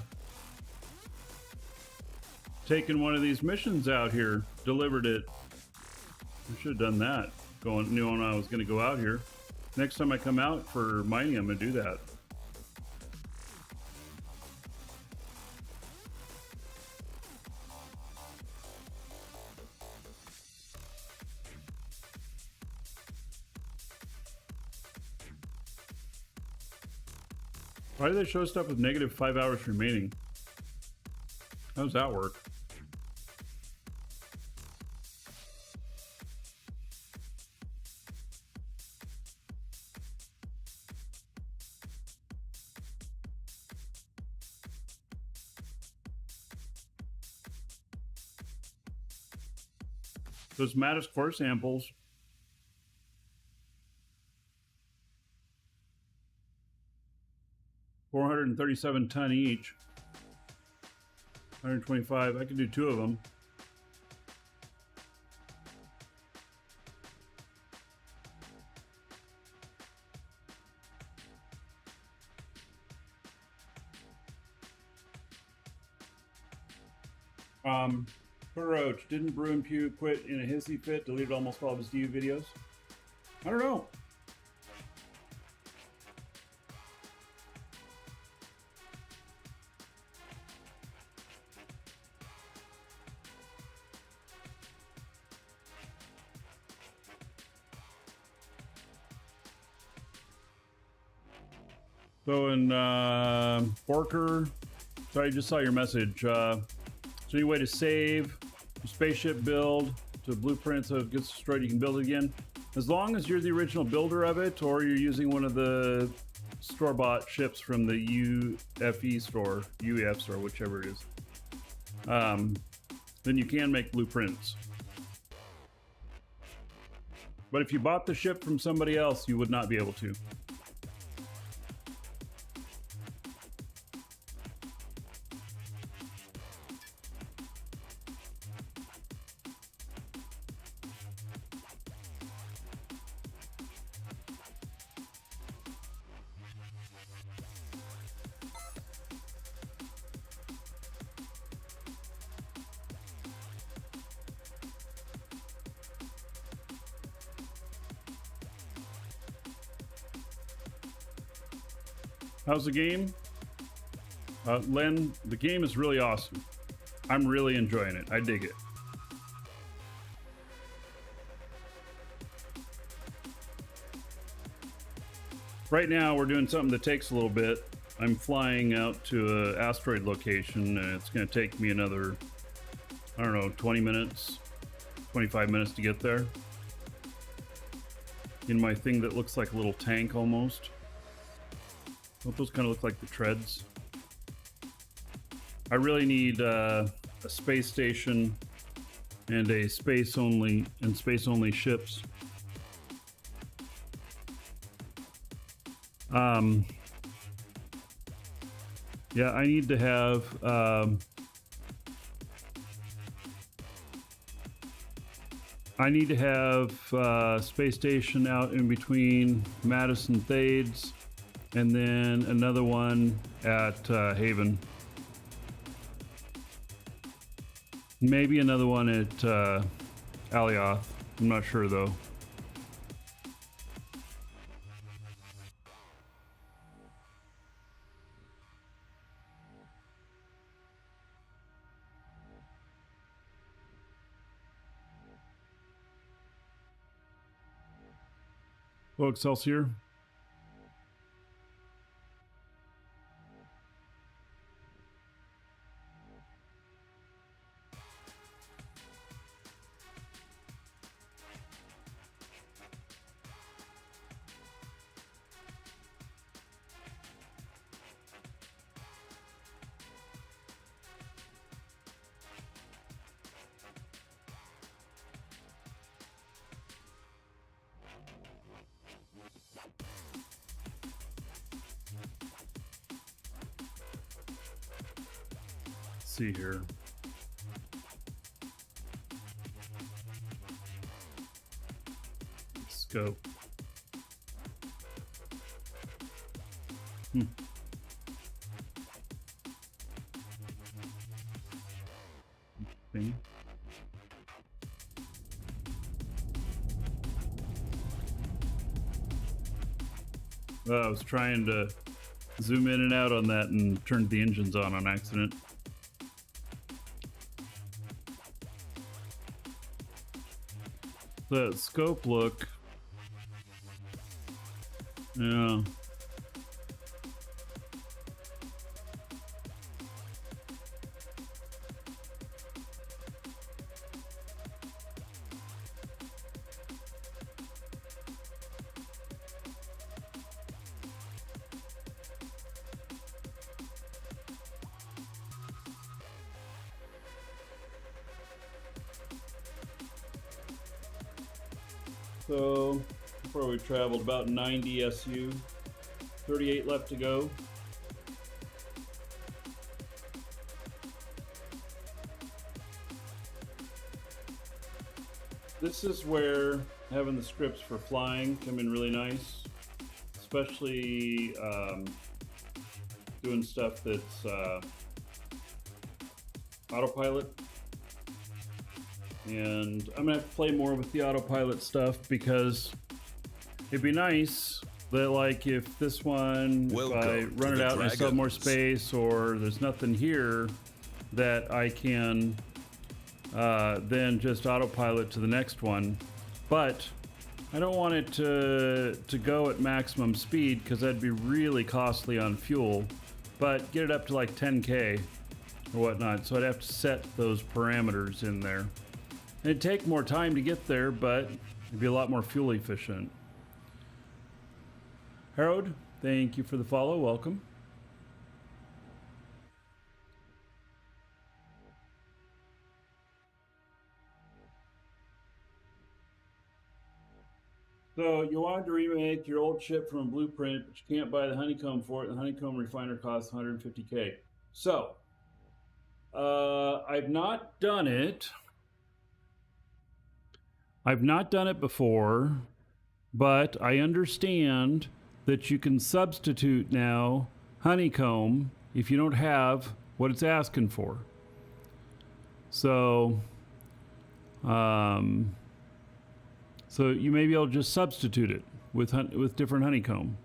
taken one of these missions out here, delivered it. I should have done that, knowing I was going to go out here. Next time I come out for mining, I'm going to do that. Why do they show stuff with negative 5 hours remaining? How does that work? Those Mattis core samples. $437 ton each. 125. I could do 2 of them. Roach, didn't Brew and Pew quit in a hissy fit, deleted almost all of his DU videos? I don't know. So in Borker, sorry, I just saw your message. So any way to save your spaceship build to blueprint so if it gets destroyed, you can build it again? As long as you're the original builder of it, or you're using one of the store-bought ships from the UFE store, UEF store, whichever it is, then you can make blueprints. But if you bought the ship from somebody else, you would not be able to. How's the game? Len, the game is really awesome. I'm really enjoying it. I dig it. Right now, we're doing something that takes a little bit. I'm flying out to an asteroid location, and it's going to take me another, I don't know, 20 minutes, 25 minutes to get there. In my thing that looks like a little tank almost. Don't those kind of look like the treads? I really need a space station and a space only ships. Yeah, I need to have space station out in between Madison Thades, and then another one at Haven. Maybe another one at Alioth. I'm not sure though. Oh, Excelsior. See here. Scope. Thing. I was trying to zoom in and out on that and turned the engines on accident. The scope look. Yeah. So, before we traveled about 90 SU, 38 left to go. This is where having the scripts for flying come in really nice, especially doing stuff that's autopilot. And I'm gonna have to play more with the autopilot stuff because it'd be nice that, like, if this one, if I run it out and I still have more space, or there's nothing here, that I can then just autopilot to the next one. But I don't want it to go at maximum speed because that'd be really costly on fuel. But get it up to like 10K or whatnot. So I'd have to set those parameters in there. It'd take more time to get there, but it'd be a lot more fuel efficient. Harold, thank you for the follow. Welcome. So you wanted to remake your old ship from a blueprint, but you can't buy the honeycomb for it. The honeycomb refiner costs 150K. So I've not done it. I've not done it before, but I understand that you can substitute now honeycomb if you don't have what it's asking for. So, so you may be able to just substitute it with different honeycomb.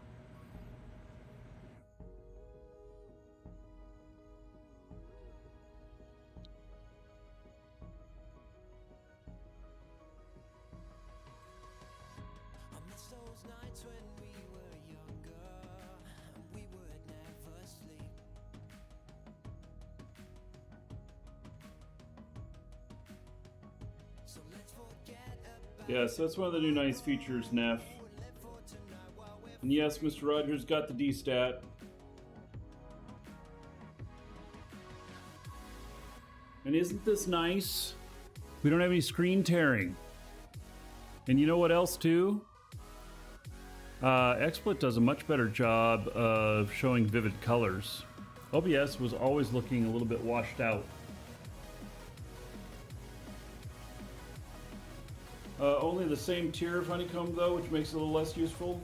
I miss those nights when we were younger. Yeah, so that's one of the new nice features, Neff. And yes, Mr. Rogers got the D-stat. And isn't this nice? We don't have any screen tearing. And you know what else too? XSplit does a much better job of showing vivid colors. OBS was always looking a little bit washed out. Only the same tier of honeycomb though, which makes it a little less useful.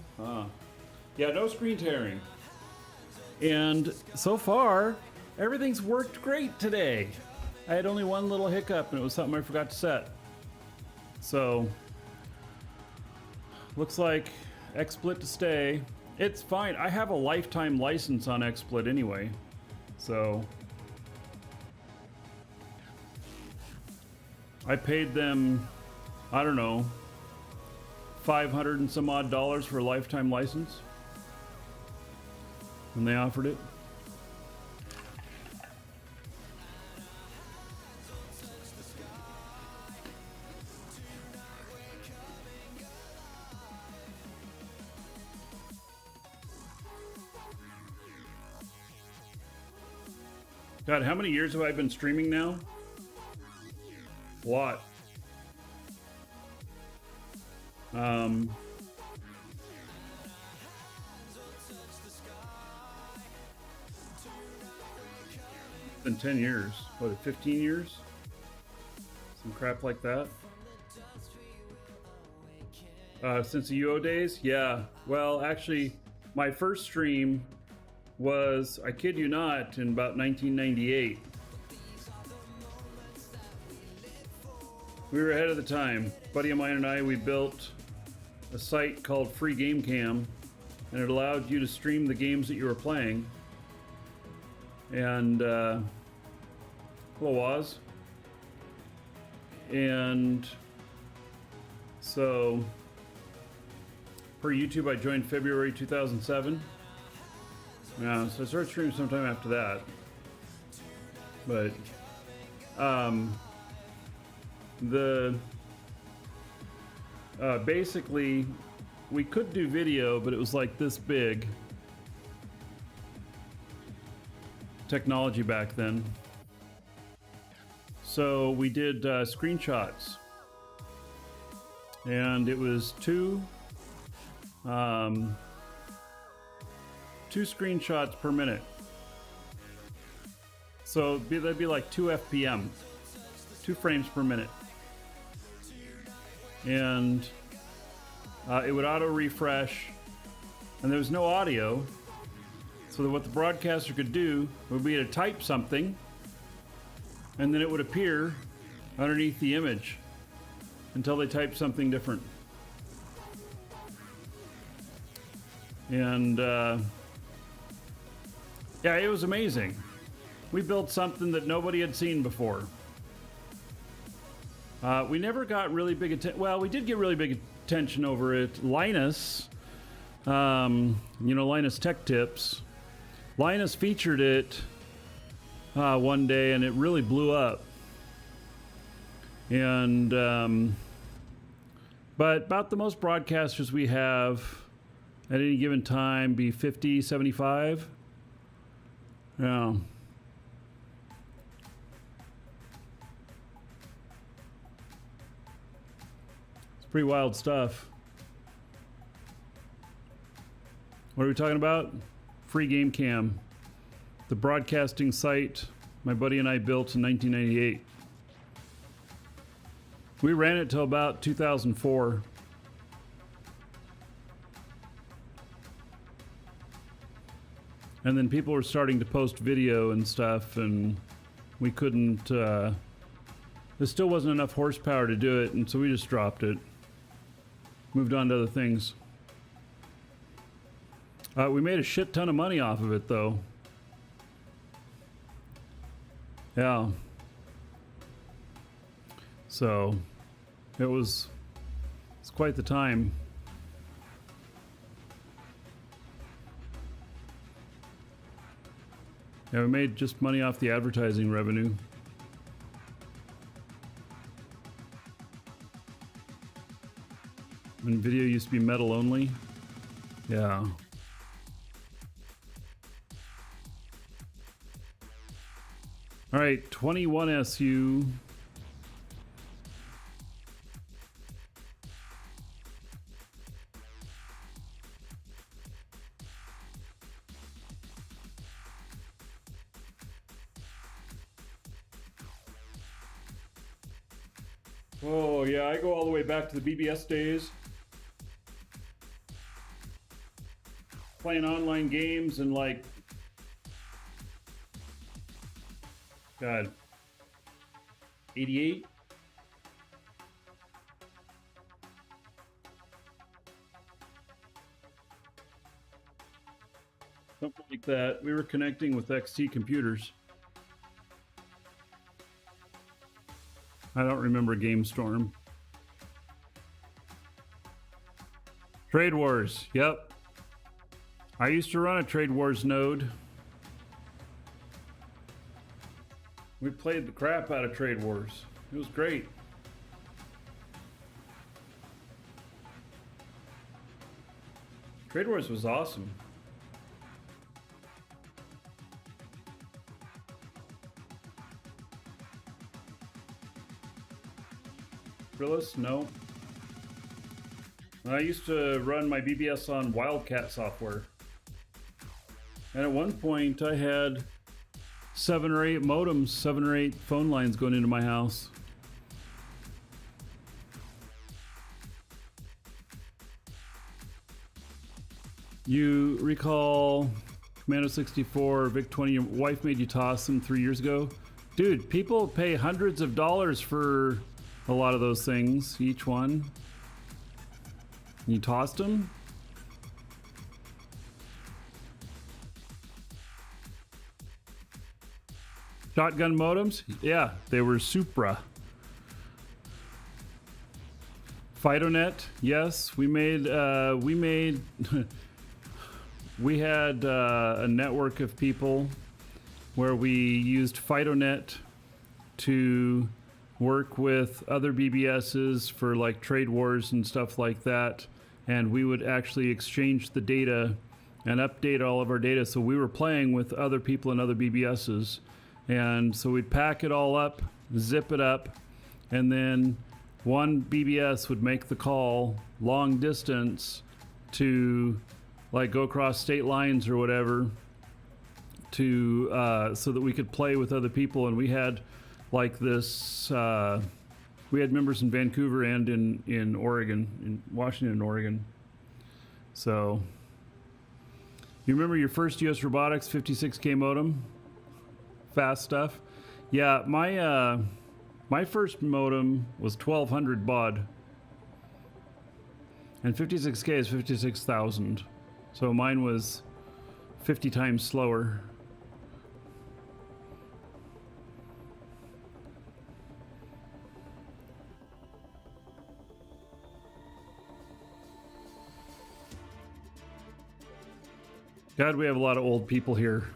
Yeah, no screen tearing. And so far, everything's worked great today. I had only one little hiccup and it was something I forgot to set. So, looks like XSplit to stay. It's fine. I have a lifetime license on XSplit anyway. So, I paid them, I don't know, $500 and some odd for a lifetime license when they offered it. God, how many years have I been streaming now? A lot. Been 10 years. What, 15 years? Some crap like that. Since the UO days? Yeah. Well, actually, my first stream was, I kid you not, in about 1998. We were ahead of the time. A buddy of mine and I, we built a site called Free Game Cam, and it allowed you to stream the games that you were playing. And hello, Woz. And so per YouTube, I joined February 2007. Yeah, so I started streaming sometime after that. But basically we could do video, but it was like this big. Technology back then. So we did screenshots, and it was two screenshots per minute. So that'd be like 2 FPM, 2 frames per minute, and it would auto refresh, and there was no audio. So that what the broadcaster could do would be to type something, and then it would appear underneath the image until they typed something different. And yeah, it was amazing. We built something that nobody had seen before. We never got really big attention. Well, we did get really big attention over it. Linus, Linus Tech Tips. Linus featured it one day, and it really blew up. And but about the most broadcasters we have at any given time be 50, 75. Yeah. It's pretty wild stuff. What are we talking about? Free Game Cam, the broadcasting site my buddy and I built in 1998. We ran it till about 2004. And then people were starting to post video and stuff, and we couldn't, there still wasn't enough horsepower to do it, and so we just dropped it. Moved on to other things. We made a shit ton of money off of it, though. Yeah. So, it's quite the time. Yeah, we made just money off the advertising revenue. When video used to be metal only. Yeah. All right, 21 SU. Oh, yeah, I go all the way back to the BBS days. Playing online games and like, God, 88? Something like that. We were connecting with XT computers. I don't remember GameStorm. Trade Wars, yep. I used to run a Trade Wars node. We played the crap out of Trade Wars. It was great. Trade Wars was awesome. Trillis? No. I used to run my BBS on Wildcat software. And at one point I had 7 or 8 modems, 7 or 8 phone lines going into my house. You recall Commando 64, Vic 20, your wife made you toss them 3 years ago? Dude, people pay hundreds of dollars for a lot of those things, each one. You tossed them? Shotgun modems? Yeah, they were Supra. Phytonet? Yes, we made we had a network of people where we used Phytonet to work with other BBSs for like trade wars and stuff like that, and we would actually exchange the data and update all of our data. So we were playing with other people and other BBSs, and so we'd pack it all up, zip it up, and then one BBS would make the call long distance to like go across state lines or whatever to so that we could play with other people. And we had like this we had members in Vancouver and in Oregon, in Washington and Oregon. So you remember your first US Robotics 56K modem? Fast stuff. Yeah, my first modem was 1200 baud, and 56K is 56,000. So mine was 50 times slower. God, we have a lot of old people here.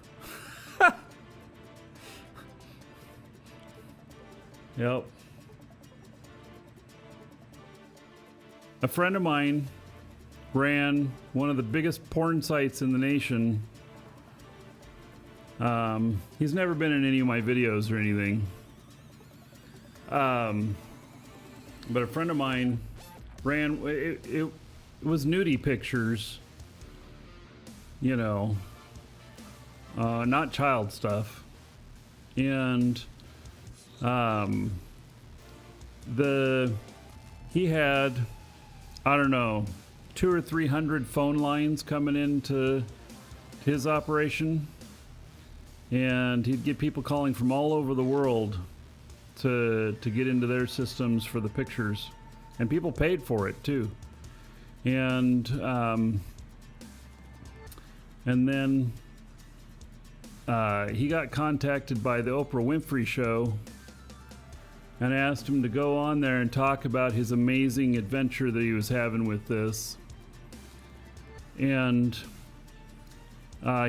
Yep. A friend of mine ran one of the biggest porn sites in the nation. He's never been in any of my videos or anything. But a friend of mine ran, it was nudie pictures, you know, not child stuff. And he had, I don't know, 200 or 300 phone lines coming into his operation, and he'd get people calling from all over the world to get into their systems for the pictures, and people paid for it too. And then he got contacted by the Oprah Winfrey Show and asked him to go on there and talk about his amazing adventure that he was having with this. And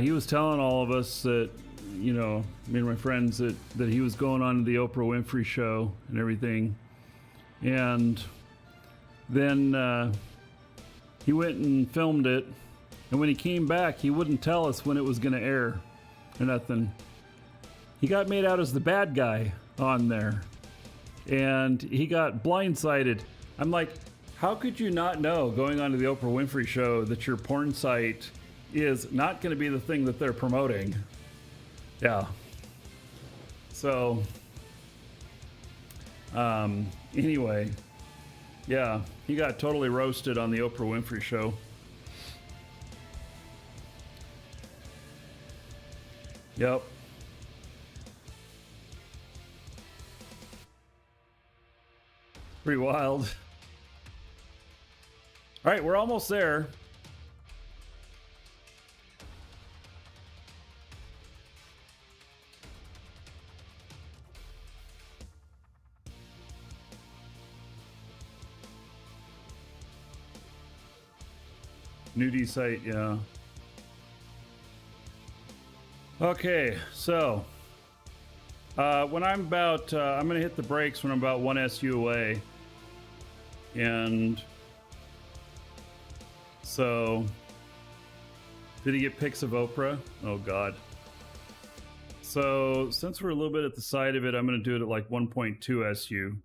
he was telling all of us that, you know, me and my friends, that he was going on to the Oprah Winfrey Show and everything. And then He went and filmed it, and when he came back, he wouldn't tell us when it was going to air or nothing. He got made out as the bad guy on there, and he got blindsided. I'm like, how could you not know going on to the Oprah Winfrey show that your porn site is not going to be the thing that they're promoting? Yeah. So, anyway, yeah, he got totally roasted on the Oprah Winfrey show. Yep. Pretty wild. All right, we're almost there. Nudie site, yeah. Okay, so when I'm about, I'm gonna hit the brakes when I'm about 1 SU away. And so, did he get pics of Oprah? Oh God. So since we're a little bit at the side of it, I'm gonna do it at like 1.2 SU.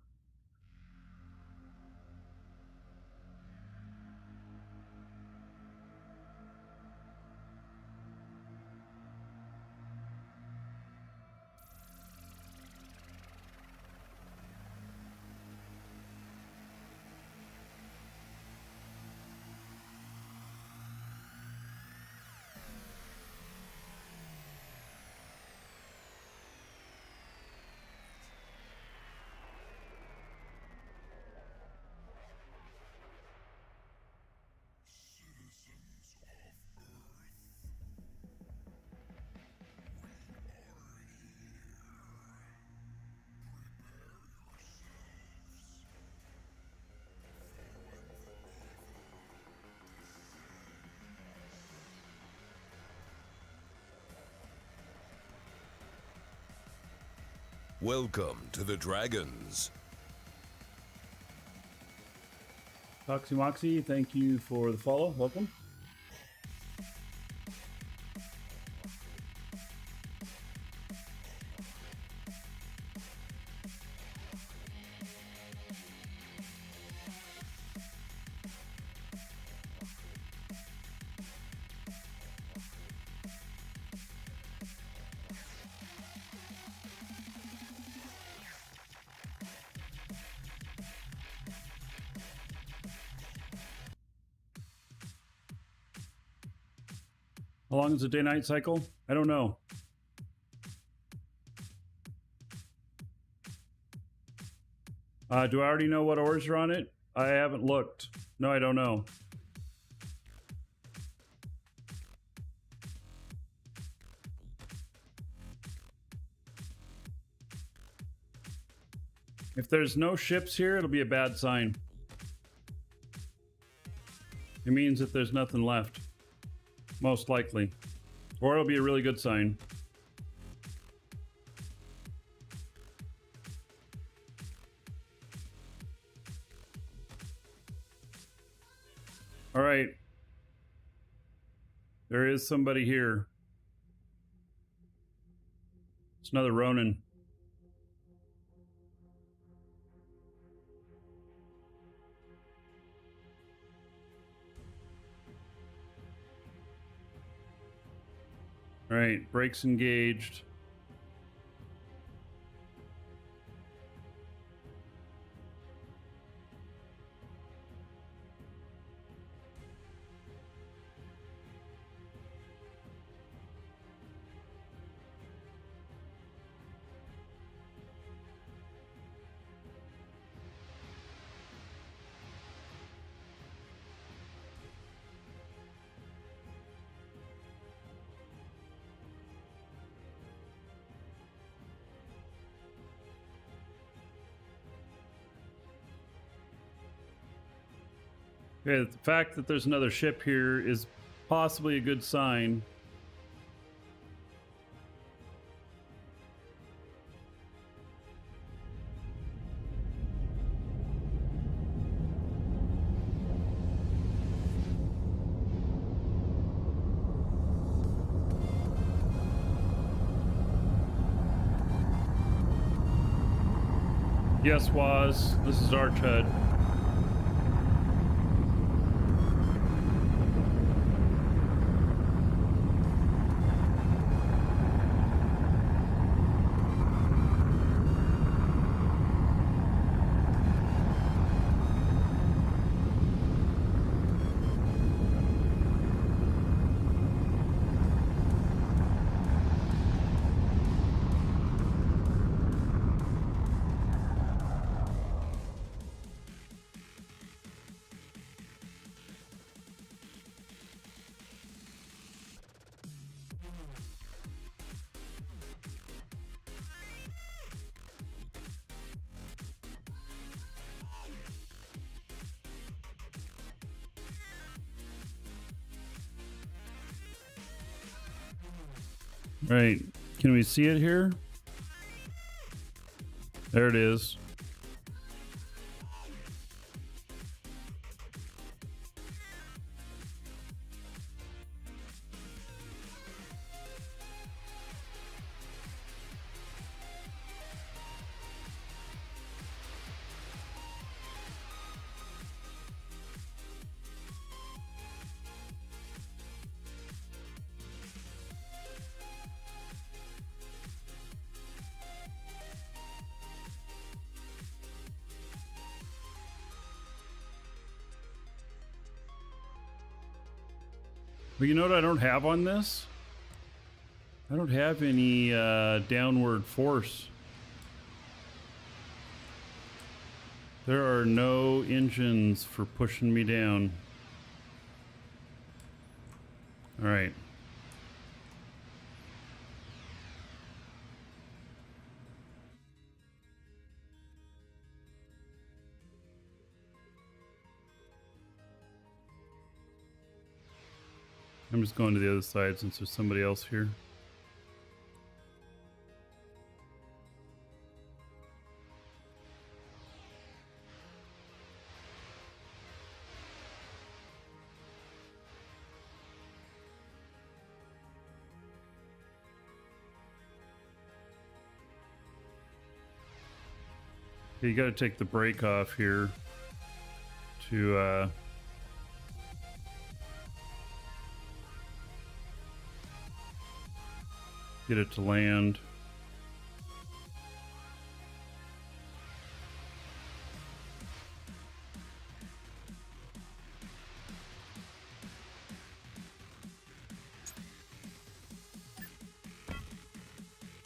Welcome to the Dragons. Foxy Moxie, thank you for the follow. Welcome. How long is the day-night cycle? I don't know. Do I already know what ores are on it? I haven't looked. No, I don't know. If there's no ships here, it'll be a bad sign. It means that there's nothing left. Most likely. Or it'll be a really good sign. All right. There is somebody here. It's another Ronin. All right, brakes engaged. Okay, the fact that there's another ship here is possibly a good sign. Yes, Waz. This is Arch HUD. Right. Can we see it here? There it is. But you know what I don't have on this? I don't have any downward force. There are no engines for pushing me down. All right. I'm just going to the other side since there's somebody else here. You got to take the brake off here to get it to land.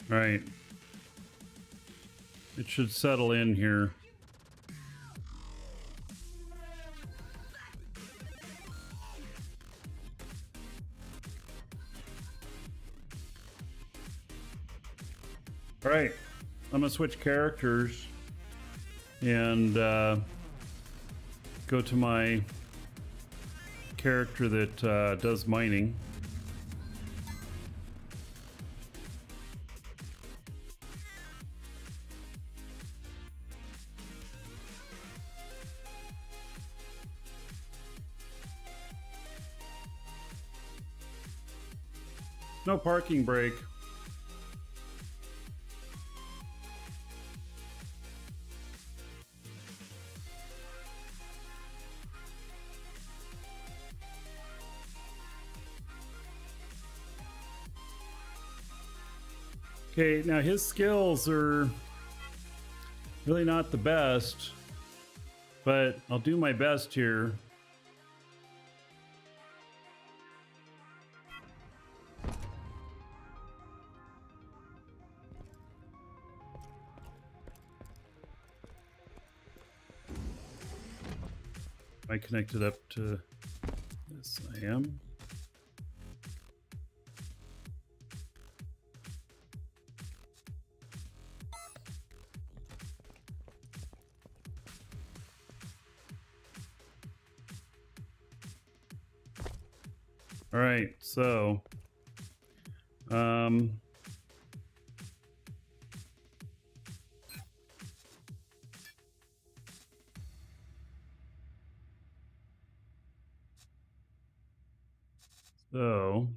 All right. It should settle in here. All right, I'm gonna switch characters and go to my character that does mining. No parking brake. Okay, now his skills are really not the best, but I'll do my best here. I connected up to this. I am. All right, so so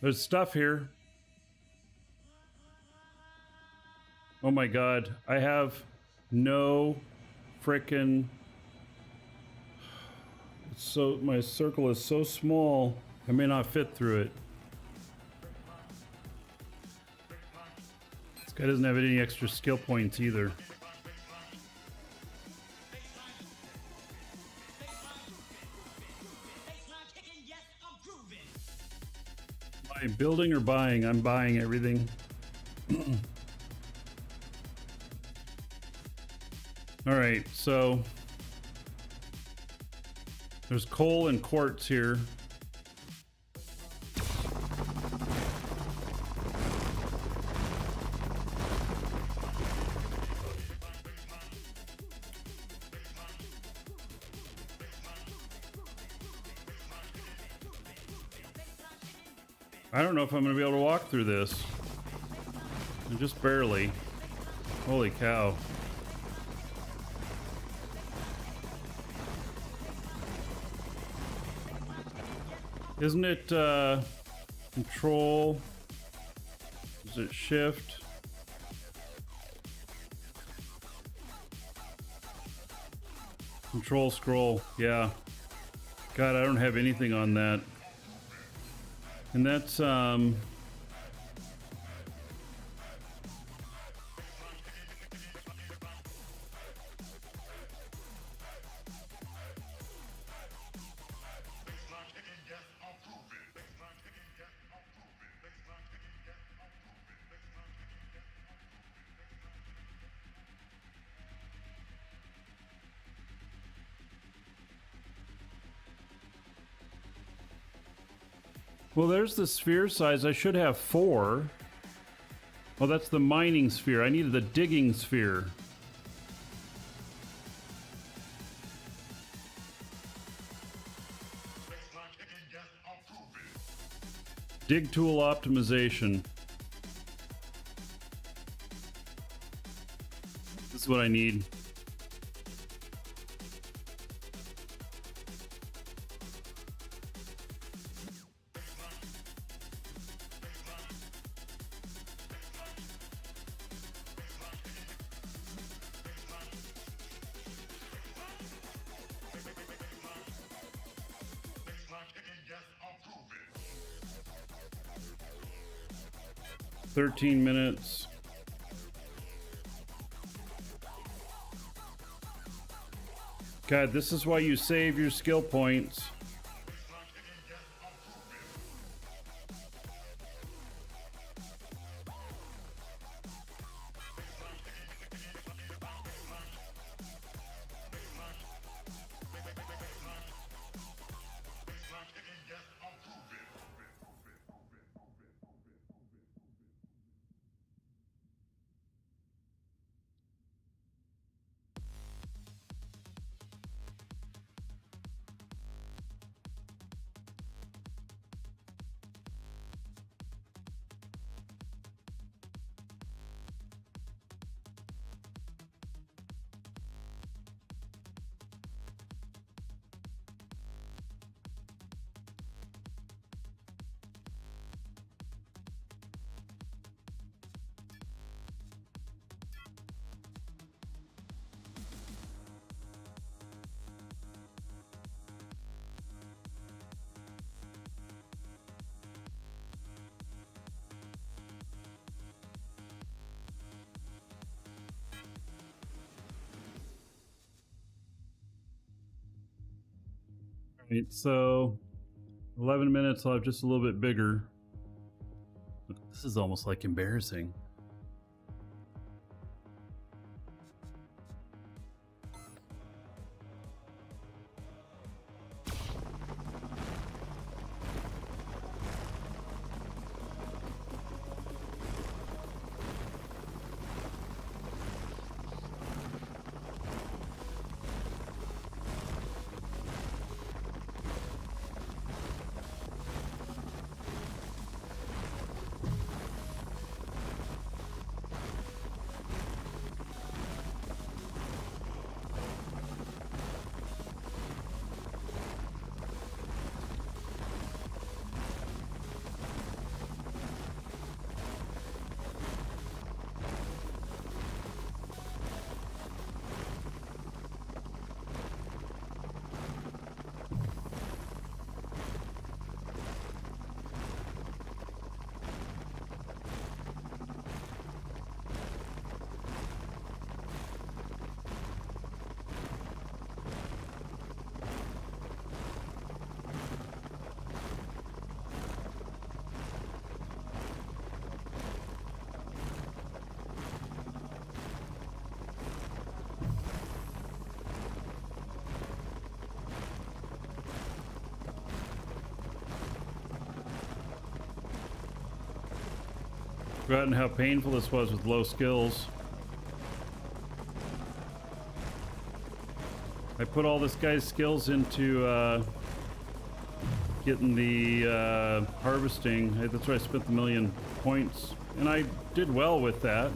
There's stuff here. Oh my god. I have no frickin'... So my circle is so small, I may not fit through it. This guy doesn't have any extra skill points either. Am I building or buying? I'm buying everything. Alright, so there's coal and quartz here. I don't know if I'm going to be able to walk through this. Just barely. Holy cow. Isn't it control? Is it shift? Control scroll, yeah. God, I don't have anything on that. And that's well, there's the sphere size. I should have 4. Oh, that's the mining sphere. I needed the digging sphere. Dig tool optimization. This is what I need. $13 minutes. God, this is why you save your skill points. Right, so 11 minutes, I'll have just a little bit bigger. This is almost like embarrassing. Forgotten how painful this was with low skills. I put all this guy's skills into getting the harvesting. That's why I spent the 1,000,000 points, and I did well with that.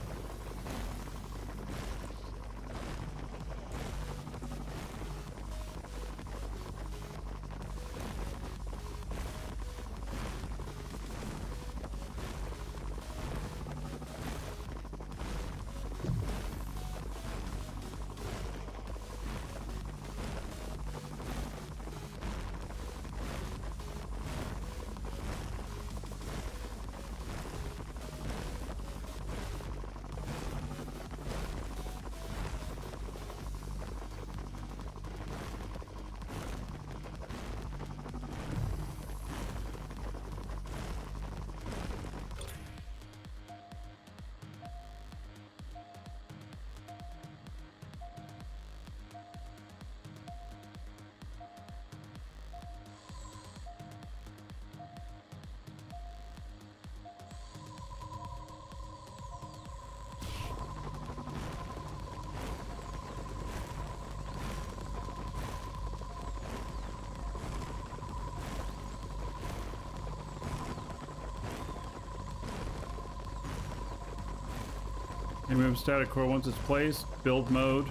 Remove static core once it's placed, build mode,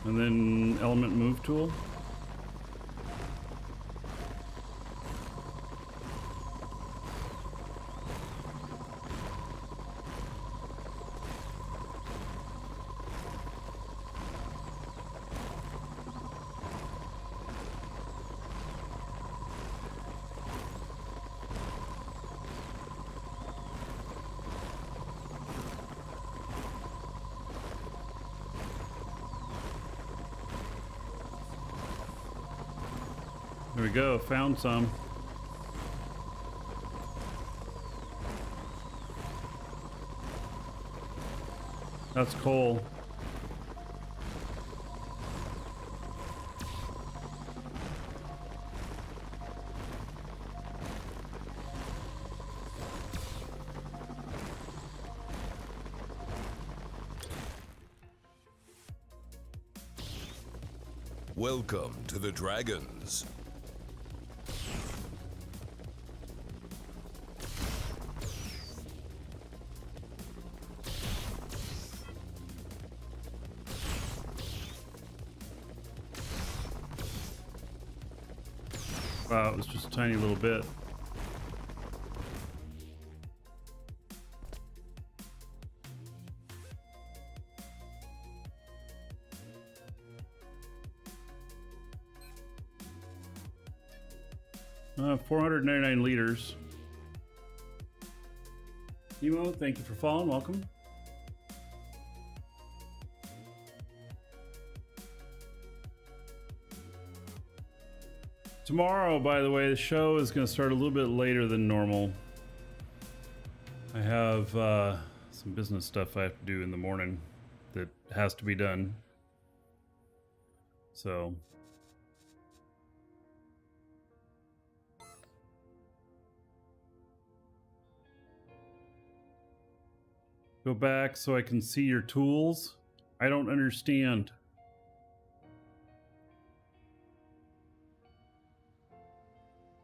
and then element move tool. There we go, found some. That's coal. Welcome to the Dragons. Wow, it was just a tiny little bit. Uh, 499 liters. Emo, thank you for following. Welcome. Tomorrow, by the way, the show is going to start a little bit later than normal. I have some business stuff I have to do in the morning that has to be done. So go back so I can see your tools. I don't understand.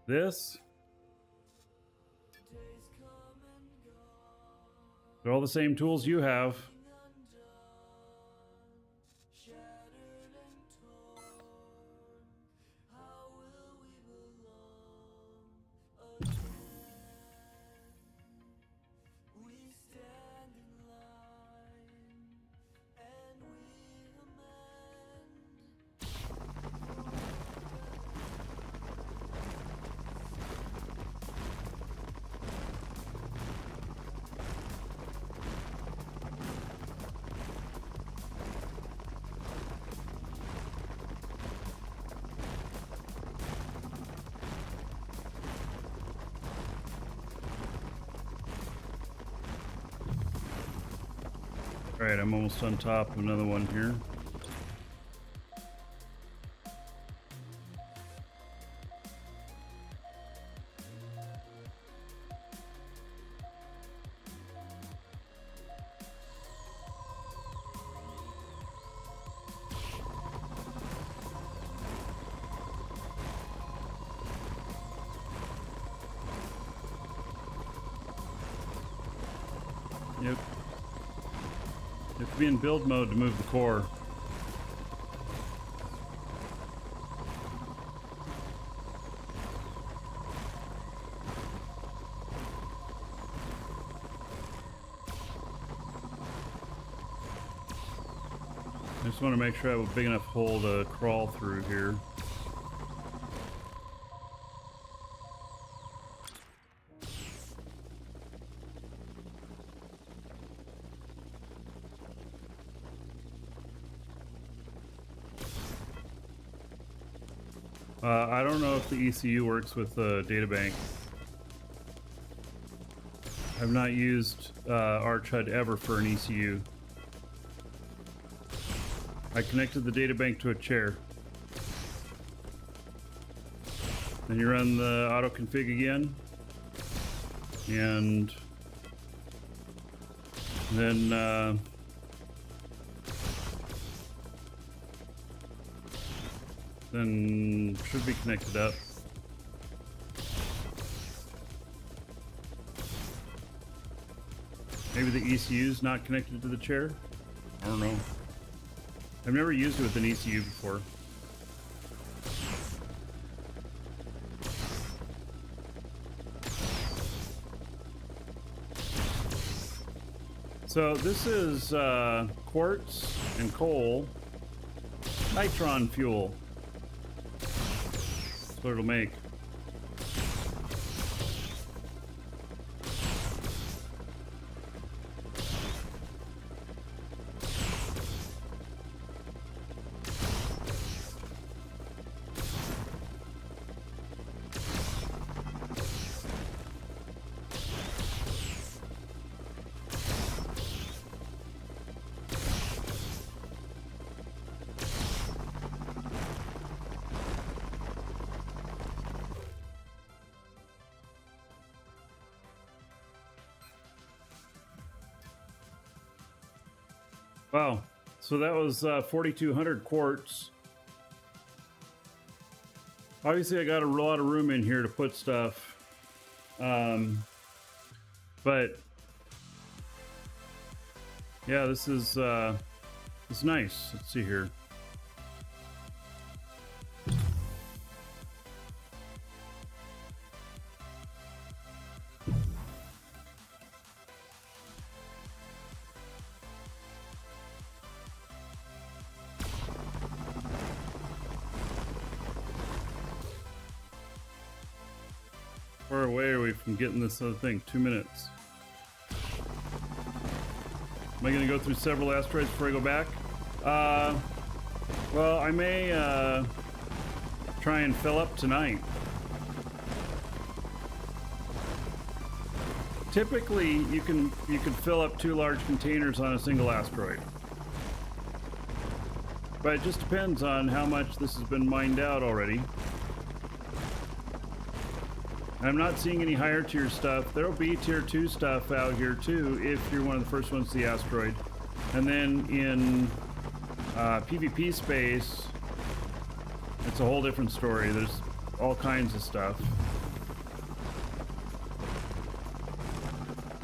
This? They're all the same tools you have. Alright, I'm almost on top of another one here. be in build mode to move the core. I just want to make sure I have a big enough hole to crawl through here. I don't know if the ECU works with the databank. I've not used Arch HUD ever for an ECU. I connected the databank to a chair. Then you run the auto config again, and then should be connected up. Maybe the ECU's not connected to the chair? I don't know. I've never used it with an ECU before. So this is quartz and coal, nitron fuel. That's what it'll make. Wow, so that was 4,200 quartz. Obviously I got a lot of room in here to put stuff, but yeah, this is nice. Let's see here. Far away are we from getting this other thing? 2 minutes. Am I going to go through several asteroids before I go back? Well, I may try and fill up tonight. Typically, you can fill up 2 large containers on a single asteroid. But it just depends on how much this has been mined out already. I'm not seeing any higher tier stuff. There'll be tier 2 stuff out here too if you're one of the first ones to the asteroid. And then in PvP space, it's a whole different story. There's all kinds of stuff.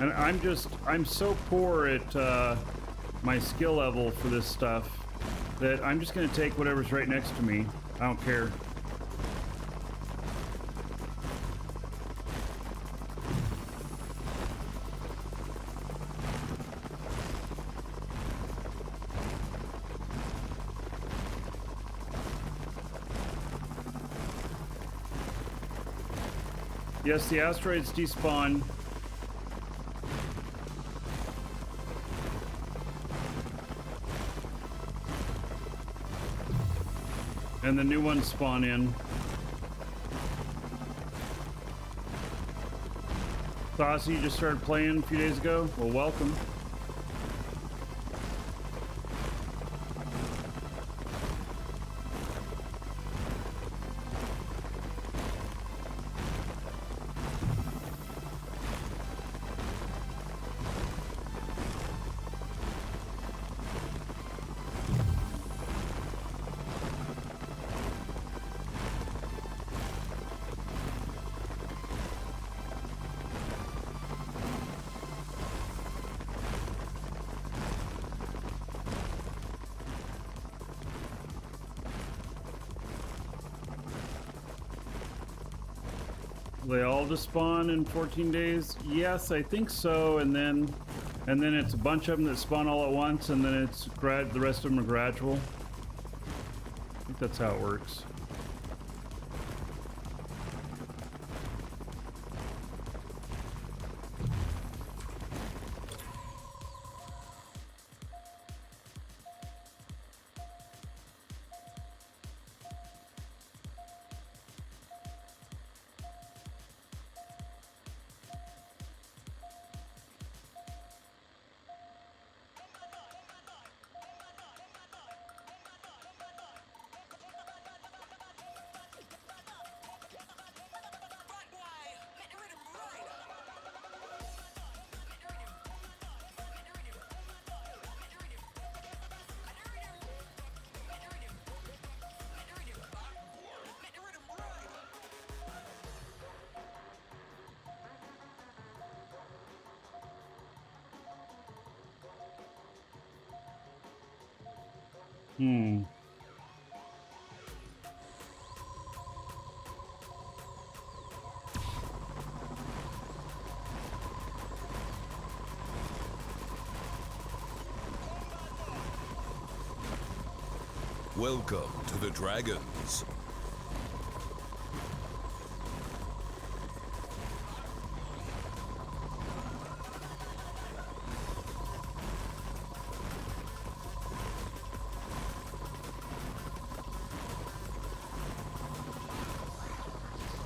And I'm so poor at my skill level for this stuff that I'm just going to take whatever's right next to me. I don't care. Yes, the asteroids despawn. And the new ones spawn in. Saucy, you just started playing a few days ago? Well, welcome. They all just spawn in 14 days? Yes, I think so. And then it's a bunch of them that spawn all at once, and then it's the rest of them are gradual. I think that's how it works. Welcome to the Dragons.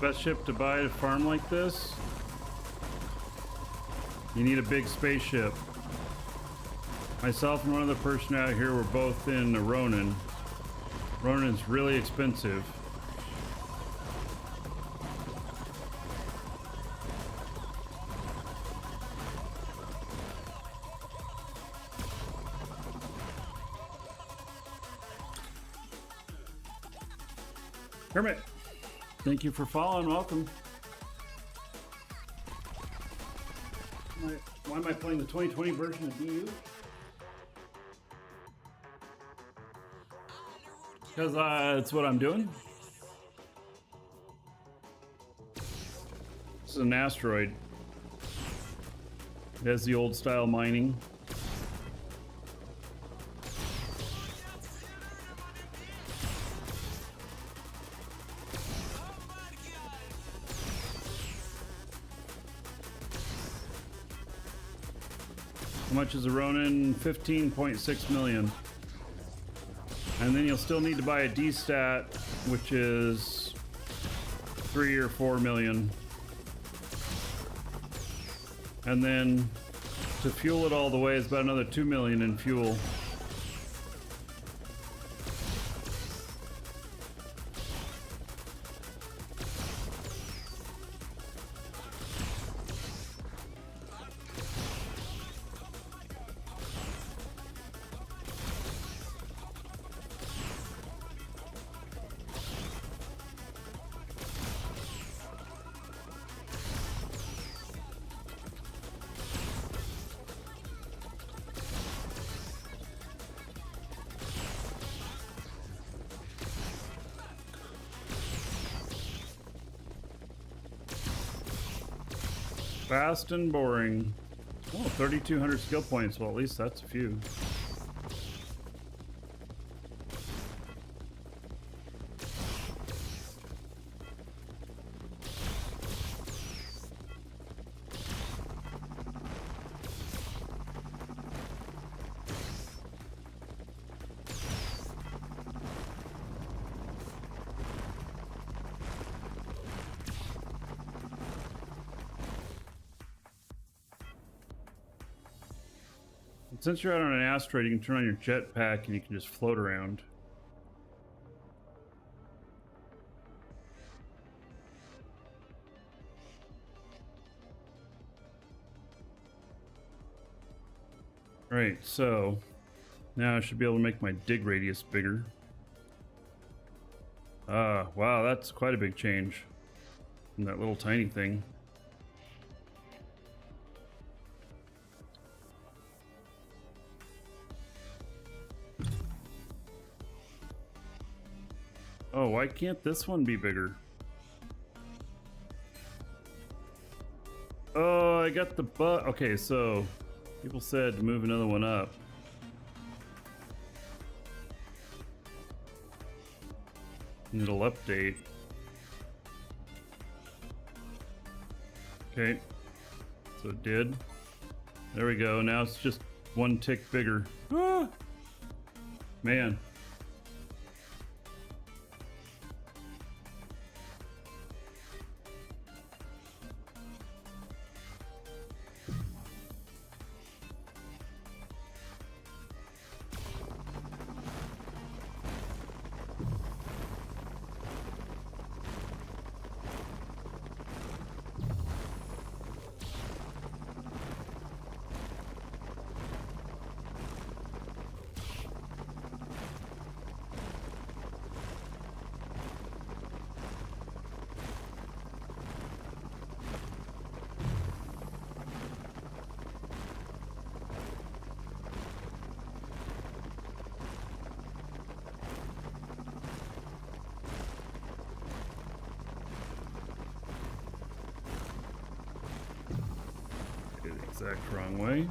Best ship to buy to farm like this? You need a big spaceship. Myself and one other person out here were both in a Ronin. Ronin's really expensive. Kermit, thank you for following. Welcome. Why am I playing the 2020 version of DU? Because it's what I'm doing. This is an asteroid. It has the old style mining. How much is a Ronin? 15.6 million. And then you'll still need to buy a D-stat, which is 3 or 4 million. And then to fuel it all the way is about another 2 million in fuel. Fast and boring. Oh, 3,200 skill points. Well, at least that's a few. Since you're out on an asteroid, you can turn on your jetpack and you can just float around. Right, so now I should be able to make my dig radius bigger. Wow, that's quite a big change from that little tiny thing. Oh, why can't this one be bigger? I got the bug. Okay, so people said to move another one up. And it'll update. Okay, so it did. There we go. Now it's just one tick bigger. Ah! Man. The exact wrong way.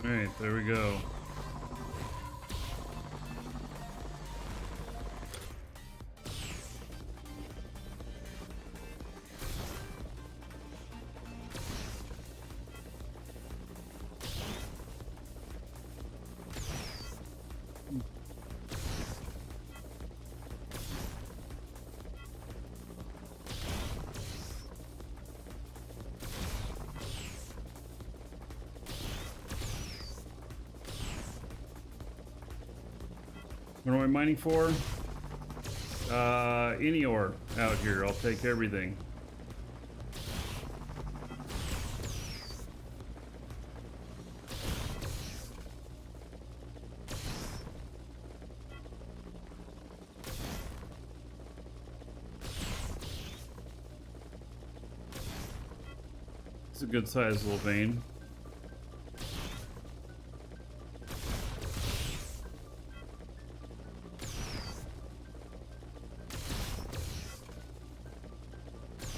All right, there we go. What am I mining for? Any ore out here. I'll take everything. It's a good sized little vein.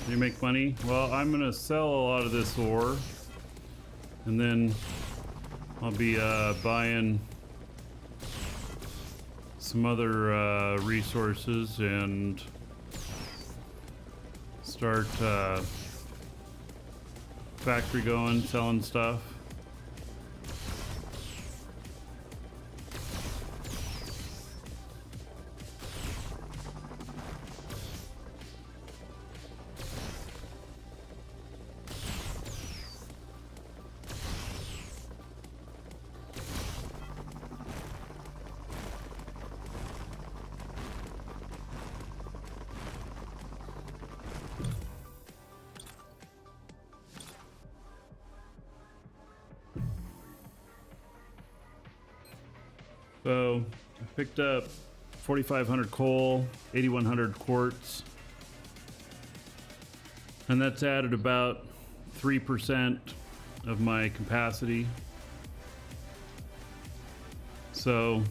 You make money? Well, I'm gonna sell a lot of this ore, and then I'll be buying some other resources and start factory going, selling stuff. So I picked up 4,500 coal, 8,100 quartz, and that's added about 3% of my capacity. So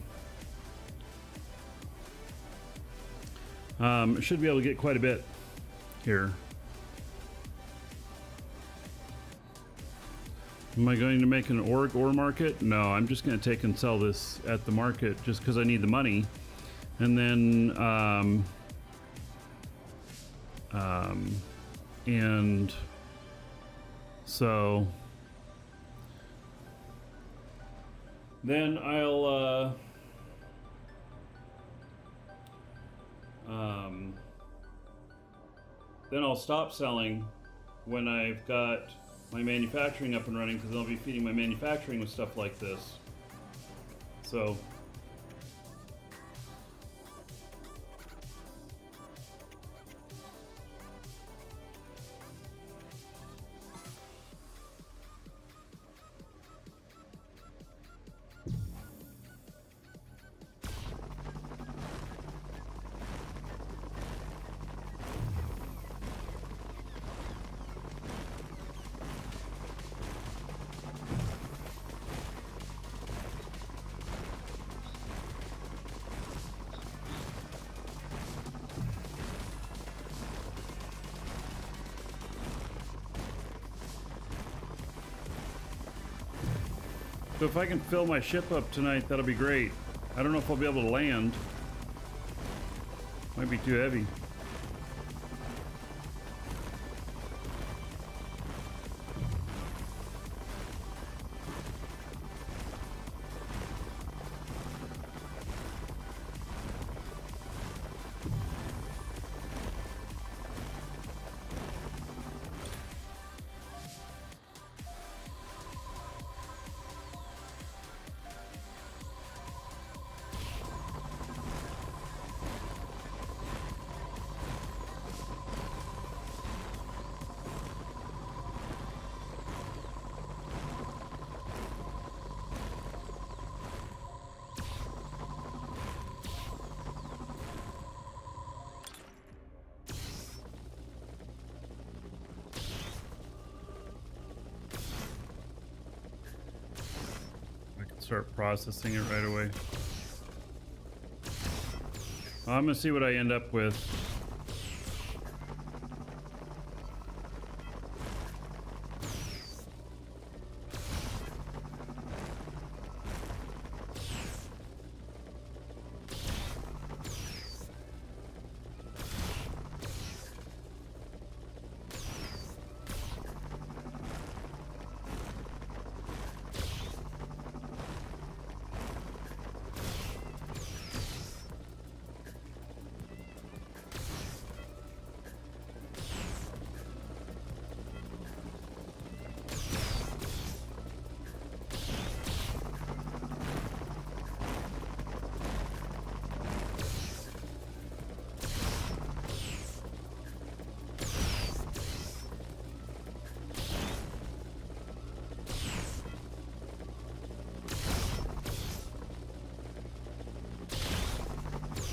I should be able to get quite a bit here. Am I going to make an ore market? No, I'm just going to take and sell this at the market just because I need the money. And then, and so then I'll stop selling when I've got my manufacturing up and running, because I'll be feeding my manufacturing with stuff like this. So So if I can fill my ship up tonight, that'll be great. I don't know if I'll be able to land. Might be too heavy. Start processing it right away. I'm gonna see what I end up with.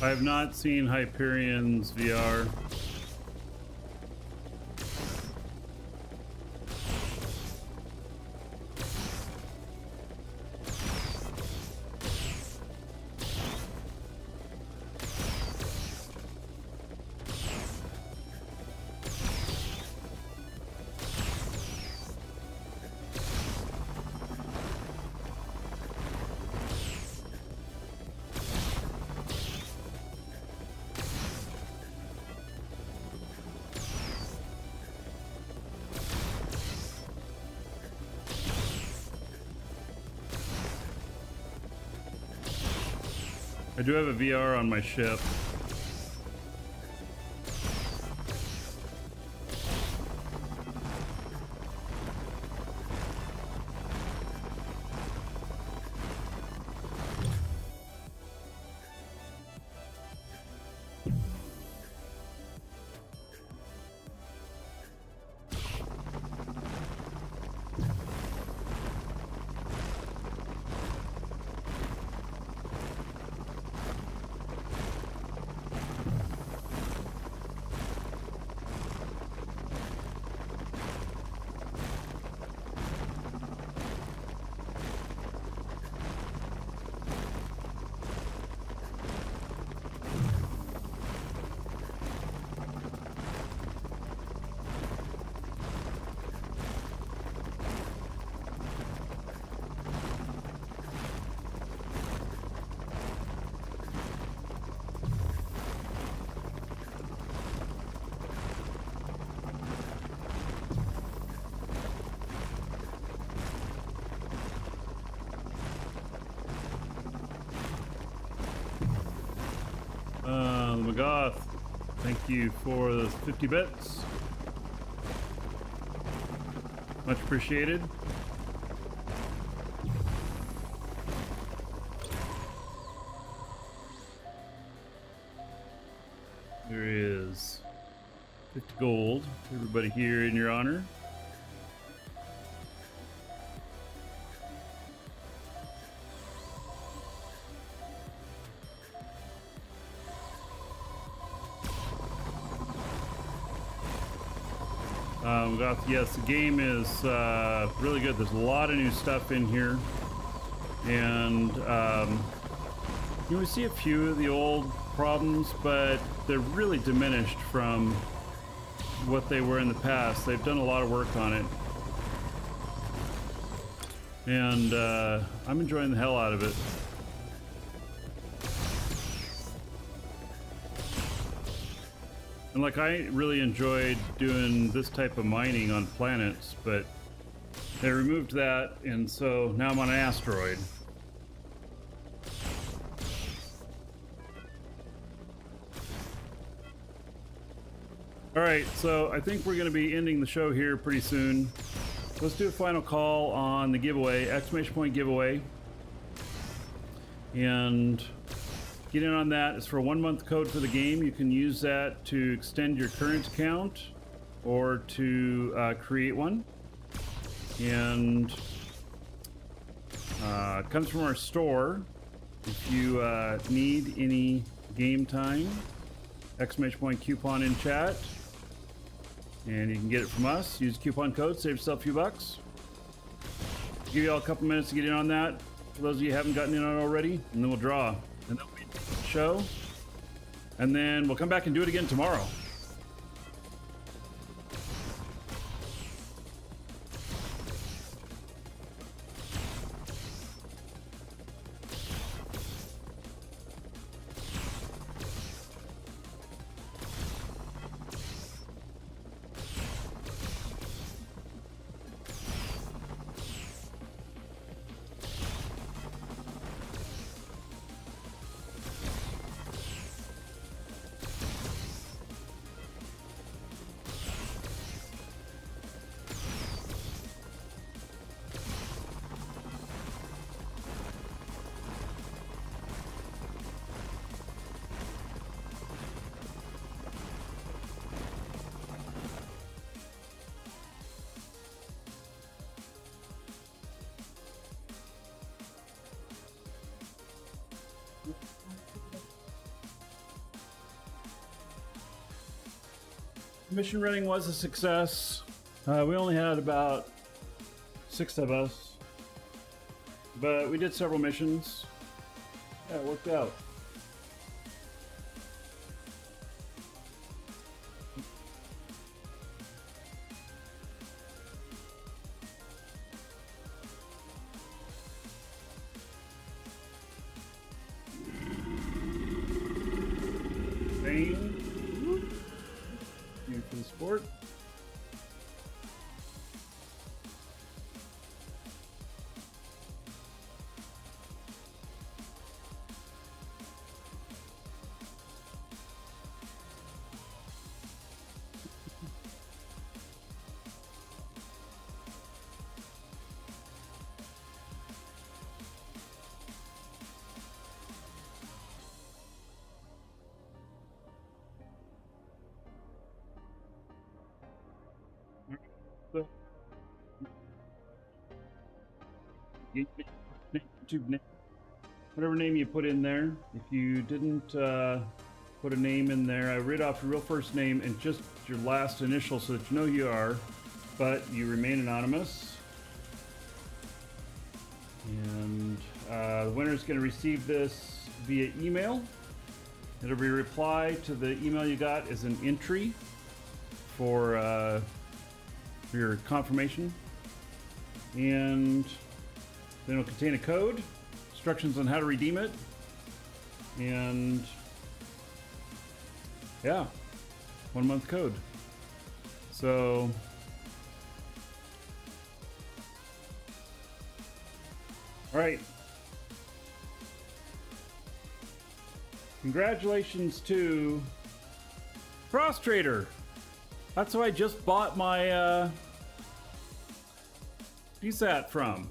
I have not seen Hyperion's VR. I do have a VR on my ship. McGoth, thank you for the 50 bits. Much appreciated. There is 50 gold. Everybody here in your honor. Yes, the game is really good. There's a lot of new stuff in here, and we see a few of the old problems, but they're really diminished from what they were in the past. They've done a lot of work on it, and I'm enjoying the hell out of it. And like, I really enjoyed doing this type of mining on planets, but they removed that, and so now I'm on an asteroid. Alright, so I think we're going to be ending the show here pretty soon. Let's do a final call on the giveaway, exclamation point giveaway. And get in on that. It's for a 1-month code for the game. You can use that to extend your current account or to create one. And it comes from our store. If you need any game time, exclamation point coupon in chat. And you can get it from us. Use coupon code, save yourself a few bucks. Give you all a couple minutes to get in on that. For those of you who haven't gotten in on it already, and then we'll draw. And then we'll show, and then we'll come back and do it again tomorrow. Mission running was a success. We only had about 6 of us, but we did several missions. Yeah, it worked out. Sport. YouTube name, whatever name you put in there. If you didn't put a name in there, I read off your real first name and just your last initial so that you know who you are, but you remain anonymous. And the winner is going to receive this via email. It'll be a reply to the email you got as an entry for your confirmation, and then it'll contain a code, instructions on how to redeem it, and yeah, 1-month code. So all right, Congratulations to Cross Trader. That's who I just bought my PSAT from.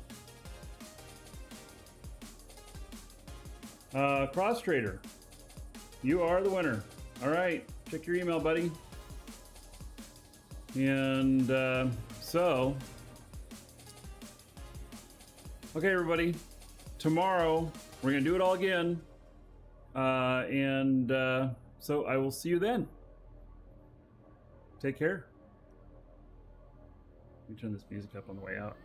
Cross Trader, you are the winner. All right, check your email, buddy. And so, okay, everybody. Tomorrow we're gonna do it all again. So I will see you then. Take care. Let me turn this music up on the way out.